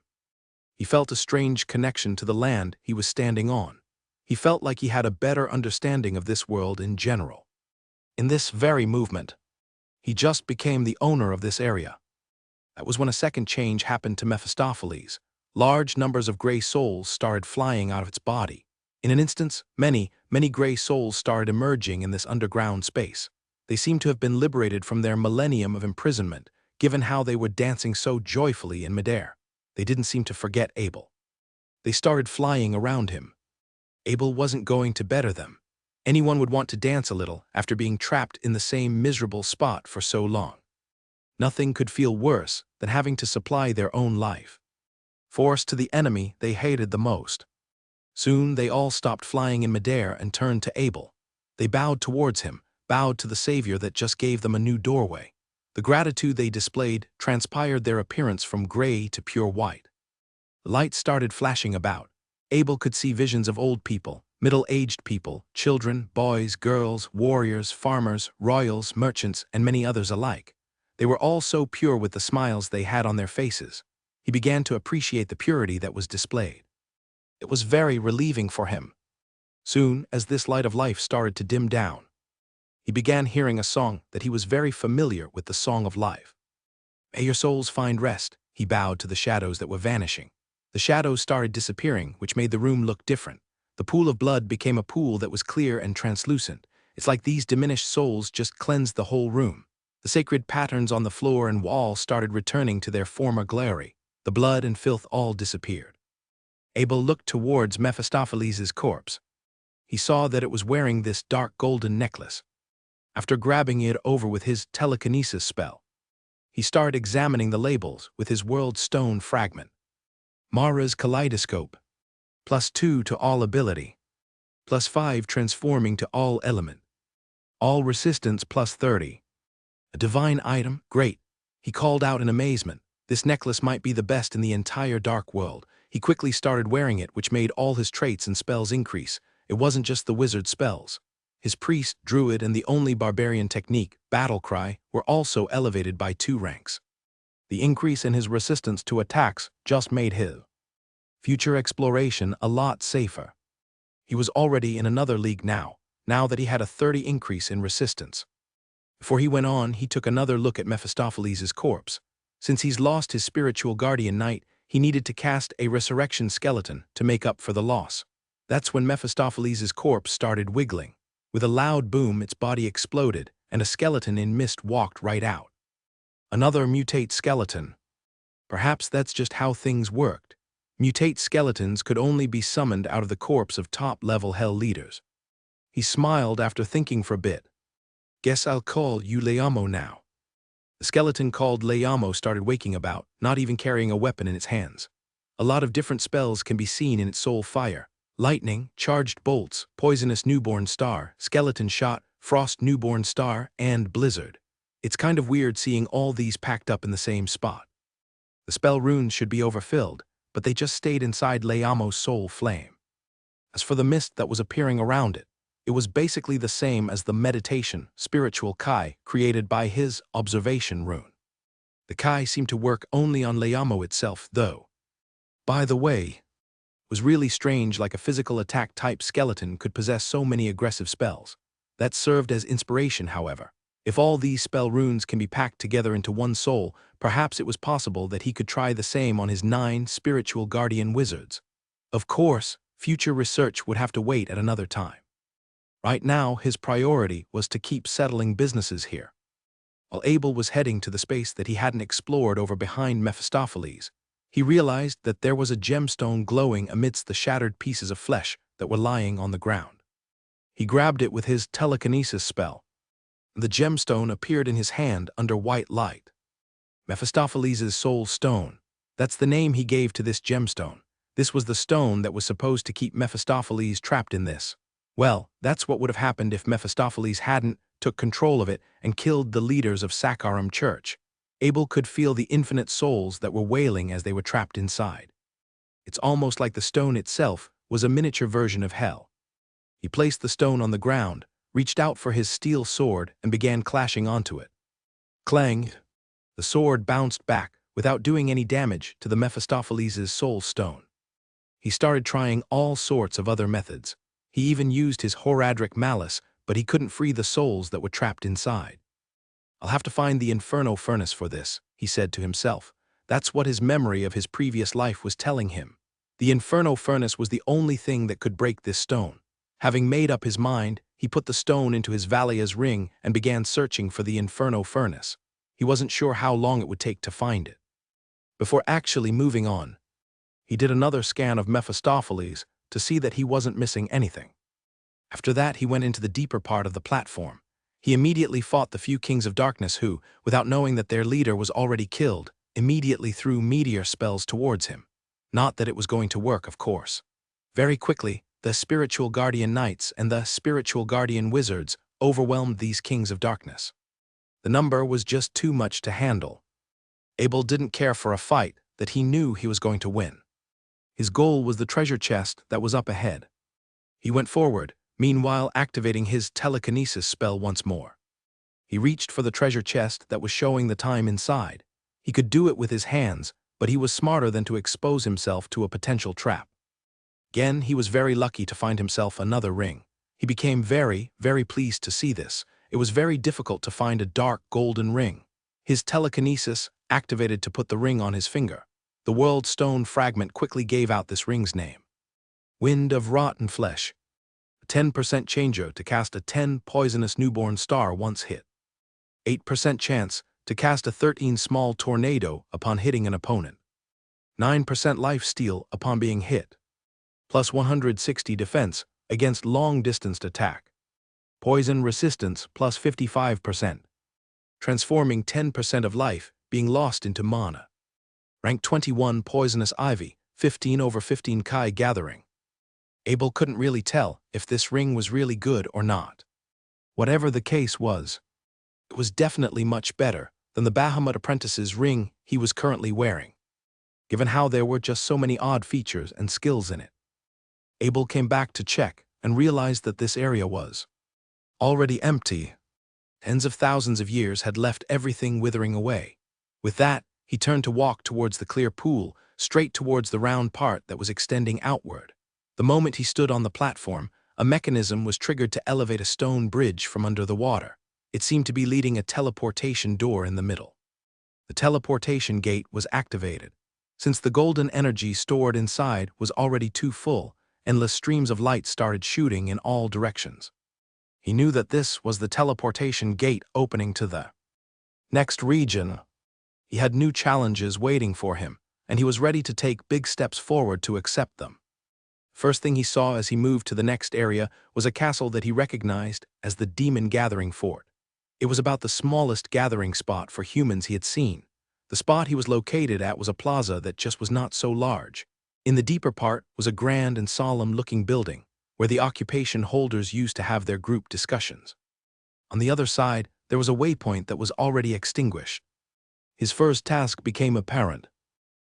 He felt a strange connection to the land he was standing on. He felt like he had a better understanding of this world in general. In this very movement, he just became the owner of this area. That was when a second change happened to Mephistopheles. Large numbers of gray souls started flying out of its body. In an instant, many gray souls started emerging in this underground space. They seemed to have been liberated from their millennium of imprisonment, given how they were dancing so joyfully in midair. They didn't seem to forget Abel. They started flying around him. Abel wasn't going to better them. Anyone would want to dance a little after being trapped in the same miserable spot for so long. Nothing could feel worse than having to supply their own life. Forced to the enemy they hated the most. Soon they all stopped flying in midair and turned to Abel. They bowed towards him, bowed to the savior that just gave them a new doorway. The gratitude they displayed transpired their appearance from gray to pure white. The light started flashing about. Abel could see visions of old people, middle-aged people, children, boys, girls, warriors, farmers, royals, merchants, and many others alike. They were all so pure with the smiles they had on their faces. He began to appreciate the purity that was displayed. It was very relieving for him. Soon, as this light of life started to dim down, he began hearing a song that he was very familiar with, the song of life. May your souls find rest, he bowed to the shadows that were vanishing. The shadows started disappearing, which made the room look different. The pool of blood became a pool that was clear and translucent. It's like these diminished souls just cleansed the whole room. The sacred patterns on the floor and wall started returning to their former glory. The blood and filth all disappeared. Abel looked towards Mephistopheles' corpse. He saw that it was wearing this dark golden necklace. After grabbing it over with his telekinesis spell, he started examining the labels with his world stone fragment. Mara's kaleidoscope, +2 to all ability, +5 transforming to all element, all resistance +30. A divine item, great, he called out in amazement. This necklace might be the best in the entire dark world. He quickly started wearing it, which made all his traits and spells increase. It wasn't just the wizard spells. His priest, druid, and the only barbarian technique, battle cry, were also elevated by 2 ranks. The increase in his resistance to attacks just made his future exploration a lot safer. He was already in another league now that he had a 30 increase in resistance. Before he went on, he took another look at Mephistopheles' corpse. Since he's lost his spiritual guardian knight, he needed to cast a resurrection skeleton to make up for the loss. That's when Mephistopheles' corpse started wiggling. With a loud boom, its body exploded, and a skeleton in mist walked right out. Another mutate skeleton. Perhaps that's just how things worked. Mutate skeletons could only be summoned out of the corpse of top-level hell leaders. He smiled after thinking for a bit. Guess I'll call you Leamo now. The skeleton called Leamo started waking about, not even carrying a weapon in its hands. A lot of different spells can be seen in its soul fire. Lightning, charged bolts, poisonous newborn star, skeleton shot, frost newborn star, and blizzard. It's kind of weird seeing all these packed up in the same spot. The spell runes should be overfilled, but they just stayed inside Leamo's soul flame. As for the mist that was appearing around it, it was basically the same as the meditation, spiritual Kai, created by his observation rune. The Kai seemed to work only on Leamo itself, though. By the way, was really strange, like a physical attack type skeleton could possess so many aggressive spells. That served as inspiration, however. If all these spell runes can be packed together into one soul, perhaps it was possible that he could try the same on his 9 spiritual guardian wizards. Of course, future research would have to wait at another time. Right now, his priority was to keep settling businesses here. While Abel was heading to the space that he hadn't explored over behind Mephistopheles, he realized that there was a gemstone glowing amidst the shattered pieces of flesh that were lying on the ground. He grabbed it with his telekinesis spell. The gemstone appeared in his hand under white light. Mephistopheles' soul stone. That's the name he gave to this gemstone. This was the stone that was supposed to keep Mephistopheles trapped in this. Well, that's what would have happened if Mephistopheles hadn't took control of it and killed the leaders of Sakaram Church. Abel could feel the infinite souls that were wailing as they were trapped inside. It's almost like the stone itself was a miniature version of hell. He placed the stone on the ground, reached out for his steel sword, and began clashing onto it. Clang! The sword bounced back without doing any damage to the Mephistopheles' soul stone. He started trying all sorts of other methods. He even used his Horadric malice, but he couldn't free the souls that were trapped inside. I'll have to find the Inferno Furnace for this, he said to himself. That's what his memory of his previous life was telling him. The Inferno Furnace was the only thing that could break this stone. Having made up his mind, he put the stone into his Valia's ring and began searching for the Inferno Furnace. He wasn't sure how long it would take to find it. Before actually moving on, he did another scan of Mephistopheles to see that he wasn't missing anything. After that, he went into the deeper part of the platform. He immediately fought the few kings of darkness who, without knowing that their leader was already killed, immediately threw meteor spells towards him. Not that it was going to work, of course. Very quickly, the spiritual guardian knights and the spiritual guardian wizards overwhelmed these kings of darkness. The number was just too much to handle. Abel didn't care for a fight that he knew he was going to win. His goal was the treasure chest that was up ahead. He went forward, meanwhile activating his telekinesis spell once more. He reached for the treasure chest that was showing the time inside. He could do it with his hands, but he was smarter than to expose himself to a potential trap. Again, he was very lucky to find himself another ring. He became very, very pleased to see this. It was very difficult to find a dark golden ring. His telekinesis activated to put the ring on his finger. The world stone fragment quickly gave out this ring's name. Wind of rotten flesh. A 10% changer to cast a 10 poisonous newborn star once hit. 8% chance to cast a 13 small tornado upon hitting an opponent. 9% life steal upon being hit. Plus 160 defense against long-distanced attack. Poison resistance plus 55%. Transforming 10% of life being lost into mana. Rank 21 poisonous ivy, 15/15 Kai gathering. Abel couldn't really tell if this ring was really good or not. Whatever the case was, it was definitely much better than the Bahamut apprentice's ring he was currently wearing, given how there were just so many odd features and skills in it. Abel came back to check and realized that this area was already empty. Tens of thousands of years had left everything withering away. With that, he turned to walk towards the clear pool, straight towards the round part that was extending outward. The moment he stood on the platform, a mechanism was triggered to elevate a stone bridge from under the water. It seemed to be leading a teleportation door in the middle. The teleportation gate was activated. Since the golden energy stored inside was already too full, endless streams of light started shooting in all directions. He knew that this was the teleportation gate opening to the next region. He had new challenges waiting for him, and he was ready to take big steps forward to accept them. First thing he saw as he moved to the next area was a castle that he recognized as the Demon Gathering Fort. It was about the smallest gathering spot for humans he had seen. The spot he was located at was a plaza that just was not so large. In the deeper part was a grand and solemn-looking building, where the occupation holders used to have their group discussions. On the other side, there was a waypoint that was already extinguished. His first task became apparent.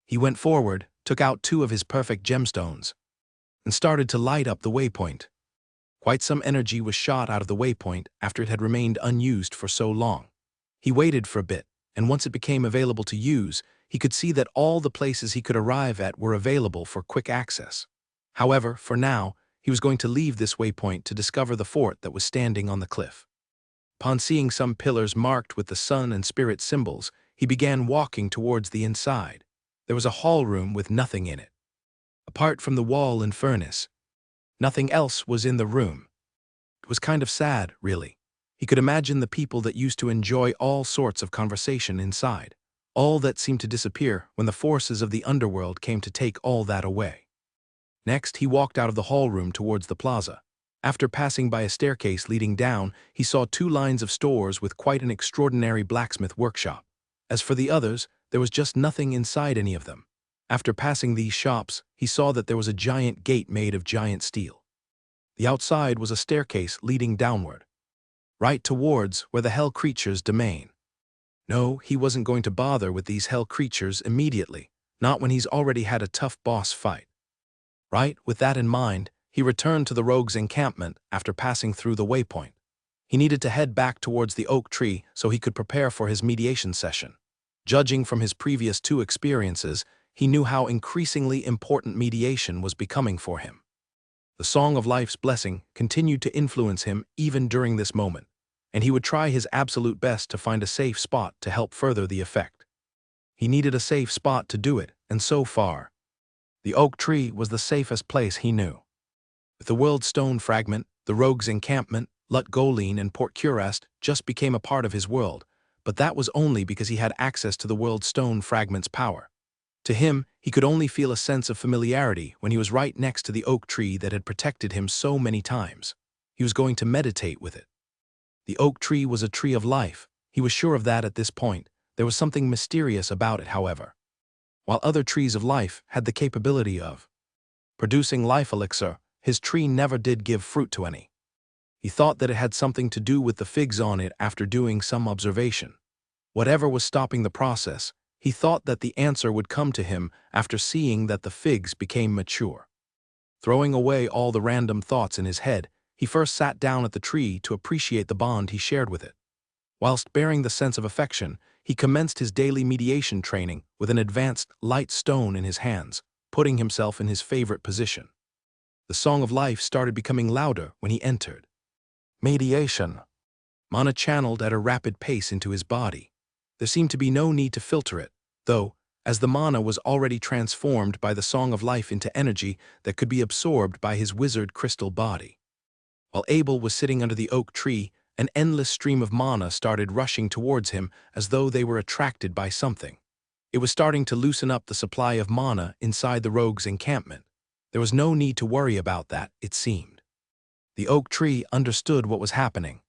He went forward, took out 2 of his perfect gemstones, and started to light up the waypoint. Quite some energy was shot out of the waypoint after it had remained unused for so long. He waited for a bit, and once it became available to use, he could see that all the places he could arrive at were available for quick access. However, for now, he was going to leave this waypoint to discover the fort that was standing on the cliff. Upon seeing some pillars marked with the sun and spirit symbols, he began walking towards the inside. There was a hall room with nothing in it. Apart from the wall and furnace, nothing else was in the room. It was kind of sad, really. He could imagine the people that used to enjoy all sorts of conversation inside. All that seemed to disappear when the forces of the underworld came to take all that away. Next, he walked out of the hall room towards the plaza. After passing by a staircase leading down, he saw 2 lines of stores with quite an extraordinary blacksmith workshop. As for the others, there was just nothing inside any of them. After passing these shops, he saw that there was a giant gate made of giant steel. The outside was a staircase leading downward, right towards where the hell creatures domain. No, he wasn't going to bother with these hell creatures immediately, not when he's already had a tough boss fight. Right, with that in mind, he returned to the rogue's encampment after passing through the waypoint. He needed to head back towards the oak tree so he could prepare for his mediation session. Judging from his previous 2 experiences, he knew how increasingly important mediation was becoming for him. The Song of Life's blessing continued to influence him even during this moment, and he would try his absolute best to find a safe spot to help further the effect. He needed a safe spot to do it, and so far, the oak tree was the safest place he knew. With the world stone fragment, the rogue's encampment, Lut Golin and Port Curast just became a part of his world, but that was only because he had access to the world stone fragment's power. To him, he could only feel a sense of familiarity when he was right next to the oak tree that had protected him so many times. He was going to meditate with it. The oak tree was a tree of life. He was sure of that at this point. There was something mysterious about it, however. While other trees of life had the capability of producing life elixir, his tree never did give fruit to any. He thought that it had something to do with the figs on it after doing some observation. Whatever was stopping the process, he thought that the answer would come to him after seeing that the figs became mature. Throwing away all the random thoughts in his head, he first sat down at the tree to appreciate the bond he shared with it. Whilst bearing the sense of affection, he commenced his daily mediation training with an advanced light stone in his hands, putting himself in his favorite position. The song of life started becoming louder when he entered. Mediation. Mana channeled at a rapid pace into his body. There seemed to be no need to filter it, though, as the mana was already transformed by the song of life into energy that could be absorbed by his wizard crystal body. While Abel was sitting under the oak tree, an endless stream of mana started rushing towards him as though they were attracted by something. It was starting to loosen up the supply of mana inside the rogue's encampment. There was no need to worry about that, it seemed. The oak tree understood what was happening,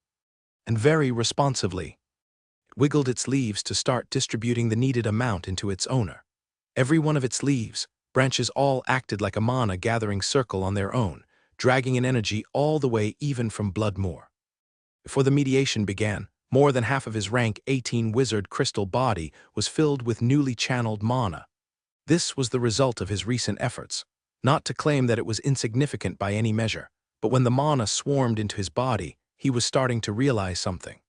and very responsively, it wiggled its leaves to start distributing the needed amount into its owner. Every one of its leaves, branches all acted like a mana gathering circle on their own, dragging in energy all the way even from Bloodmoor. Before the mediation began, more than half of his rank 18 wizard crystal body was filled with newly channeled mana. This was the result of his recent efforts. Not to claim that it was insignificant by any measure, but when the mana swarmed into his body, he was starting to realize something.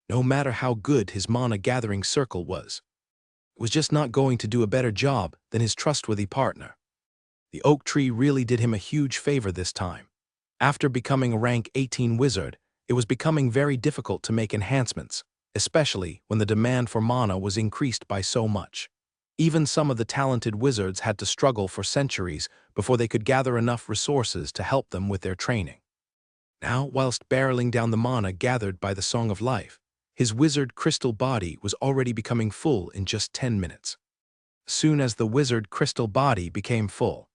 No matter how good his mana gathering circle was, it was just not going to do a better job than his trustworthy partner. The oak tree really did him a huge favor this time. After becoming a rank 18 wizard, it was becoming very difficult to make enhancements, especially when the demand for mana was increased by so much. Even some of the talented wizards had to struggle for centuries before they could gather enough resources to help them with their training. Now, whilst barreling down the mana gathered by the Song of Life, his wizard crystal body was already becoming full in just 10 minutes. As soon as the wizard crystal body became full,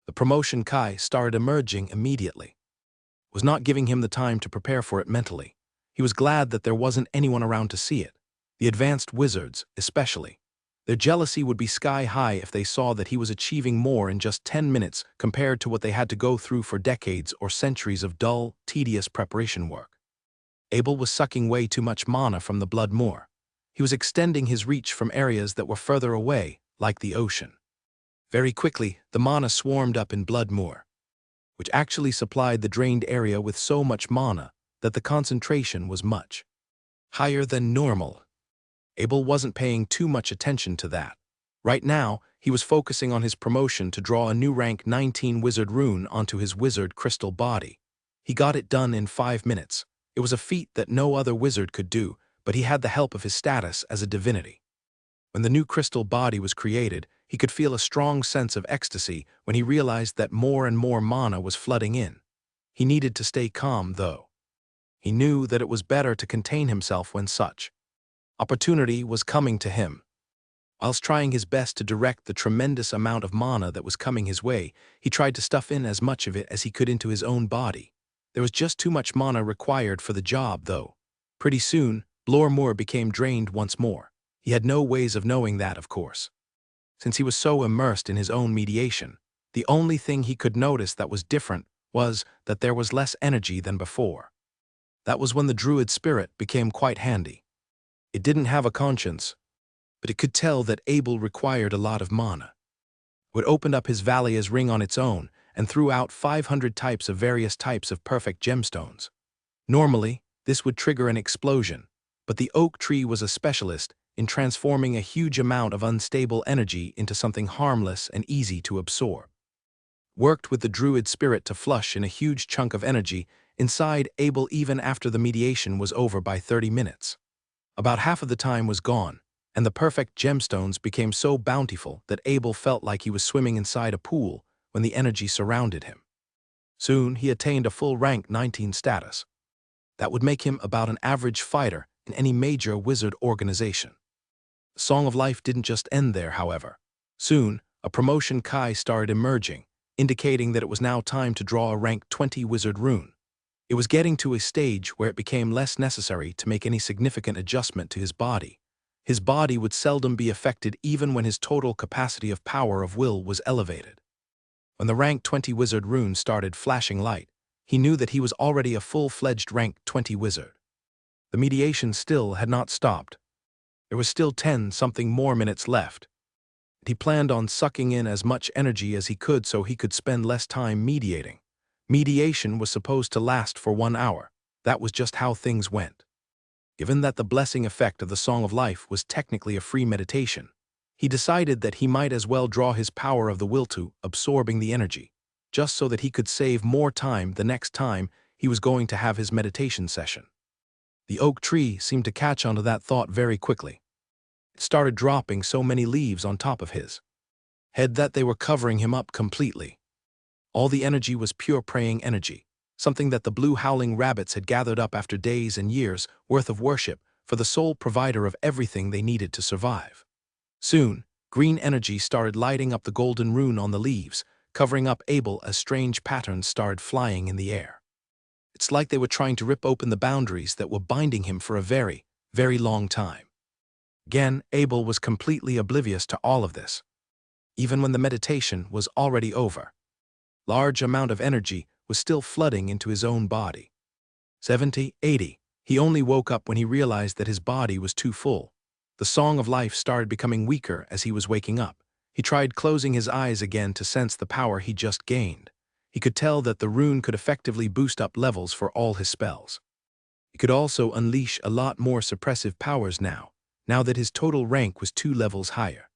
the promotion Kai started emerging immediately. It was not giving him the time to prepare for it mentally. He was glad that there wasn't anyone around to see it. The advanced wizards, especially. Their jealousy would be sky high if they saw that he was achieving more in just 10 minutes compared to what they had to go through for decades or centuries of dull, tedious preparation work. Abel was sucking way too much mana from the Bloodmoor. He was extending his reach from areas that were further away, like the ocean. Very quickly, the mana swarmed up in Bloodmoor, which actually supplied the drained area with so much mana that the concentration was much higher than normal. Abel wasn't paying too much attention to that. Right now, he was focusing on his promotion to draw a new rank 19 wizard rune onto his wizard crystal body. He got it done in 5 minutes. It was a feat that no other wizard could do, but he had the help of his status as a divinity. When the new crystal body was created, he could feel a strong sense of ecstasy when he realized that more and more mana was flooding in. He needed to stay calm, though. He knew that it was better to contain himself when such opportunity was coming to him. Whilst trying his best to direct the tremendous amount of mana that was coming his way, he tried to stuff in as much of it as he could into his own body. There was just too much mana required for the job, though. Pretty soon, Bloodmoor became drained once more. He had no ways of knowing that, of course. Since he was so immersed in his own mediation, the only thing he could notice that was different was that there was less energy than before. That was when the druid spirit became quite handy. It didn't have a conscience, but it could tell that Abel required a lot of mana. It would open up his Valia's ring on its own and threw out 500 types of various types of perfect gemstones. Normally, this would trigger an explosion, but the oak tree was a specialist in transforming a huge amount of unstable energy into something harmless and easy to absorb. Worked with the druid spirit to flush in a huge chunk of energy inside Abel even after the mediation was over by 30 minutes. About half of the time was gone, and the perfect gemstones became so bountiful that Abel felt like he was swimming inside a pool when the energy surrounded him. Soon he attained a full rank 19 status. That would make him about an average fighter in any major wizard organization. The Song of Life didn't just end there, however. Soon, a promotion Kai started emerging, indicating that it was now time to draw a rank 20 wizard rune. It was getting to a stage where it became less necessary to make any significant adjustment to his body. His body would seldom be affected even when his total capacity of power of will was elevated. When the rank 20 wizard rune started flashing light, he knew that he was already a full-fledged rank 20 wizard. The mediation still had not stopped. There was still 10-something more minutes left. He planned on sucking in as much energy as he could so he could spend less time mediating. Mediation was supposed to last for 1 hour. That was just how things went. Given that the blessing effect of the Song of Life was technically a free meditation, he decided that he might as well draw his power of the will to absorbing the energy, just so that he could save more time the next time he was going to have his meditation session. The oak tree seemed to catch onto that thought very quickly. It started dropping so many leaves on top of his head that they were covering him up completely. All the energy was pure praying energy, something that the blue howling rabbits had gathered up after days and years worth of worship for the sole provider of everything they needed to survive. Soon, green energy started lighting up the golden rune on the leaves, covering up Abel as strange patterns started flying in the air. It's like they were trying to rip open the boundaries that were binding him for a very, very long time. Again, Abel was completely oblivious to all of this. Even when the meditation was already over, large amount of energy was still flooding into his own body. 70, 80. He only woke up when he realized that his body was too full. The Song of Life started becoming weaker as he was waking up. He tried closing his eyes again to sense the power he just gained. He could tell that the rune could effectively boost up levels for all his spells. He could also unleash a lot more suppressive powers now that his total rank was 2 levels higher.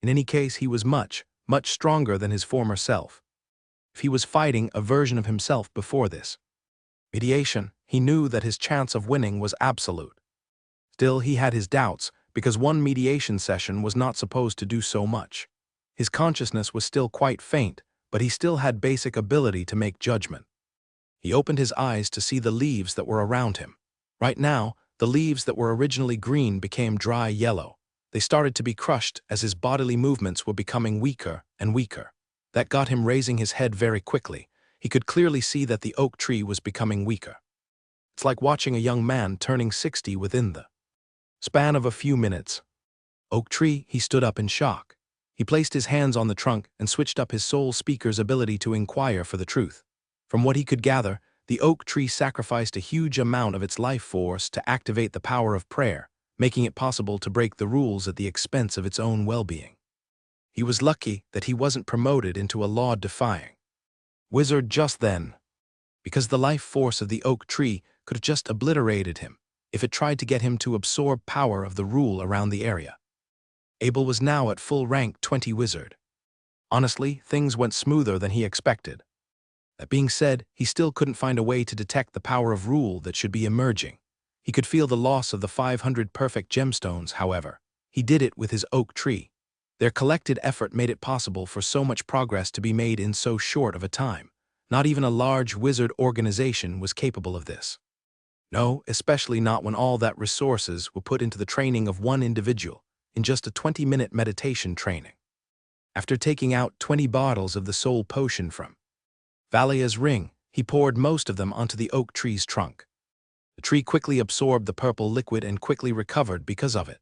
In any case, he was much, much stronger than his former self. If he was fighting a version of himself before this mediation, he knew that his chance of winning was absolute. Still, he had his doubts, because one mediation session was not supposed to do so much. His consciousness was still quite faint, but he still had basic ability to make judgment. He opened his eyes to see the leaves that were around him. Right now, the leaves that were originally green became dry yellow. They started to be crushed as his bodily movements were becoming weaker and weaker. That got him raising his head very quickly. He could clearly see that the oak tree was becoming weaker. It's like watching a young man turning 60 within the span of a few minutes. Oak tree, he stood up in shock. He placed his hands on the trunk and switched up his soul speaker's ability to inquire for the truth. From what he could gather, the oak tree sacrificed a huge amount of its life force to activate the power of prayer, making it possible to break the rules at the expense of its own well-being. He was lucky that he wasn't promoted into a law-defying wizard just then, because the life force of the oak tree could have just obliterated him if it tried to get him to absorb power of the rule around the area. Abel was now at full rank 20 wizard. Honestly, things went smoother than he expected. That being said, he still couldn't find a way to detect the power of rule that should be emerging. He could feel the loss of the 500 perfect gemstones, however. He did it with his oak tree. Their collected effort made it possible for so much progress to be made in so short of a time. Not even a large wizard organization was capable of this. No, especially not when all that resources were put into the training of one individual in just a 20-minute meditation training. After taking out 20 bottles of the soul potion from Valia's ring, he poured most of them onto the oak tree's trunk. The tree quickly absorbed the purple liquid and quickly recovered because of it.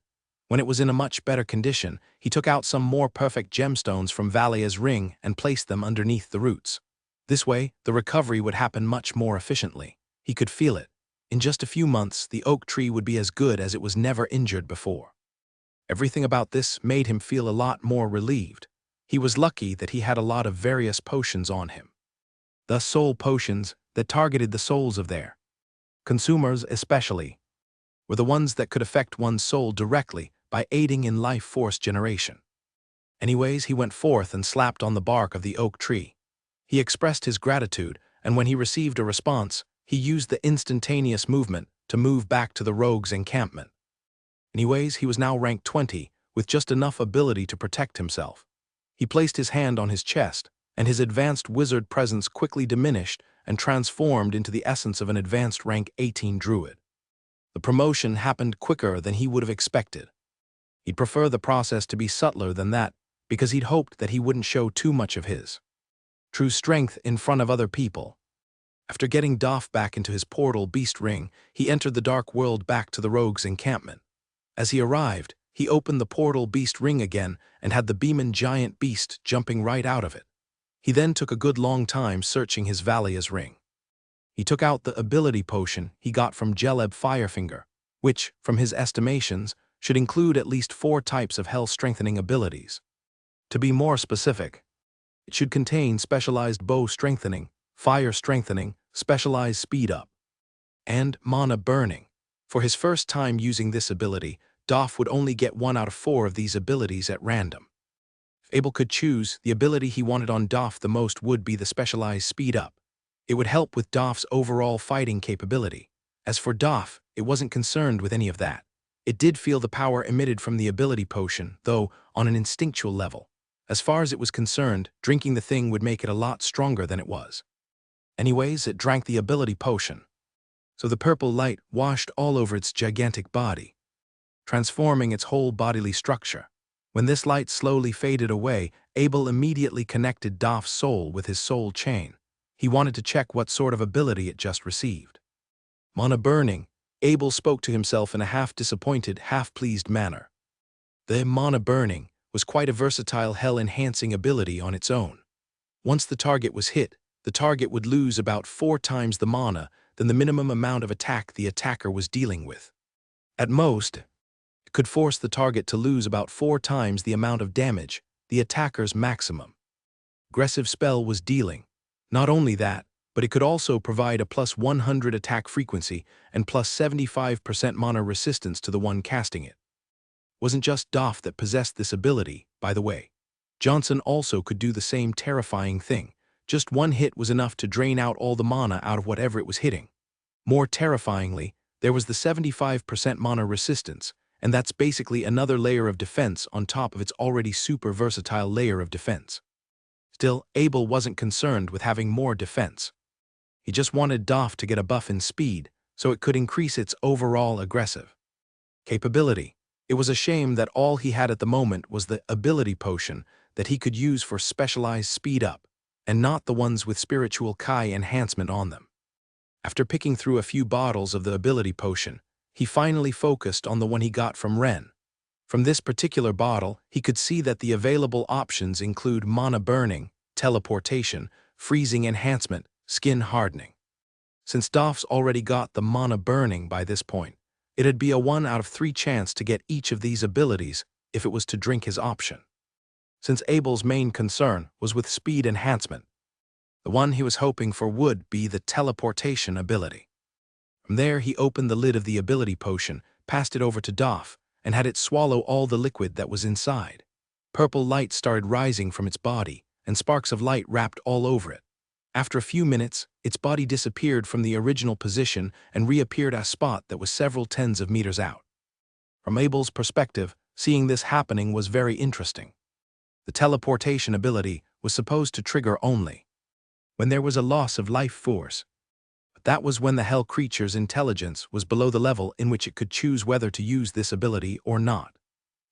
When it was in a much better condition, he took out some more perfect gemstones from Valia's ring and placed them underneath the roots. This way, the recovery would happen much more efficiently. He could feel it. In just a few months, the oak tree would be as good as it was never injured before. Everything about this made him feel a lot more relieved. He was lucky that he had a lot of various potions on him. The soul potions that targeted the souls of their consumers especially were the ones that could affect one's soul directly by aiding in life force generation. Anyways, he went forth and slapped on the bark of the oak tree. He expressed his gratitude, and when he received a response, he used the instantaneous movement to move back to the rogue's encampment. Anyways, he was now ranked 20, with just enough ability to protect himself. He placed his hand on his chest, and his advanced wizard presence quickly diminished and transformed into the essence of an advanced rank 18 druid. The promotion happened quicker than he would have expected. He'd prefer the process to be subtler than that, because he'd hoped that he wouldn't show too much of his true strength in front of other people. After getting Doff back into his portal beast ring, he entered the dark world back to the rogue's encampment. As he arrived, he opened the portal beast ring again and had the beaming giant beast jumping right out of it. He then took a good long time searching his Valia's ring. He took out the ability potion he got from Jeleb Firefinger, which, from his estimations, should include at least 4 types of health-strengthening abilities. To be more specific, it should contain specialized bow strengthening, fire strengthening, specialized speed up, and mana burning. For his first time using this ability, Doff would only get 1 out of 4 of these abilities at random. If Abel could choose, the ability he wanted on Doff the most would be the specialized speed up. It would help with Doff's overall fighting capability. As for Doff, it wasn't concerned with any of that. It did feel the power emitted from the ability potion, though on an instinctual level. As far as it was concerned, drinking the thing would make it a lot stronger than it was. Anyways, it drank the ability potion. So the purple light washed all over its gigantic body, transforming its whole bodily structure. When this light slowly faded away, Abel immediately connected Doff's soul with his soul chain. He wanted to check what sort of ability it just received. Mana burning, Abel spoke to himself in a half-disappointed, half-pleased manner. The mana burning was quite a versatile hell-enhancing ability on its own. Once the target was hit, the target would lose about 4 times the mana than the minimum amount of attack the attacker was dealing with. At most, it could force the target to lose about 4 times the amount of damage, the attacker's maximum. Aggressive spell was dealing. Not only that, but it could also provide a plus 100 attack frequency and plus 75% mana resistance to the one casting it. Wasn't just Doff that possessed this ability, by the way. Johnson also could do the same terrifying thing. Just 1 hit was enough to drain out all the mana out of whatever it was hitting. More terrifyingly, there was the 75% mana resistance, and that's basically another layer of defense on top of its already super versatile layer of defense. Still, Abel wasn't concerned with having more defense. He just wanted Doff to get a buff in speed, so it could increase its overall aggressive capability. It was a shame that all he had at the moment was the ability potion that he could use for specialized speed up, and not the ones with spiritual Kai enhancement on them. After picking through a few bottles of the ability potion, he finally focused on the one he got from Ren. From this particular bottle, he could see that the available options include mana burning, teleportation, freezing enhancement, skin hardening. Since Doff's already got the mana burning by this point, it'd be a 1 out of 3 chance to get each of these abilities if it was to drink his option. Since Abel's main concern was with speed enhancement, the one he was hoping for would be the teleportation ability. From there, he opened the lid of the ability potion, passed it over to Doff, and had it swallow all the liquid that was inside. Purple light started rising from its body, and sparks of light wrapped all over it. After a few minutes, its body disappeared from the original position and reappeared at a spot that was several tens of meters out. From Abel's perspective, seeing this happening was very interesting. The teleportation ability was supposed to trigger only when there was a loss of life force. But that was when the hell creature's intelligence was below the level in which it could choose whether to use this ability or not.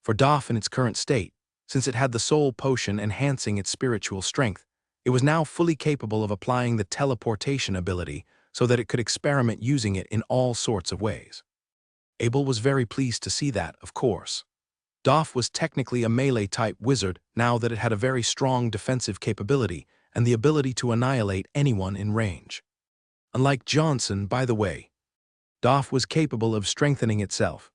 For Doff in its current state, since it had the soul potion enhancing its spiritual strength, it was now fully capable of applying the teleportation ability so that it could experiment using it in all sorts of ways. Abel was very pleased to see that, of course. Doff was technically a melee-type wizard now that it had a very strong defensive capability and the ability to annihilate anyone in range. Unlike Johnson, by the way, Doff was capable of strengthening itself.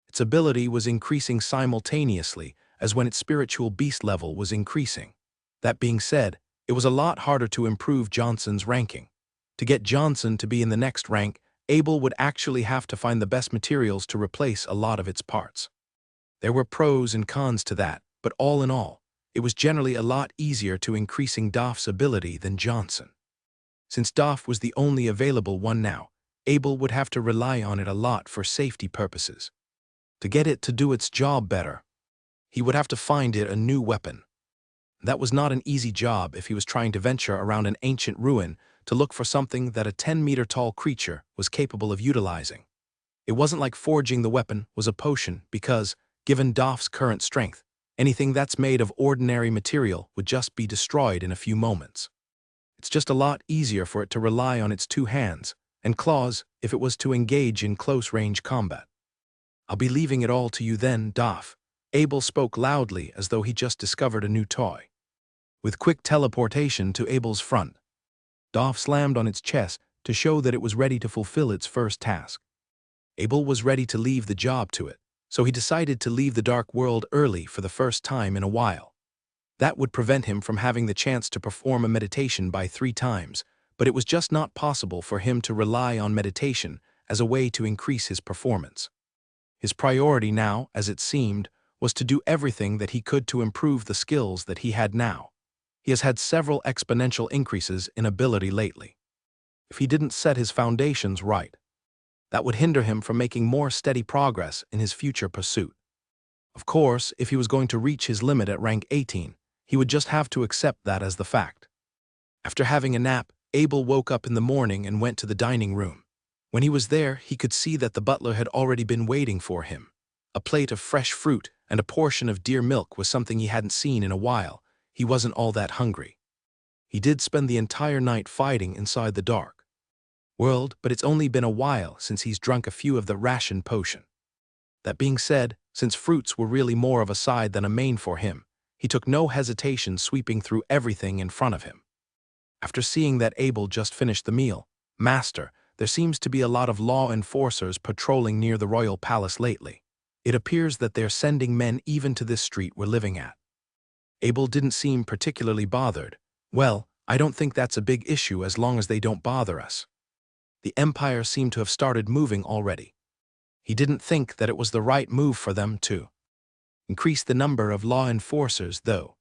Its ability was increasing simultaneously as when its spiritual beast level was increasing. That being said, it was a lot harder to improve Johnson's ranking. To get Johnson to be in the next rank, Abel would actually have to find the best materials to replace a lot of its parts. There were pros and cons to that, but all in all, it was generally a lot easier to increasing Doff's ability than Johnson. Since Doff was the only available one now, Abel would have to rely on it a lot for safety purposes. To get it to do its job better, he would have to find it a new weapon. That was not an easy job if he was trying to venture around an ancient ruin to look for something that a 10-meter-tall creature was capable of utilizing. It wasn't like forging the weapon was a potion because, given Doff's current strength, anything that's made of ordinary material would just be destroyed in a few moments. It's just a lot easier for it to rely on its 2 hands and claws if it was to engage in close-range combat. "I'll be leaving it all to you then, Doff." Abel spoke loudly as though he just discovered a new toy. With quick teleportation to Abel's front, Doff slammed on its chest, to show that it was ready to fulfill its first task. Abel was ready to leave the job to it, so he decided to leave the dark world early for the first time in a while. That would prevent him from having the chance to perform a meditation by 3 times, but it was just not possible for him to rely on meditation as a way to increase his performance. His priority now, as it seemed, was to do everything that he could to improve the skills that he had now. He has had several exponential increases in ability lately. If he didn't set his foundations right, that would hinder him from making more steady progress in his future pursuit. Of course, if he was going to reach his limit at rank 18, he would just have to accept that as the fact. After having a nap, Abel woke up in the morning and went to the dining room. When he was there, he could see that the butler had already been waiting for him. A plate of fresh fruit and a portion of deer milk was something he hadn't seen in a while. He wasn't all that hungry. He did spend the entire night fighting inside the dark world, but it's only been a while since he's drunk a few of the ration potion. That being said, since fruits were really more of a side than a main for him, he took no hesitation sweeping through everything in front of him. After seeing that Abel just finished the meal, "Master, there seems to be a lot of law enforcers patrolling near the royal palace lately. It appears that they're sending men even to this street we're living at." Abel didn't seem particularly bothered. "Well, I don't think that's a big issue as long as they don't bother us." The Empire seemed to have started moving already. He didn't think that it was the right move for them to increase the number of law enforcers, though.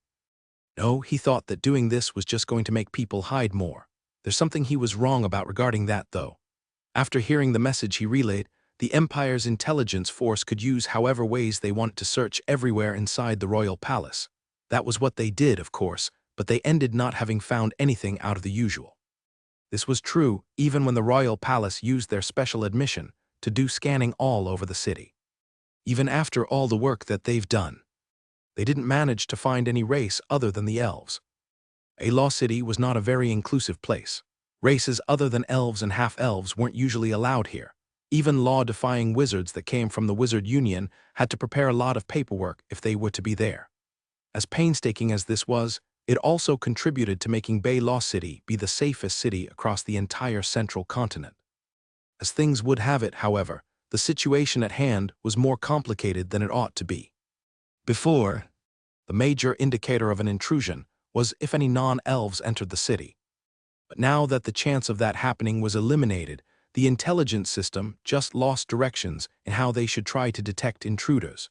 No, he thought that doing this was just going to make people hide more. There's something he was wrong about regarding that, though. After hearing the message he relayed, the Empire's intelligence force could use however ways they wanted to search everywhere inside the royal palace. That was what they did, of course, but they ended not having found anything out of the usual. This was true even when the royal palace used their special admission to do scanning all over the city. Even after all the work that they've done, they didn't manage to find any race other than the elves. A law city was not a very inclusive place. Races other than elves and half-elves weren't usually allowed here. Even law-defying wizards that came from the Wizard Union had to prepare a lot of paperwork if they were to be there. As painstaking as this was, it also contributed to making Bay Law City be the safest city across the entire central continent. As things would have it, however, the situation at hand was more complicated than it ought to be. Before, the major indicator of an intrusion was if any non-elves entered the city. But now that the chance of that happening was eliminated, the intelligence system just lost directions in how they should try to detect intruders.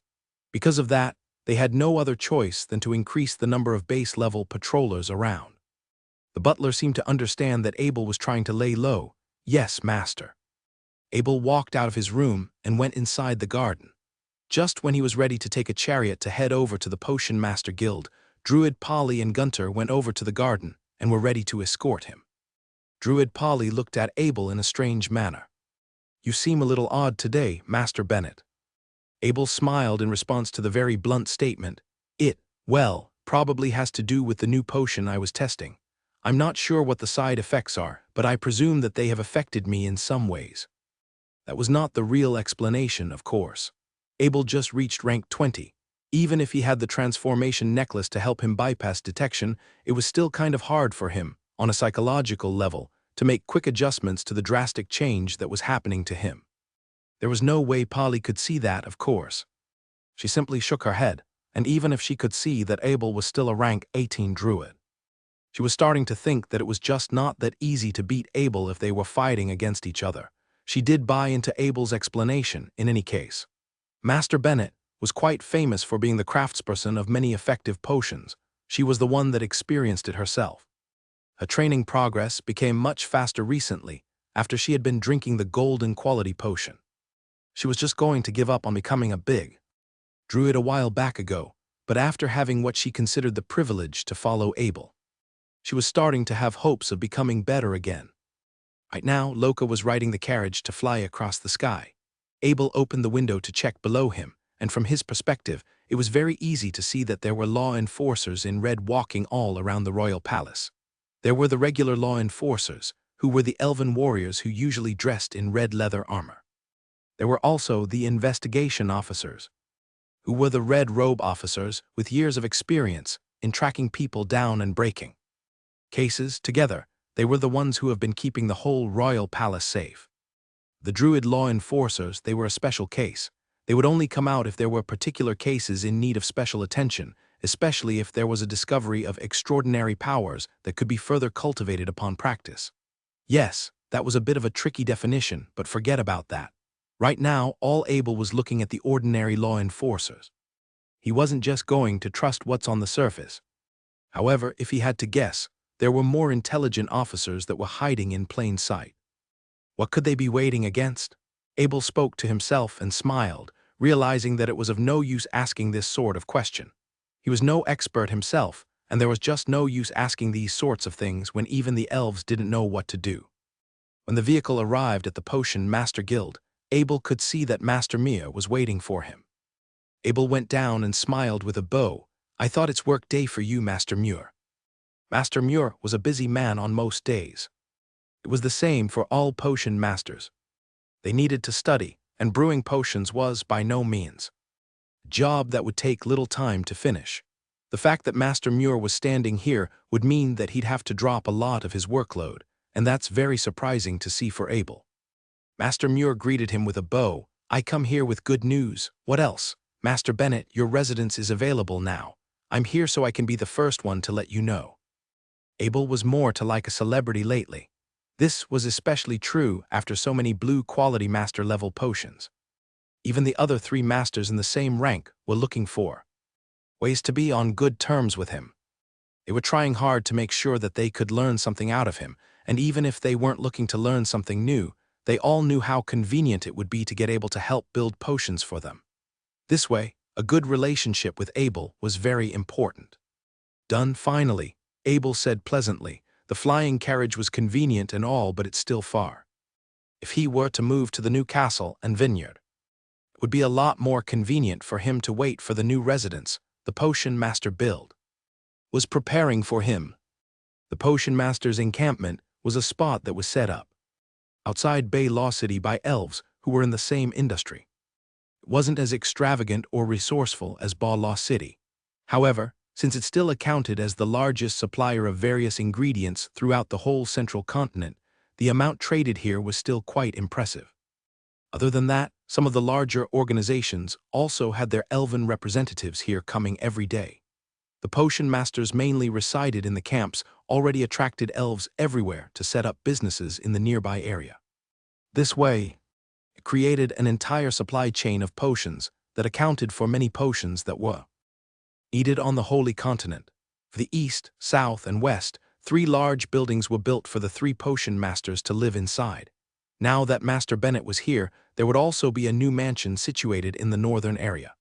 Because of that, they had no other choice than to increase the number of base-level patrollers around. The butler seemed to understand that Abel was trying to lay low. "Yes, master." Abel walked out of his room and went inside the garden. Just when he was ready to take a chariot to head over to the Potion Master Guild, Druid Polly and Gunter went over to the garden and were ready to escort him. Druid Polly looked at Abel in a strange manner. "You seem a little odd today, Master Bennett." Abel smiled in response to the very blunt statement. Well, probably has to do with the new potion I was testing. I'm not sure what the side effects are, but I presume that they have affected me in some ways." That was not the real explanation, of course. Abel just reached rank 20. Even if he had the transformation necklace to help him bypass detection, it was still kind of hard for him, on a psychological level, to make quick adjustments to the drastic change that was happening to him. There was no way Polly could see that, of course. She simply shook her head, and even if she could see that Abel was still a rank 18 druid, she was starting to think that it was just not that easy to beat Abel if they were fighting against each other. She did buy into Abel's explanation, in any case. Master Bennett was quite famous for being the craftsperson of many effective potions. She was the one that experienced it herself. Her training progress became much faster recently, after she had been drinking the golden quality potion. She was just going to give up on becoming a big druid a while back ago, but after having what she considered the privilege to follow Abel, she was starting to have hopes of becoming better again. Right now, Loka was riding the carriage to fly across the sky. Abel opened the window to check below him, and from his perspective, it was very easy to see that there were law enforcers in red walking all around the royal palace. There were the regular law enforcers, who were the elven warriors who usually dressed in red leather armor. There were also the investigation officers, who were the red robe officers with years of experience in tracking people down and breaking cases. Together, They were the ones who have been keeping the whole royal palace safe. The druid law enforcers, they were a special case. They would only come out if there were particular cases in need of special attention, especially if there was a discovery of extraordinary powers that could be further cultivated upon practice. Yes, that was a bit of a tricky definition, but forget about that. Right now, all Abel was looking at the ordinary law enforcers. He wasn't just going to trust what's on the surface. However, if he had to guess, there were more intelligent officers that were hiding in plain sight. What could they be waiting against? Abel spoke to himself and smiled, realizing that it was of no use asking this sort of question. He was no expert himself, and there was just no use asking these sorts of things when even the elves didn't know what to do. When the vehicle arrived at the Potion Master Guild, Abel could see that Master Mia was waiting for him. Abel went down and smiled with a bow. "I thought it's work day for you, Master Muir." Master Muir was a busy man on most days. It was the same for all potion masters. They needed to study, and brewing potions was, by no means, a job that would take little time to finish. The fact that Master Muir was standing here would mean that he'd have to drop a lot of his workload, and that's very surprising to see for Abel. Master Muir greeted him with a bow. "I come here with good news. What else? Master Bennett, your residence is available now. I'm here so I can be the first one to let you know." Abel was more to like a celebrity lately. This was especially true after so many blue-quality master-level potions. Even the other 3 masters in the same rank were looking for ways to be on good terms with him. They were trying hard to make sure that they could learn something out of him, and even if they weren't looking to learn something new, they all knew how convenient it would be to get able to help build potions for them. This way, a good relationship with Abel was very important. "Done finally," Abel said pleasantly. The flying carriage was convenient and all, but it's still far. If he were to move to the new castle and vineyard, it would be a lot more convenient for him to wait for the new residence the Potion Master Guild was preparing for him. The Potion Master's encampment was a spot that was set up outside Bay Law City by elves who were in the same industry. It wasn't as extravagant or resourceful as Ba Law City. However, since it still accounted as the largest supplier of various ingredients throughout the whole central continent, the amount traded here was still quite impressive. Other than that, some of the larger organizations also had their elven representatives here coming every day. The potion masters mainly resided in the camps already attracted elves everywhere to set up businesses in the nearby area. This way, it created an entire supply chain of potions that accounted for many potions that were needed on the Holy Continent. For the east, south, and west, 3 large buildings were built for the 3 potion masters to live inside. Now that Master Bennett was here, there would also be a new mansion situated in the northern area.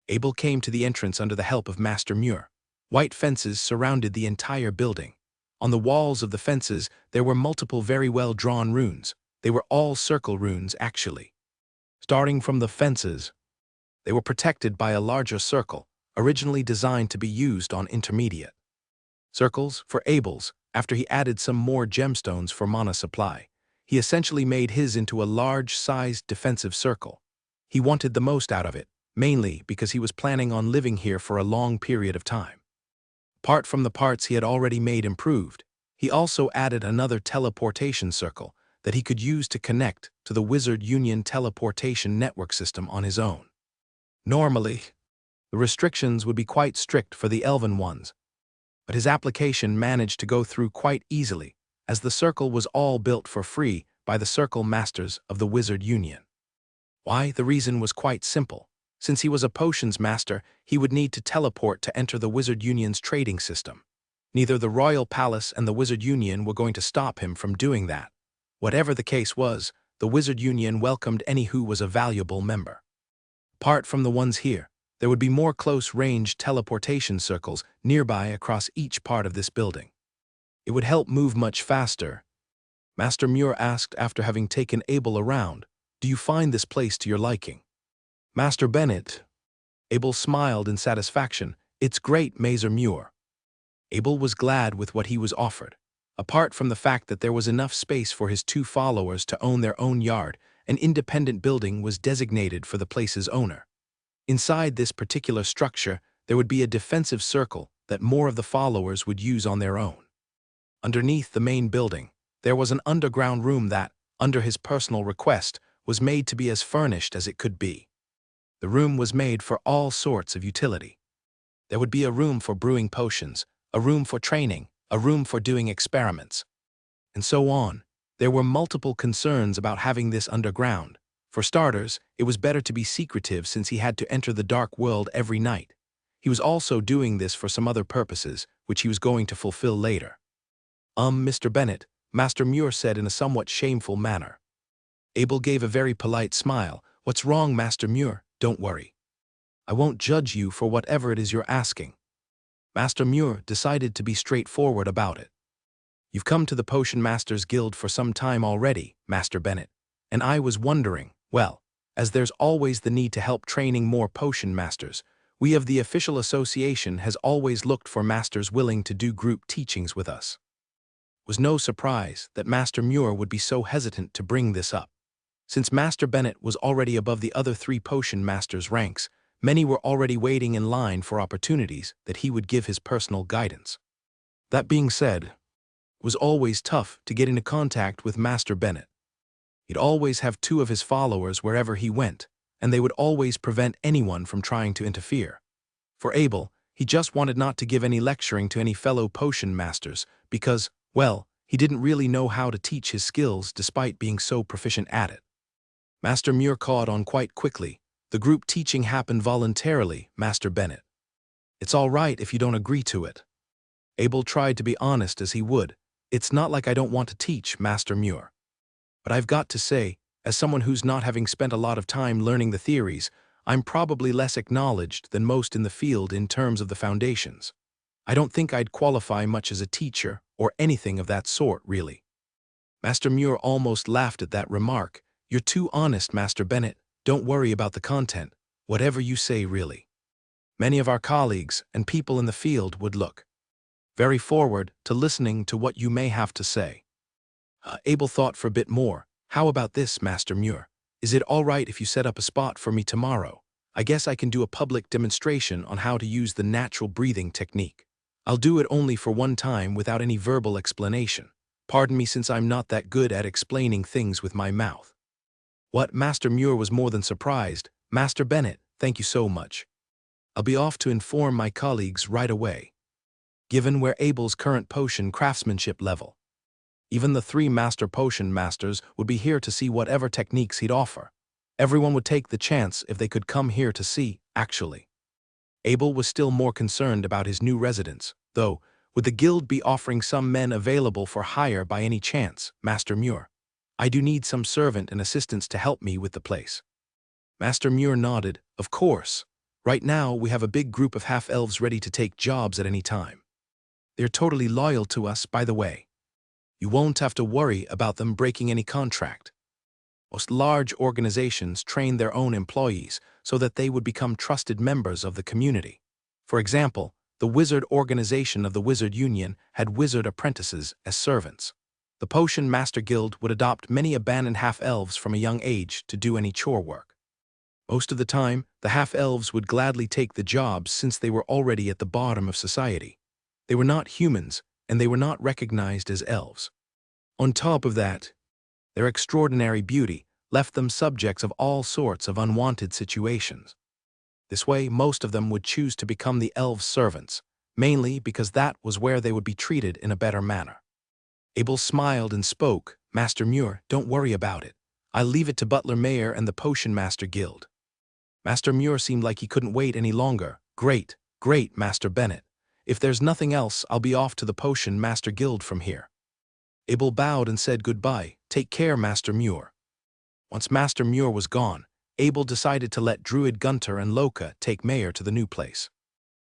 Abel came to the entrance under the help of Master Muir. White fences surrounded the entire building. On the walls of the fences, there were multiple very well-drawn runes. They were all circle runes, actually. Starting from the fences, they were protected by a larger circle, originally designed to be used on intermediate circles for Abel's. After he added some more gemstones for mana supply, he essentially made his into a large-sized defensive circle. He wanted the most out of it, mainly because he was planning on living here for a long period of time. Apart from the parts he had already made improved, he also added another teleportation circle that he could use to connect to the Wizard Union teleportation network system on his own. Normally, the restrictions would be quite strict for the elven ones, but his application managed to go through quite easily, as the circle was all built for free by the Circle Masters of the Wizard Union. Why? The reason was quite simple. Since he was a potions master, he would need to teleport to enter the Wizard Union's trading system. Neither the Royal Palace and the Wizard Union were going to stop him from doing that. Whatever the case was, the Wizard Union welcomed any who was a valuable member. Apart from the ones here, there would be more close-range teleportation circles nearby across each part of this building. It would help move much faster. Master Muir asked after having taken Abel around, "Do you find this place to your liking?" "Master Bennett." Abel smiled in satisfaction. "It's great, Mazer Muir." Abel was glad with what he was offered. Apart from the fact that there was enough space for his 2 followers to own their own yard, an independent building was designated for the place's owner. Inside this particular structure, there would be a defensive circle that more of the followers would use on their own. Underneath the main building, there was an underground room that, under his personal request, was made to be as furnished as it could be. The room was made for all sorts of utility. There would be a room for brewing potions, a room for training, a room for doing experiments, and so on. There were multiple concerns about having this underground. For starters, it was better to be secretive since he had to enter the dark world every night. He was also doing this for some other purposes, which he was going to fulfill later. Mr. Bennet, Master Muir said in a somewhat shameful manner. Abel gave a very polite smile. What's wrong, Master Muir? Don't worry. I won't judge you for whatever it is you're asking. Master Muir decided to be straightforward about it. You've come to the Potion Masters Guild for some time already, Master Bennet, and I was wondering, well, as there's always the need to help training more potion masters, we of the official association has always looked for masters willing to do group teachings with us. It was no surprise that Master Muir would be so hesitant to bring this up. Since Master Bennet was already above the other 3 potion masters' ranks, many were already waiting in line for opportunities that he would give his personal guidance. That being said, it was always tough to get into contact with Master Bennet. He'd always have 2 of his followers wherever he went, and they would always prevent anyone from trying to interfere. For Abel, he just wanted not to give any lecturing to any fellow potion masters because, well, he didn't really know how to teach his skills despite being so proficient at it. Master Muir caught on quite quickly. The group teaching happened voluntarily, Master Bennet. It's all right if you don't agree to it. Abel tried to be honest as he would. It's not like I don't want to teach, Master Muir. But I've got to say, as someone who's not having spent a lot of time learning the theories, I'm probably less acknowledged than most in the field in terms of the foundations. I don't think I'd qualify much as a teacher or anything of that sort, really. Master Muir almost laughed at that remark. You're too honest, Master Bennet. Don't worry about the content. Whatever you say, really. Many of our colleagues and people in the field would look very forward to listening to what you may have to say. Abel thought for a bit more. How about this, Master Muir? Is it all right if you set up a spot for me tomorrow? I guess I can do a public demonstration on how to use the natural breathing technique. I'll do it only for one time without any verbal explanation. Pardon me since I'm not that good at explaining things with my mouth. What? Master Muir was more than surprised. Master Bennet, thank you so much. I'll be off to inform my colleagues right away. Given where Abel's current potion craftsmanship level, even the 3 master potion masters would be here to see whatever techniques he'd offer. Everyone would take the chance if they could come here to see, actually. Abel was still more concerned about his new residence, though. Would the guild be offering some men available for hire by any chance, Master Muir? I do need some servant and assistants to help me with the place. Master Muir nodded. Of course. Right now we have a big group of half-elves ready to take jobs at any time. They're totally loyal to us, by the way. You won't have to worry about them breaking any contract. Most large organizations train their own employees so that they would become trusted members of the community. For example, the wizard organization of the Wizard Union had wizard apprentices as servants. The Potion Master Guild would adopt many abandoned half-elves from a young age to do any chore work. Most of the time, the half-elves would gladly take the jobs since they were already at the bottom of society. They were not humans, and they were not recognized as elves. On top of that, their extraordinary beauty left them subjects of all sorts of unwanted situations. This way, most of them would choose to become the elves' servants, mainly because that was where they would be treated in a better manner. Abel smiled and spoke. Master Muir, don't worry about it. I'll leave it to Butler Mayor and the Potion Master Guild. Master Muir seemed like he couldn't wait any longer. Great, great, Master Bennet. If there's nothing else, I'll be off to the Potion Master Guild from here. Abel bowed and said goodbye. Take care, Master Muir. Once Master Muir was gone, Abel decided to let Druid Gunter and Loka take Mayor to the new place.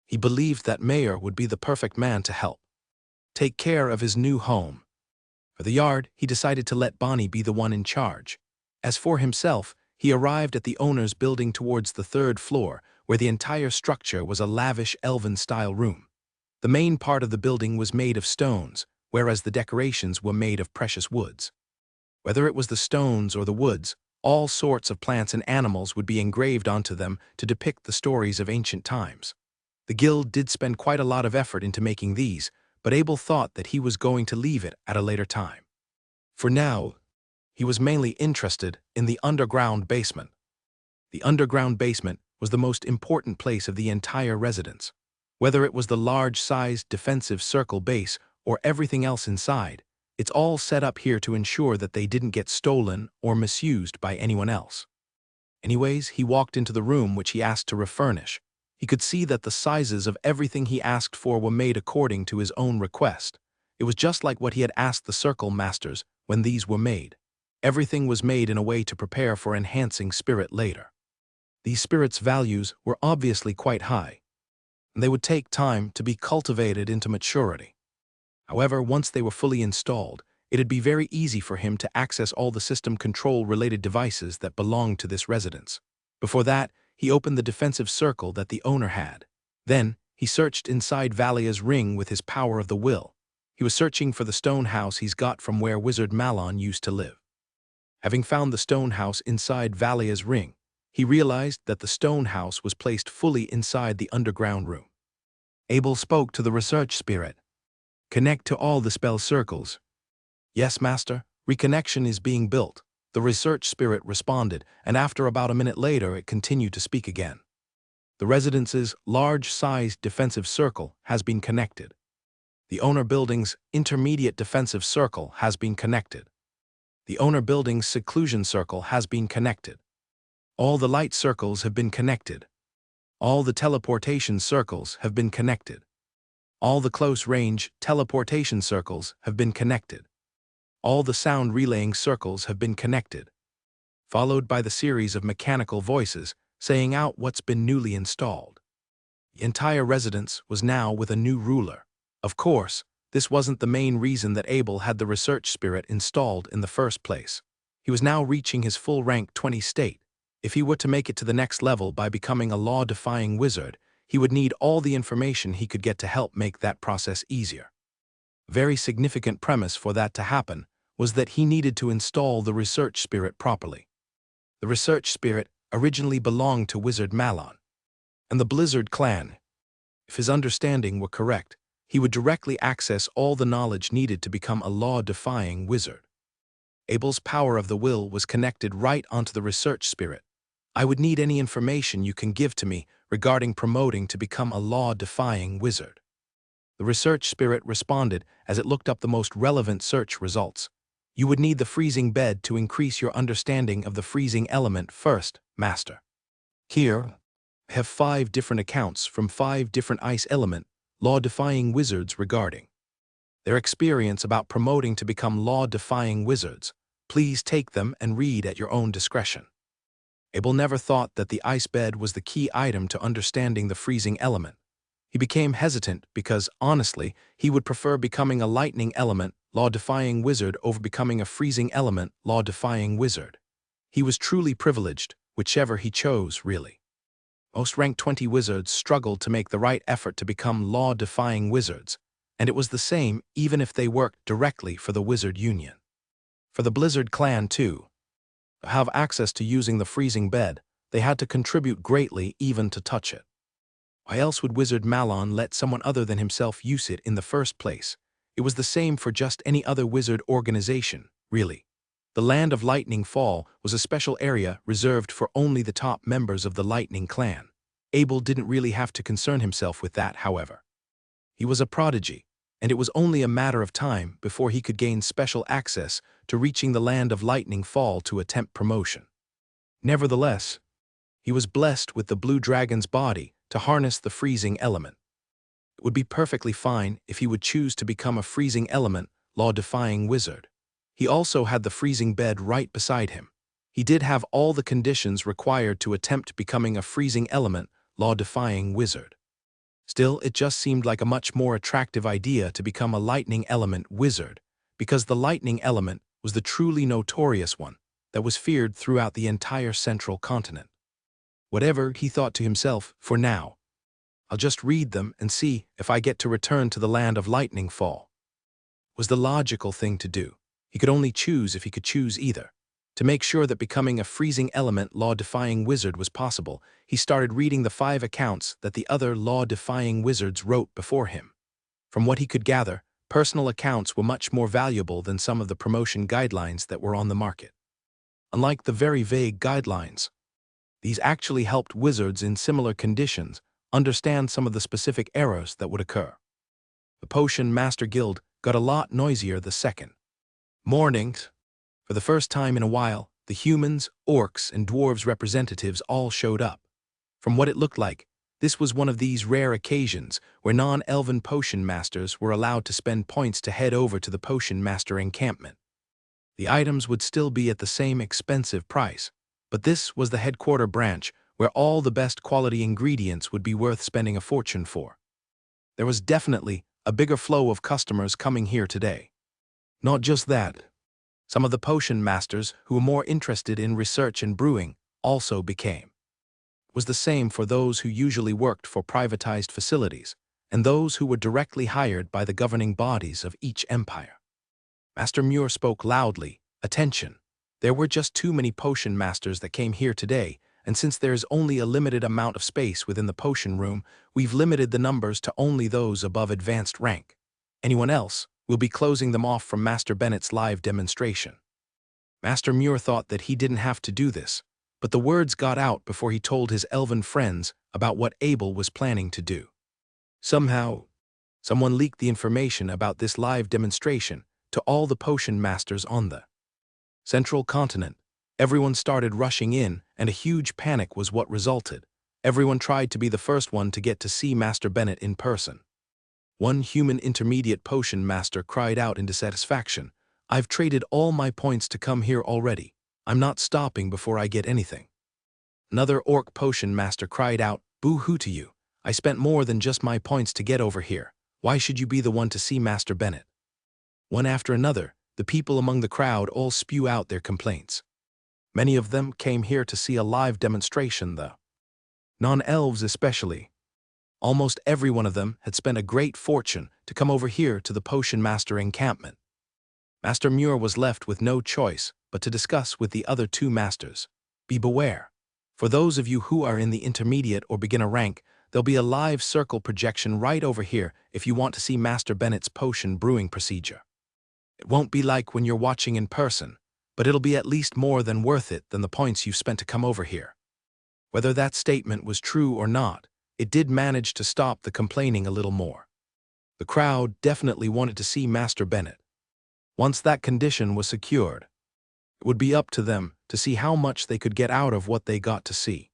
He believed that Mayor would be the perfect man to help take care of his new home. For the yard, he decided to let Bonnie be the one in charge. As for himself, he arrived at the owner's building towards the 3rd floor, where the entire structure was a lavish elven-style room. The main part of the building was made of stones, whereas the decorations were made of precious woods. Whether it was the stones or the woods, all sorts of plants and animals would be engraved onto them to depict the stories of ancient times. The guild did spend quite a lot of effort into making these, but Abel thought that he was going to leave it at a later time. For now, he was mainly interested in the underground basement. The underground basement was the most important place of the entire residence. Whether it was the large-sized defensive circle base or everything else inside, it's all set up here to ensure that they didn't get stolen or misused by anyone else. Anyways, he walked into the room which he asked to refurnish. He could see that the sizes of everything he asked for were made according to his own request. It was just like what he had asked the circle masters when these were made. Everything was made in a way to prepare for enhancing spirit later. These spirits' values were obviously quite high, and they would take time to be cultivated into maturity. However, once they were fully installed, it'd be very easy for him to access all the system control-related devices that belonged to this residence. Before that, he opened the defensive circle that the owner had. Then, he searched inside Valia's ring with his power of the will. He was searching for the stone house he's got from where Wizard Malon used to live. Having found the stone house inside Valia's ring, he realized that the stone house was placed fully inside the underground room. Abel spoke to the research spirit. Connect to all the spell circles. Yes, master, reconnection is being built. The research spirit responded, and after about a minute later it continued to speak again. The residence's large-sized defensive circle has been connected. The owner building's intermediate defensive circle has been connected. The owner building's seclusion circle has been connected. All the light circles have been connected. All the teleportation circles have been connected. All the close-range teleportation circles have been connected. All the sound relaying circles have been connected, followed by the series of mechanical voices saying out what's been newly installed. The entire residence was now with a new ruler. Of course, this wasn't the main reason that Abel had the research spirit installed in the first place. He was now reaching his full rank 20 state. If he were to make it to the next level by becoming a law-defying wizard, he would need all the information he could get to help make that process easier. A very significant premise for that to happen was that he needed to install the research spirit properly. The research spirit originally belonged to Wizard Malon and the Blizzard clan. If his understanding were correct, he would directly access all the knowledge needed to become a law-defying wizard. Abel's power of the will was connected right onto the research spirit. I would need any information you can give to me regarding promoting to become a law-defying wizard. The research spirit responded as it looked up the most relevant search results. You would need the freezing bed to increase your understanding of the freezing element first, master. Here, I have 5 different accounts from 5 different ice element, law-defying wizards regarding their experience about promoting to become law-defying wizards. Please take them and read at your own discretion. Abel never thought that the ice bed was the key item to understanding the freezing element. He became hesitant because, honestly, he would prefer becoming a lightning element, law-defying wizard over becoming a freezing element, law-defying wizard. He was truly privileged, whichever he chose, really. Most rank 20 wizards struggled to make the right effort to become law-defying wizards, and it was the same even if they worked directly for the Wizard Union. For the Blizzard clan, too, to have access to using the freezing bed, they had to contribute greatly even to touch it. Why else would Wizard Malon let someone other than himself use it in the first place? It was the same for just any other wizard organization, really. The Land of Lightning Fall was a special area reserved for only the top members of the Lightning clan. Abel didn't really have to concern himself with that, however. He was a prodigy, and it was only a matter of time before he could gain special access to reaching the Land of Lightning Fall to attempt promotion. Nevertheless, he was blessed with the Blue Dragon's body to harness the freezing element. It would be perfectly fine if he would choose to become a freezing element, law-defying wizard. He also had the freezing bed right beside him. He did have all the conditions required to attempt becoming a freezing element, law-defying wizard. Still, it just seemed like a much more attractive idea to become a lightning element wizard, because the lightning element was the truly notorious one that was feared throughout the entire central continent. Whatever, he thought to himself, for now, I'll just read them and see if I get to return to the Land of Lightning Fall. Was the logical thing to do. He could only choose if he could choose either. To make sure that becoming a freezing element law-defying wizard was possible, he started reading the 5 accounts that the other law-defying wizards wrote before him. From what he could gather, personal accounts were much more valuable than some of the promotion guidelines that were on the market. Unlike the very vague guidelines, these actually helped wizards in similar conditions understand some of the specific errors that would occur. The Potion Master Guild got a lot noisier the second morning. For the first time in a while, the humans, orcs, and dwarves representatives all showed up. From what it looked like, this was one of these rare occasions where non-elven potion masters were allowed to spend points to head over to the Potion Master encampment. The items would still be at the same expensive price, but this was the headquarter branch where all the best quality ingredients would be worth spending a fortune for. There was definitely a bigger flow of customers coming here today. Not just that, some of the potion masters who were more interested in research and brewing also became. It was the same for those who usually worked for privatized facilities and those who were directly hired by the governing bodies of each empire. Master Muir spoke loudly, "Attention! There were just too many potion masters that came here today, and since there is only a limited amount of space within the potion room, we've limited the numbers to only those above advanced rank. Anyone else, we'll be closing them off from Master Bennett's live demonstration." Master Muir thought that he didn't have to do this, but the words got out before he told his elven friends about what Abel was planning to do. Somehow, someone leaked the information about this live demonstration to all the potion masters on the Central Continent. Everyone started rushing in, and a huge panic was what resulted. Everyone tried to be the first one to get to see Master Bennett in person. One human intermediate potion master cried out in dissatisfaction, "I've traded all my points to come here already. I'm not stopping before I get anything." Another orc potion master cried out, "Boo-hoo to you. I spent more than just my points to get over here. Why should you be the one to see Master Bennett?" One after another, the people among the crowd all spew out their complaints. Many of them came here to see a live demonstration, the non-elves especially. Almost every one of them had spent a great fortune to come over here to the Potion Master encampment. Master Muir was left with no choice but to discuss with the other two masters. Beware. For those of you who are in the intermediate or beginner rank, there'll be a live circle projection right over here if you want to see Master Bennett's potion brewing procedure. It won't be like when you're watching in person, but it'll be at least more than worth it than the points you've spent to come over here. Whether that statement was true or not, it did manage to stop the complaining a little more. The crowd definitely wanted to see Master Bennett. Once that condition was secured, it would be up to them to see how much they could get out of what they got to see.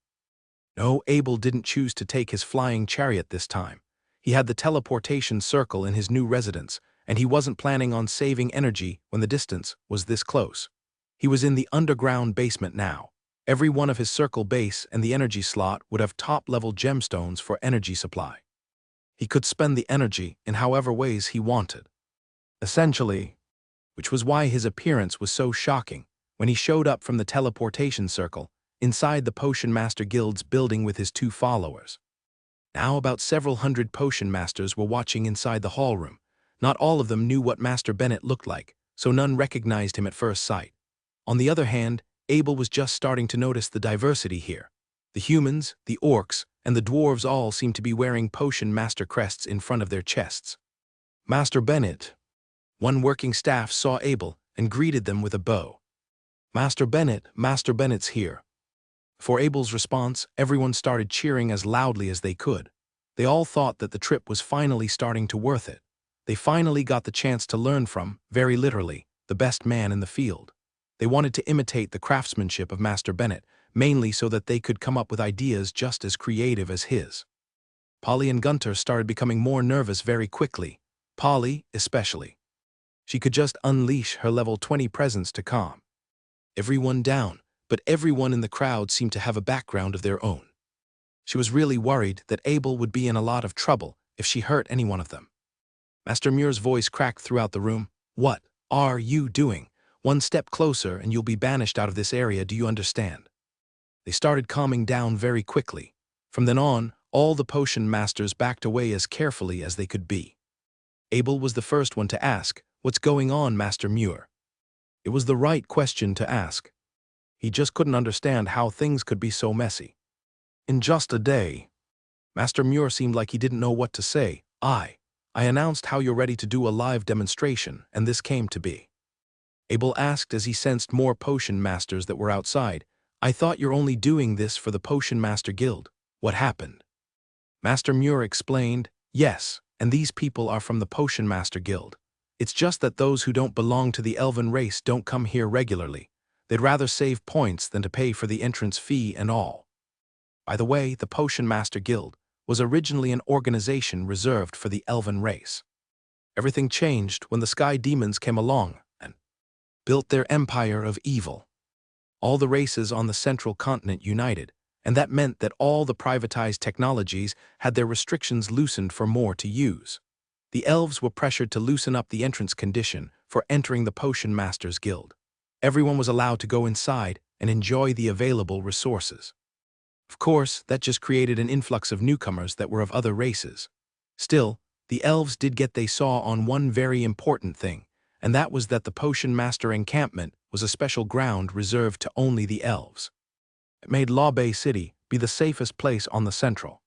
No, Abel didn't choose to take his flying chariot this time. He had the teleportation circle in his new residence, and he wasn't planning on saving energy when the distance was this close. He was in the underground basement now. Every one of his circle base and the energy slot would have top-level gemstones for energy supply. He could spend the energy in however ways he wanted. Essentially, which was why his appearance was so shocking when he showed up from the teleportation circle inside the Potion Master Guild's building with his two followers. Now about several hundred potion masters were watching inside the hall room. Not all of them knew what Master Bennett looked like, so none recognized him at first sight. On the other hand, Abel was just starting to notice the diversity here. The humans, the orcs, and the dwarves all seemed to be wearing potion master crests in front of their chests. "Master Bennett." One working staff saw Abel and greeted them with a bow. Master Bennett's here." For Abel's response, everyone started cheering as loudly as they could. They all thought that the trip was finally starting to worth it. They finally got the chance to learn from, very literally, the best man in the field. They wanted to imitate the craftsmanship of Master Bennett, mainly so that they could come up with ideas just as creative as his. Polly and Gunter started becoming more nervous very quickly, Polly especially. She could just unleash her level 20 presence to calm everyone down, but everyone in the crowd seemed to have a background of their own. She was really worried that Abel would be in a lot of trouble if she hurt any one of them. Master Muir's voice cracked throughout the room. "What are you doing? One step closer and you'll be banished out of this area, do you understand?" They started calming down very quickly. From then on, all the potion masters backed away as carefully as they could be. Abel was the first one to ask, "What's going on, Master Muir?" It was the right question to ask. He just couldn't understand how things could be so messy. In just a day, Master Muir seemed like he didn't know what to say. I I announced how you're ready to do a live demonstration, and this came to be. Abel asked as he sensed more potion masters that were outside. I thought you're only doing this for the Potion Master Guild. What happened? Master Muir explained, yes, and these people are from the Potion Master Guild. It's just that those who don't belong to the elven race don't come here regularly. They'd rather save points than to pay for the entrance fee and all. By the way, the Potion Master Guild was originally an organization reserved for the elven race. Everything changed when the Sky Demons came along and built their empire of evil. All the races on the central continent united, and that meant that all the privatized technologies had their restrictions loosened for more to use. The elves were pressured to loosen up the entrance condition for entering the Potion Masters Guild. Everyone was allowed to go inside and enjoy the available resources. Of course, that just created an influx of newcomers that were of other races. Still, the elves did get they saw on one very important thing, and that was that the Potion Master encampment was a special ground reserved to only the elves. It made Law Bay City be the safest place on the central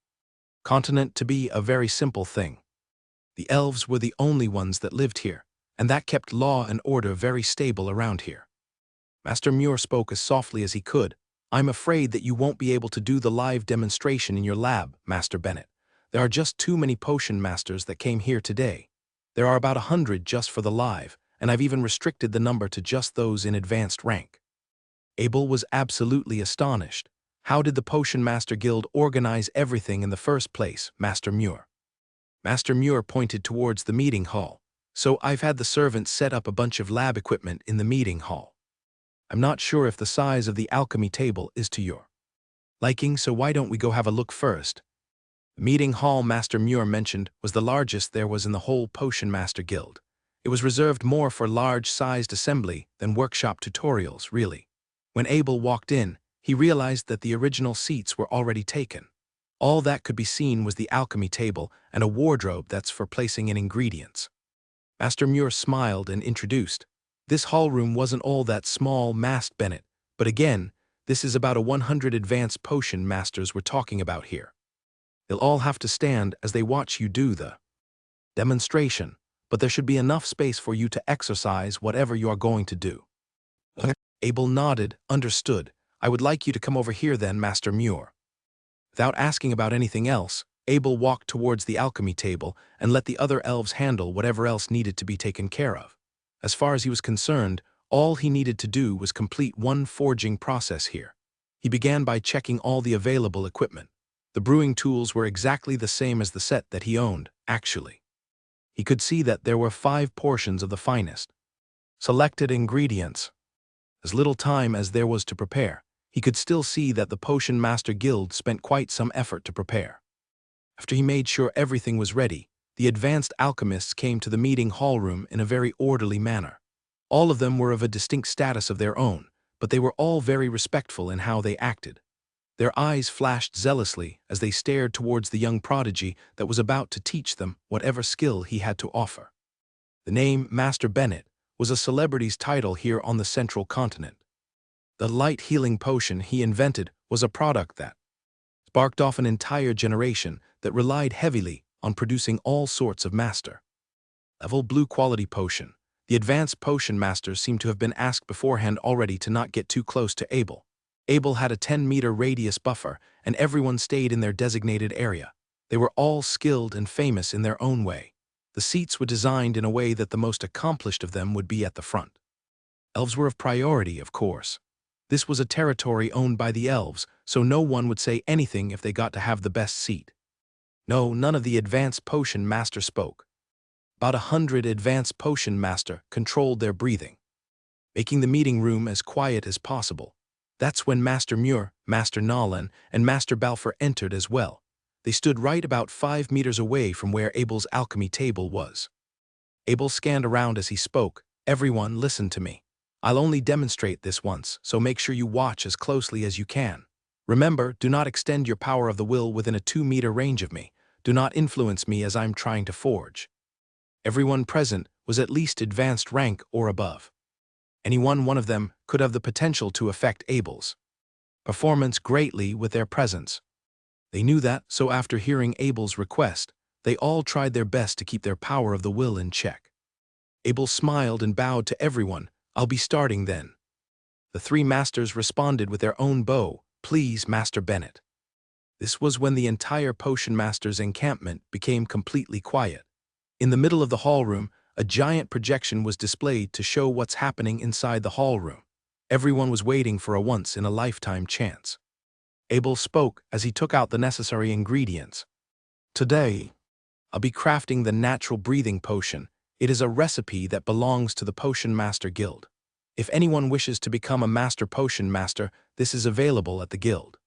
continent to be a very simple thing. The elves were the only ones that lived here, and that kept law and order very stable around here. Master Muir spoke as softly as he could. I'm afraid that you won't be able to do the live demonstration in your lab, Master Bennett. There are just too many potion masters that came here today. There are about 100 just for the live, and I've even restricted the number to just those in advanced rank. Abel was absolutely astonished. How did the Potion Master Guild organize everything in the first place, Master Muir? Master Muir pointed towards the meeting hall. So I've had the servants set up a bunch of lab equipment in the meeting hall. I'm not sure if the size of the alchemy table is to your liking, so why don't we go have a look first? The meeting hall Master Muir mentioned was the largest there was in the whole Potion Master Guild. It was reserved more for large-sized assembly than workshop tutorials, really. When Abel walked in, he realized that the original seats were already taken. All that could be seen was the alchemy table and a wardrobe that's for placing in ingredients. Master Muir smiled and introduced. This hall room wasn't all that small, Master Bennett, but again, this is about 100 advanced potion masters we're talking about here. They'll all have to stand as they watch you do the demonstration, but there should be enough space for you to exercise whatever you are going to do. Abel nodded, understood. I would like you to come over here then, Master Muir. Without asking about anything else, Abel walked towards the alchemy table and let the other elves handle whatever else needed to be taken care of. As far as he was concerned, all he needed to do was complete one forging process here. He began by checking all the available equipment. The brewing tools were exactly the same as the set that he owned, actually. He could see that there were 5 portions of the finest selected ingredients. As little time as there was to prepare, he could still see that the Potion Master Guild spent quite some effort to prepare. After he made sure everything was ready, the advanced alchemists came to the meeting hall room in a very orderly manner. All of them were of a distinct status of their own, but they were all very respectful in how they acted. Their eyes flashed zealously as they stared towards the young prodigy that was about to teach them whatever skill he had to offer. The name Master Bennett was a celebrity's title here on the central continent. The light healing potion he invented was a product that sparked off an entire generation that relied heavily on producing all sorts of master-level blue-quality potion. The advanced potion masters seemed to have been asked beforehand already to not get too close to Abel. Abel had a 10-meter radius buffer, and everyone stayed in their designated area. They were all skilled and famous in their own way. The seats were designed in a way that the most accomplished of them would be at the front. Elves were of priority, of course. This was a territory owned by the elves, so no one would say anything if they got to have the best seat. No, none of the advanced potion master spoke. About 100 advanced potion master controlled their breathing, making the meeting room as quiet as possible. That's when Master Muir, Master Nolan, and Master Balfour entered as well. They stood right about 5 meters away from where Abel's alchemy table was. Abel scanned around as he spoke. Everyone, listen to me. I'll only demonstrate this once, so make sure you watch as closely as you can. Remember, do not extend your power of the will within a 2-meter range of me. Do not influence me as I'm trying to forge. Everyone present was at least advanced rank or above. Any one of them could have the potential to affect Abel's performance greatly with their presence. They knew that, so after hearing Abel's request, They all tried their best to keep their power of the will in check. Abel smiled and bowed to everyone. "I'll be starting then." The three masters responded with their own bow. "Please, Master Bennett." This was when the entire Potion Master's encampment became completely quiet. In the middle of the hall room, a giant projection was displayed to show what's happening inside the hall room. Everyone was waiting for a once-in-a-lifetime chance. Abel spoke as he took out the necessary ingredients. "Today, I'll be crafting the natural breathing potion. It is a recipe that belongs to the Potion Master Guild. If anyone wishes to become a Master Potion Master, this is available at the guild."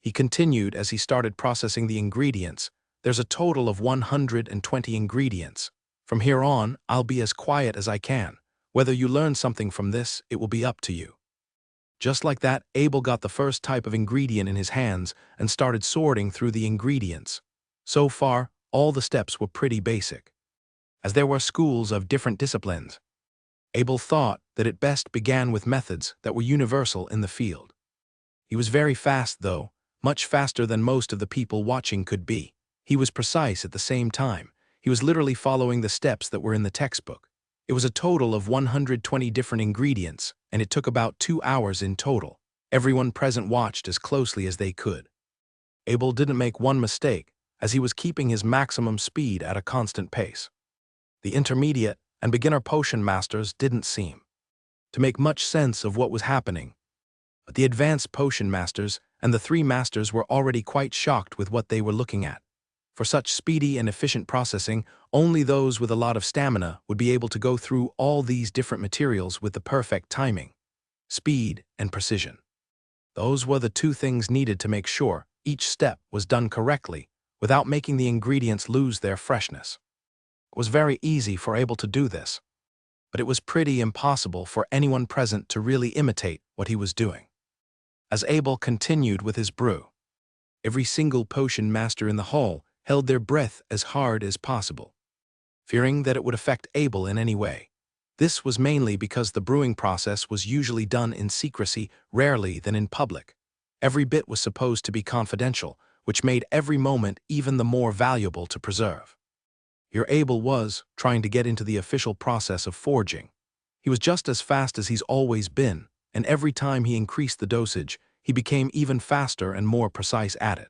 He continued as he started processing the ingredients. "There's a total of 120 ingredients. From here on, I'll be as quiet as I can. Whether you learn something from this, it will be up to you." Just like that, Abel got the first type of ingredient in his hands and started sorting through the ingredients. So far, all the steps were pretty basic. As there were schools of different disciplines, Abel thought that it best began with methods that were universal in the field. He was very fast, though, much faster than most of the people watching could be. He was precise at the same time. He was literally following the steps that were in the textbook. It was a total of 120 different ingredients, and it took about 2 hours in total. Everyone present watched as closely as they could. Abel didn't make one mistake, as he was keeping his maximum speed at a constant pace. The intermediate and beginner potion masters didn't seem to make much sense of what was happening, but the advanced potion masters and the three masters were already quite shocked with what they were looking at. For such speedy and efficient processing, only those with a lot of stamina would be able to go through all these different materials with the perfect timing, speed, and precision. Those were the two things needed to make sure each step was done correctly without making the ingredients lose their freshness. It was very easy for Abel to do this, but it was pretty impossible for anyone present to really imitate what he was doing. As Abel continued with his brew, every single potion master in the hall held their breath as hard as possible, fearing that it would affect Abel in any way. This was mainly because the brewing process was usually done in secrecy, rarely than in public. Every bit was supposed to be confidential, which made every moment even the more valuable to preserve. Here Abel was, trying to get into the official process of forging. He was just as fast as he's always been, and every time he increased the dosage, he became even faster and more precise at it.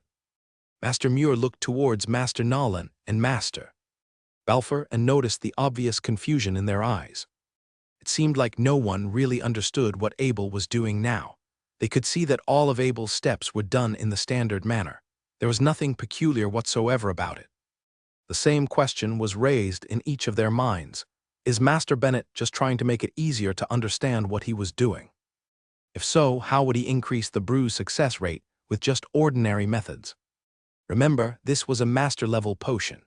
Master Muir looked towards Master Nolan and Master Balfour and noticed the obvious confusion in their eyes. It seemed like no one really understood what Abel was doing now. They could see that all of Abel's steps were done in the standard manner. There was nothing peculiar whatsoever about it. The same question was raised in each of their minds. Is Master Bennett just trying to make it easier to understand what he was doing? If so, how would he increase the brew's success rate with just ordinary methods? Remember, this was a master-level potion.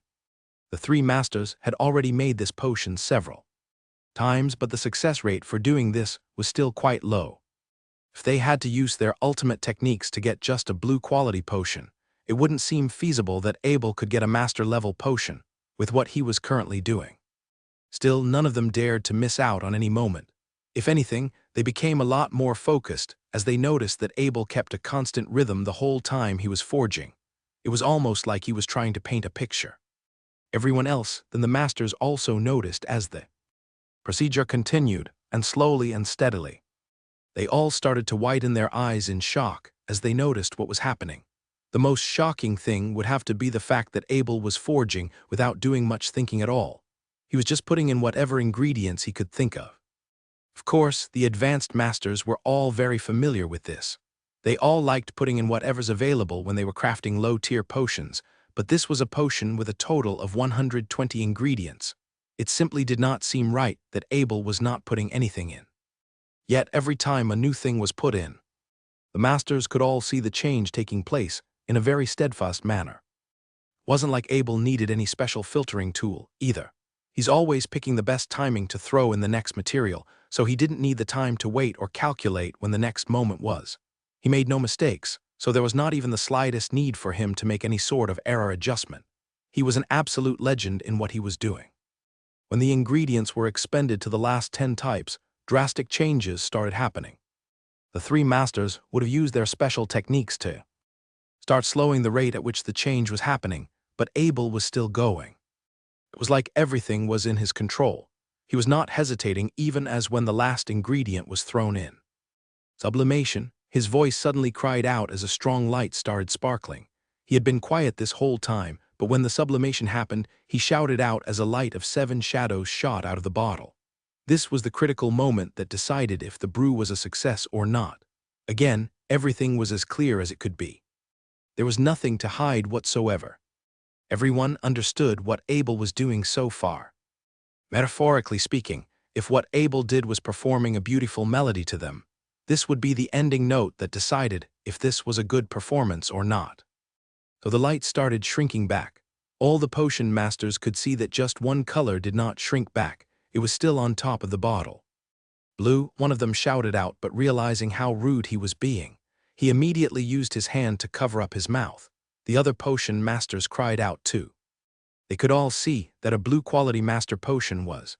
The three masters had already made this potion several times, but the success rate for doing this was still quite low. If they had to use their ultimate techniques to get just a blue-quality potion, it wouldn't seem feasible that Abel could get a master-level potion with what he was currently doing. Still, none of them dared to miss out on any moment. If anything, they became a lot more focused as they noticed that Abel kept a constant rhythm the whole time he was forging. It was almost like he was trying to paint a picture. Everyone else than the masters also noticed as the procedure continued, and slowly and steadily. They all started to widen their eyes in shock as they noticed what was happening. The most shocking thing would have to be the fact that Abel was forging without doing much thinking at all. He was just putting in whatever ingredients he could think of. Of course, the advanced masters were all very familiar with this. They all liked putting in whatever's available when they were crafting low-tier potions, but this was a potion with a total of 120 ingredients. It simply did not seem right that Abel was not putting anything in. Yet every time a new thing was put in, the masters could all see the change taking place in a very steadfast manner. It wasn't like Abel needed any special filtering tool, either. He's always picking the best timing to throw in the next material, so he didn't need the time to wait or calculate when the next moment was. He made no mistakes, so there was not even the slightest need for him to make any sort of error adjustment. He was an absolute legend in what he was doing. When the ingredients were expended to the last 10 types, drastic changes started happening. The three masters would have used their special techniques to start slowing the rate at which the change was happening, but Abel was still going. It was like everything was in his control. He was not hesitating even as when the last ingredient was thrown in. Sublimation, his voice suddenly cried out as a strong light started sparkling. He had been quiet this whole time, but when the sublimation happened, he shouted out as a light of 7 shadows shot out of the bottle. This was the critical moment that decided if the brew was a success or not. Again, everything was as clear as it could be. There was nothing to hide whatsoever. Everyone understood what Abel was doing so far. Metaphorically speaking, if what Abel did was performing a beautiful melody to them, this would be the ending note that decided if this was a good performance or not. So the light started shrinking back. All the potion masters could see that just one color did not shrink back. It was still on top of the bottle. Blue, one of them shouted out, but realizing how rude he was being, he immediately used his hand to cover up his mouth. The other potion masters cried out too. They could all see that a blue-quality master potion was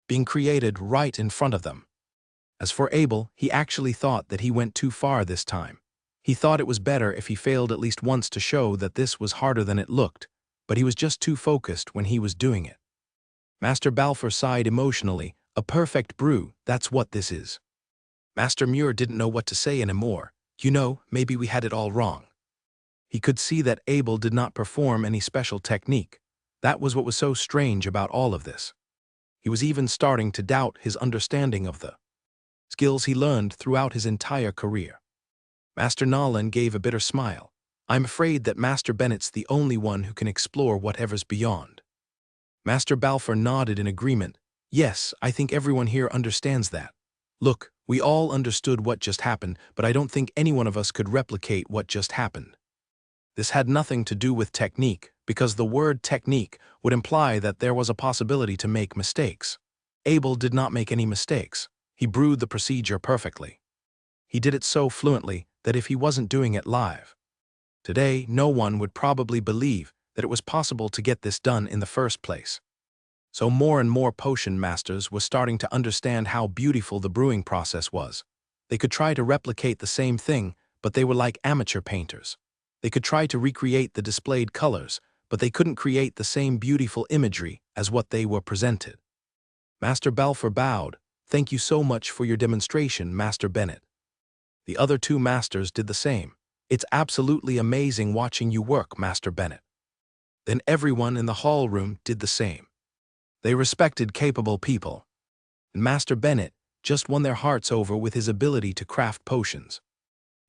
being created right in front of them. As for Abel, he actually thought that he went too far this time. He thought it was better if he failed at least once to show that this was harder than it looked, but he was just too focused when he was doing it. Master Balfour sighed emotionally. A perfect brew, that's what this is. Master Muir didn't know what to say anymore. You know, maybe we had it all wrong. He could see that Abel did not perform any special technique. That was what was so strange about all of this. He was even starting to doubt his understanding of the skills he learned throughout his entire career. Master Nolan gave a bitter smile. I'm afraid that Master Bennett's the only one who can explore whatever's beyond. Master Balfour nodded in agreement. Yes, I think everyone here understands that. Look, we all understood what just happened, but I don't think any one of us could replicate what just happened. This had nothing to do with technique, because the word technique would imply that there was a possibility to make mistakes. Abel did not make any mistakes. He brewed the procedure perfectly. He did it so fluently that if he wasn't doing it live today, no one would probably believe that it was possible to get this done in the first place. So more and more potion masters were starting to understand how beautiful the brewing process was. They could try to replicate the same thing, but they were like amateur painters. They could try to recreate the displayed colors, but they couldn't create the same beautiful imagery as what they were presented. Master Balfour bowed. Thank you so much for your demonstration, Master Bennett. The other 2 masters did the same. It's absolutely amazing watching you work, Master Bennett. Then everyone in the hall room did the same. They respected capable people. And Master Bennett just won their hearts over with his ability to craft potions.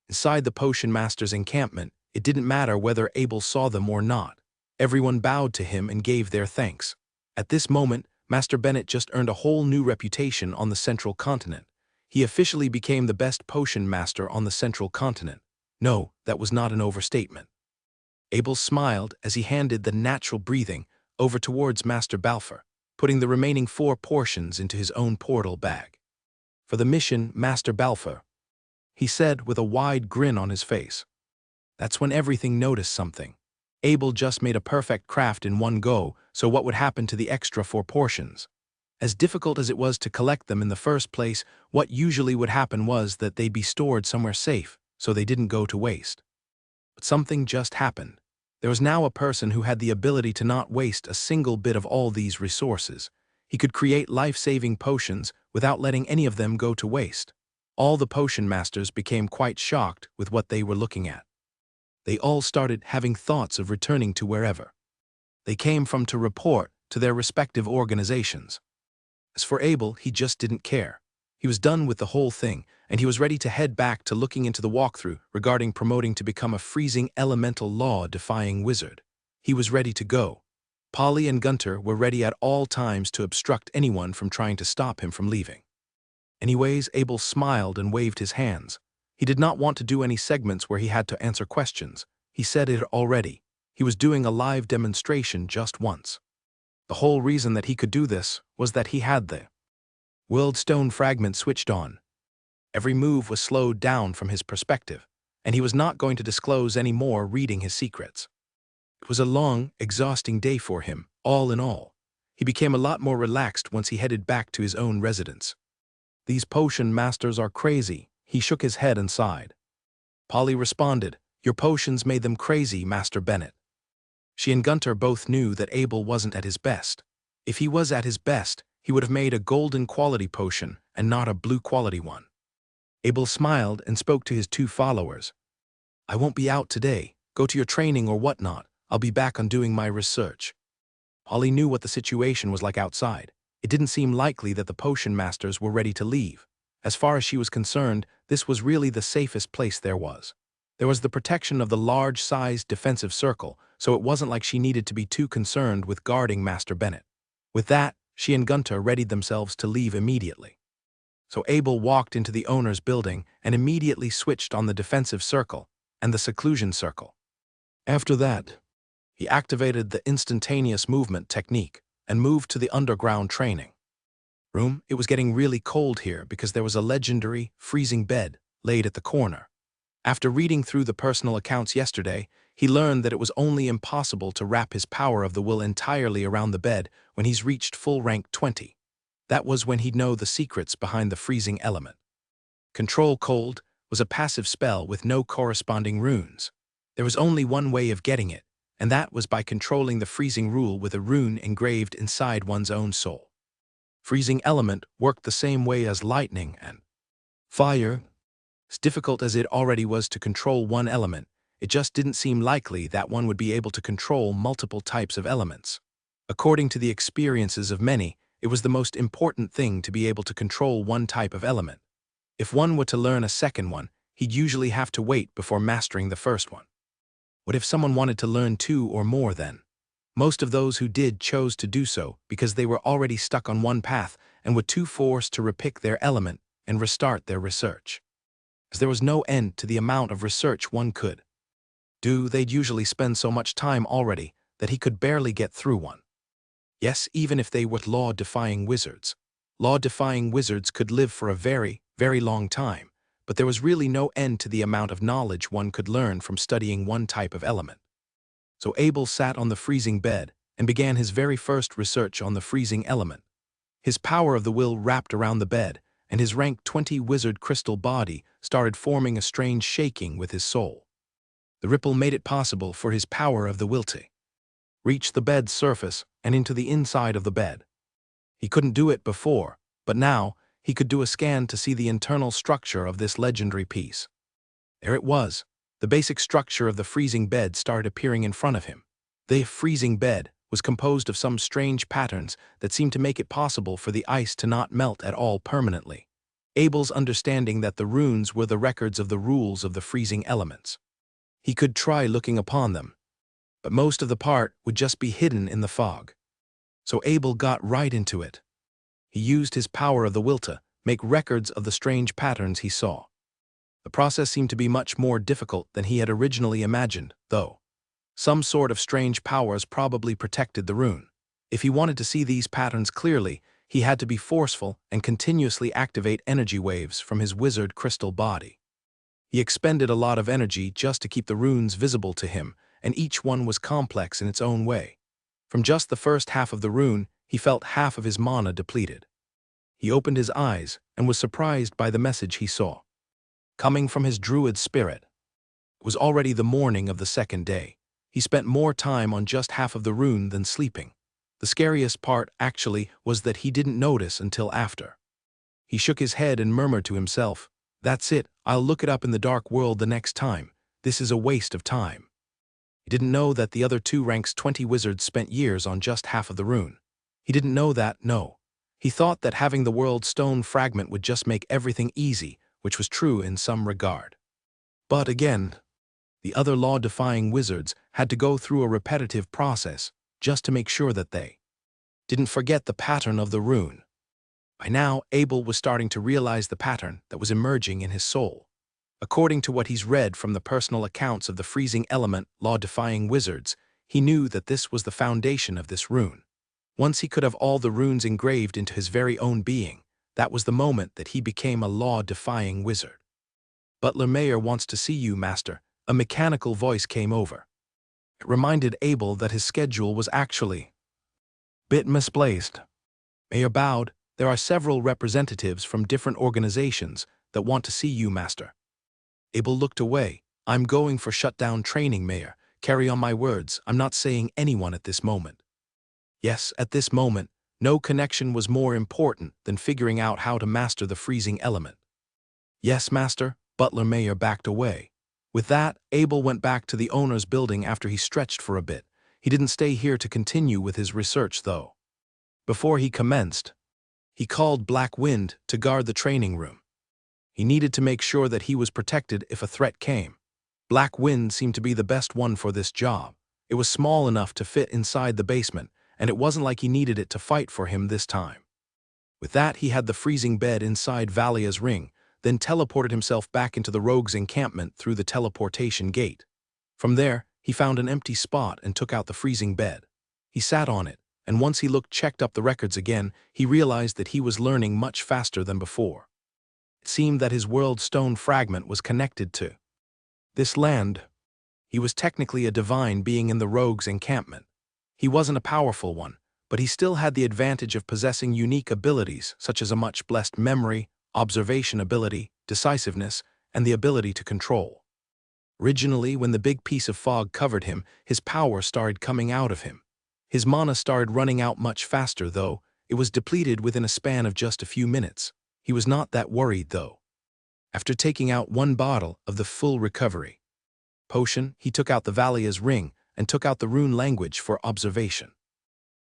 Inside the potion master's encampment, it didn't matter whether Abel saw them or not. Everyone bowed to him and gave their thanks. At this moment, Master Bennett just earned a whole new reputation on the Central Continent. He officially became the best potion master on the Central Continent. No, that was not an overstatement. Abel smiled as he handed the natural breathing over towards Master Balfour, putting the remaining 4 portions into his own portal bag. For the mission, Master Balfour, he said with a wide grin on his face. That's when everything noticed something. Abel just made a perfect craft in one go, so what would happen to the extra 4 portions? As difficult as it was to collect them in the first place, what usually would happen was that they'd be stored somewhere safe, so they didn't go to waste. But something just happened. There was now a person who had the ability to not waste a single bit of all these resources. He could create life-saving potions without letting any of them go to waste. All the potion masters became quite shocked with what they were looking at. They all started having thoughts of returning to wherever they came from to report to their respective organizations. As for Abel, he just didn't care. He was done with the whole thing, and he was ready to head back to looking into the walkthrough regarding promoting to become a freezing elemental law-defying wizard. He was ready to go. Polly and Gunter were ready at all times to obstruct anyone from trying to stop him from leaving. Anyways, Abel smiled and waved his hands. He did not want to do any segments where he had to answer questions. He said it already. He was doing a live demonstration just once. The whole reason that he could do this was that he had the Worldstone fragment switched on. Every move was slowed down from his perspective, and he was not going to disclose any more reading his secrets. It was a long, exhausting day for him, all in all. He became a lot more relaxed once he headed back to his own residence. These potion masters are crazy. He shook his head and sighed. Polly responded, Your potions made them crazy, Master Bennett. She and Gunter both knew that Abel wasn't at his best. If he was at his best, he would have made a golden quality potion and not a blue quality one. Abel smiled and spoke to his two followers. I won't be out today. Go to your training or whatnot. I'll be back on doing my research. Holly knew what the situation was like outside. It didn't seem likely that the potion masters were ready to leave. As far as she was concerned, this was really the safest place there was. There was the protection of the large-sized defensive circle, so it wasn't like she needed to be too concerned with guarding Master Bennett. With that, she and Gunter readied themselves to leave immediately. So Abel walked into the owner's building and immediately switched on the defensive circle and the seclusion circle. After that, he activated the instantaneous movement technique and moved to the underground training room. It was getting really cold here because there was a legendary, freezing bed laid at the corner. After reading through the personal accounts yesterday, he learned that it was only impossible to wrap his power of the will entirely around the bed when he's reached full rank 20. That was when he'd know the secrets behind the freezing element. Control Cold was a passive spell with no corresponding runes. There was only one way of getting it, and that was by controlling the freezing rule with a rune engraved inside one's own soul. Freezing element worked the same way as lightning and fire. As difficult as it already was to control one element, it just didn't seem likely that one would be able to control multiple types of elements. According to the experiences of many, it was the most important thing to be able to control one type of element. If one were to learn a second one, he'd usually have to wait before mastering the first one. What if someone wanted to learn two or more then? Most of those who did chose to do so because they were already stuck on one path and were too forced to repick their element and restart their research. As there was no end to the amount of research one could do, they'd usually spend so much time already that he could barely get through one. Yes, even if they were law-defying wizards. Law-defying wizards could live for a very, very long time, but there was really no end to the amount of knowledge one could learn from studying one type of element. So Abel sat on the freezing bed and began his very first research on the freezing element. His power of the will wrapped around the bed, and his rank 20 wizard crystal body started forming a strange shaking with his soul. The ripple made it possible for his power of the will to reach the bed's surface and into the inside of the bed. He couldn't do it before, but now he could do a scan to see the internal structure of this legendary piece. There it was. The basic structure of the freezing bed started appearing in front of him. The freezing bed was composed of some strange patterns that seemed to make it possible for the ice to not melt at all permanently. Abel's understanding that the runes were the records of the rules of the freezing elements. He could try looking upon them, but most of the part would just be hidden in the fog. So Abel got right into it. He used his power of the will to make records of the strange patterns he saw. The process seemed to be much more difficult than he had originally imagined, though. Some sort of strange powers probably protected the rune. If he wanted to see these patterns clearly, he had to be forceful and continuously activate energy waves from his wizard crystal body. He expended a lot of energy just to keep the runes visible to him, and each one was complex in its own way. From just the first half of the rune, he felt half of his mana depleted. He opened his eyes and was surprised by the message he saw. Coming from his druid spirit. It was already the morning of the second day. He spent more time on just half of the rune than sleeping. The scariest part, actually, was that he didn't notice until after. He shook his head and murmured to himself, "That's it, I'll look it up in the dark world the next time. This is a waste of time." He didn't know that the other two ranks 20 wizards spent years on just half of the rune. He didn't know that, no. He thought that having the world stone fragment would just make everything easy, which was true in some regard. But again, the other law-defying wizards had to go through a repetitive process just to make sure that they didn't forget the pattern of the rune. By now, Abel was starting to realize the pattern that was emerging in his soul. According to what he's read from the personal accounts of the freezing element law-defying wizards, he knew that this was the foundation of this rune. Once he could have all the runes engraved into his very own being, that was the moment that he became a law-defying wizard. "Butler Mayor wants to see you, Master," a mechanical voice came over. It reminded Abel that his schedule was actually a bit misplaced. Mayor bowed. "There are several representatives from different organizations that want to see you, Master." Abel looked away. "I'm going for shutdown training, Mayor. Carry on my words, I'm not saying anyone at this moment. Yes, at this moment, no connection was more important than figuring out how to master the freezing element. Yes, master, Butler Mayer backed away. With that, Abel went back to the owner's building after he stretched for a bit. He didn't stay here to continue with his research, though. Before he commenced, he called Black Wind to guard the training room. He needed to make sure that he was protected if a threat came. Black Wind seemed to be the best one for this job. It was small enough to fit inside the basement, and it wasn't like he needed it to fight for him this time. With that, he had the freezing bed inside Valia's ring, then teleported himself back into the rogue's encampment through the teleportation gate. From there, he found an empty spot and took out the freezing bed. He sat on it, and once he checked up the records again, he realized that he was learning much faster than before. It seemed that his world stone fragment was connected to this land. He was technically a divine being in the rogue's encampment. He wasn't a powerful one, but he still had the advantage of possessing unique abilities such as a much blessed memory, observation ability, decisiveness, and the ability to control. Originally, when the big piece of fog covered him, his power started coming out of him. His mana started running out much faster, though. It was depleted within a span of just a few minutes. He was not that worried, though. After taking out one bottle of the full recovery potion, he took out the Valia's ring and took out the rune language for observation.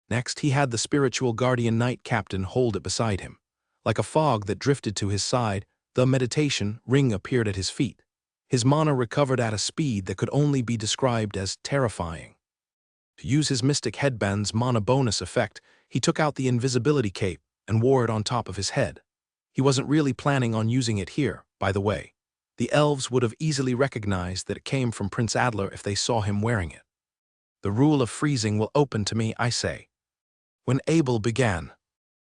Next, he had the spiritual guardian knight captain hold it beside him. Like a fog that drifted to his side, the meditation ring appeared at his feet. His mana recovered at a speed that could only be described as terrifying. To use his mystic headband's mana bonus effect, he took out the invisibility cape and wore it on top of his head. He wasn't really planning on using it here, by the way. The elves would have easily recognized that it came from Prince Adler if they saw him wearing it. The rule of freezing will open to me, I say. When Abel began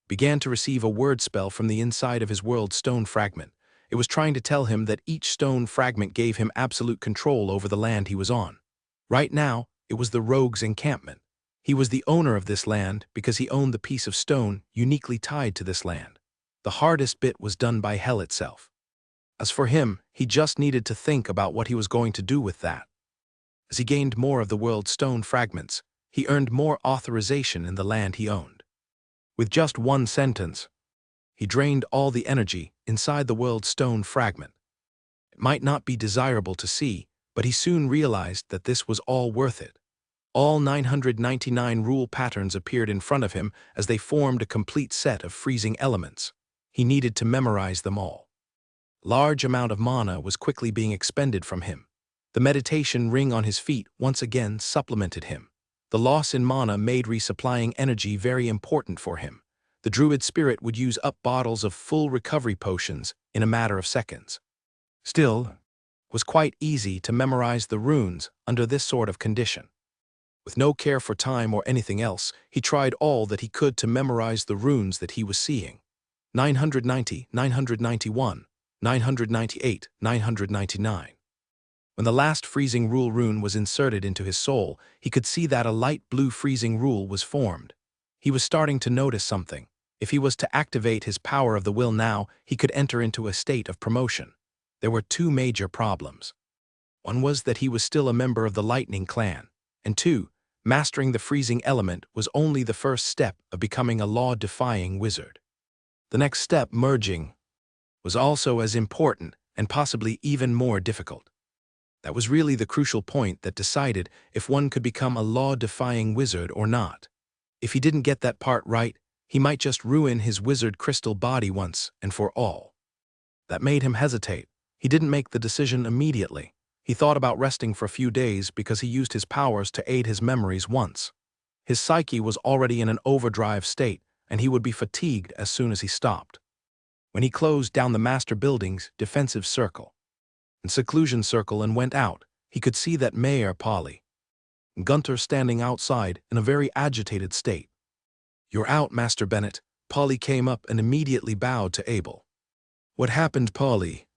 to receive a word spell from the inside of his world stone fragment, it was trying to tell him that each stone fragment gave him absolute control over the land he was on. Right now, it was the rogue's encampment. He was the owner of this land because he owned the piece of stone uniquely tied to this land. The hardest bit was done by hell itself. As for him, he just needed to think about what he was going to do with that. As he gained more of the world stone fragments, he earned more authorization in the land he owned. With just one sentence, he drained all the energy inside the world stone fragment. It might not be desirable to see, but he soon realized that this was all worth it. All 999 rule patterns appeared in front of him as they formed a complete set of freezing elements. He needed to memorize them all. Large amount of mana was quickly being expended from him. The meditation ring on his feet once again supplemented him. The loss in mana made resupplying energy very important for him. The druid spirit would use up bottles of full recovery potions in a matter of seconds. Still, it was quite easy to memorize the runes under this sort of condition. With no care for time or anything else, he tried all that he could to memorize the runes that he was seeing. 990, 991, 998, 999. When the last freezing rule rune was inserted into his soul, he could see that a light blue freezing rule was formed. He was starting to notice something. If he was to activate his power of the will now, he could enter into a state of promotion. There were two major problems. One was that he was still a member of the Lightning Clan, and two, mastering the freezing element was only the first step of becoming a law-defying wizard. The next step, merging, was also as important and possibly even more difficult. That was really the crucial point that decided if one could become a law-defying wizard or not. If he didn't get that part right, he might just ruin his wizard crystal body once and for all. That made him hesitate. He didn't make the decision immediately. He thought about resting for a few days because he used his powers to aid his memories once. His psyche was already in an overdrive state, and he would be fatigued as soon as he stopped. When he closed down the Master Building's defensive circle and seclusion circle and went out, he could see that Mayor Polly and Gunter standing outside in a very agitated state. "You're out, Master Bennett." Polly came up and immediately bowed to Abel. "What happened, Polly?"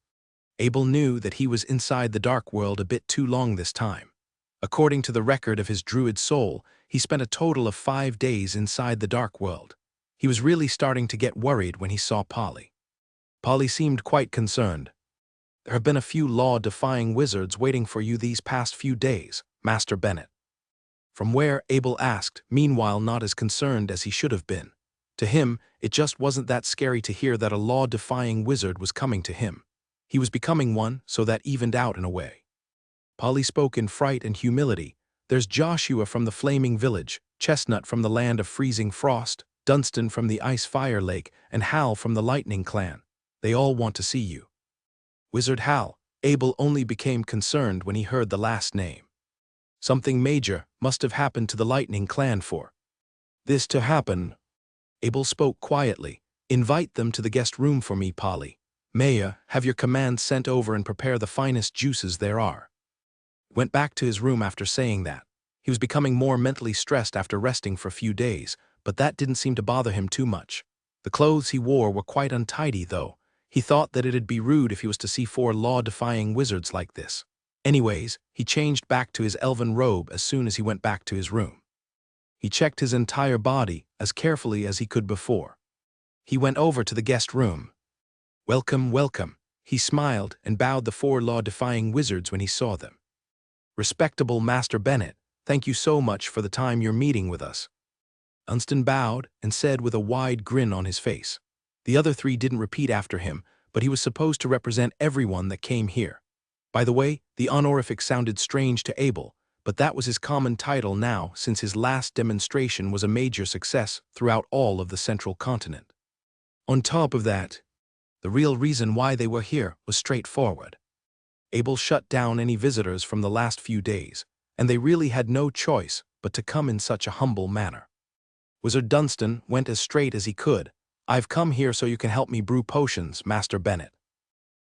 Abel knew that he was inside the dark world a bit too long this time. According to the record of his druid soul, he spent a total of 5 days inside the dark world. He was really starting to get worried when he saw Polly. Polly seemed quite concerned. "There have been a few law-defying wizards waiting for you these past few days, Master Bennett. From where, Abel asked, meanwhile not as concerned as he should have been. To him, it just wasn't that scary to hear that a law-defying wizard was coming to him. He was becoming one, so that evened out in a way. Polly spoke in fright and humility. There's Joshua from the Flaming Village, Chestnut from the land of freezing frost, Dunstan from the Ice-Fire Lake, and Hal from the Lightning Clan. They all want to see you. Wizard Hal. Abel only became concerned when he heard the last name. Something major must have happened to the Lightning Clan for this to happen. Abel spoke quietly. Invite them to the guest room for me, Polly. Maya, have your command sent over and prepare the finest juices there are. Went back to his room after saying that. He was becoming more mentally stressed after resting for a few days, but that didn't seem to bother him too much. The clothes he wore were quite untidy, though. He thought that it'd be rude if he was to see 4 law-defying wizards like this. Anyways, he changed back to his elven robe as soon as he went back to his room. He checked his entire body as carefully as he could before. He went over to the guest room. Welcome, welcome. He smiled and bowed the 4 law-defying wizards when he saw them. Respectable Master Bennett, thank you so much for the time you're meeting with us. Dunstan bowed and said with a wide grin on his face. The other 3 didn't repeat after him, but he was supposed to represent everyone that came here. By the way, the honorific sounded strange to Abel, but that was his common title now since his last demonstration was a major success throughout all of the central continent. On top of that, the real reason why they were here was straightforward. Abel shut down any visitors from the last few days, and they really had no choice but to come in such a humble manner. Wizard Dunstan went as straight as he could. I've come here so you can help me brew potions, Master Bennett.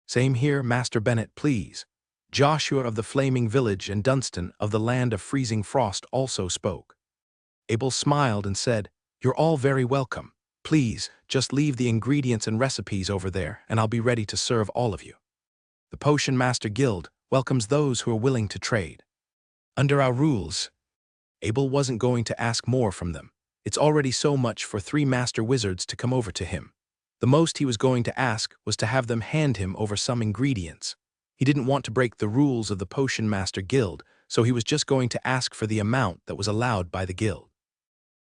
Same here, Master Bennett, please. Joshua of the Flaming Village and Dunstan of the land of freezing frost also spoke. Abel smiled and said, You're all very welcome. Please, just leave the ingredients and recipes over there, and I'll be ready to serve all of you. The Potion Master Guild welcomes those who are willing to trade. Under our rules, Abel wasn't going to ask more from them. It's already so much for 3 master wizards to come over to him. The most he was going to ask was to have them hand him over some ingredients. He didn't want to break the rules of the Potion Master Guild, so he was just going to ask for the amount that was allowed by the guild.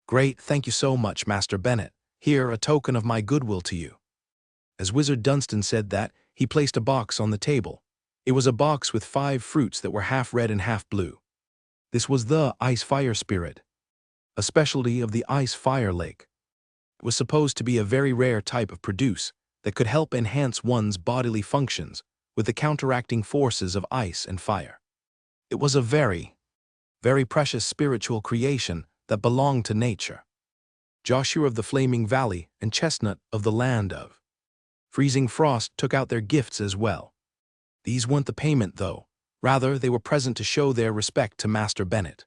Great, thank you so much, Master Bennett. Here, a token of my goodwill to you. As Wizard Dunstan said that, he placed a box on the table. It was a box with 5 fruits that were half red and half blue. This was the Ice-Fire Spirit, a specialty of the Ice-Fire Lake. It was supposed to be a very rare type of produce that could help enhance one's bodily functions with the counteracting forces of ice and fire. It was a very, very precious spiritual creation that belonged to nature. Joshua of the Flaming Valley and Chestnut of the land of freezing frost took out their gifts as well. These weren't the payment, though. Rather, they were present to show their respect to Master Bennett.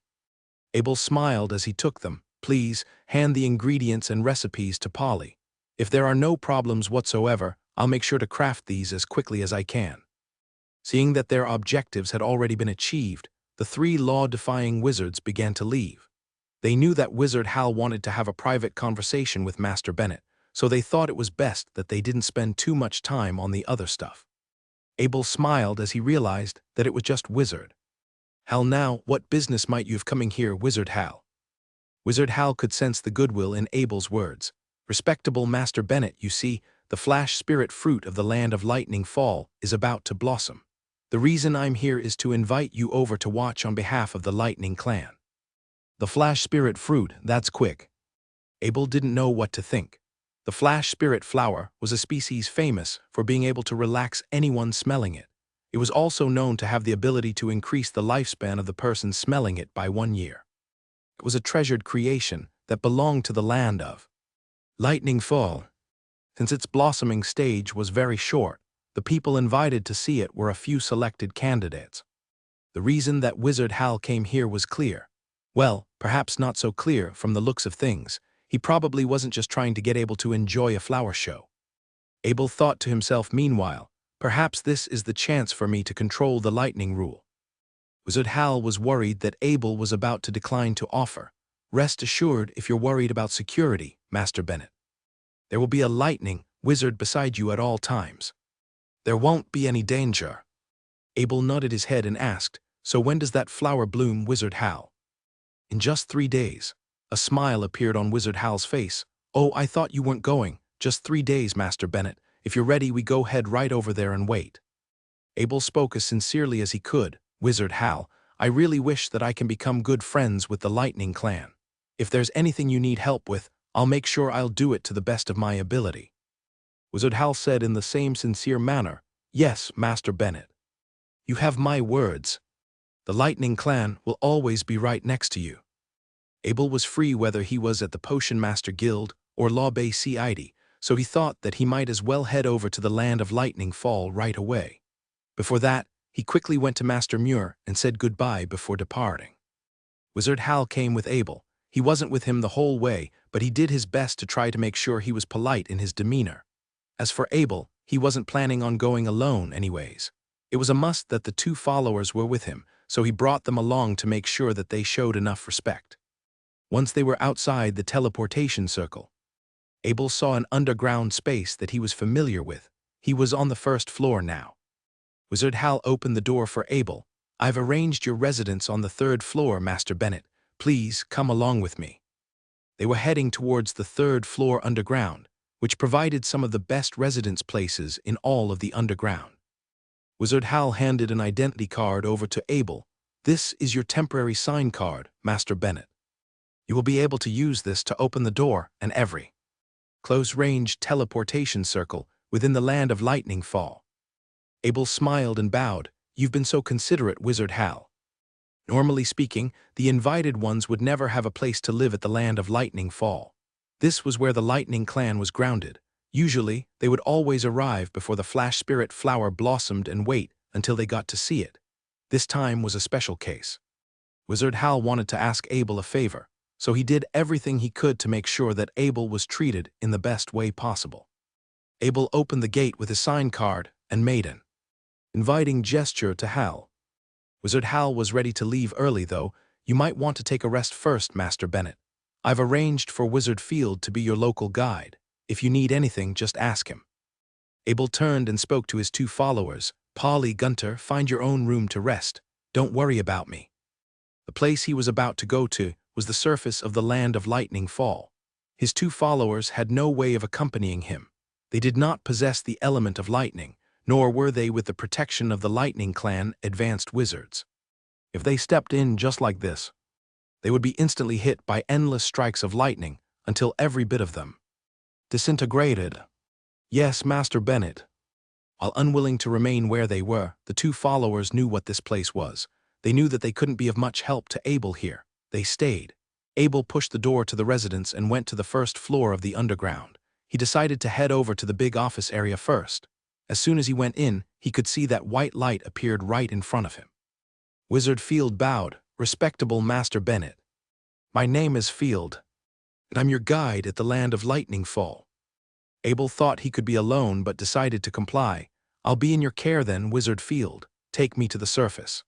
Abel smiled as he took them. Please, hand the ingredients and recipes to Polly. If there are no problems whatsoever, I'll make sure to craft these as quickly as I can. Seeing that their objectives had already been achieved, the 3 law-defying wizards began to leave. They knew that Wizard Hal wanted to have a private conversation with Master Bennett, so they thought it was best that they didn't spend too much time on the other stuff. Abel smiled as he realized that it was just Wizard Hal. Now, what business might you have coming here, Wizard Hal? Wizard Hal could sense the goodwill in Abel's words. Respectable Master Bennett, you see, the flash spirit fruit of the land of lightning fall is about to blossom. The reason I'm here is to invite you over to watch on behalf of the Lightning Clan. The flash spirit fruit, that's quick. Abel didn't know what to think. The flash spirit flower was a species famous for being able to relax anyone smelling it. It was also known to have the ability to increase the lifespan of the person smelling it by 1 year. It was a treasured creation that belonged to the land of lightning fall. Since its blossoming stage was very short, the people invited to see it were a few selected candidates. The reason that Wizard Hal came here was clear. Well, perhaps not so clear from the looks of things. He probably wasn't just trying to get Abel to enjoy a flower show. Abel thought to himself meanwhile, perhaps this is the chance for me to control the lightning rule. Wizard Hal was worried that Abel was about to decline to offer. Rest assured if you're worried about security, Master Bennett. There will be a lightning wizard beside you at all times. There won't be any danger. Abel nodded his head and asked, "So when does that flower bloom, Wizard Hal?" "In just 3 days." A smile appeared on Wizard Hal's face. "Oh, I thought you weren't going. Just 3 days, Master Bennett. If you're ready, we go head right over there and wait." Abel spoke as sincerely as he could. "Wizard Hal, I really wish that I can become good friends with the Lightning Clan. If there's anything you need help with, I'll make sure I'll do it to the best of my ability." Wizard Hal said in the same sincere manner, "Yes, Master Bennett. You have my words. The Lightning Clan will always be right next to you." Abel was free whether he was at the Potion Master Guild or Law Bay CID, so he thought that he might as well head over to the Land of Lightning Fall right away. Before that, he quickly went to Master Muir and said goodbye before departing. Wizard Hal came with Abel. He wasn't with him the whole way, but he did his best to try to make sure he was polite in his demeanor. As for Abel, he wasn't planning on going alone anyways. It was a must that the two followers were with him, so he brought them along to make sure that they showed enough respect. Once they were outside the teleportation circle, Abel saw an underground space that he was familiar with. He was on the first floor now. Wizard Hal opened the door for Abel. "I've arranged your residence on the 3rd floor, Master Bennett. Please come along with me." They were heading towards the 3rd floor underground, which provided some of the best residence places in all of the underground. Wizard Hal handed an identity card over to Abel. "This is your temporary sign card, Master Bennett. You will be able to use this to open the door and every close-range teleportation circle within the Land of Lightning Fall." Abel smiled and bowed. "You've been so considerate, Wizard Hal. Normally speaking, the invited ones would never have a place to live at the Land of Lightning Fall. This was where the Lightning Clan was grounded. Usually, they would always arrive before the Flash Spirit flower blossomed and wait until they got to see it. This time was a special case. Wizard Hal wanted to ask Abel a favor, so he did everything he could to make sure that Abel was treated in the best way possible. Abel opened the gate with his sign card and made an inviting gesture to Hal. Wizard Hal was ready to leave early, though. "You might want to take a rest first, Master Bennett. I've arranged for Wizard Field to be your local guide. If you need anything, just ask him." Abel turned and spoke to his two followers. "Polly, Gunter, find your own room to rest. Don't worry about me." The place he was about to go to was the surface of the Land of Lightning Fall. His two followers had no way of accompanying him. They did not possess the element of lightning, nor were they with the protection of the Lightning Clan advanced wizards. If they stepped in just like this, they would be instantly hit by endless strikes of lightning until every bit of them disintegrated. "Yes, Master Bennett." While unwilling to remain where they were, the two followers knew what this place was. They knew that they couldn't be of much help to Abel here. They stayed. Abel pushed the door to the residence and went to the 1st floor of the underground. He decided to head over to the big office area first. As soon as he went in, he could see that white light appeared right in front of him. Wizard Field bowed. "Respectable Master Bennett. My name is Field, and I'm your guide at the Land of Lightning Fall." Abel thought he could be alone but decided to comply. "I'll be in your care then, Wizard Field. Take me to the surface."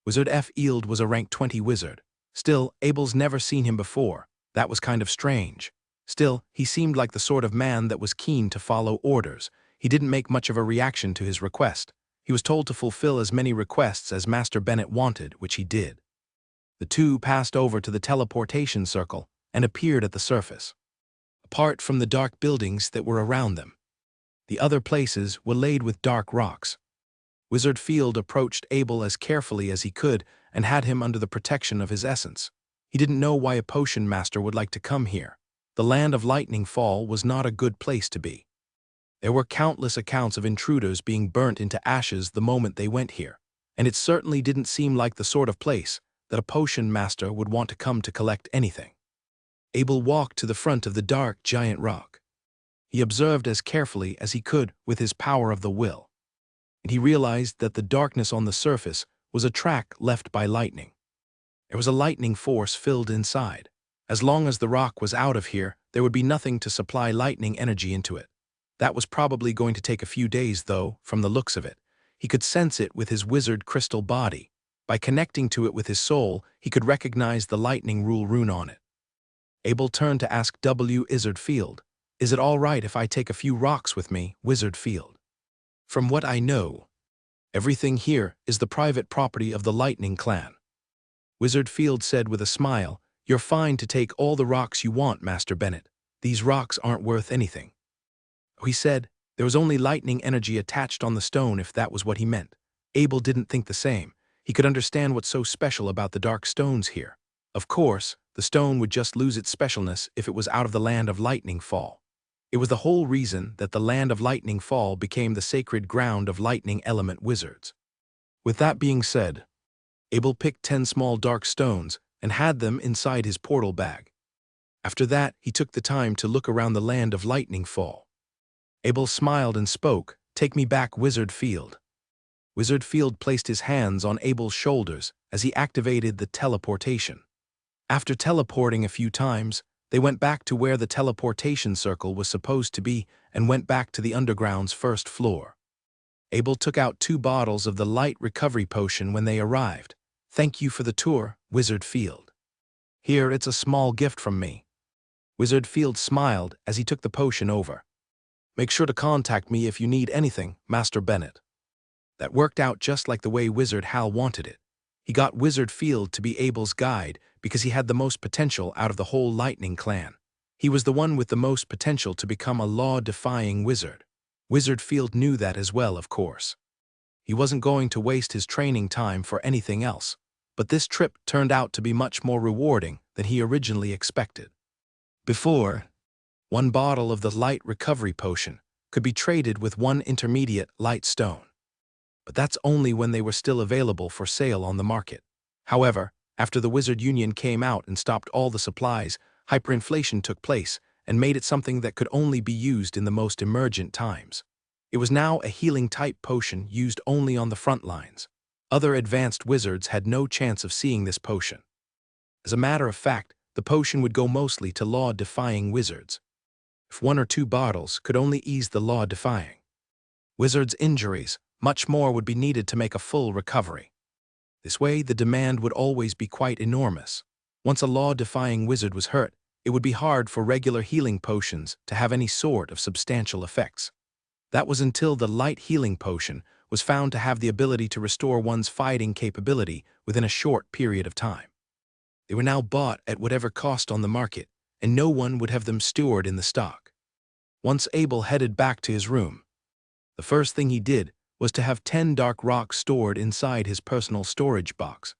Wizard Field was a rank 20 wizard. Still, Abel's never seen him before. That was kind of strange. Still, he seemed like the sort of man that was keen to follow orders. He didn't make much of a reaction to his request. He was told to fulfill as many requests as Master Bennett wanted, which he did. The two passed over to the teleportation circle and appeared at the surface. Apart from the dark buildings that were around them, the other places were laid with dark rocks. Wizard Field approached Abel as carefully as he could and had him under the protection of his essence. He didn't know why a potion master would like to come here. The Land of Lightning Fall was not a good place to be. There were countless accounts of intruders being burnt into ashes the moment they went here, and it certainly didn't seem like the sort of place that a potion master would want to come to collect anything. Abel walked to the front of the dark, giant rock. He observed as carefully as he could with his power of the will, and he realized that the darkness on the surface was a track left by lightning. There was a lightning force filled inside. As long as the rock was out of here, there would be nothing to supply lightning energy into it. That was probably going to take a few days, though, from the looks of it. He could sense it with his wizard crystal body. By connecting to it with his soul, he could recognize the lightning rule rune on it. Abel turned to ask Wizard Field, "Is it all right if I take a few rocks with me, Wizard Field? From what I know, Everything here is the private property of the Lightning Clan. Wizard Field said with a smile, "You're fine to take all the rocks you want, Master Bennett. These rocks aren't worth anything." He said there was only lightning energy attached on the stone if that was what he meant. Abel didn't think the same. He could understand what's so special about the dark stones here. Of course, the stone would just lose its specialness if it was out of the land of Lightning Fall. It was the whole reason that the land of Lightning Fall became the sacred ground of lightning element wizards. With that being said, Abel picked 10 small dark stones and had them inside his portal bag. After that, he took the time to look around the land of Lightning Fall. Abel smiled and spoke, "Take me back, Wizard Field." Wizard Field placed his hands on Abel's shoulders as he activated the teleportation. After teleporting a few times, they went back to where the teleportation circle was supposed to be and went back to the underground's first floor. Abel took out 2 bottles of the light recovery potion when they arrived. "Thank you for the tour, Wizard Field. Here, it's a small gift from me." Wizard Field smiled as he took the potion over. "Make sure to contact me if you need anything, Master Bennett." That worked out just like the way Wizard Hal wanted it. He got Wizard Field to be Abel's guide because he had the most potential out of the whole Lightning Clan. He was the one with the most potential to become a law-defying wizard. Wizard Field knew that as well, of course. He wasn't going to waste his training time for anything else, but this trip turned out to be much more rewarding than he originally expected. Before, 1 bottle of the light recovery potion could be traded with 1 intermediate light stone. But that's only when they were still available for sale on the market. However, after the Wizard Union came out and stopped all the supplies, hyperinflation took place and made it something that could only be used in the most emergent times. It was now a healing-type potion used only on the front lines. Other advanced wizards had no chance of seeing this potion. As a matter of fact, the potion would go mostly to law-defying wizards. If 1 or 2 bottles could only ease the law-defying wizards' injuries, much more would be needed to make a full recovery. This way, the demand would always be quite enormous. Once a law-defying wizard was hurt, it would be hard for regular healing potions to have any sort of substantial effects. That was until the light healing potion was found to have the ability to restore one's fighting capability within a short period of time. They were now bought at whatever cost on the market, and no one would have them stored in the stock. Once Abel headed back to his room, the first thing he did was to have 10 dark rocks stored inside his personal storage box.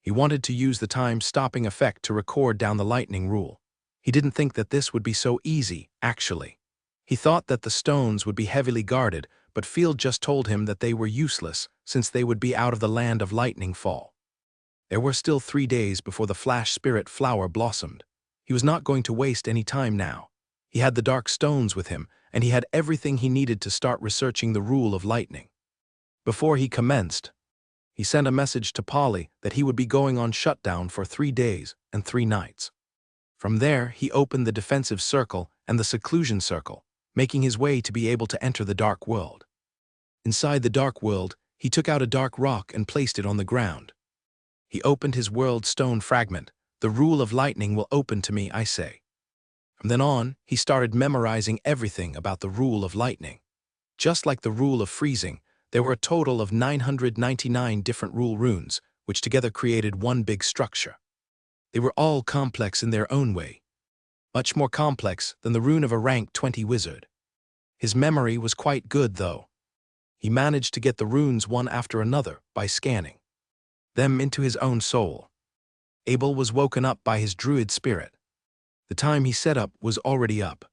He wanted to use the time-stopping effect to record down the lightning rule. He didn't think that this would be so easy, actually. He thought that the stones would be heavily guarded, but Field just told him that they were useless since they would be out of the land of Lightning Fall. There were still 3 days before the Flash Spirit flower blossomed. He was not going to waste any time now. He had the dark stones with him, and he had everything he needed to start researching the rule of lightning. Before he commenced, he sent a message to Polly that he would be going on shutdown for 3 days and 3 nights. From there, he opened the defensive circle and the seclusion circle, making his way to be able to enter the dark world. Inside the dark world, he took out a dark rock and placed it on the ground. He opened his world stone fragment. "The rule of lightning will open to me, I say." From then on, he started memorizing everything about the rule of lightning. Just like the rule of freezing, there were a total of 999 different rule runes, which together created one big structure. They were all complex in their own way, much more complex than the rune of a rank 20 wizard. His memory was quite good, though. He managed to get the runes one after another by scanning them into his own soul. Abel was woken up by his druid spirit. The time he set up was already up.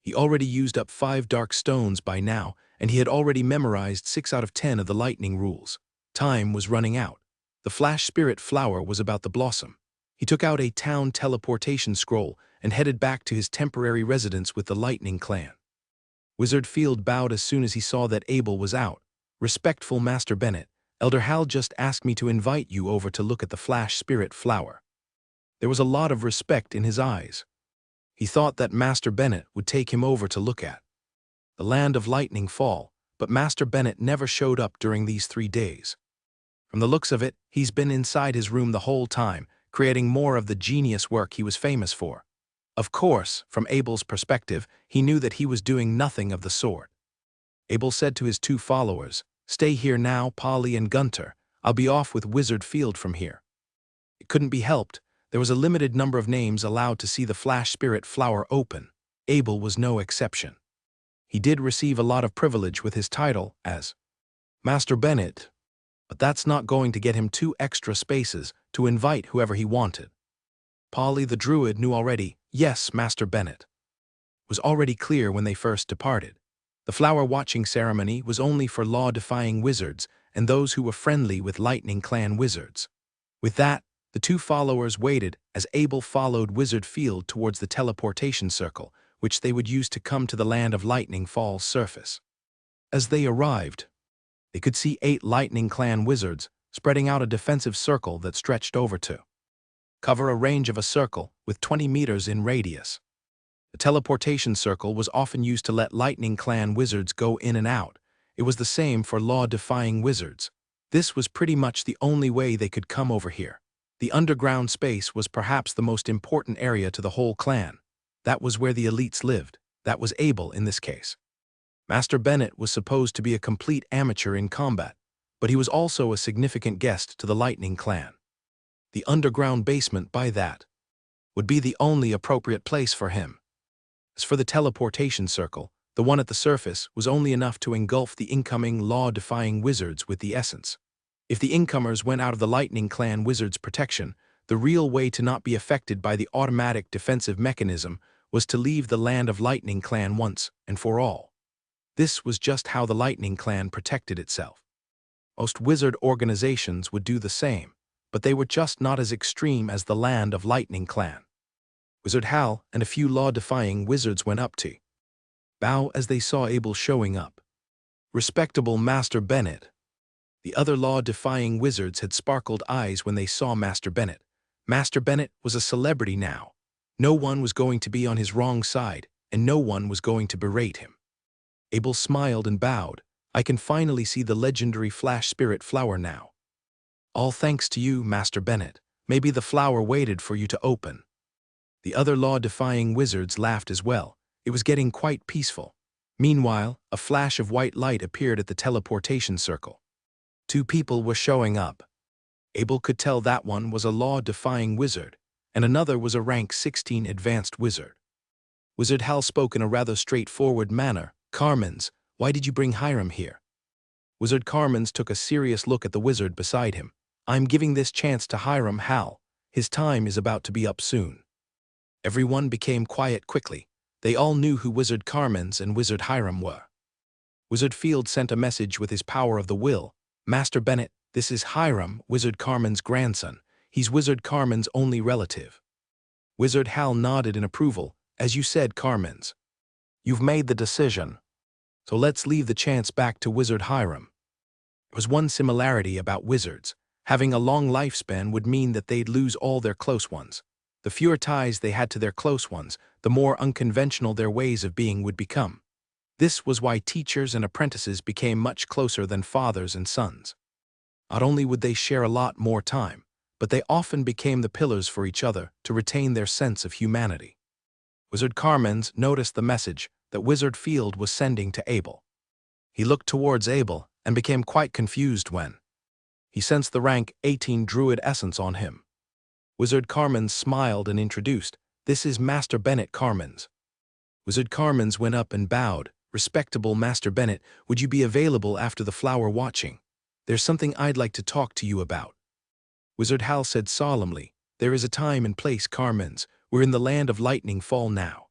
He already used up 5 dark stones by now, and he had already memorized 6 out of 10 of the lightning rules. Time was running out. The Flash Spirit flower was about to blossom. He took out a town teleportation scroll and headed back to his temporary residence with the Lightning Clan. Wizard Field bowed as soon as he saw that Abel was out. "Respectful Master Bennett, Elder Hal just asked me to invite you over to look at the Flash Spirit flower." There was a lot of respect in his eyes. He thought that Master Bennett would take him over to look at the land of Lightning Fall, but Master Bennett never showed up during these 3 days. From the looks of it, he's been inside his room the whole time, creating more of the genius work he was famous for. Of course, from Abel's perspective, he knew that he was doing nothing of the sort. Abel said to his 2 followers, Stay here now, Polly and Gunter. I'll be off with Wizard Field from here. It couldn't be helped. There was a limited number of names allowed to see the Flash Spirit Flower open. Abel was no exception. He did receive a lot of privilege with his title as Master Bennett, but that's not going to get him 2 extra spaces to invite whoever he wanted. Polly the Druid knew already, yes, Master Bennett was already clear when they first departed. The flower watching ceremony was only for law-defying wizards and those who were friendly with Lightning Clan wizards. With that, the 2 followers waited as Abel followed Wizard Field towards the teleportation circle, which they would use to come to the Land of Lightning Fall's surface. As they arrived, they could see 8 Lightning Clan wizards spreading out a defensive circle that stretched over to cover a range of a circle with 20 meters in radius. The teleportation circle was often used to let Lightning Clan wizards go in and out. It was the same for law-defying wizards. This was pretty much the only way they could come over here. The underground space was perhaps the most important area to the whole clan. That was where the elites lived. That was Abel in this case. Master Bennett was supposed to be a complete amateur in combat, but he was also a significant guest to the Lightning Clan. The underground basement, by that, would be the only appropriate place for him. As for the teleportation circle, the one at the surface was only enough to engulf the incoming law-defying wizards with the essence. If the incomers went out of the Lightning Clan wizards' protection, the real way to not be affected by the automatic defensive mechanism was to leave the Land of Lightning Clan once and for all. This was just how the Lightning Clan protected itself. Most wizard organizations would do the same, but they were just not as extreme as the Land of Lightning Clan. Wizard Hal and a few law-defying wizards went up to bow as they saw Abel showing up. Respectable Master Bennett. The other law-defying wizards had sparkled eyes when they saw Master Bennett. Master Bennett was a celebrity now. No one was going to be on his wrong side, and no one was going to berate him. Abel smiled and bowed. I can finally see the legendary Flash Spirit Flower now. All thanks to you, Master Bennett. Maybe the flower waited for you to open. The other law-defying wizards laughed as well. It was getting quite peaceful. Meanwhile, a flash of white light appeared at the teleportation circle. 2 people were showing up. Abel could tell that one was a law-defying wizard, and another was a rank 16 advanced wizard. Wizard Hal spoke in a rather straightforward manner. Carmens, why did you bring Hiram here? Wizard Carmens took a serious look at the wizard beside him. I'm giving this chance to Hiram Hal. His time is about to be up soon. Everyone became quiet quickly. They all knew who Wizard Carmens and Wizard Hiram were. Wizard Field sent a message with his power of the will. Master Bennett, this is Hiram, Wizard Carmen's grandson. He's Wizard Carmen's only relative. Wizard Hal nodded in approval. As you said, Carmens. You've made the decision. So let's leave the chance back to Wizard Hiram. There was one similarity about wizards. Having a long lifespan would mean that they'd lose all their close ones. The fewer ties they had to their close ones, the more unconventional their ways of being would become. This was why teachers and apprentices became much closer than fathers and sons. Not only would they share a lot more time, but they often became the pillars for each other to retain their sense of humanity. Wizard Carmens noticed the message that Wizard Field was sending to Abel. He looked towards Abel and became quite confused when he sensed the rank 18 druid essence on him. Wizard Carmens smiled and introduced, "This is Master Bennett Carmens." Wizard Carmens went up and bowed. "Respectable Master Bennett, would you be available after the flower watching? There's something I'd like to talk to you about." Wizard Hal said solemnly, "There is a time and place, Carmens. We're in the Land of Lightning Fall now."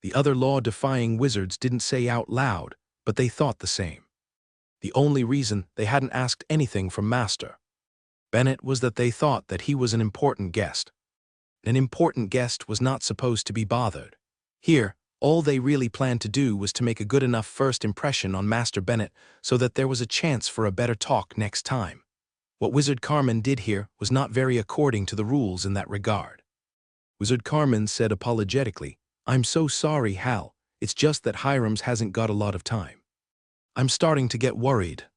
The other law-defying wizards didn't say out loud, but they thought the same. The only reason they hadn't asked anything from Master Bennett was that they thought that he was an important guest. An important guest was not supposed to be bothered. Here, all they really planned to do was to make a good enough first impression on Master Bennett so that there was a chance for a better talk next time. What Wizard Carmen did here was not very according to the rules in that regard. Wizard Carmen said apologetically, "I'm so sorry, Hal. It's just that Hiram's hasn't got a lot of time. I'm starting to get worried."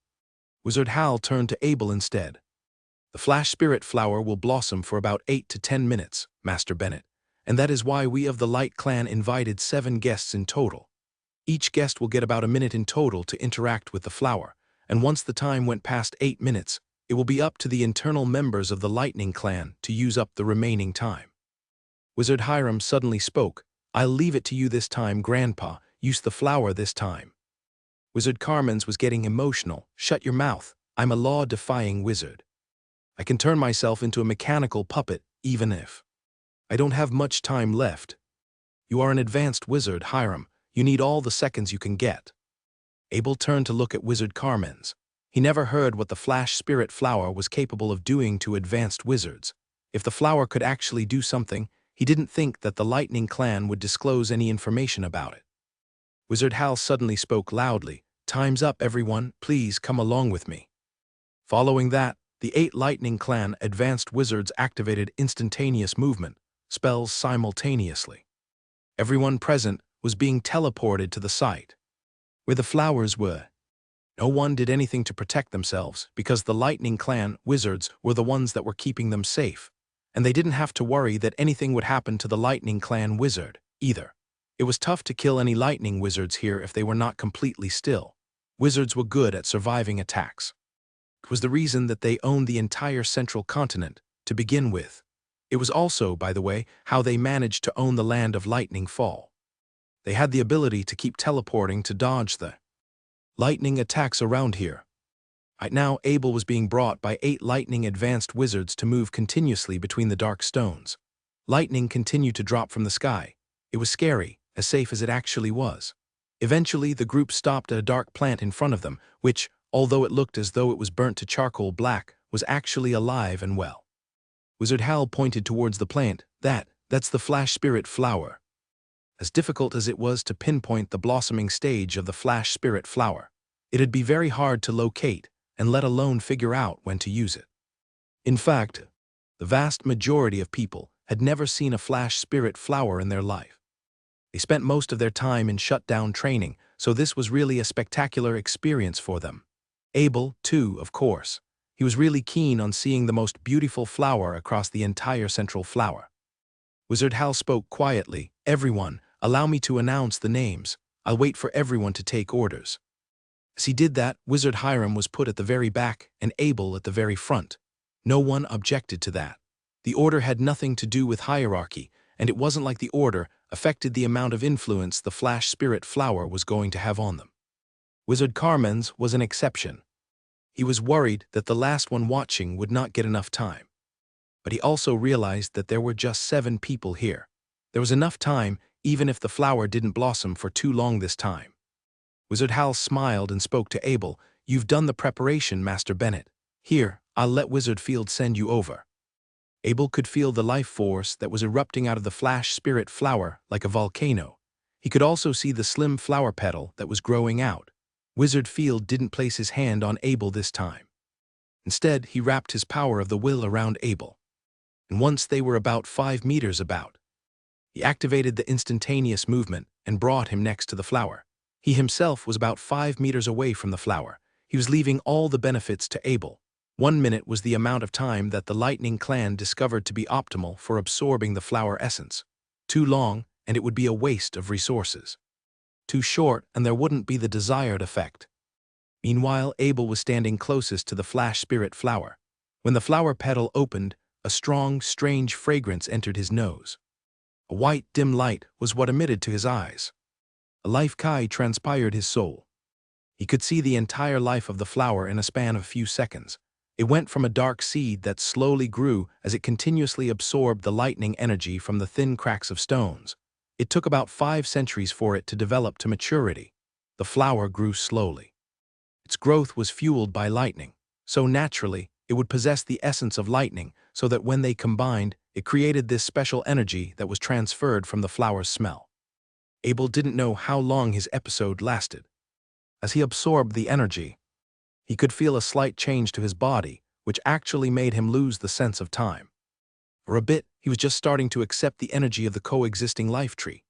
Wizard Hal turned to Abel instead. "The Flash Spirit Flower will blossom for about 8 to 10 minutes, Master Bennett, and that is why we of the Light Clan invited 7 guests in total. Each guest will get about a minute in total to interact with the flower, and once the time went past 8 minutes, it will be up to the internal members of the Lightning Clan to use up the remaining time. Wizard Hiram suddenly spoke. "I'll leave it to you this time, Grandpa. Use the flower this time." Wizard Carmen's was getting emotional. "Shut your mouth. I'm a law-defying wizard. I can turn myself into a mechanical puppet, even if I don't have much time left." "You are an advanced wizard, Hiram. You need all the seconds you can get." Abel turned to look at Wizard Carmen's. He never heard what the Flash Spirit Flower was capable of doing to advanced wizards. If the flower could actually do something, he didn't think that the Lightning Clan would disclose any information about it. Wizard Hal suddenly spoke loudly. "Time's up, everyone. Please come along with me." Following that, the 8 Lightning Clan advanced wizards activated instantaneous movement spells simultaneously. Everyone present was being teleported to the site where the flowers were. No one did anything to protect themselves because the Lightning Clan wizards were the ones that were keeping them safe, and they didn't have to worry that anything would happen to the Lightning Clan wizard, either. It was tough to kill any lightning wizards here if they were not completely still. Wizards were good at surviving attacks. It was the reason that they owned the entire central continent, to begin with. It was also, by the way, how they managed to own the land of Lightning Fall. They had the ability to keep teleporting to dodge the lightning attacks around here. Right now, Abel was being brought by 8 lightning advanced wizards to move continuously between the dark stones. Lightning continued to drop from the sky. It was scary, as safe as it actually was. Eventually, the group stopped at a dark plant in front of them, which, although it looked as though it was burnt to charcoal black, was actually alive and well. Wizard Hal pointed towards the plant. That's the Flash Spirit Flower." As difficult as it was to pinpoint the blossoming stage of the Flash Spirit Flower, it'd be very hard to locate and let alone figure out when to use it. In fact, the vast majority of people had never seen a Flash Spirit Flower in their life. They spent most of their time in shutdown training, so this was really a spectacular experience for them. Abel, too, of course. He was really keen on seeing the most beautiful flower across the entire central flower. Wizard Hal spoke quietly. "Everyone, allow me to announce the names. I'll wait for everyone to take orders." As he did that, Wizard Hiram was put at the very back and Abel at the very front. No one objected to that. The order had nothing to do with hierarchy, and it wasn't like the order affected the amount of influence the Flash Spirit Flower was going to have on them. Wizard Carmen's was an exception. He was worried that the last one watching would not get enough time. But he also realized that there were just 7 people here. There was enough time, even if the flower didn't blossom for too long this time. Wizard Hal smiled and spoke to Abel. "You've done the preparation, Master Bennett. Here, I'll let Wizard Field send you over." Abel could feel the life force that was erupting out of the Flash Spirit Flower like a volcano. He could also see the slim flower petal that was growing out. Wizard Field didn't place his hand on Abel this time. Instead, he wrapped his power of the will around Abel. And once they were about 5 meters about, he activated the instantaneous movement and brought him next to the flower. He himself was about 5 meters away from the flower. He was leaving all the benefits to Abel. 1 minute was the amount of time that the Lightning Clan discovered to be optimal for absorbing the flower essence. Too long, and it would be a waste of resources. Too short, and there wouldn't be the desired effect. Meanwhile, Abel was standing closest to the Flash Spirit Flower. When the flower petal opened, a strong, strange fragrance entered his nose. A white, dim light was what emitted to his eyes. A life kai transpired his soul. He could see the entire life of the flower in a span of a few seconds. It went from a dark seed that slowly grew as it continuously absorbed the lightning energy from the thin cracks of stones. It took about 5 centuries for it to develop to maturity. The flower grew slowly. Its growth was fueled by lightning, so naturally it would possess the essence of lightning, so that when they combined, it created this special energy that was transferred from the flower's smell. Abel didn't know how long his episode lasted. As he absorbed the energy, he could feel a slight change to his body, which actually made him lose the sense of time. For a bit, he was just starting to accept the energy of the coexisting life tree.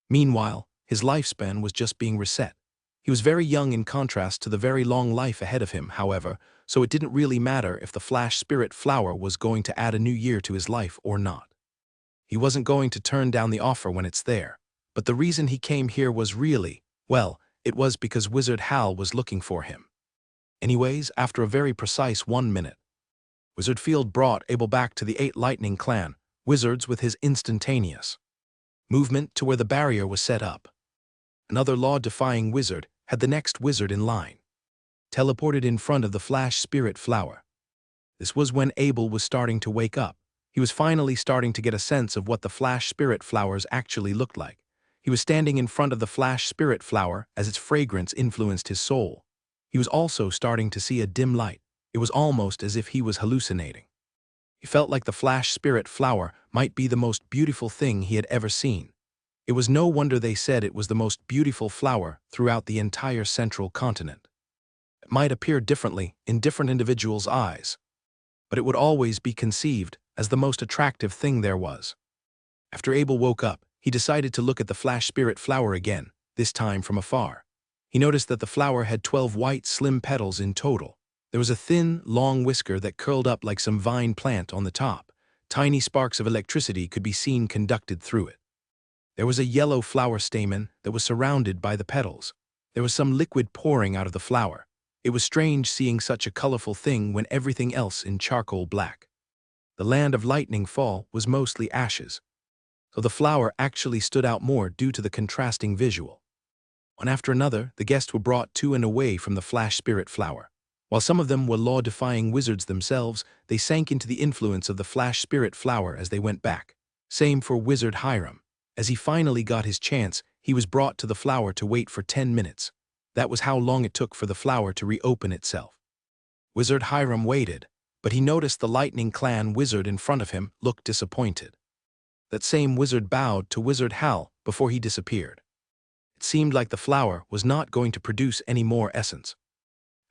Meanwhile, his lifespan was just being reset. He was very young in contrast to the very long life ahead of him, however, so it didn't really matter if the Flash Spirit Flower was going to add a new year to his life or not. He wasn't going to turn down the offer when it's there. But the reason he came here was really, well, it was because Wizard Hal was looking for him. Anyways, after a very precise 1 minute, Wizard Field brought Abel back to the 8 Lightning Clan wizards with his instantaneous movement to where the barrier was set up. Another law-defying wizard had the next wizard in line, teleported in front of the Flash Spirit Flower. This was when Abel was starting to wake up. He was finally starting to get a sense of what the Flash Spirit Flowers actually looked like. He was standing in front of the Flash Spirit Flower as its fragrance influenced his soul. He was also starting to see a dim light. It was almost as if he was hallucinating. He felt like the Flash Spirit Flower might be the most beautiful thing he had ever seen. It was no wonder they said it was the most beautiful flower throughout the entire central continent. It might appear differently in different individuals' eyes, but it would always be conceived as the most attractive thing there was. After Abel woke up, he decided to look at the Flash Spirit Flower again, this time from afar. He noticed that the flower had 12 white, slim petals in total. There was a thin, long whisker that curled up like some vine plant on the top. Tiny sparks of electricity could be seen conducted through it. There was a yellow flower stamen that was surrounded by the petals. There was some liquid pouring out of the flower. It was strange seeing such a colorful thing when everything else in charcoal black. The land of lightning fall was mostly ashes, so the flower actually stood out more due to the contrasting visual. One after another, the guests were brought to and away from the Flash Spirit Flower. While some of them were law-defying wizards themselves, they sank into the influence of the Flash Spirit Flower as they went back. Same for Wizard Hiram. As he finally got his chance, he was brought to the flower to wait for 10 minutes. That was how long it took for the flower to reopen itself. Wizard Hiram waited, but he noticed the Lightning Clan wizard in front of him looked disappointed. That same wizard bowed to Wizard Hal before he disappeared. It seemed like the flower was not going to produce any more essence.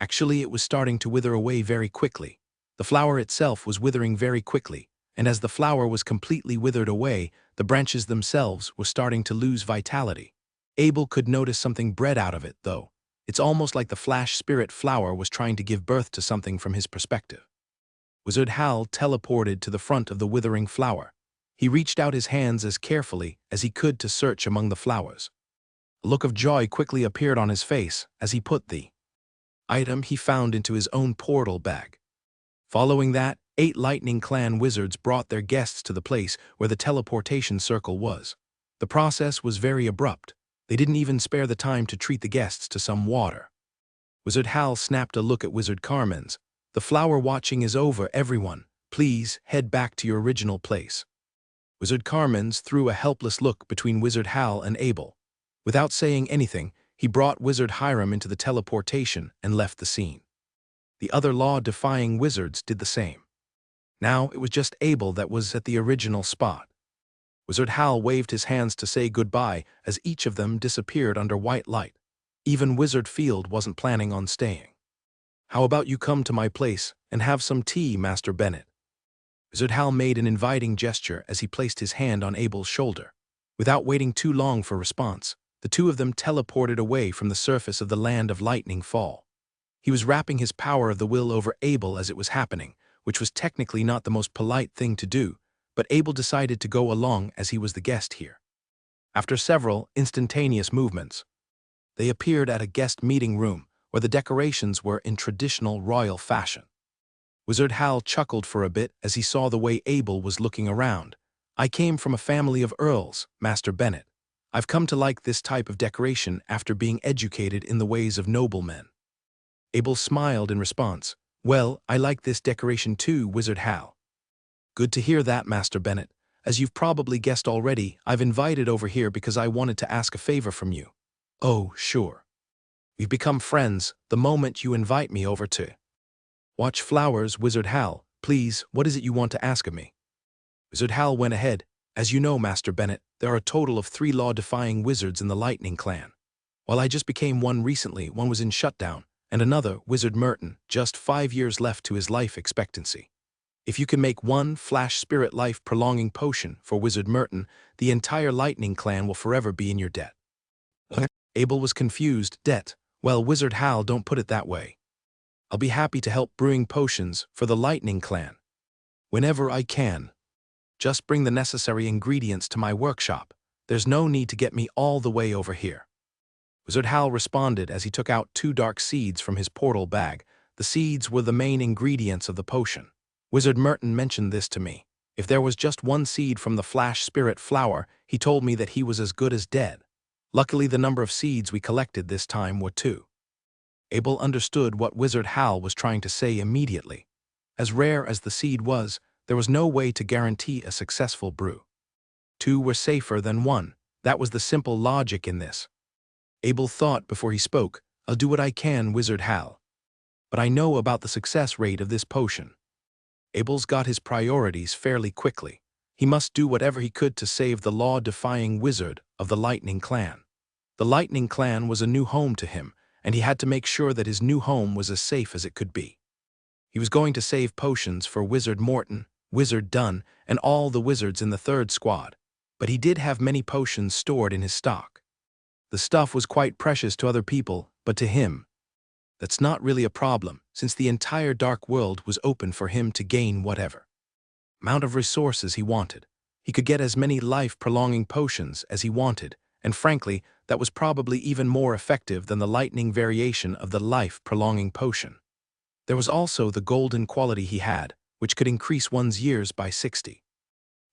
Actually, it was starting to wither away very quickly. The flower itself was withering very quickly, and as the flower was completely withered away, the branches themselves were starting to lose vitality. Abel could notice something bred out of it, though. It's almost like the Flash Spirit Flower was trying to give birth to something from his perspective. Wizard Hal teleported to the front of the withering flower. He reached out his hands as carefully as he could to search among the flowers. A look of joy quickly appeared on his face as he put the item he found into his own portal bag. Following that, 8 Lightning Clan wizards brought their guests to the place where the teleportation circle was. The process was very abrupt. They didn't even spare the time to treat the guests to some water. Wizard Hal snapped a look at Wizard Carmen's. The flower watching is over, everyone. Please head back to your original place. Wizard Carmen's threw a helpless look between Wizard Hal and Abel. Without saying anything, he brought Wizard Hiram into the teleportation and left the scene. The other law-defying wizards did the same. Now it was just Abel that was at the original spot. Wizard Hal waved his hands to say goodbye as each of them disappeared under white light. Even Wizard Field wasn't planning on staying. How about you come to my place and have some tea, Master Bennett? Wizard Hal made an inviting gesture as he placed his hand on Abel's shoulder. Without waiting too long for response, the two of them teleported away from the surface of the land of lightning fall. He was wrapping his power of the will over Abel as it was happening, which was technically not the most polite thing to do, but Abel decided to go along as he was the guest here. After several instantaneous movements, they appeared at a guest meeting room where the decorations were in traditional royal fashion. Wizard Hal chuckled for a bit as he saw the way Abel was looking around. I came from a family of earls, Master Bennett. I've come to like this type of decoration after being educated in the ways of noblemen. Abel smiled in response. Well, I like this decoration too, Wizard Hal. Good to hear that, Master Bennett. As you've probably guessed already, I've invited over here because I wanted to ask a favor from you. Oh, sure. We've become friends the moment you invite me over to watch flowers, Wizard Hal. Please, what is it you want to ask of me? Wizard Hal went ahead. As you know, Master Bennett, there are a total of 3 law-defying wizards in the Lightning Clan. While I just became one recently, one was in shutdown, and another, Wizard Merton, just 5 years left to his life expectancy. If you can make one Flash Spirit life-prolonging potion for Wizard Merton, the entire Lightning Clan will forever be in your debt. Abel was confused. Debt? Well, Wizard Hal, don't put it that way. I'll be happy to help brewing potions for the Lightning Clan whenever I can. Just bring the necessary ingredients to my workshop. There's no need to get me all the way over here. Wizard Hal responded as he took out 2 dark seeds from his portal bag. The seeds were the main ingredients of the potion. Wizard Merton mentioned this to me. If there was just one seed from the flash spirit flower, he told me that he was as good as dead. Luckily, the number of seeds we collected this time were 2. Abel understood what Wizard Hal was trying to say immediately. As rare as the seed was, there was no way to guarantee a successful brew. 2 were safer than 1. That was the simple logic in this. Abel thought before he spoke, "I'll do what I can, Wizard Hal. But I know about the success rate of this potion." Abel's got his priorities fairly quickly. He must do whatever he could to save the law-defying wizard of the Lightning Clan. The Lightning Clan was a new home to him, and he had to make sure that his new home was as safe as it could be. He was going to save potions for Wizard Morton, Wizard Dunn, and all the wizards in the 3rd squad, but he did have many potions stored in his stock. The stuff was quite precious to other people, but to him, that's not really a problem, since the entire dark world was open for him to gain whatever amount of resources he wanted. He could get as many life-prolonging potions as he wanted, and frankly, that was probably even more effective than the lightning variation of the life-prolonging potion. There was also the golden quality he had, which could increase one's years by 60.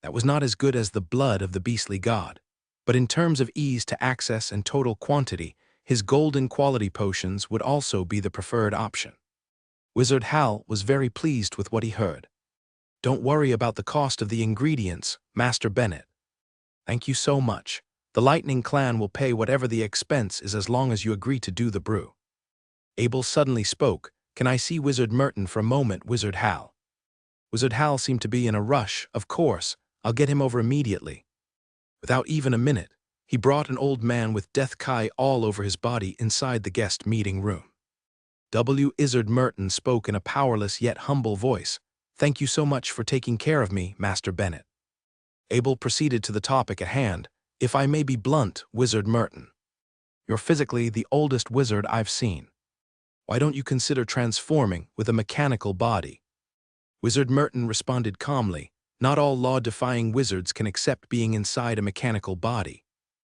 That was not as good as the blood of the beastly god, but in terms of ease to access and total quantity, his golden quality potions would also be the preferred option. Wizard Hal was very pleased with what he heard. "Don't worry about the cost of the ingredients, Master Bennett. Thank you so much. The Lightning Clan will pay whatever the expense is as long as you agree to do the brew." Abel suddenly spoke, "Can I see Wizard Merton for a moment, Wizard Hal?" Wizard Hal seemed to be in a rush. "Of course, I'll get him over immediately." Without even a minute, he brought an old man with death kai all over his body inside the guest meeting room. Wizard Merton spoke in a powerless yet humble voice. "Thank you so much for taking care of me, Master Bennett." Abel proceeded to the topic at hand. "If I may be blunt, Wizard Merton, you're physically the oldest wizard I've seen. Why don't you consider transforming with a mechanical body?" Wizard Merton responded calmly, "Not all law-defying wizards can accept being inside a mechanical body.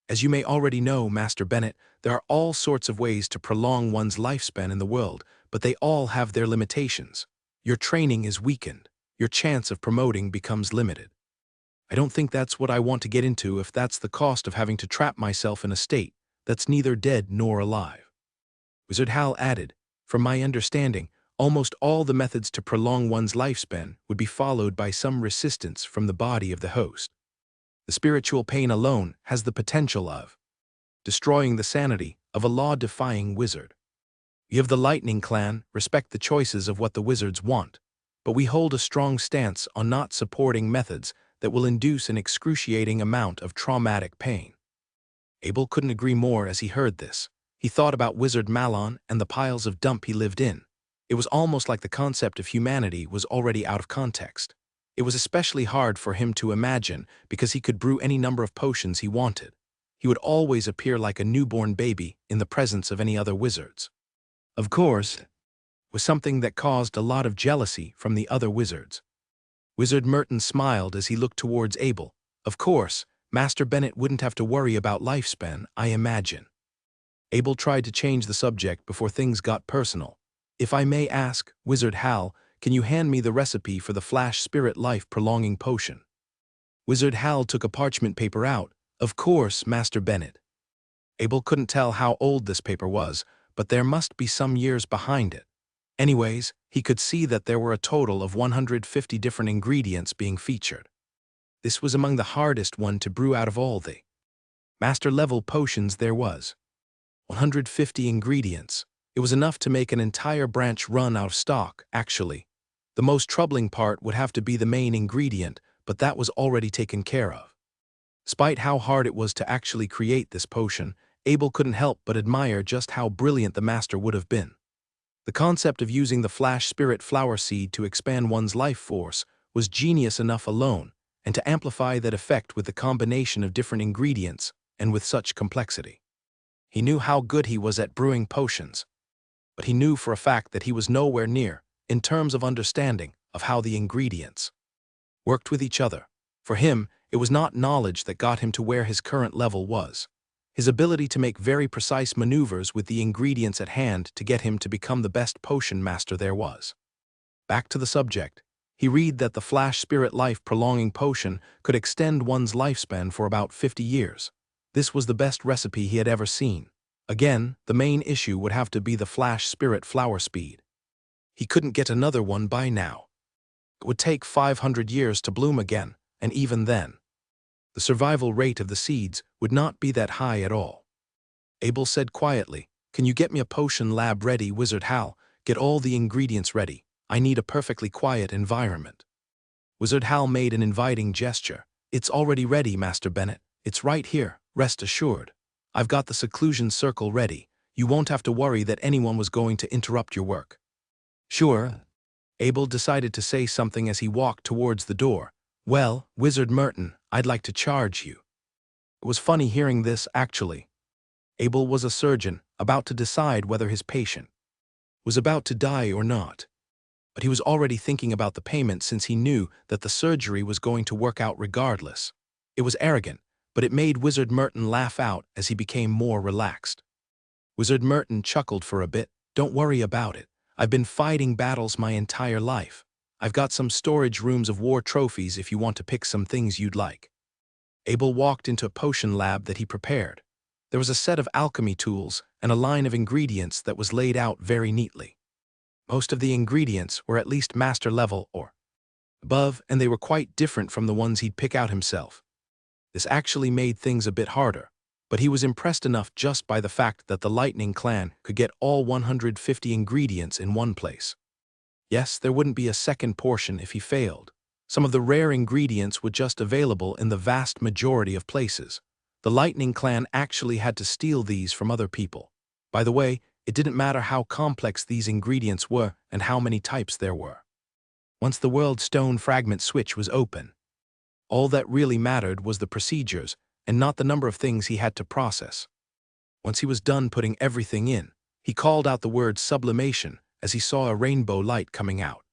As you may already know, Master Bennett, there are all sorts of ways to prolong one's lifespan in the world, but they all have their limitations. Your training is weakened. Your chance of promoting becomes limited. I don't think that's what I want to get into if that's the cost of having to trap myself in a state that's neither dead nor alive." Wizard Hal added, "From my understanding, almost all the methods to prolong one's lifespan would be followed by some resistance from the body of the host. The spiritual pain alone has the potential of destroying the sanity of a law-defying wizard. We of the Lightning Clan respect the choices of what the wizards want, but we hold a strong stance on not supporting methods that will induce an excruciating amount of traumatic pain." Abel couldn't agree more as he heard this. He thought about Wizard Malon and the piles of dump he lived in. It was almost like the concept of humanity was already out of context. It was especially hard for him to imagine because he could brew any number of potions he wanted. He would always appear like a newborn baby in the presence of any other wizards. Of course, it was something that caused a lot of jealousy from the other wizards. Wizard Merton smiled as he looked towards Abel. "Of course, Master Bennett wouldn't have to worry about lifespan, I imagine." Abel tried to change the subject before things got personal. "If I may ask, Wizard Hal, can you hand me the recipe for the Flash Spirit Life-Prolonging Potion?" Wizard Hal took a parchment paper out. "Of course, Master Bennett." Abel couldn't tell how old this paper was, but there must be some years behind it. Anyways, he could see that there were a total of 150 different ingredients being featured. This was among the hardest one to brew out of all the master-level potions there was. 150 ingredients. It was enough to make an entire branch run out of stock, actually. The most troubling part would have to be the main ingredient, but that was already taken care of. Despite how hard it was to actually create this potion, Abel couldn't help but admire just how brilliant the master would have been. The concept of using the Flash Spirit Flower Seed to expand one's life force was genius enough alone, and to amplify that effect with the combination of different ingredients and with such complexity. He knew how good he was at brewing potions, but he knew for a fact that he was nowhere near, in terms of understanding of how the ingredients worked with each other. For him, it was not knowledge that got him to where his current level was. his ability to make very precise maneuvers with the ingredients at hand to get him to become the best potion master there was. Back to the subject, he read that the Flash Spirit Life Prolonging Potion could extend one's lifespan for about 50 years. This was the best recipe he had ever seen. Again, the main issue would have to be the Flash Spirit Flower Speed. He couldn't get another one by now. It would take 500 years to bloom again, and even then, the survival rate of the seeds would not be that high at all. Abel said quietly, "Can you get me a potion lab ready, Wizard Hal? Get all the ingredients ready. I need a perfectly quiet environment." Wizard Hal made an inviting gesture. "It's already ready, Master Bennett. It's right here, rest assured. I've got the seclusion circle ready. You won't have to worry that anyone was going to interrupt your work." "Sure." Abel decided to say something as he walked towards the door. "Well, Wizard Merton, I'd like to charge you." It was funny hearing this, actually. Abel was a surgeon, about to decide whether his patient was about to die or not. But he was already thinking about the payment since he knew that the surgery was going to work out regardless. It was arrogant, but it made Wizard Merton laugh out as he became more relaxed. Wizard Merton chuckled for a bit. "Don't worry about it. I've been fighting battles my entire life. I've got some storage rooms of war trophies if you want to pick some things you'd like." Abel walked into a potion lab that he prepared. There was a set of alchemy tools and a line of ingredients that was laid out very neatly. Most of the ingredients were at least master level or above, and they were quite different from the ones he'd pick out himself. This actually made things a bit harder, but he was impressed enough just by the fact that the Lightning Clan could get all 150 ingredients in one place. Yes, there wouldn't be a second portion if he failed. Some of the rare ingredients were just available in the vast majority of places. The Lightning Clan actually had to steal these from other people. By the way, it didn't matter how complex these ingredients were and how many types there were. Once the World Stone Fragment switch was open, all that really mattered was the procedures and not the number of things he had to process. Once he was done putting everything in, he called out the word sublimation as he saw a rainbow light coming out.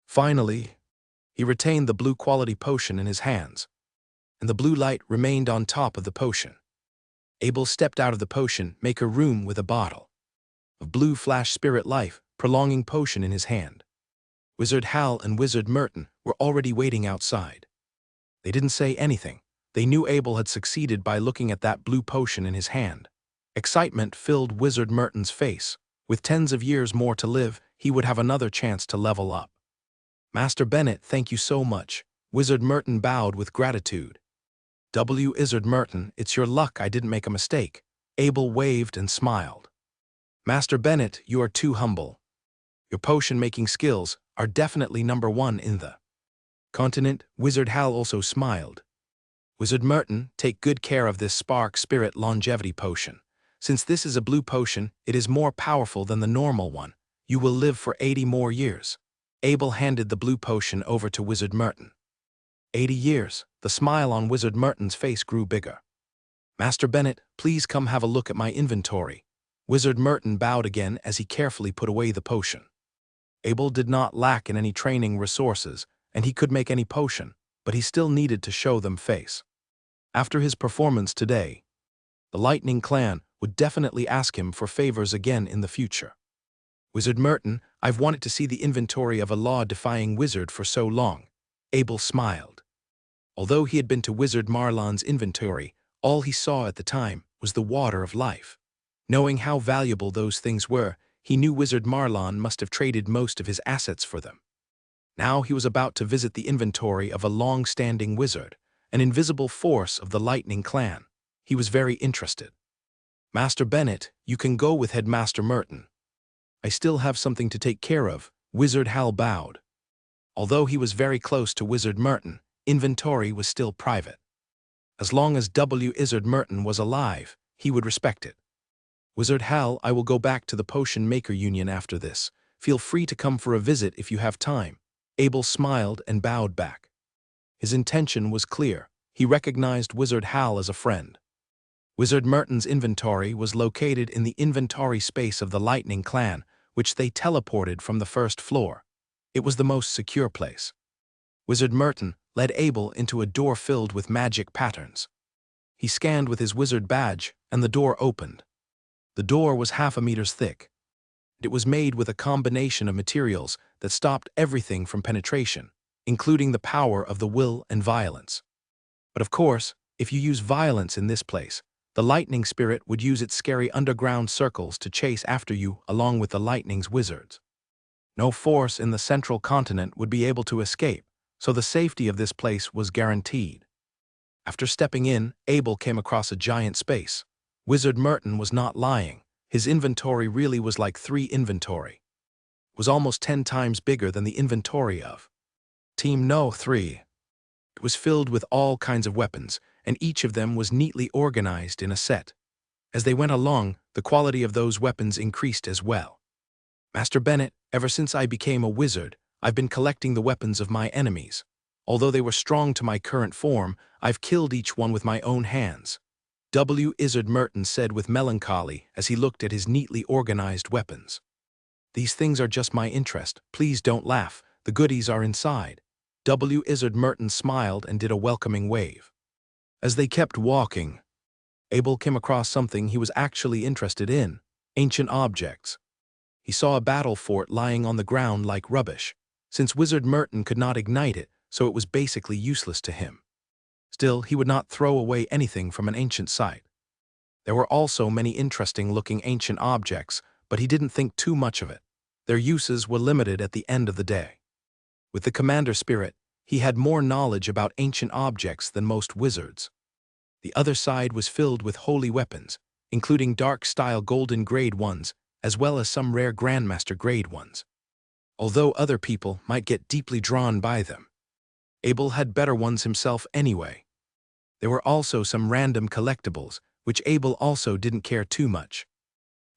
Finally, he retained the blue quality potion in his hands, and the blue light remained on top of the potion. Abel stepped out of the potion maker room with a bottle of blue Flash Spirit Life Prolonging Potion in his hand. Wizard Hal and Wizard Merton were already waiting outside. They didn't say anything. They knew Abel had succeeded by looking at that blue potion in his hand. Excitement filled Wizard Merton's face. With tens of years more to live, he would have another chance to level up. "Master Bennett, thank you so much." Wizard Merton bowed with gratitude. "Wizard Merton, it's your luck I didn't make a mistake." Abel waved and smiled. "Master Bennett, you are too humble. Your potion-making skills are definitely #1 in the continent." Wizard Hal also smiled. "Wizard Merton, take good care of this Spark Spirit Longevity Potion. Since this is a blue potion, it is more powerful than the normal one. You will live for 80 more years." Abel handed the blue potion over to Wizard Merton. 80 years. The smile on Wizard Merton's face grew bigger. "Master Bennett, please come have a look at my inventory." Wizard Merton bowed again as he carefully put away the potion. Abel did not lack in any training resources, and he could make any potion, but he still needed to show them face. After his performance today, the Lightning Clan would definitely ask him for favors again in the future. "Wizard Merton, I've wanted to see the inventory of a law-defying wizard for so long." Abel smiled. Although he had been to Wizard Marlon's inventory, all he saw at the time was the water of life. Knowing how valuable those things were, he knew Wizard Marlon must have traded most of his assets for them. Now he was about to visit the inventory of a long-standing wizard, an invisible force of the Lightning Clan. He was very interested. "Master Bennett, you can go with Headmaster Merton. I still have something to take care of." Wizard Hal bowed. Although he was very close to Wizard Merton, inventory was still private. As long as Wizard Merton was alive, he would respect it. "Wizard Hal, I will go back to the Potion Maker Union after this. Feel free to come for a visit if you have time." Abel smiled and bowed back. His intention was clear. He recognized Wizard Hal as a friend. Wizard Merton's inventory was located in the inventory space of the Lightning Clan, which they teleported from the first floor. It was the most secure place. Wizard Merton led Abel into a door filled with magic patterns. He scanned with his wizard badge, and the door opened. The door was 1/2 meter thick. It was made with a combination of materials that stopped everything from penetration, including the power of the will and violence. But of course, if you use violence in this place, the lightning spirit would use its scary underground circles to chase after you along with the lightning's wizards. No force in the central continent would be able to escape, so the safety of this place was guaranteed. After stepping in, Abel came across a giant space. Wizard Merton was not lying. His inventory really was like 3 inventory. It was almost 10 times bigger than the inventory of Team No 3. It was filled with all kinds of weapons, and each of them was neatly organized in a set. As they went along, the quality of those weapons increased as well. Master Bennett, ever since I became a wizard, I've been collecting the weapons of my enemies. Although they were strong to my current form, I've killed each one with my own hands. Wizard Merton said with melancholy as he looked at his neatly organized weapons. These things are just my interest. Please don't laugh. The goodies are inside. Wizard Merton smiled and did a welcoming wave. As they kept walking, Abel came across something he was actually interested in: ancient objects. He saw a battle fort lying on the ground like rubbish. Since Wizard Merton could not ignite it, so it was basically useless to him. Still, he would not throw away anything from an ancient site. There were also many interesting-looking ancient objects, but he didn't think too much of it. Their uses were limited at the end of the day. With the commander spirit, he had more knowledge about ancient objects than most wizards. The other side was filled with holy weapons, including dark-style golden grade ones, as well as some rare Grandmaster grade ones. Although other people might get deeply drawn by them, Abel had better ones himself anyway. There were also some random collectibles, which Abel also didn't care too much.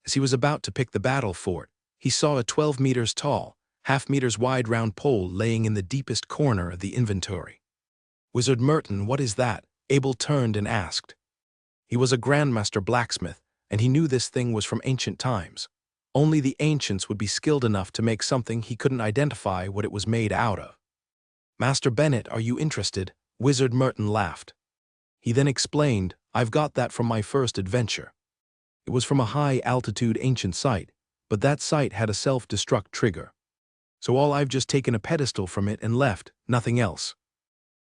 As he was about to pick the battle fort, he saw a 12 meters tall, 1/2 meters wide round pole laying in the deepest corner of the inventory. Wizard Merton, what is that? Abel turned and asked. He was a Grandmaster blacksmith, and he knew this thing was from ancient times. Only the ancients would be skilled enough to make something he couldn't identify what it was made out of. Master Bennett, are you interested? Wizard Merton laughed. He then explained, I've got that from my first adventure. It was from a high-altitude ancient site, but that site had a self-destruct trigger. So I've just taken a pedestal from it and left, nothing else.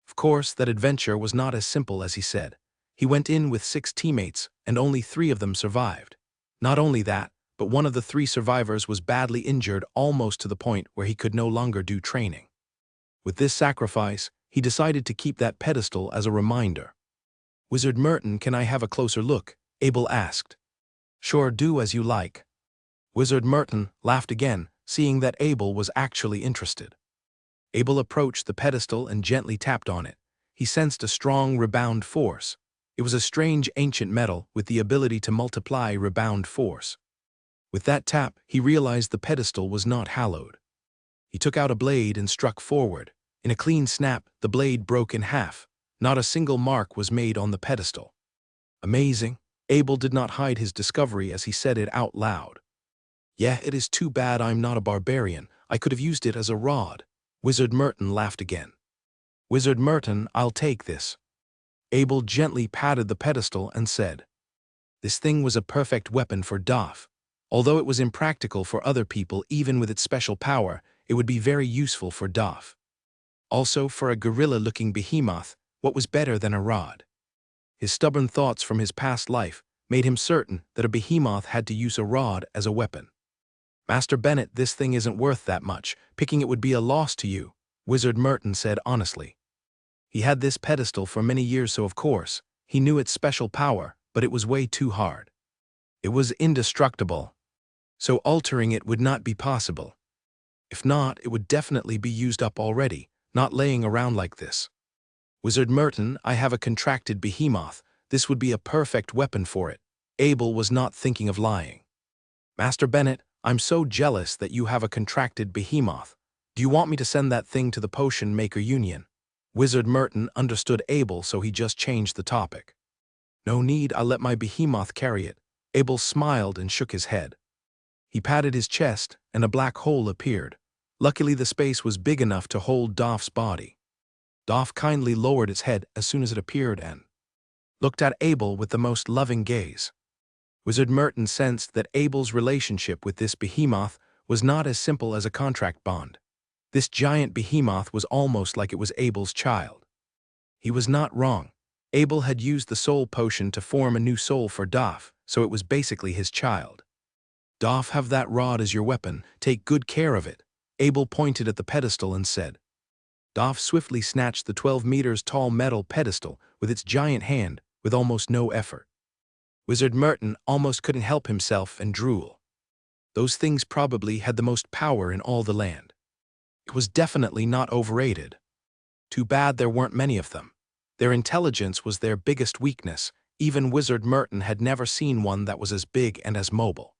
Of course, that adventure was not as simple as he said. He went in with 6 teammates, and only 3 of them survived. Not only that, but one of the 3 survivors was badly injured almost to the point where he could no longer do training. With this sacrifice, he decided to keep that pedestal as a reminder. Wizard Merton, can I have a closer look? Abel asked. Sure, do as you like. Wizard Merton laughed again, seeing that Abel was actually interested. Abel approached the pedestal and gently tapped on it. He sensed a strong rebound force. It was a strange ancient metal with the ability to multiply rebound force. With that tap, he realized the pedestal was not hallowed. He took out a blade and struck forward. In a clean snap, the blade broke in half. Not a single mark was made on the pedestal. Amazing. Abel did not hide his discovery as he said it out loud. Yeah, it is too bad I'm not a barbarian. I could have used it as a rod. Wizard Merton laughed again. Wizard Merton, I'll take this. Abel gently patted the pedestal and said, this thing was a perfect weapon for Doff. Although it was impractical for other people, even with its special power, it would be very useful for Doff. Also, for a gorilla-looking behemoth, what was better than a rod? His stubborn thoughts from his past life made him certain that a behemoth had to use a rod as a weapon. Master Bennett, this thing isn't worth that much. Picking it would be a loss to you, Wizard Merton said honestly. He had this pedestal for many years, so of course, he knew its special power, but it was way too hard. It was indestructible, so altering it would not be possible. If not, it would definitely be used up already, not laying around like this. Wizard Merton, I have a contracted behemoth. This would be a perfect weapon for it. Abel was not thinking of lying. Master Bennett, I'm so jealous that you have a contracted behemoth. Do you want me to send that thing to the Potion Maker Union? Wizard Merton understood Abel, so he just changed the topic. No need, I'll let my behemoth carry it. Abel smiled and shook his head. He patted his chest, and a black hole appeared. Luckily, the space was big enough to hold Doff's body. Doff kindly lowered its head as soon as it appeared and looked at Abel with the most loving gaze. Wizard Merton sensed that Abel's relationship with this behemoth was not as simple as a contract bond. This giant behemoth was almost like it was Abel's child. He was not wrong. Abel had used the soul potion to form a new soul for Doff, so it was basically his child. Doff, have that rod as your weapon. Take good care of it. Abel pointed at the pedestal and said. Doff swiftly snatched the 12 meters tall metal pedestal with its giant hand with almost no effort. Wizard Merton almost couldn't help himself and drool. Those things probably had the most power in all the land. It was definitely not overrated. Too bad there weren't many of them. Their intelligence was their biggest weakness. Even Wizard Merton had never seen one that was as big and as mobile.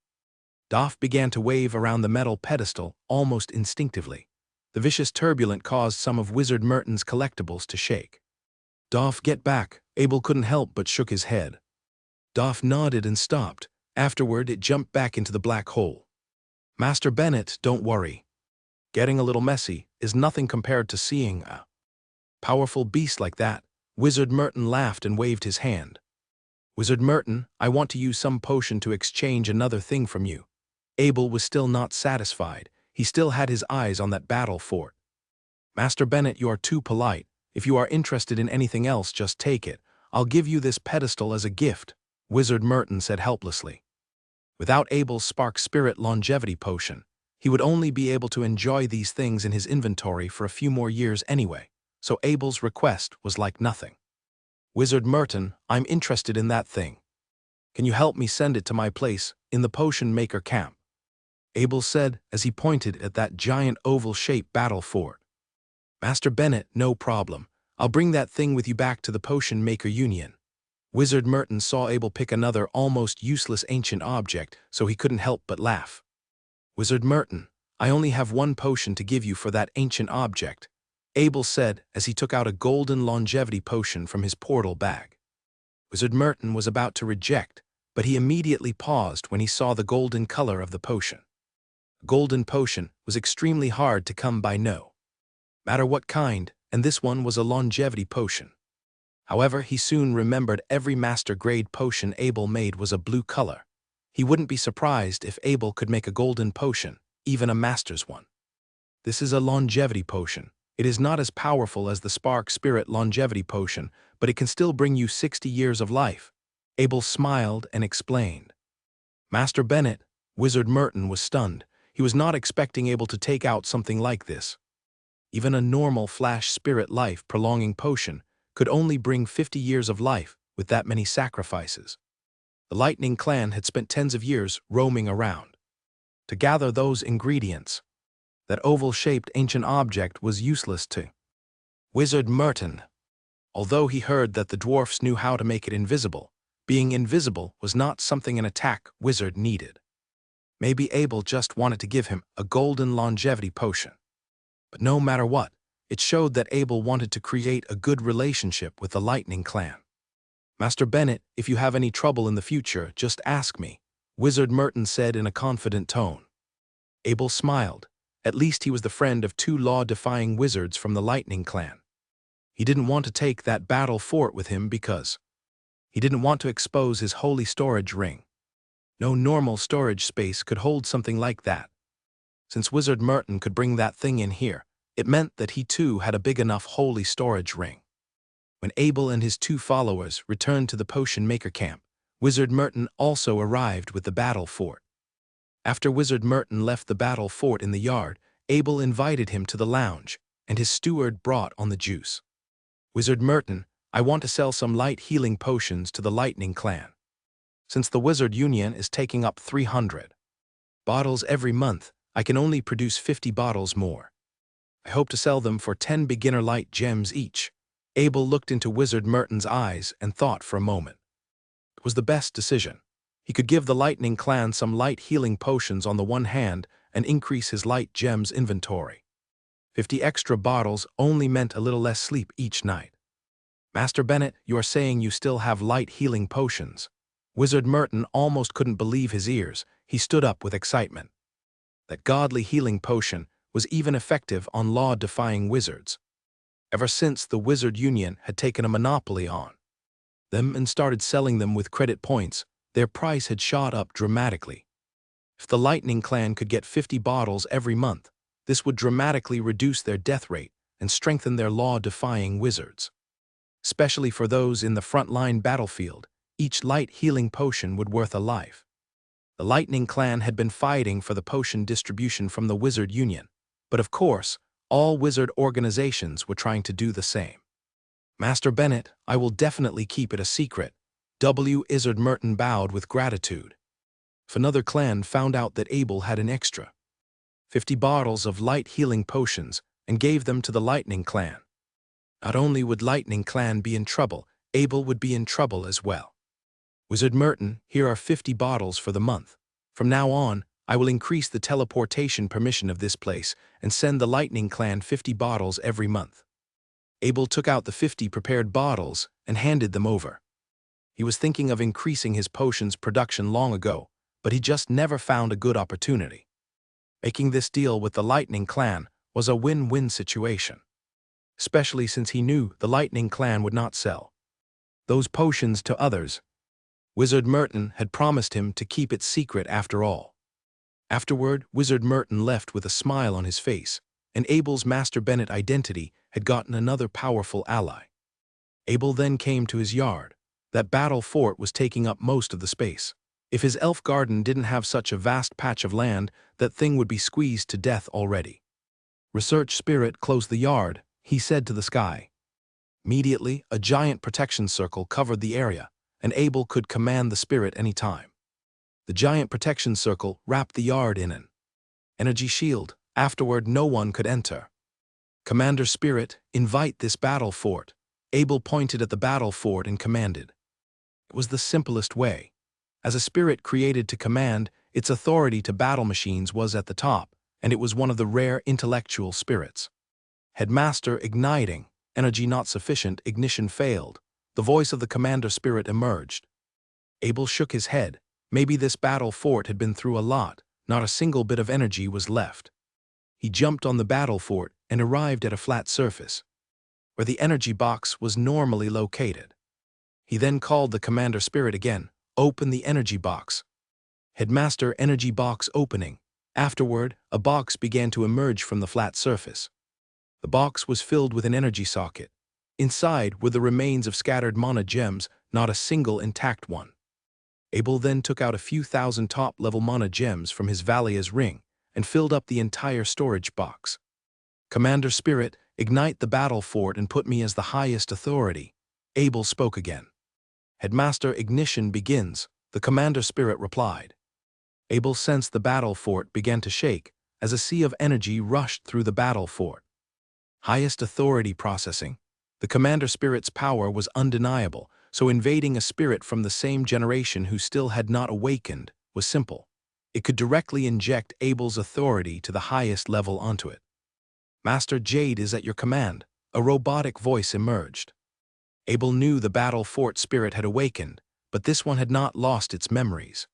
Doff began to wave around the metal pedestal almost instinctively. The vicious turbulence caused some of Wizard Merton's collectibles to shake. Doff, get back. Abel couldn't help but shook his head. Doff nodded and stopped. Afterward, it jumped back into the black hole. Master Bennett, don't worry. Getting a little messy is nothing compared to seeing a powerful beast like that. Wizard Merton laughed and waved his hand. Wizard Merton, I want to use some potion to exchange another thing from you. Abel was still not satisfied. He still had his eyes on that battle fort. Master Bennett, you are too polite. If you are interested in anything else, just take it. I'll give you this pedestal as a gift, Wizard Merton said helplessly. Without Abel's Spark Spirit longevity potion, he would only be able to enjoy these things in his inventory for a few more years anyway, so Abel's request was like nothing. Wizard Merton, I'm interested in that thing. Can you help me send it to my place in the potion maker camp? Abel said as he pointed at that giant oval-shaped battle fort. Master Bennett, no problem. I'll bring that thing with you back to the Potion Maker Union. Wizard Merton saw Abel pick another almost useless ancient object, so he couldn't help but laugh. Wizard Merton, I only have one potion to give you for that ancient object, Abel said as he took out a golden longevity potion from his portal bag. Wizard Merton was about to reject, but he immediately paused when he saw the golden color of the potion. A golden potion was extremely hard to come by, no matter what kind, and this one was a longevity potion. However, he soon remembered every master-grade potion Abel made was a blue color. He wouldn't be surprised if Abel could make a golden potion, even a master's one. This is a longevity potion. It is not as powerful as the Spark Spirit longevity potion, but it can still bring you 60 years of life. Abel smiled and explained. Master Bennett, Wizard Merton was stunned. He was not expecting Abel to take out something like this. Even a normal Flash Spirit life-prolonging potion could only bring 50 years of life with that many sacrifices. The Lightning Clan had spent tens of years roaming around to gather those ingredients. That oval-shaped ancient object was useless to Wizard Merton. Although he heard that the dwarfs knew how to make it invisible, being invisible was not something an attack wizard needed. Maybe Abel just wanted to give him a golden longevity potion. But no matter what, it showed that Abel wanted to create a good relationship with the Lightning Clan. Master Bennett, if you have any trouble in the future, just ask me, Wizard Merton said in a confident tone. Abel smiled. At least he was the friend of two law-defying wizards from the Lightning Clan. He didn't want to take that battle fort with him because he didn't want to expose his holy storage ring. No normal storage space could hold something like that. Since Wizard Merton could bring that thing in here, it meant that he too had a big enough holy storage ring. When Abel and his two followers returned to the Potion Maker camp, Wizard Merton also arrived with the battle fort. After Wizard Merton left the battle fort in the yard, Abel invited him to the lounge, and his steward brought on the juice. Wizard Merton, I want to sell some light healing potions to the Lightning Clan. Since the Wizard Union is taking up 300 bottles every month, I can only produce 50 bottles more. I hope to sell them for 10 beginner light gems each. Abel looked into Wizard Merton's eyes and thought for a moment. It was the best decision. He could give the Lightning Clan some light healing potions on the one hand and increase his light gems inventory. 50 extra bottles only meant a little less sleep each night. Master Bennett, you are saying you still have light healing potions? Wizard Merton almost couldn't believe his ears. He stood up with excitement. That godly healing potion was even effective on law-defying wizards. Ever since the Wizard Union had taken a monopoly on them and started selling them with credit points, Their price had shot up dramatically. If the Lightning Clan could get 50 bottles every month, this would dramatically reduce their death rate and strengthen their law-defying wizards. Especially for those in the front-line battlefield, each light healing potion would worth a life. The Lightning Clan had been fighting for the potion distribution from the Wizard Union, but of course, all wizard organizations were trying to do the same. Master Bennett, I will definitely keep it a secret. Wizard Merton bowed with gratitude. If another clan found out that Abel had an extra 50 bottles of light healing potions and gave them to the Lightning Clan, not only would Lightning Clan be in trouble, Abel would be in trouble as well. Wizard Merton, here are 50 bottles for the month. From now on, I will increase the teleportation permission of this place and send the Lightning Clan 50 bottles every month. Abel took out the 50 prepared bottles and handed them over. He was thinking of increasing his potions production long ago, but he just never found a good opportunity. Making this deal with the Lightning Clan was a win-win situation, especially since he knew the Lightning Clan would not sell those potions to others. Wizard Merton had promised him to keep it secret after all. Afterward, Wizard Merton left with a smile on his face, and Abel's Master Bennett identity had gotten another powerful ally. Abel then came to his yard. That battle fort was taking up most of the space. If his elf garden didn't have such a vast patch of land, that thing would be squeezed to death already. Research Spirit, close the yard, he said to the sky. Immediately, a giant protection circle covered the area, and Abel could command the spirit any time. The giant protection circle wrapped the yard in an energy shield. Afterward, no one could enter. Commander Spirit, invite this battle fort. Abel pointed at the battle fort and commanded. It was the simplest way. As a spirit created to command, its authority to battle machines was at the top, and it was one of the rare intellectual spirits. Headmaster igniting, energy not sufficient, ignition failed. The voice of the Commander Spirit emerged. Abel shook his head. Maybe this battle fort had been through a lot, not a single bit of energy was left. He jumped on the battle fort and arrived at a flat surface, where the energy box was normally located. He then called the Commander Spirit again. Open the energy box. Headmaster, energy box opening. Afterward, a box began to emerge from the flat surface. The box was filled with an energy socket. Inside were the remains of scattered mana gems, not a single intact one. Abel then took out a few thousand top-level mana gems from his Valia's ring and filled up the entire storage box. Commander Spirit, ignite the battle fort and put me as the highest authority. Abel spoke again. Headmaster, ignition begins, the Commander Spirit replied. Abel sensed the battle fort began to shake as a sea of energy rushed through the battle fort. Highest authority processing. The Commander Spirit's power was undeniable, so invading a spirit from the same generation who still had not awakened was simple. It could directly inject Abel's authority to the highest level onto it. Master Jade is at your command, a robotic voice emerged. Abel knew the battle fort spirit had awakened, but this one had not lost its memories.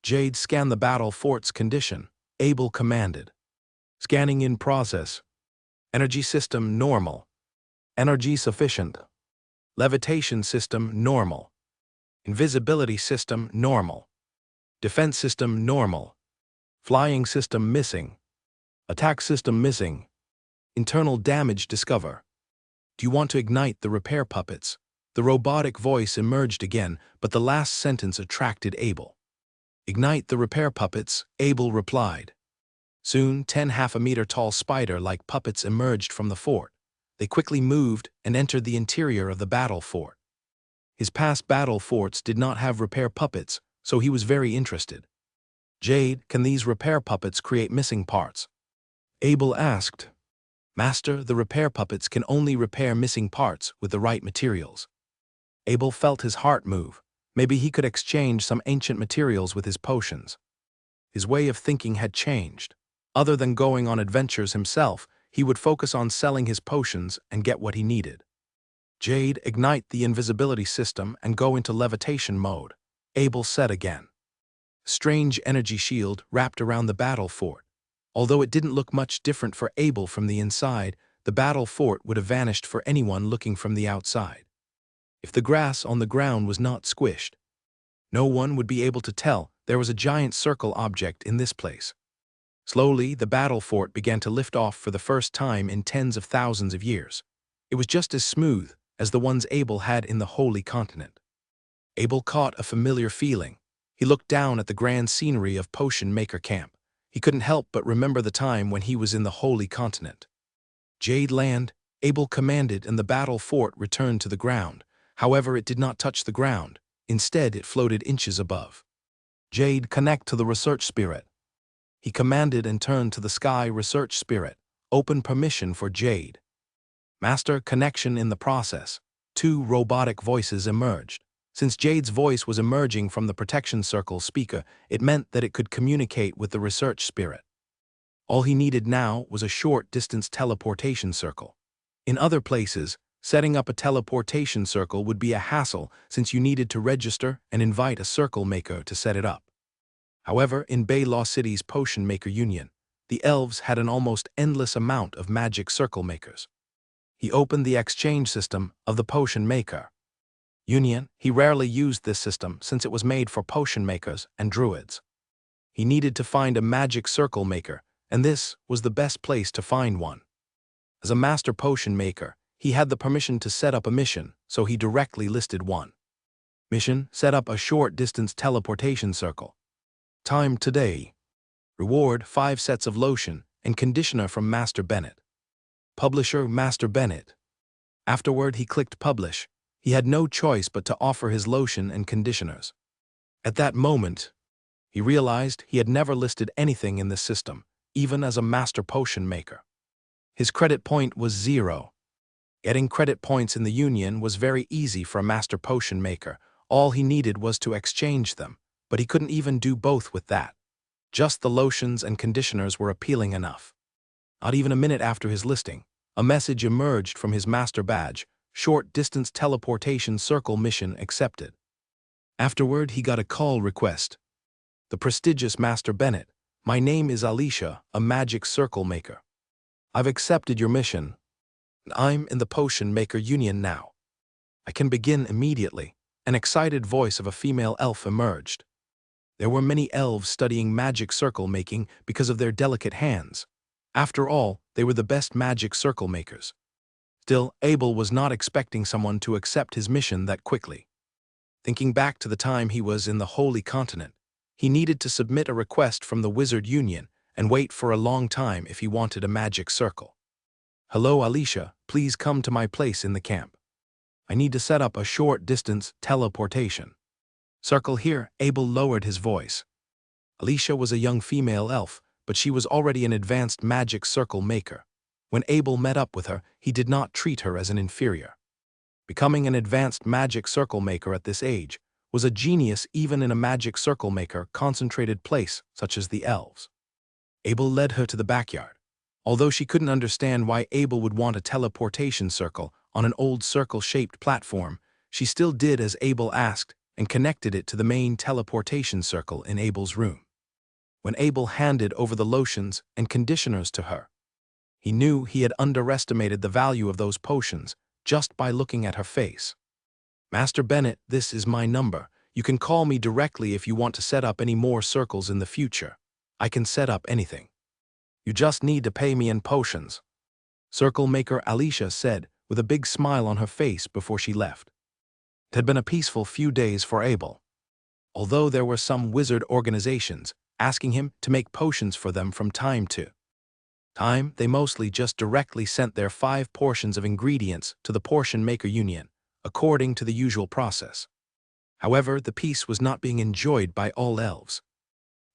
Jade scanned the battle fort's condition. Abel commanded. Scanning in process. Energy system normal. Energy sufficient. Levitation system normal. Invisibility system normal. Defense system normal. Flying system missing. Attack system missing. Internal damage discover. Do you want to ignite the repair puppets? The robotic voice emerged again, but the last sentence attracted Abel. Ignite the repair puppets, Abel replied. Soon, 10 half-a-meter-tall spider-like puppets emerged from the fort. They quickly moved and entered the interior of the battle fort. His past battle forts did not have repair puppets, so he was very interested. Jade, can these repair puppets create missing parts? Abel asked. Master, the repair puppets can only repair missing parts with the right materials. Abel felt his heart move. Maybe he could exchange some ancient materials with his potions. His way of thinking had changed. Other than going on adventures himself, he would focus on selling his potions and get what he needed. Jade, ignite the invisibility system and go into levitation mode, Abel said again. Strange energy shield wrapped around the battle fort. Although it didn't look much different for Abel from the inside, the battle fort would have vanished for anyone looking from the outside. If the grass on the ground was not squished. No one would be able to tell there was a giant circle object in this place. Slowly, the battle fort began to lift off for the first time in tens of thousands of years. It was just as smooth as the ones Abel had in the Holy Continent. Abel caught a familiar feeling. He looked down at the grand scenery of Potion Maker Camp. He couldn't help but remember the time when he was in the Holy Continent. Jade land, Abel commanded, and the battle fort returned to the ground. However, it did not touch the ground. Instead, it floated inches above. Jade, connect to the research spirit. He commanded and turned to the sky research spirit. Open permission for Jade. Master connection in the process. 2 robotic voices emerged. Since Jade's voice was emerging from the protection circle speaker, it meant that it could communicate with the research spirit. All he needed now was a short-distance teleportation circle. In other places, setting up a teleportation circle would be a hassle since you needed to register and invite a circle maker to set it up. However, in Bay Law City's Potion Maker Union, the elves had an almost endless amount of magic circle makers. He opened the exchange system of the Potion Maker Union. He rarely used this system since it was made for potion makers and druids. He needed to find a magic circle maker, and this was the best place to find one. As a master potion maker, he had the permission to set up a mission, so he directly listed one. Mission: set up a short-distance teleportation circle. Time today. Reward: 5 sets of lotion and conditioner from Master Bennett. Publisher: Master Bennett. Afterward, he clicked Publish. He had no choice but to offer his lotion and conditioners. At that moment, he realized he had never listed anything in this system, even as a master potion maker. His credit point was 0. Getting credit points in the Union was very easy for a master potion maker. All he needed was to exchange them, but he couldn't even do both with that. Just the lotions and conditioners were appealing enough. Not even a minute after his listing, a message emerged from his master badge: short-distance teleportation circle mission accepted. Afterward, he got a call request. The prestigious Master Bennett: my name is Alicia, a magic circle maker. I've accepted your mission. I'm in the Potion Maker Union now. I can begin immediately. An excited voice of a female elf emerged. There were many elves studying magic circle making because of their delicate hands. After all, they were the best magic circle makers. Still, Abel was not expecting someone to accept his mission that quickly. Thinking back to the time he was in the Holy Continent, he needed to submit a request from the Wizard Union and wait for a long time if he wanted a magic circle. Hello, Alicia, please come to my place in the camp. I need to set up a short-distance teleportation circle here. Abel lowered his voice. Alicia was a young female elf, but she was already an advanced magic circle maker. When Abel met up with her, he did not treat her as an inferior. Becoming an advanced magic circle maker at this age was a genius even in a magic circle maker concentrated place such as the elves. Abel led her to the backyard. Although she couldn't understand why Abel would want a teleportation circle on an old circle-shaped platform, she still did as Abel asked and connected it to the main teleportation circle in Abel's room. When Abel handed over the lotions and conditioners to her, he knew he had underestimated the value of those potions just by looking at her face. Master Bennett, this is my number. You can call me directly if you want to set up any more circles in the future. I can set up anything. You just need to pay me in potions. Circle Maker Alicia said with a big smile on her face before she left. It had been a peaceful few days for Abel. Although there were some wizard organizations asking him to make potions for them from time to time, they mostly just directly sent their 5 portions of ingredients to the Potion Maker Union, according to the usual process. However, the peace was not being enjoyed by all elves.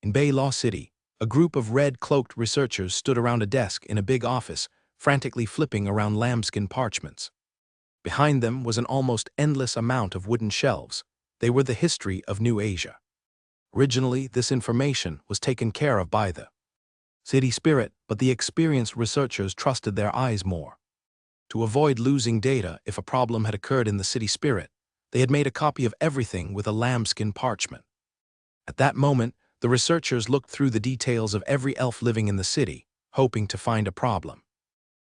In Bay Law City, a group of red-cloaked researchers stood around a desk in a big office, frantically flipping around lambskin parchments. Behind them was an almost endless amount of wooden shelves. They were the history of New Asia. Originally, this information was taken care of by the city spirit, but the experienced researchers trusted their eyes more. To avoid losing data if a problem had occurred in the city spirit, they had made a copy of everything with a lambskin parchment. At that moment, the researchers looked through the details of every elf living in the city, hoping to find a problem.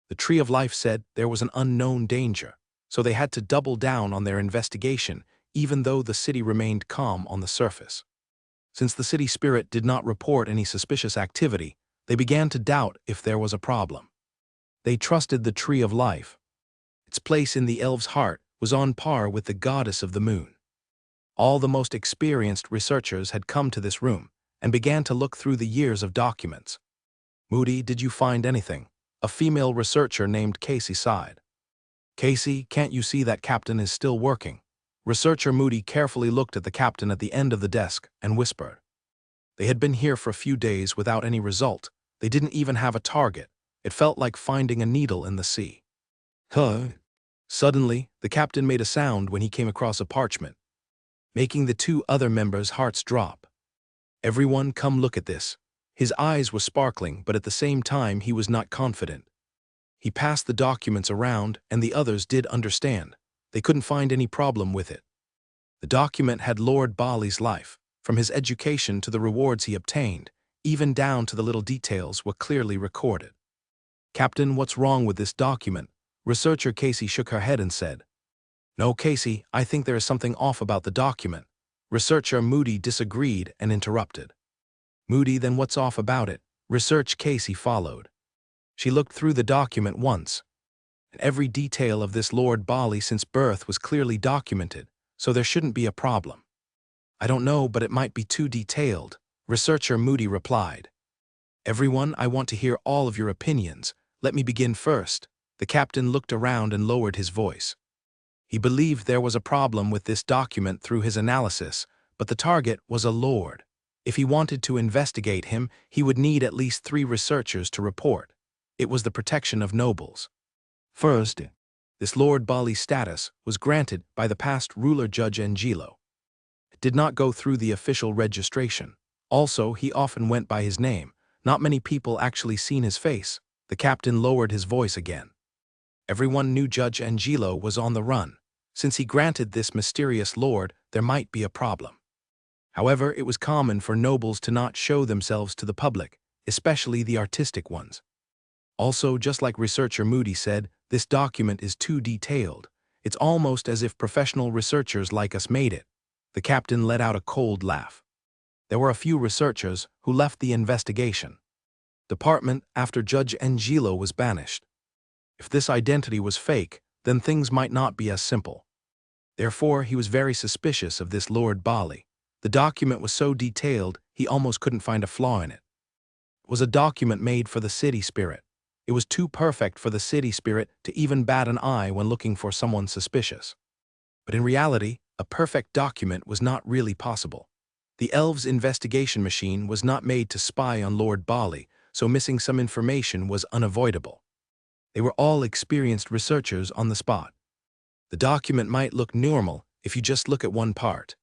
The Tree of Life said there was an unknown danger, so they had to double down on their investigation, even though the city remained calm on the surface. Since the city spirit did not report any suspicious activity, they began to doubt if there was a problem. They trusted the Tree of Life. Its place in the elves' heart was on par with the goddess of the moon. All the most experienced researchers had come to this room and began to look through the years of documents. "Moody, did you find anything?" A female researcher named Casey sighed. "Casey, can't you see that captain is still working?" Researcher Moody carefully looked at the captain at the end of the desk and whispered. They had been here for a few days without any result. They didn't even have a target. It felt like finding a needle in the sea. Huh? Suddenly, the captain made a sound when he came across a parchment, making the two other members' hearts drop. "Everyone, come look at this." His eyes were sparkling, but at the same time he was not confident. He passed the documents around, and the others did understand. They couldn't find any problem with it. The document had Lord Bali's life, from his education to the rewards he obtained, even down to the little details were clearly recorded. "Captain, what's wrong with this document?" Researcher Casey shook her head and said. "No, Casey, I think there is something off about the document." Researcher Moody disagreed and interrupted. "Moody, then what's off about it?" Research Casey followed. She looked through the document once, and every detail of this Lord Bali since birth was clearly documented, so there shouldn't be a problem. "I don't know, but it might be too detailed," Researcher Moody replied. "Everyone, I want to hear all of your opinions. Let me begin first." The captain looked around and lowered his voice. He believed there was a problem with this document through his analysis, but the target was a lord. If he wanted to investigate him, he would need at least 3 researchers to report. It was the protection of nobles. First, this Lord Bali's status was granted by the past ruler Judge Angelo. It did not go through the official registration. Also, he often went by his name. Not many people actually seen his face. The captain lowered his voice again. Everyone knew Judge Angelo was on the run. Since he granted this mysterious lord, there might be a problem. However, it was common for nobles to not show themselves to the public, especially the artistic ones. Also, just like Researcher Moody said, this document is too detailed. It's almost as if professional researchers like us made it. The captain let out a cold laugh. There were a few researchers who left the investigation department after Judge Angelo was banished. If this identity was fake, then things might not be as simple. Therefore, he was very suspicious of this Lord Bali. The document was so detailed, he almost couldn't find a flaw in it. It was a document made for the city spirit. It was too perfect for the city spirit to even bat an eye when looking for someone suspicious. But in reality, a perfect document was not really possible. The elves' investigation machine was not made to spy on Lord Bali, so missing some information was unavoidable. They were all experienced researchers on the spot. The document might look normal if you just look at one part,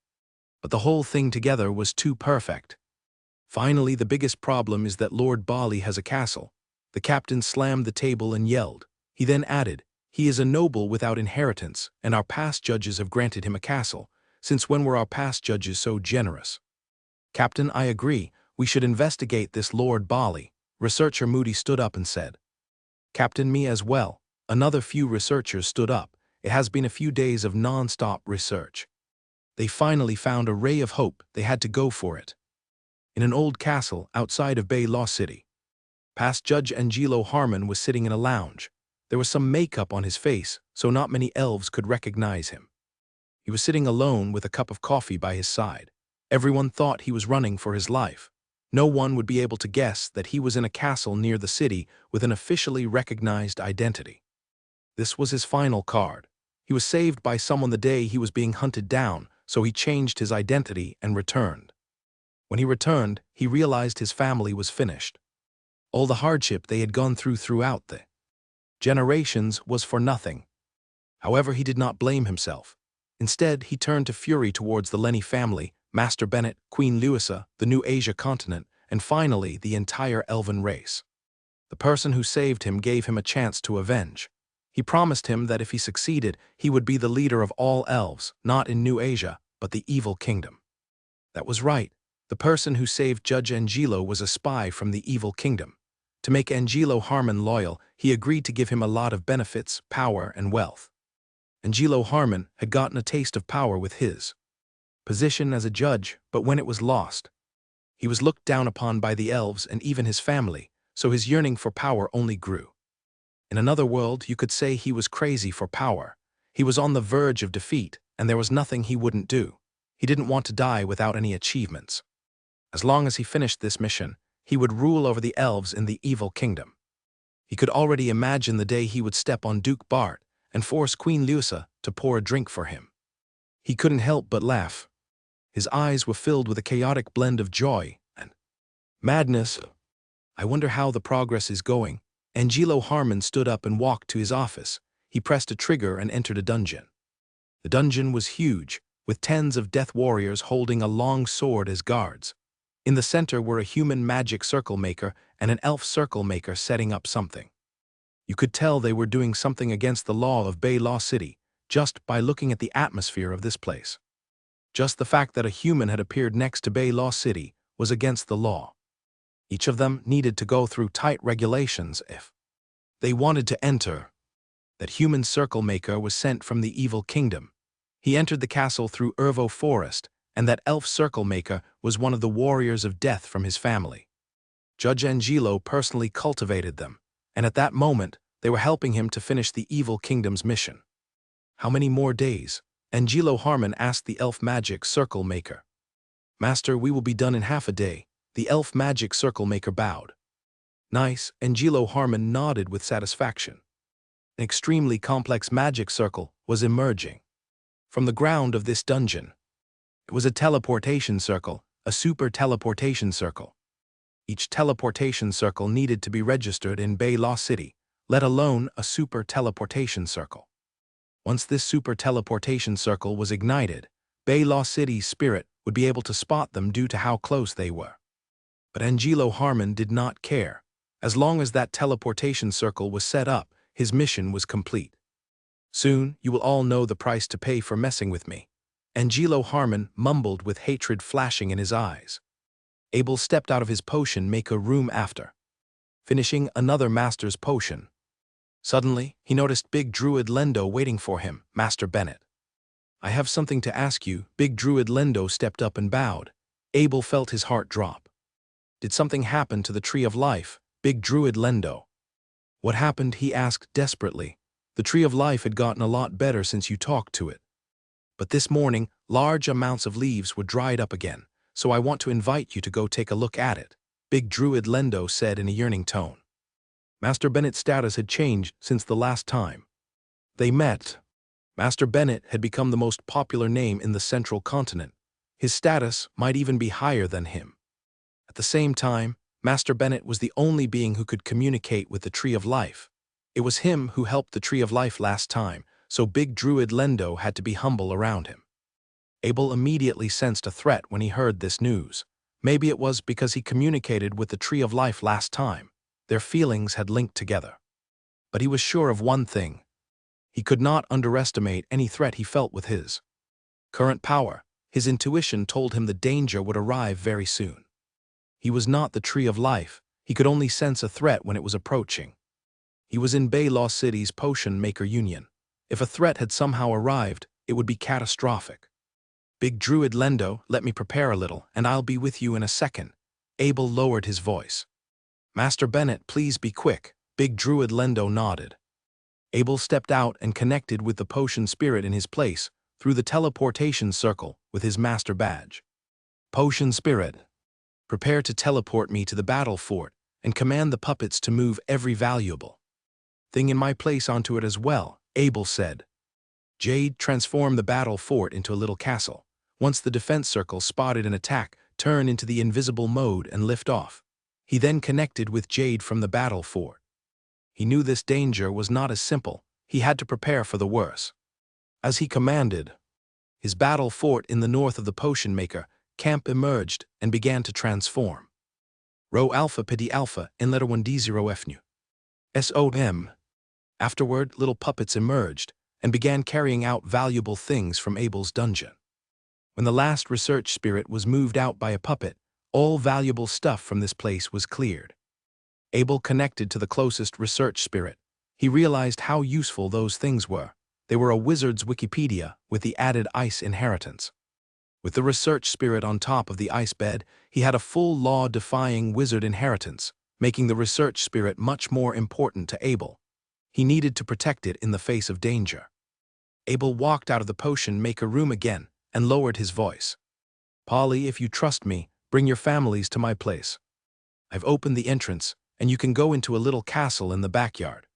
but the whole thing together was too perfect. Finally, the biggest problem is that Lord Bali has a castle. The captain slammed the table and yelled. He then added, "He is a noble without inheritance, and our past judges have granted him a castle. Since when were our past judges so generous?" "Captain, I agree. We should investigate this Lord Bali." Researcher Moody stood up and said. "Captain, me as well." Another few researchers stood up. It has been a few days of nonstop research. They finally found a ray of hope. They had to go for it. In an old castle outside of Bay Law City, past Judge Angelo Harmon was sitting in a lounge. There was some makeup on his face, so not many elves could recognize him. He was sitting alone with a cup of coffee by his side. Everyone thought he was running for his life. No one would be able to guess that he was in a castle near the city with an officially recognized identity. This was his final card. He was saved by someone the day he was being hunted down, so he changed his identity and returned. When he returned, he realized his family was finished. All the hardship they had gone through throughout the generations was for nothing. However, he did not blame himself. Instead, he turned to fury towards the Lenny family, Master Bennett, Queen Louisa, the New Asia continent, and finally the entire elven race. The person who saved him gave him a chance to avenge. He promised him that if he succeeded, he would be the leader of all elves, not in New Asia, but the evil kingdom. That was right. The person who saved Judge Angelo was a spy from the evil kingdom. To make Angelo Harmon loyal, he agreed to give him a lot of benefits, power, and wealth. Angelo Harmon had gotten a taste of power with his position as a judge, but when it was lost, he was looked down upon by the elves and even his family, so his yearning for power only grew. In another world, you could say he was crazy for power. He was on the verge of defeat, and there was nothing he wouldn't do. He didn't want to die without any achievements. As long as he finished this mission, he would rule over the elves in the evil kingdom. He could already imagine the day he would step on Duke Bart and force Queen Lusa to pour a drink for him. He couldn't help but laugh. His eyes were filled with a chaotic blend of joy and madness. I wonder how the progress is going. Angelo Harmon stood up and walked to his office. He pressed a trigger and entered a dungeon. The dungeon was huge, with tens of death warriors holding a long sword as guards. In the center were a human magic circle maker and an elf circle maker setting up something. You could tell they were doing something against the law of Bay Law City, just by looking at the atmosphere of this place. Just the fact that a human had appeared next to Bay Law City was against the law. Each of them needed to go through tight regulations if they wanted to enter. That human circle maker was sent from the evil kingdom. He entered the castle through Ervo Forest, and that elf circle maker was one of the warriors of death from his family. Judge Angelo personally cultivated them, and at that moment, they were helping him to finish the evil kingdom's mission. How many more days? Angelo Harmon asked the elf magic circle maker. Master, we will be done in half a day. The elf magic circle maker bowed. Nice, Angelo Harmon nodded with satisfaction. An extremely complex magic circle was emerging from the ground of this dungeon. It was a teleportation circle, a super teleportation circle. Each teleportation circle needed to be registered in Bay Law City, let alone a super teleportation circle. Once this super teleportation circle was ignited, Bay Law City's spirit would be able to spot them due to how close they were. But Angelo Harmon did not care. As long as that teleportation circle was set up, his mission was complete. Soon, you will all know the price to pay for messing with me. Angelo Harmon mumbled with hatred flashing in his eyes. Abel stepped out of his potion maker room after finishing another master's potion. Suddenly, he noticed Big Druid Lendo waiting for him, Master Bennett. I have something to ask you. Big Druid Lendo stepped up and bowed. Abel felt his heart drop. Did something happen to the Tree of Life, Big Druid Lendo? What happened? He asked desperately. The Tree of Life had gotten a lot better since you talked to it. But this morning, large amounts of leaves were dried up again, so I want to invite you to go take a look at it, Big Druid Lendo said in a yearning tone. Master Bennett's status had changed since the last time they met. Master Bennett had become the most popular name in the central continent. His status might even be higher than him. At the same time, Master Bennett was the only being who could communicate with the Tree of Life. It was him who helped the Tree of Life last time, so Big Druid Lendo had to be humble around him. Abel immediately sensed a threat when he heard this news. Maybe it was because he communicated with the Tree of Life last time. Their feelings had linked together. But he was sure of one thing. He could not underestimate any threat he felt with his current power. His intuition told him the danger would arrive very soon. He was not the Tree of Life. He could only sense a threat when it was approaching. He was in Bay Law City's Potion Maker Union. If a threat had somehow arrived, it would be catastrophic. Big Druid Lendo, let me prepare a little, and I'll be with you in a second. Abel lowered his voice. Master Bennett, please be quick. Big Druid Lendo nodded. Abel stepped out and connected with the potion spirit in his place through the teleportation circle with his master badge. Potion spirit, prepare to teleport me to the battle fort and command the puppets to move every valuable thing in my place onto it as well, Abel said. Jade transformed the battle fort into a little castle. Once the defense circle spotted an attack, turn into the invisible mode and lift off. He then connected with Jade from the battle fort. He knew this danger was not as simple. He had to prepare for the worst. As he commanded, his battle fort in the north of the Potion Maker camp emerged and began to transform. Rho Alpha Pidi Alpha in letter 1D0 FNU. SOM. Afterward, little puppets emerged and began carrying out valuable things from Abel's dungeon. When the last research spirit was moved out by a puppet, all valuable stuff from this place was cleared. Abel connected to the closest research spirit. He realized how useful those things were. They were a wizard's Wikipedia with the added ice inheritance. With the research spirit on top of the ice bed, he had a full law-defying wizard inheritance, making the research spirit much more important to Abel. He needed to protect it in the face of danger. Abel walked out of the potion maker room again and lowered his voice. "Polly, if you trust me, bring your families to my place. I've opened the entrance, and you can go into a little castle in the backyard.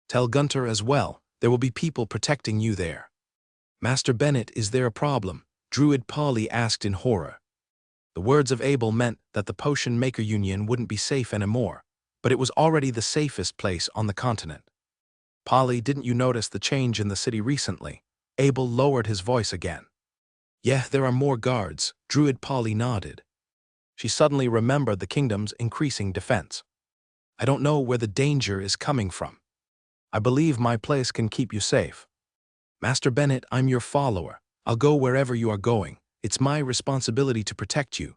Tell Gunter as well, there will be people protecting you there." "Master Bennett, is there a problem?" Druid Polly asked in horror. The words of Abel meant that the Potion Maker Union wouldn't be safe anymore, but it was already the safest place on the continent. "Polly, didn't you notice the change in the city recently?" Abel lowered his voice again. "Yeah, there are more guards," Druid Polly nodded. She suddenly remembered the kingdom's increasing defense. "I don't know where the danger is coming from. I believe my place can keep you safe. Master Bennett, I'm your follower. I'll go wherever you are going. It's my responsibility to protect you."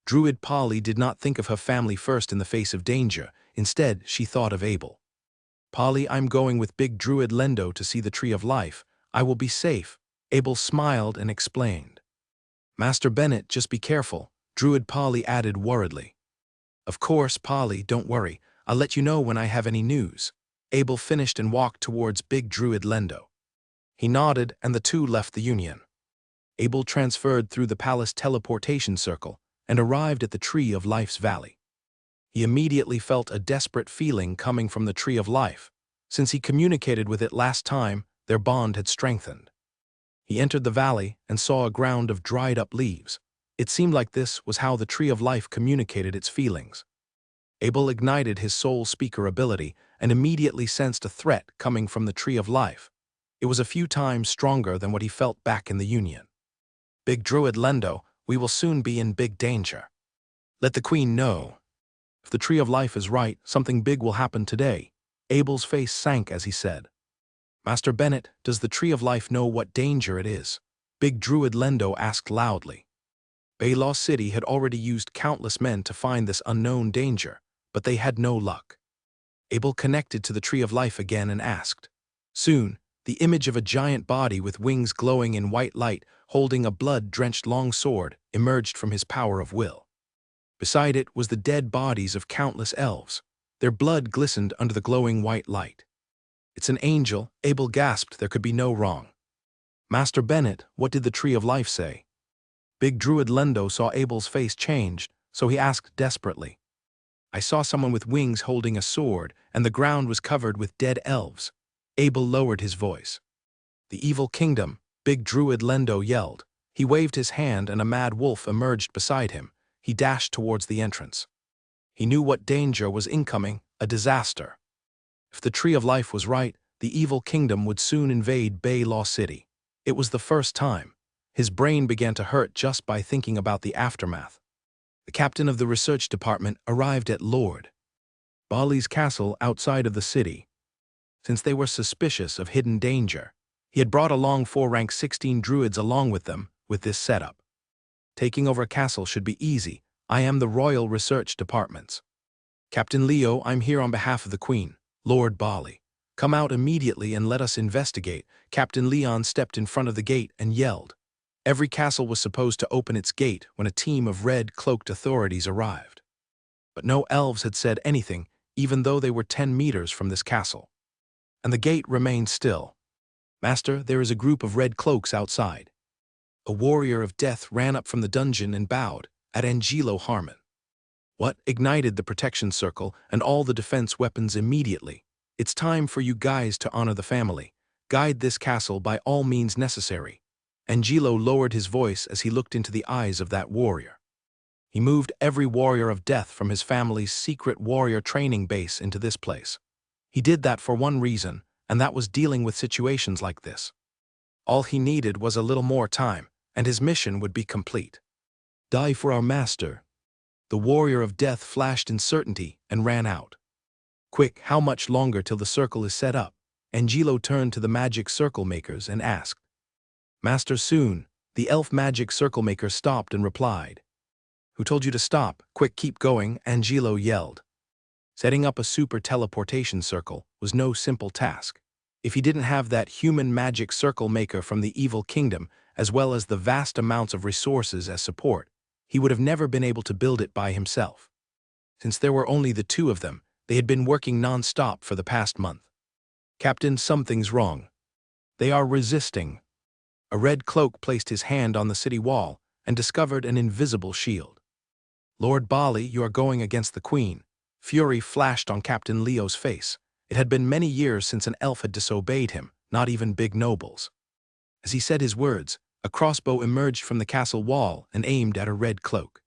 Druid Polly did not think of her family first in the face of danger. Instead, she thought of Abel. "Polly, I'm going with Big Druid Lendo to see the Tree of Life. I will be safe." Abel smiled and explained. "Master Bennett, just be careful," Druid Polly added worriedly. "Of course, Polly, don't worry. I'll let you know when I have any news." Abel finished and walked towards Big Druid Lendo. He nodded, and the two left the Union. Abel transferred through the palace teleportation circle and arrived at the Tree of Life's valley. He immediately felt a desperate feeling coming from the Tree of Life. Since he communicated with it last time, their bond had strengthened. He entered the valley and saw a ground of dried-up leaves. It seemed like this was how the Tree of Life communicated its feelings. Abel ignited his soul speaker ability and immediately sensed a threat coming from the Tree of Life. It was a few times stronger than what he felt back in the Union. "Big Druid Lendo, we will soon be in big danger. Let the Queen know. If the Tree of Life is right, something big will happen today." Abel's face sank as he said. "Master Bennett, does the Tree of Life know what danger it is?" Big Druid Lendo asked loudly. Baylaw City had already used countless men to find this unknown danger, but they had no luck. Abel connected to the Tree of Life again and asked. Soon, the image of a giant body with wings glowing in white light, holding a blood-drenched long sword, emerged from his power of will. Beside it was the dead bodies of countless elves. Their blood glistened under the glowing white light. "It's an angel," Abel gasped. There could be no wrong. "Master Bennett, what did the Tree of Life say?" Big Druid Lendo saw Abel's face change, so he asked desperately. "I saw someone with wings holding a sword, and the ground was covered with dead elves." Abel lowered his voice. "The evil kingdom," Big Druid Lendo yelled. He waved his hand and a mad wolf emerged beside him. He dashed towards the entrance. He knew what danger was incoming, a disaster. If the Tree of Life was right, the evil kingdom would soon invade Baylaw City. It was the first time. His brain began to hurt just by thinking about the aftermath. The captain of the research department arrived at Lord Bali's castle outside of the city. Since they were suspicious of hidden danger, he had brought along 4-rank 16 druids along with them with this setup. Taking over a castle should be easy. I am the Royal Research Department's. "Captain Leo, I'm here on behalf of the Queen, Lord Bali. Come out immediately and let us investigate." Captain Leon stepped in front of the gate and yelled. Every castle was supposed to open its gate when a team of red-cloaked authorities arrived. But no elves had said anything, even though they were 10 meters from this castle. And the gate remained still. "Master, there is a group of red cloaks outside." A warrior of death ran up from the dungeon and bowed at Angelo Harmon. "What?" Ignited the protection circle and all the defense weapons immediately. "It's time for you guys to honor the family. Guide this castle by all means necessary." Angelo lowered his voice as he looked into the eyes of that warrior. He moved every warrior of death from his family's secret warrior training base into this place. He did that for one reason, and that was dealing with situations like this. All he needed was a little more time, and his mission would be complete. "Die for our master." The warrior of death flashed in certainty and ran out. "Quick, how much longer till the circle is set up?" Angelo turned to the magic circle makers and asked. "Master, soon." The elf magic circle maker stopped and replied. "Who told you to stop? Quick, keep going," Angelo yelled. Setting up a super teleportation circle was no simple task. If he didn't have that human magic circle maker from the evil kingdom, as well as the vast amounts of resources as support, he would have never been able to build it by himself. Since there were only the two of them, they had been working non-stop for the past month. "Captain, something's wrong. They are resisting." A red cloak placed his hand on the city wall and discovered an invisible shield. "Lord Bali, you are going against the Queen." Fury flashed on Captain Leo's face. It had been many years since an elf had disobeyed him, not even big nobles. As he said his words, a crossbow emerged from the castle wall and aimed at a red cloak.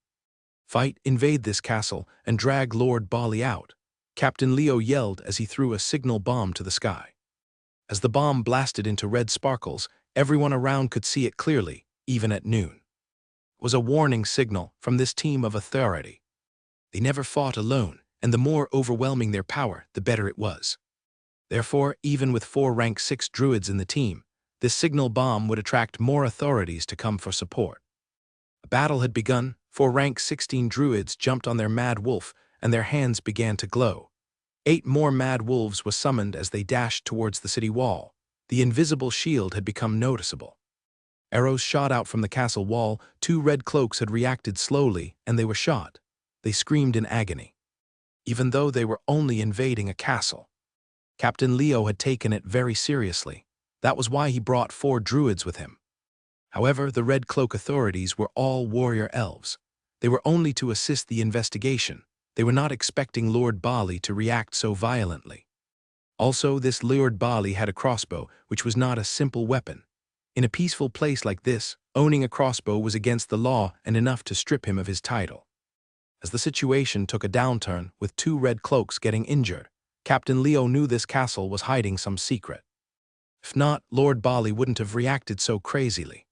"Fight, invade this castle, and drag Lord Bali out," Captain Leo yelled as he threw a signal bomb to the sky. As the bomb blasted into red sparkles, everyone around could see it clearly, even at noon. It was a warning signal from this team of authority. They never fought alone, and the more overwhelming their power, the better it was. Therefore, even with 4 rank 6 druids in the team, this signal bomb would attract more authorities to come for support. A battle had begun. 4 rank 16 druids jumped on their mad wolf, and their hands began to glow. 8 more mad wolves were summoned as they dashed towards the city wall. The invisible shield had become noticeable. Arrows shot out from the castle wall. 2 red cloaks had reacted slowly, and they were shot. They screamed in agony. Even though they were only invading a castle, Captain Leo had taken it very seriously. That was why he brought 4 druids with him. However, the Red Cloak authorities were all warrior elves. They were only to assist the investigation. They were not expecting Lord Bali to react so violently. Also, this Lord Bali had a crossbow, which was not a simple weapon. In a peaceful place like this, owning a crossbow was against the law and enough to strip him of his title. As the situation took a downturn, with 2 red cloaks getting injured, Captain Leo knew this castle was hiding some secret. If not, Lord Bali wouldn't have reacted so crazily.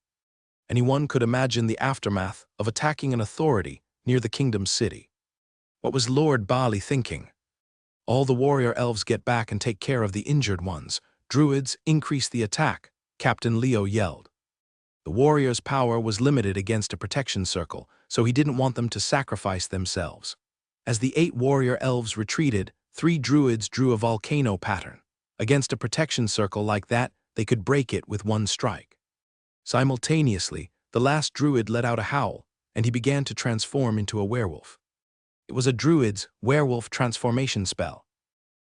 Anyone could imagine the aftermath of attacking an authority near the kingdom's city. What was Lord Bali thinking? All the warrior elves get back and take care of the injured ones. Druids, increase the attack, Captain Leo yelled. The warriors' power was limited against a protection circle, so he didn't want them to sacrifice themselves. As the 8 warrior elves retreated, 3 druids drew a volcano pattern. Against a protection circle like that, they could break it with 1 strike. Simultaneously, the last druid let out a howl, and he began to transform into a werewolf. It was a druid's werewolf transformation spell.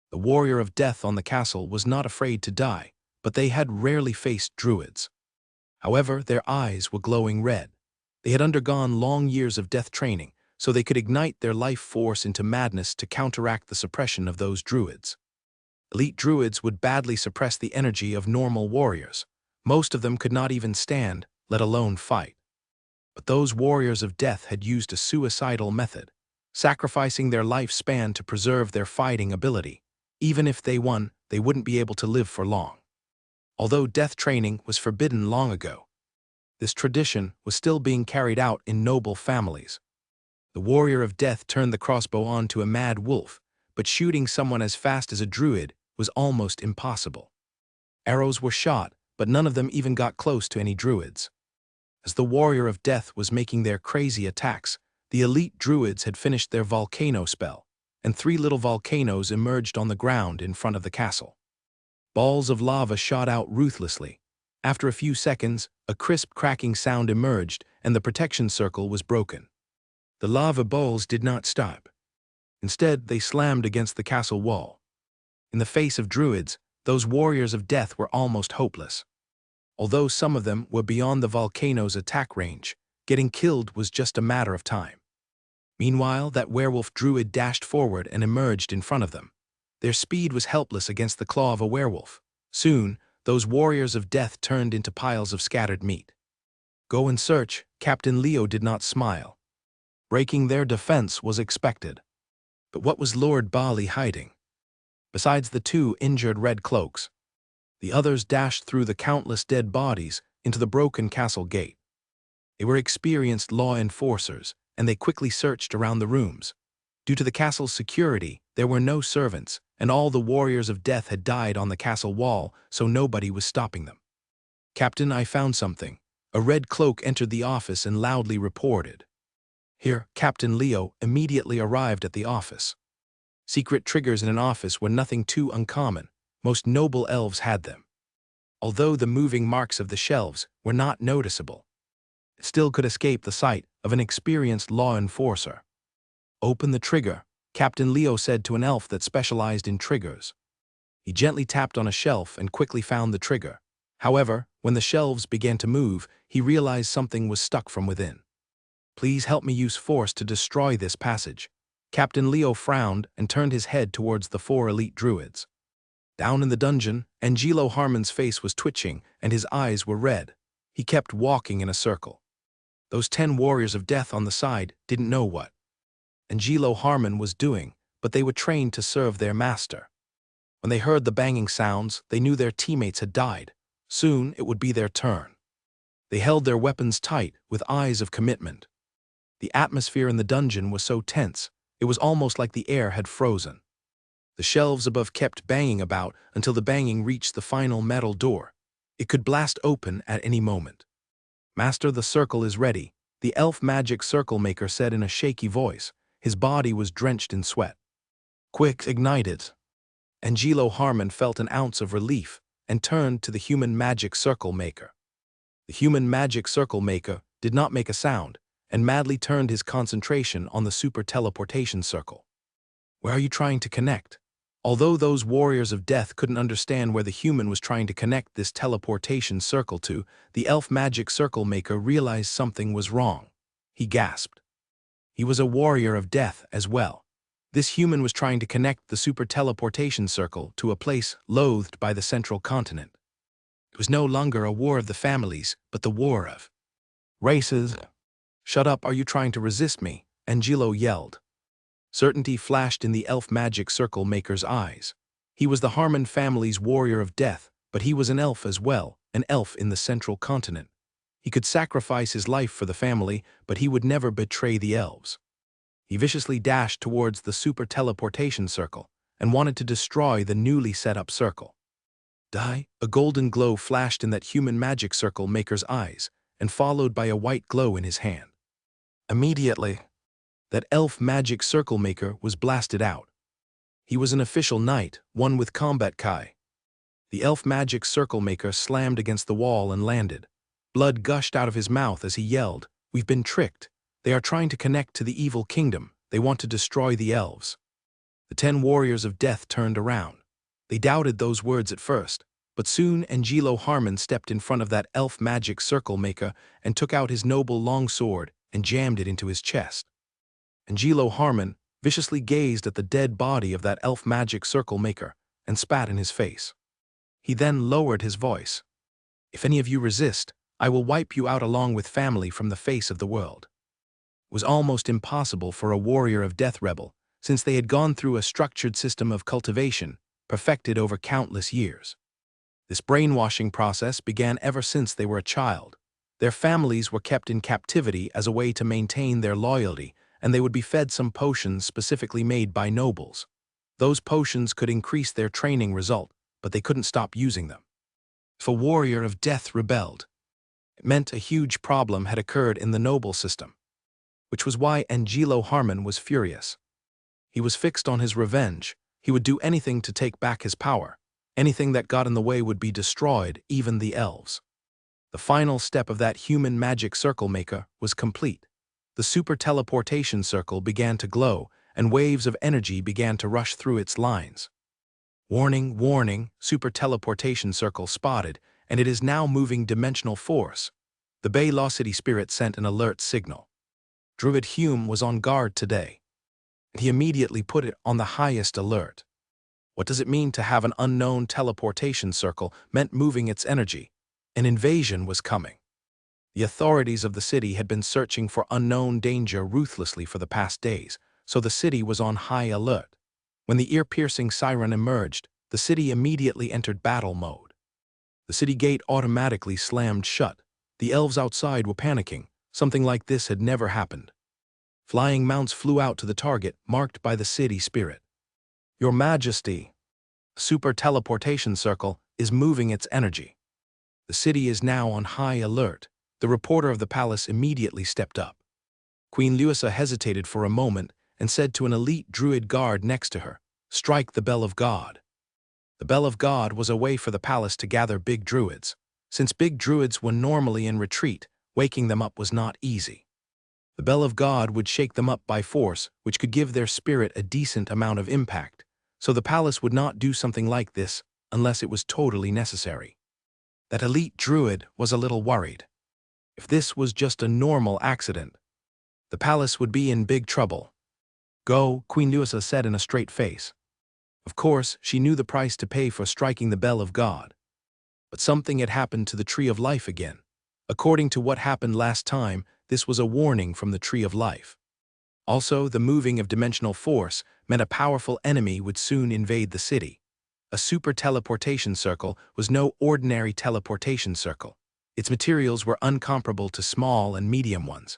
The warrior of death on the castle was not afraid to die, but they had rarely faced druids. However, their eyes were glowing red. They had undergone long years of death training, so they could ignite their life force into madness to counteract the suppression of those druids. Elite druids would badly suppress the energy of normal warriors. Most of them could not even stand, let alone fight. But those warriors of death had used a suicidal method, sacrificing their lifespan to preserve their fighting ability. Even if they won, they wouldn't be able to live for long. Although death training was forbidden long ago, this tradition was still being carried out in noble families. The warrior of death turned the crossbow on to a mad wolf, but shooting someone as fast as a druid was almost impossible. Arrows were shot, but none of them even got close to any druids. As the warrior of death was making their crazy attacks, the elite druids had finished their volcano spell, and 3 little volcanoes emerged on the ground in front of the castle. Balls of lava shot out ruthlessly. After a few seconds, a crisp cracking sound emerged, and the protection circle was broken. The lava balls did not stop. Instead, they slammed against the castle wall. In the face of druids, those warriors of death were almost hopeless. Although some of them were beyond the volcano's attack range, getting killed was just a matter of time. Meanwhile, that werewolf druid dashed forward and emerged in front of them. Their speed was helpless against the claw of a werewolf. Soon, those warriors of death turned into piles of scattered meat. Go and search, Captain Leo did not smile. Breaking their defense was expected. But what was Lord Bali hiding? Besides the 2 injured red cloaks, the others dashed through the countless dead bodies into the broken castle gate. They were experienced law enforcers, and they quickly searched around the rooms. Due to the castle's security, there were no servants, and all the warriors of death had died on the castle wall, so nobody was stopping them. "Captain, I found something." A red cloak entered the office and loudly reported. Here, Captain Leo immediately arrived at the office. Secret triggers in an office were nothing too uncommon. Most noble elves had them. Although the moving marks of the shelves were not noticeable, it still could escape the sight of an experienced law enforcer. "Open the trigger," Captain Leo said to an elf that specialized in triggers. He gently tapped on a shelf and quickly found the trigger. However, when the shelves began to move, he realized something was stuck from within. "Please help me use force to destroy this passage." Captain Leo frowned and turned his head towards the 4 elite druids. Down in the dungeon, Angelo Harmon's face was twitching and his eyes were red. He kept walking in a circle. Those 10 warriors of death on the side didn't know what Angelo Harmon was doing, but they were trained to serve their master. When they heard the banging sounds, they knew their teammates had died. Soon it would be their turn. They held their weapons tight with eyes of commitment. The atmosphere in the dungeon was so tense, it was almost like the air had frozen. The shelves above kept banging about until the banging reached the final metal door. It could blast open at any moment. "Master, the circle is ready," the elf magic circle maker said in a shaky voice. His body was drenched in sweat. "Quick, ignite it." Angelo Harmon felt an ounce of relief and turned to the human magic circle maker. The human magic circle maker did not make a sound and madly turned his concentration on the super teleportation circle. "Where are you trying to connect?" Although those warriors of death couldn't understand where the human was trying to connect this teleportation circle to, the elf magic circle maker realized something was wrong. He gasped. He was a warrior of death as well. This human was trying to connect the super teleportation circle to a place loathed by the central continent. It was no longer a war of the families, but the war of races. "Shut up, are you trying to resist me?" Angelo yelled. Certainty flashed in the elf magic circle maker's eyes. He was the Harmon family's warrior of death, but he was an elf as well, an elf in the central continent. He could sacrifice his life for the family, but he would never betray the elves. He viciously dashed towards the super teleportation circle and wanted to destroy the newly set up circle. "Die!" A golden glow flashed in that human magic circle maker's eyes, and followed by a white glow in his hand. Immediately, that elf magic circle maker was blasted out. He was an official knight, one with combat kai. The elf magic circle maker slammed against the wall and landed. Blood gushed out of his mouth as he yelled, "We've been tricked. They are trying to connect to the evil kingdom. They want to destroy the elves." The 10 warriors of death turned around. They doubted those words at first, but soon Angelo Harmon stepped in front of that elf magic circle maker and took out his noble longsword and jammed it into his chest. Angelo Harmon viciously gazed at the dead body of that elf magic circle maker and spat in his face. He then lowered his voice. "If any of you resist, I will wipe you out along with family from the face of the world." It was almost impossible for a warrior of death rebel, since they had gone through a structured system of cultivation, perfected over countless years. This brainwashing process began ever since they were a child. Their families were kept in captivity as a way to maintain their loyalty, and they would be fed some potions specifically made by nobles. Those potions could increase their training result, but they couldn't stop using them. If a warrior of death rebelled, it meant a huge problem had occurred in the noble system, which was why Angelo Harmon was furious. He was fixed on his revenge. He would do anything to take back his power. Anything that got in the way would be destroyed, even the elves. The final step of that human magic circle maker was complete. The super teleportation circle began to glow, and waves of energy began to rush through its lines. "Warning, warning, super teleportation circle spotted, and it is now moving dimensional force." The Bay Law City Spirit sent an alert signal. Druid Hume was on guard today. He immediately put it on the highest alert. What does it mean to have an unknown teleportation circle meant moving its energy? An invasion was coming. The authorities of the city had been searching for unknown danger ruthlessly for the past days, so the city was on high alert. When the ear-piercing siren emerged, the city immediately entered battle mode. The city gate automatically slammed shut. The elves outside were panicking. Something like this had never happened. Flying mounts flew out to the target, marked by the city spirit. "Your Majesty, super teleportation circle is moving its energy." The city is now on high alert. The reporter of the palace immediately stepped up. Queen Luisa hesitated for a moment and said to an elite druid guard next to her, "Strike the bell of God." The Bell of God was a way for the palace to gather big druids. Since big druids were normally in retreat, waking them up was not easy. The Bell of God would shake them up by force, which could give their spirit a decent amount of impact, so the palace would not do something like this unless it was totally necessary. That elite druid was a little worried. If this was just a normal accident, the palace would be in big trouble. Go, Queen Luisa said in a straight face. Of course, she knew the price to pay for striking the Bell of God. But something had happened to the Tree of Life again. According to what happened last time, this was a warning from the Tree of Life. Also, the moving of dimensional force meant a powerful enemy would soon invade the city. A super teleportation circle was no ordinary teleportation circle. Its materials were incomparable to small and medium ones.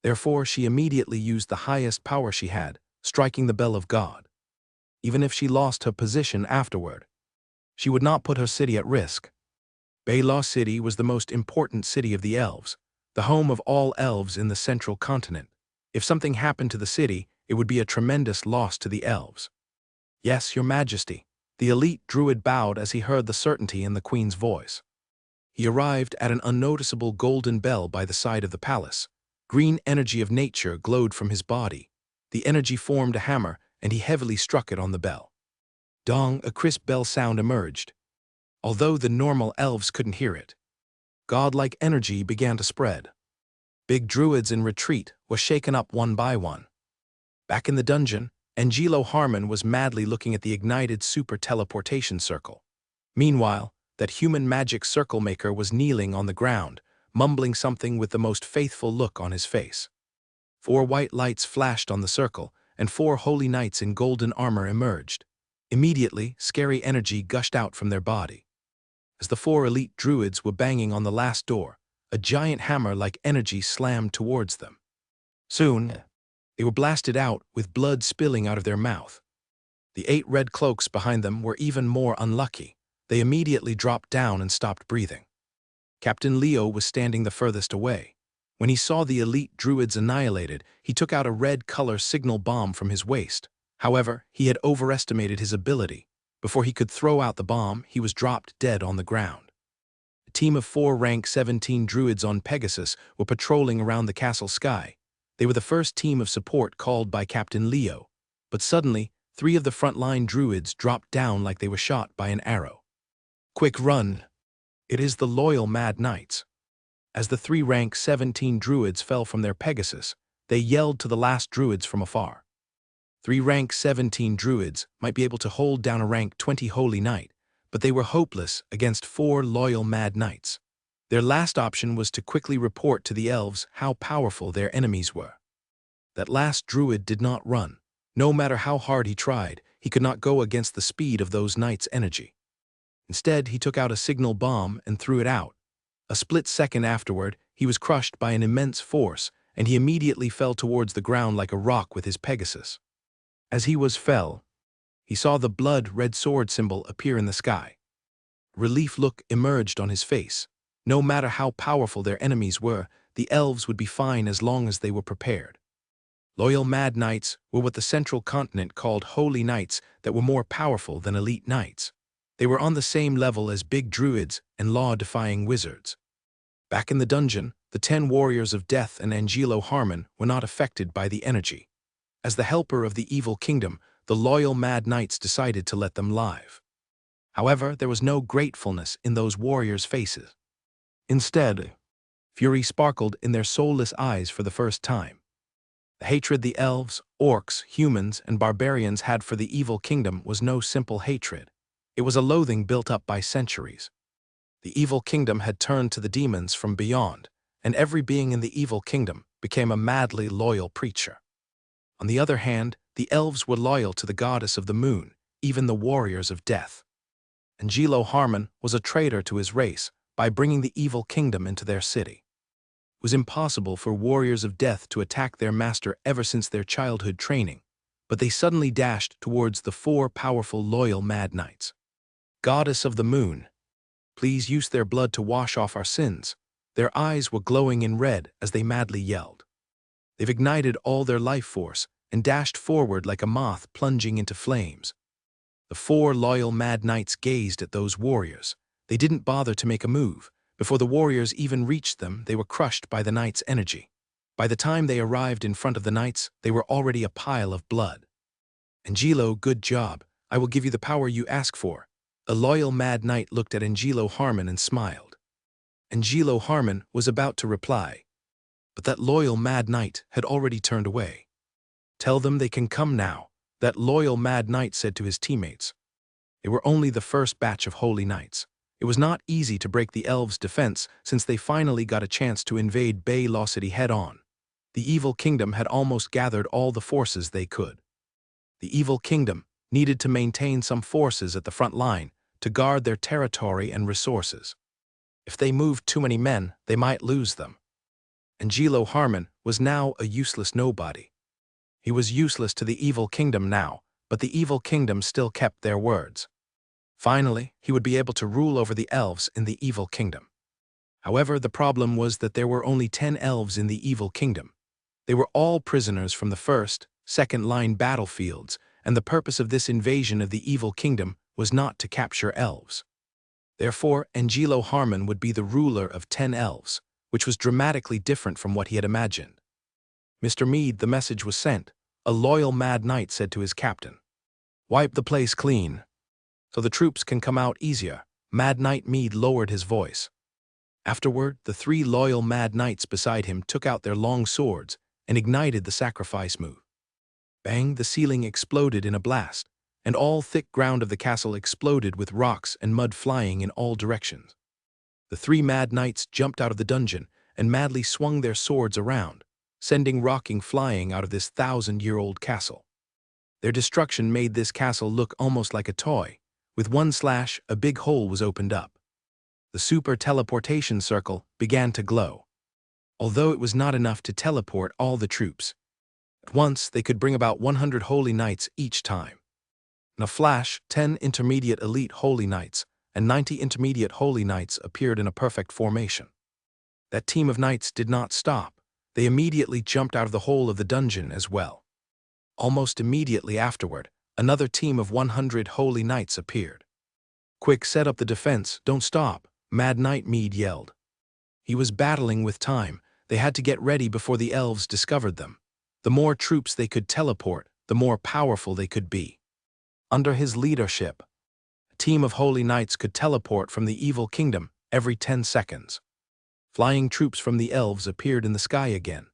Therefore, she immediately used the highest power she had, striking the Bell of God. Even if she lost her position afterward, she would not put her city at risk. Bela City was the most important city of the elves, the home of all elves in the central continent. If something happened to the city, it would be a tremendous loss to the elves. Yes, your majesty. The elite druid bowed as he heard the certainty in the queen's voice. He arrived at an unnoticeable golden bell by the side of the palace. Green energy of nature glowed from his body. The energy formed a hammer, and he heavily struck it on the bell. Dong, a crisp bell sound emerged. Although the normal elves couldn't hear it, godlike energy began to spread. Big druids in retreat were shaken up one by one. Back in the dungeon, Angelo Harmon was madly looking at the ignited super teleportation circle. Meanwhile, that human magic circle maker was kneeling on the ground, mumbling something with the most faithful look on his face. 4 white lights flashed on the circle, and 4 holy knights in golden armor emerged. Immediately, scary energy gushed out from their body. As the 4 elite druids were banging on the last door, a giant hammer-like energy slammed towards them. Soon, they were blasted out with blood spilling out of their mouth. The 8 red cloaks behind them were even more unlucky. They immediately dropped down and stopped breathing. Captain Leo was standing the furthest away. When he saw the elite druids annihilated, he took out a red-color signal bomb from his waist. However, he had overestimated his ability. Before he could throw out the bomb, he was dropped dead on the ground. A team of 4 rank 17 druids on Pegasus were patrolling around the castle sky. They were the first team of support called by Captain Leo. But suddenly, 3 of the front-line druids dropped down like they were shot by an arrow. Quick run! It is the loyal Mad Knights. As the 3 rank 17 druids fell from their Pegasus, they yelled to the last druids from afar. 3 rank 17 druids might be able to hold down a rank 20 holy knight, but they were hopeless against 4 loyal Mad Knights. Their last option was to quickly report to the elves how powerful their enemies were. That last druid did not run. No matter how hard he tried, he could not go against the speed of those knights' energy. Instead, he took out a signal bomb and threw it out. A split second afterward, he was crushed by an immense force, and he immediately fell towards the ground like a rock with his Pegasus. As he fell, he saw the blood-red sword symbol appear in the sky. Relief look emerged on his face. No matter how powerful their enemies were, the elves would be fine as long as they were prepared. Loyal Mad Knights were what the central continent called holy knights that were more powerful than elite knights. They were on the same level as big druids and law-defying wizards. Back in the dungeon, the 10 warriors of death and Angelo Harmon were not affected by the energy. As the helper of the evil kingdom, the loyal Mad Knights decided to let them live. However, there was no gratefulness in those warriors' faces. Instead, fury sparkled in their soulless eyes for the first time. The hatred the elves, orcs, humans, and barbarians had for the evil kingdom was no simple hatred. It was a loathing built up by centuries. The evil kingdom had turned to the demons from beyond, and every being in the evil kingdom became a madly loyal preacher. On the other hand, the elves were loyal to the goddess of the moon, even the warriors of death. Angelo Harmon was a traitor to his race by bringing the evil kingdom into their city. It was impossible for warriors of death to attack their master ever since their childhood training, but they suddenly dashed towards the 4 powerful loyal Mad Knights. Goddess of the moon, please use their blood to wash off our sins. Their eyes were glowing in red as they madly yelled. They've ignited all their life force and dashed forward like a moth plunging into flames. The 4 loyal Mad Knights gazed at those warriors. They didn't bother to make a move. Before the warriors even reached them, they were crushed by the knights' energy. By the time they arrived in front of the knights, they were already a pile of blood. Angelo, good job. I will give you the power you ask for. A loyal Mad Knight looked at Angelo Harmon and smiled. Angelo Harmon was about to reply, but that loyal Mad Knight had already turned away. Tell them they can come now, that loyal Mad Knight said to his teammates. They were only the first batch of holy knights. It was not easy to break the elves' defense since they finally got a chance to invade Bay Law City head-on. The evil kingdom had almost gathered all the forces they could. The evil kingdom needed to maintain some forces at the front line to guard their territory and resources. If they moved too many men, they might lose them. Angelo Harmon was now a useless nobody. He was useless to the evil kingdom now, but the evil kingdom still kept their words. Finally, he would be able to rule over the elves in the evil kingdom. However, the problem was that there were only 10 elves in the evil kingdom. They were all prisoners from the first, second-line battlefields, and the purpose of this invasion of the evil kingdom was not to capture elves. Therefore, Angelo Harmon would be the ruler of 10 elves, which was dramatically different from what he had imagined. Mr. Meade, the message was sent. A loyal Mad Knight said to his captain, "Wipe the place clean, so the troops can come out easier." Mad Knight Meade lowered his voice. Afterward, the 3 loyal Mad Knights beside him took out their long swords and ignited the sacrifice move. Bang, the ceiling exploded in a blast, and all thick ground of the castle exploded with rocks and mud flying in all directions. The 3 Mad Knights jumped out of the dungeon and madly swung their swords around, sending rocking flying out of this 1,000-year-old castle. Their destruction made this castle look almost like a toy. With one slash, a big hole was opened up. The super teleportation circle began to glow. Although it was not enough to teleport all the troops, at once they could bring about 100 holy knights each time. In a flash, 10 intermediate elite holy knights and 90 intermediate holy knights appeared in a perfect formation. That team of knights did not stop. They immediately jumped out of the hole of the dungeon as well. Almost immediately afterward, another team of 100 holy knights appeared. "Quick, set up the defense, don't stop," Mad Knight Meade yelled. He was battling with time. They had to get ready before the elves discovered them. The more troops they could teleport, the more powerful they could be. Under his leadership, a team of holy knights could teleport from the evil kingdom every 10 seconds. Flying troops from the elves appeared in the sky again,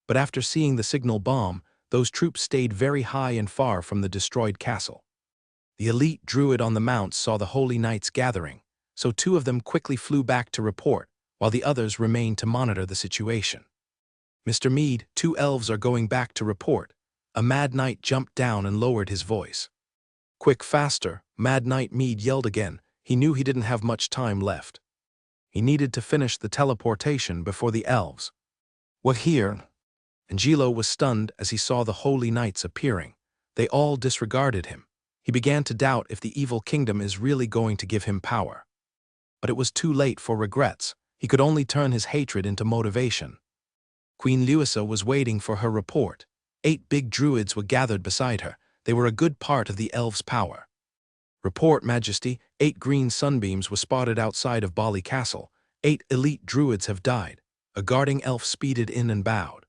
but after seeing the signal bomb, those troops stayed very high and far from the destroyed castle. The elite druid on the mounts saw the holy knights gathering, so 2 of them quickly flew back to report, while the others remained to monitor the situation. "Mr. Meade, 2 elves are going back to report." A Mad Knight jumped down and lowered his voice. "Quick, faster," Mad Knight Meade yelled again. He knew he didn't have much time left. He needed to finish the teleportation before the elves. "What here?" Angelo was stunned as he saw the holy knights appearing. They all disregarded him. He began to doubt if the evil kingdom is really going to give him power. But it was too late for regrets. He could only turn his hatred into motivation. Queen Luisa was waiting for her report. 8 big druids were gathered beside her. They were a good part of the elves' power. "Report, Majesty. 8 green sunbeams were spotted outside of Bali Castle. 8 elite druids have died." A guarding elf speeded in and bowed.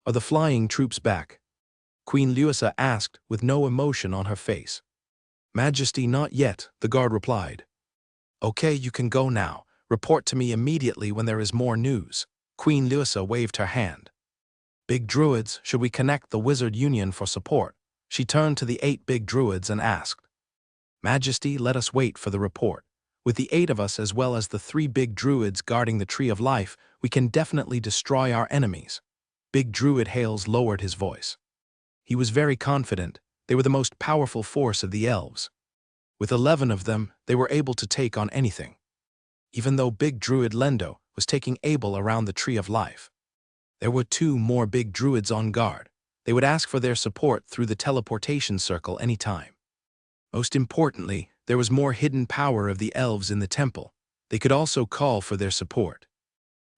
"Are the flying troops back?" Queen Luisa asked with no emotion on her face. "Majesty, not yet," the guard replied. "Okay, you can go now. Report to me immediately when there is more news." Queen Luisa waved her hand. "Big druids, should we connect the Wizard Union for support?" She turned to the 8 big druids and asked. "Majesty, let us wait for the report. With the 8 of us as well as the 3 big druids guarding the Tree of Life, we can definitely destroy our enemies." Big Druid Hales lowered his voice. He was very confident. They were the most powerful force of the elves. With 11 of them, they were able to take on anything. Even though Big Druid Lendo was taking Abel around the Tree of Life, there were 2 more big druids on guard. They would ask for their support through the teleportation circle anytime. Most importantly, there was more hidden power of the elves in the temple. They could also call for their support.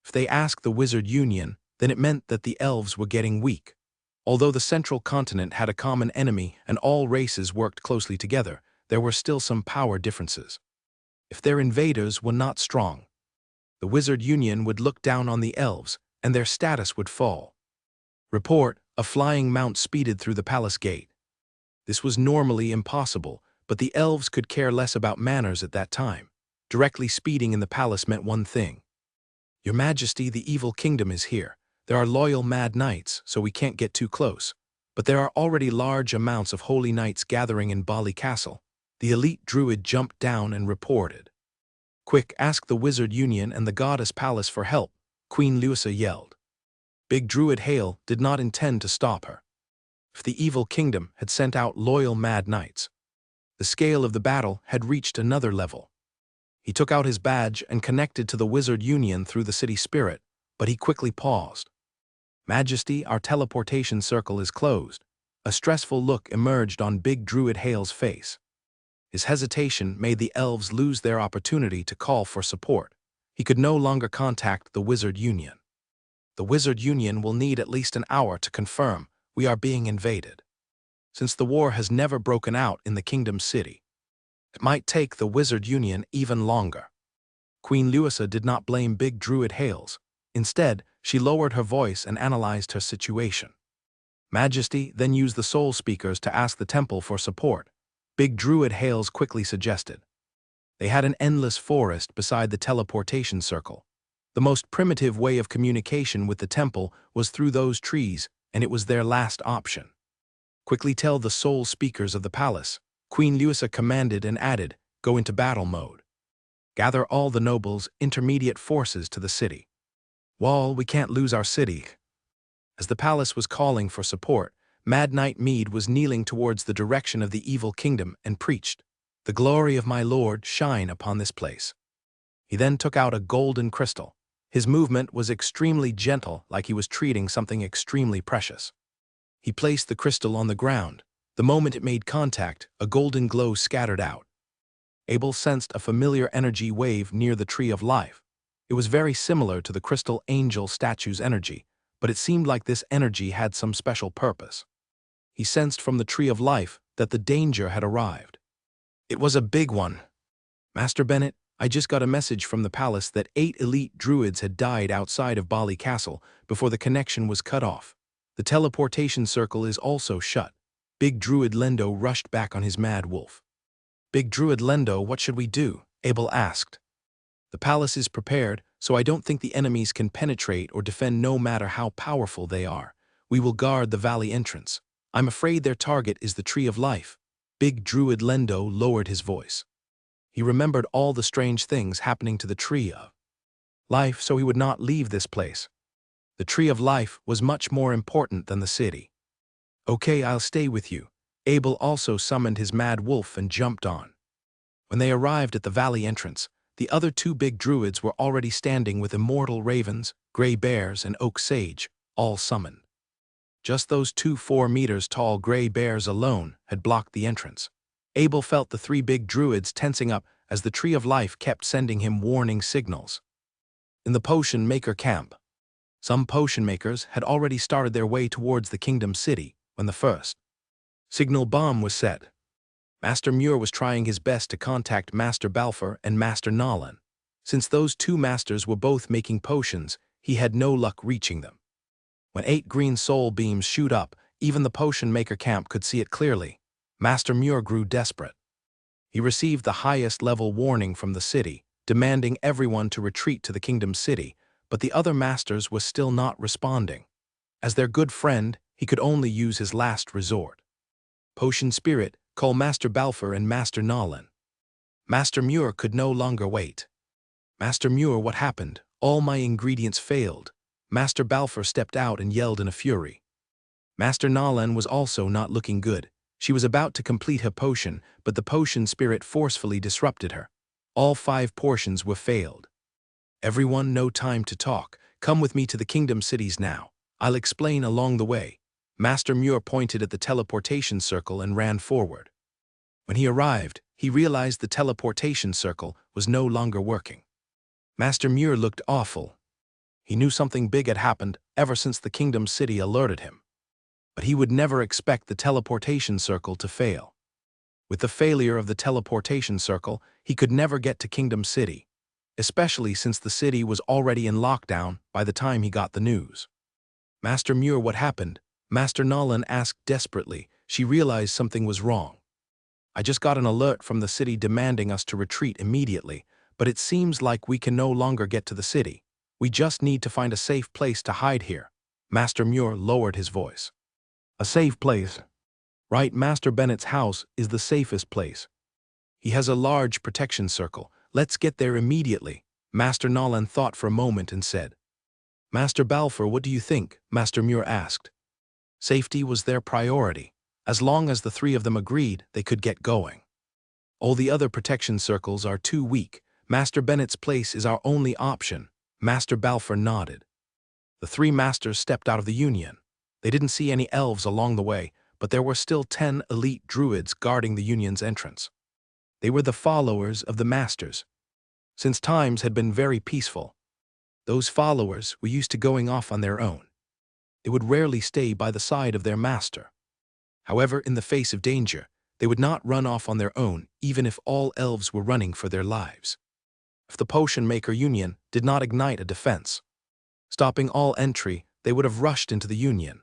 If they asked the Wizard Union, then it meant that the elves were getting weak. Although the central continent had a common enemy and all races worked closely together, there were still some power differences. If their invaders were not strong, the Wizard Union would look down on the elves, and their status would fall. Report, a flying mount speeded through the palace gate. This was normally impossible, but the elves could care less about manners at that time. Directly speeding in the palace meant one thing. Your Majesty, the evil kingdom is here. There are loyal mad knights, so we can't get too close. But there are already large amounts of holy knights gathering in Bali Castle. The elite druid jumped down and reported. Quick, ask the Wizard Union and the Goddess Palace for help, Queen Luisa yelled. Big Druid Hale did not intend to stop her. If the evil kingdom had sent out loyal mad knights, the scale of the battle had reached another level. He took out his badge and connected to the Wizard Union through the city spirit, but he quickly paused. Majesty, our teleportation circle is closed. A stressful look emerged on Big Druid Hale's face. His hesitation made the elves lose their opportunity to call for support. He could no longer contact the Wizard Union. The Wizard Union will need at least an hour to confirm we are being invaded. Since the war has never broken out in the Kingdom City, it might take the Wizard Union even longer. Queen Luisa did not blame Big Druid Hales. Instead, she lowered her voice and analyzed her situation. Majesty then used the soul speakers to ask the temple for support. Big Druid Hales quickly suggested. They had an endless forest beside the teleportation circle. The most primitive way of communication with the temple was through those trees, and it was their last option. Quickly tell the soul speakers of the palace, Queen Luisa commanded and added, go into battle mode. Gather all the nobles' intermediate forces to the city. Wall, we can't lose our city. As the palace was calling for support, Mad Knight-Mage was kneeling towards the direction of the evil kingdom and preached, the glory of my lord shine upon this place. He then took out a golden crystal. His movement was extremely gentle, like he was treating something extremely precious. He placed the crystal on the ground. The moment it made contact, a golden glow scattered out. Abel sensed a familiar energy wave near the Tree of Life. It was very similar to the crystal angel statue's energy, but it seemed like this energy had some special purpose. He sensed from the Tree of Life that the danger had arrived. It was a big one. Master Bennett, I just got a message from the palace that 8 elite druids had died outside of Bali Castle before the connection was cut off. The teleportation circle is also shut. Big Druid Lendo rushed back on his mad wolf. Big Druid Lendo, what should we do? Abel asked. The palace is prepared, so I don't think the enemies can penetrate or defend no matter how powerful they are. We will guard the valley entrance. I'm afraid their target is the Tree of Life. Big Druid Lendo lowered his voice. He remembered all the strange things happening to the Tree of Life, so he would not leave this place. The Tree of Life was much more important than the city. Okay, I'll stay with you. Abel also summoned his mad wolf and jumped on. When they arrived at the valley entrance, the other 2 big druids were already standing with immortal ravens, gray bears, and oak sage, all summoned. Just those 2 4-meters-tall gray bears alone had blocked the entrance. Abel felt the 3 big druids tensing up as the Tree of Life kept sending him warning signals. In the potion maker camp, some potion makers had already started their way towards the Kingdom City when the first signal bomb was set. Master Muir was trying his best to contact Master Balfour and Master Nolan. Since those 2 masters were both making potions, he had no luck reaching them. When 8 green soul beams shoot up, even the potion maker camp could see it clearly. Master Muir grew desperate. He received the highest level warning from the city, demanding everyone to retreat to the Kingdom City, but the other masters were still not responding. As their good friend, he could only use his last resort. Potion Spirit, call Master Balfour and Master Nolan. Master Muir could no longer wait. Master Muir, what happened? All my ingredients failed. Master Balfour stepped out and yelled in a fury. Master Nolan was also not looking good. She was about to complete her potion, but the Potion Spirit forcefully disrupted her. All 5 portions were failed. Everyone, no time to talk. Come with me to the Kingdom Cities now. I'll explain along the way. Master Muir pointed at the teleportation circle and ran forward. When he arrived, he realized the teleportation circle was no longer working. Master Muir looked awful. He knew something big had happened ever since the Kingdom City alerted him. But he would never expect the teleportation circle to fail. With the failure of the teleportation circle, he could never get to Kingdom City, especially since the city was already in lockdown by the time he got the news. Master Muir, what happened? Master Nolan asked desperately. She realized something was wrong. I just got an alert from the city demanding us to retreat immediately, but it seems like we can no longer get to the city. We just need to find a safe place to hide here. Master Muir lowered his voice. A safe place? Right, Master Bennett's house is the safest place. He has a large protection circle. Let's get there immediately. Master Nolan thought for a moment and said. Master Balfour, what do you think? Master Muir asked. Safety was their priority. As long as the three of them agreed, they could get going. All the other protection circles are too weak. Master Bennett's place is our only option. Master Balfour nodded. The three masters stepped out of the Union. They didn't see any elves along the way, but there were still 10 elite druids guarding the Union's entrance. They were the followers of the masters. Since times had been very peaceful, those followers were used to going off on their own. They would rarely stay by the side of their master. However, in the face of danger, they would not run off on their own, even if all elves were running for their lives. If the Potion Maker Union did not ignite a defense, stopping all entry, they would have rushed into the Union.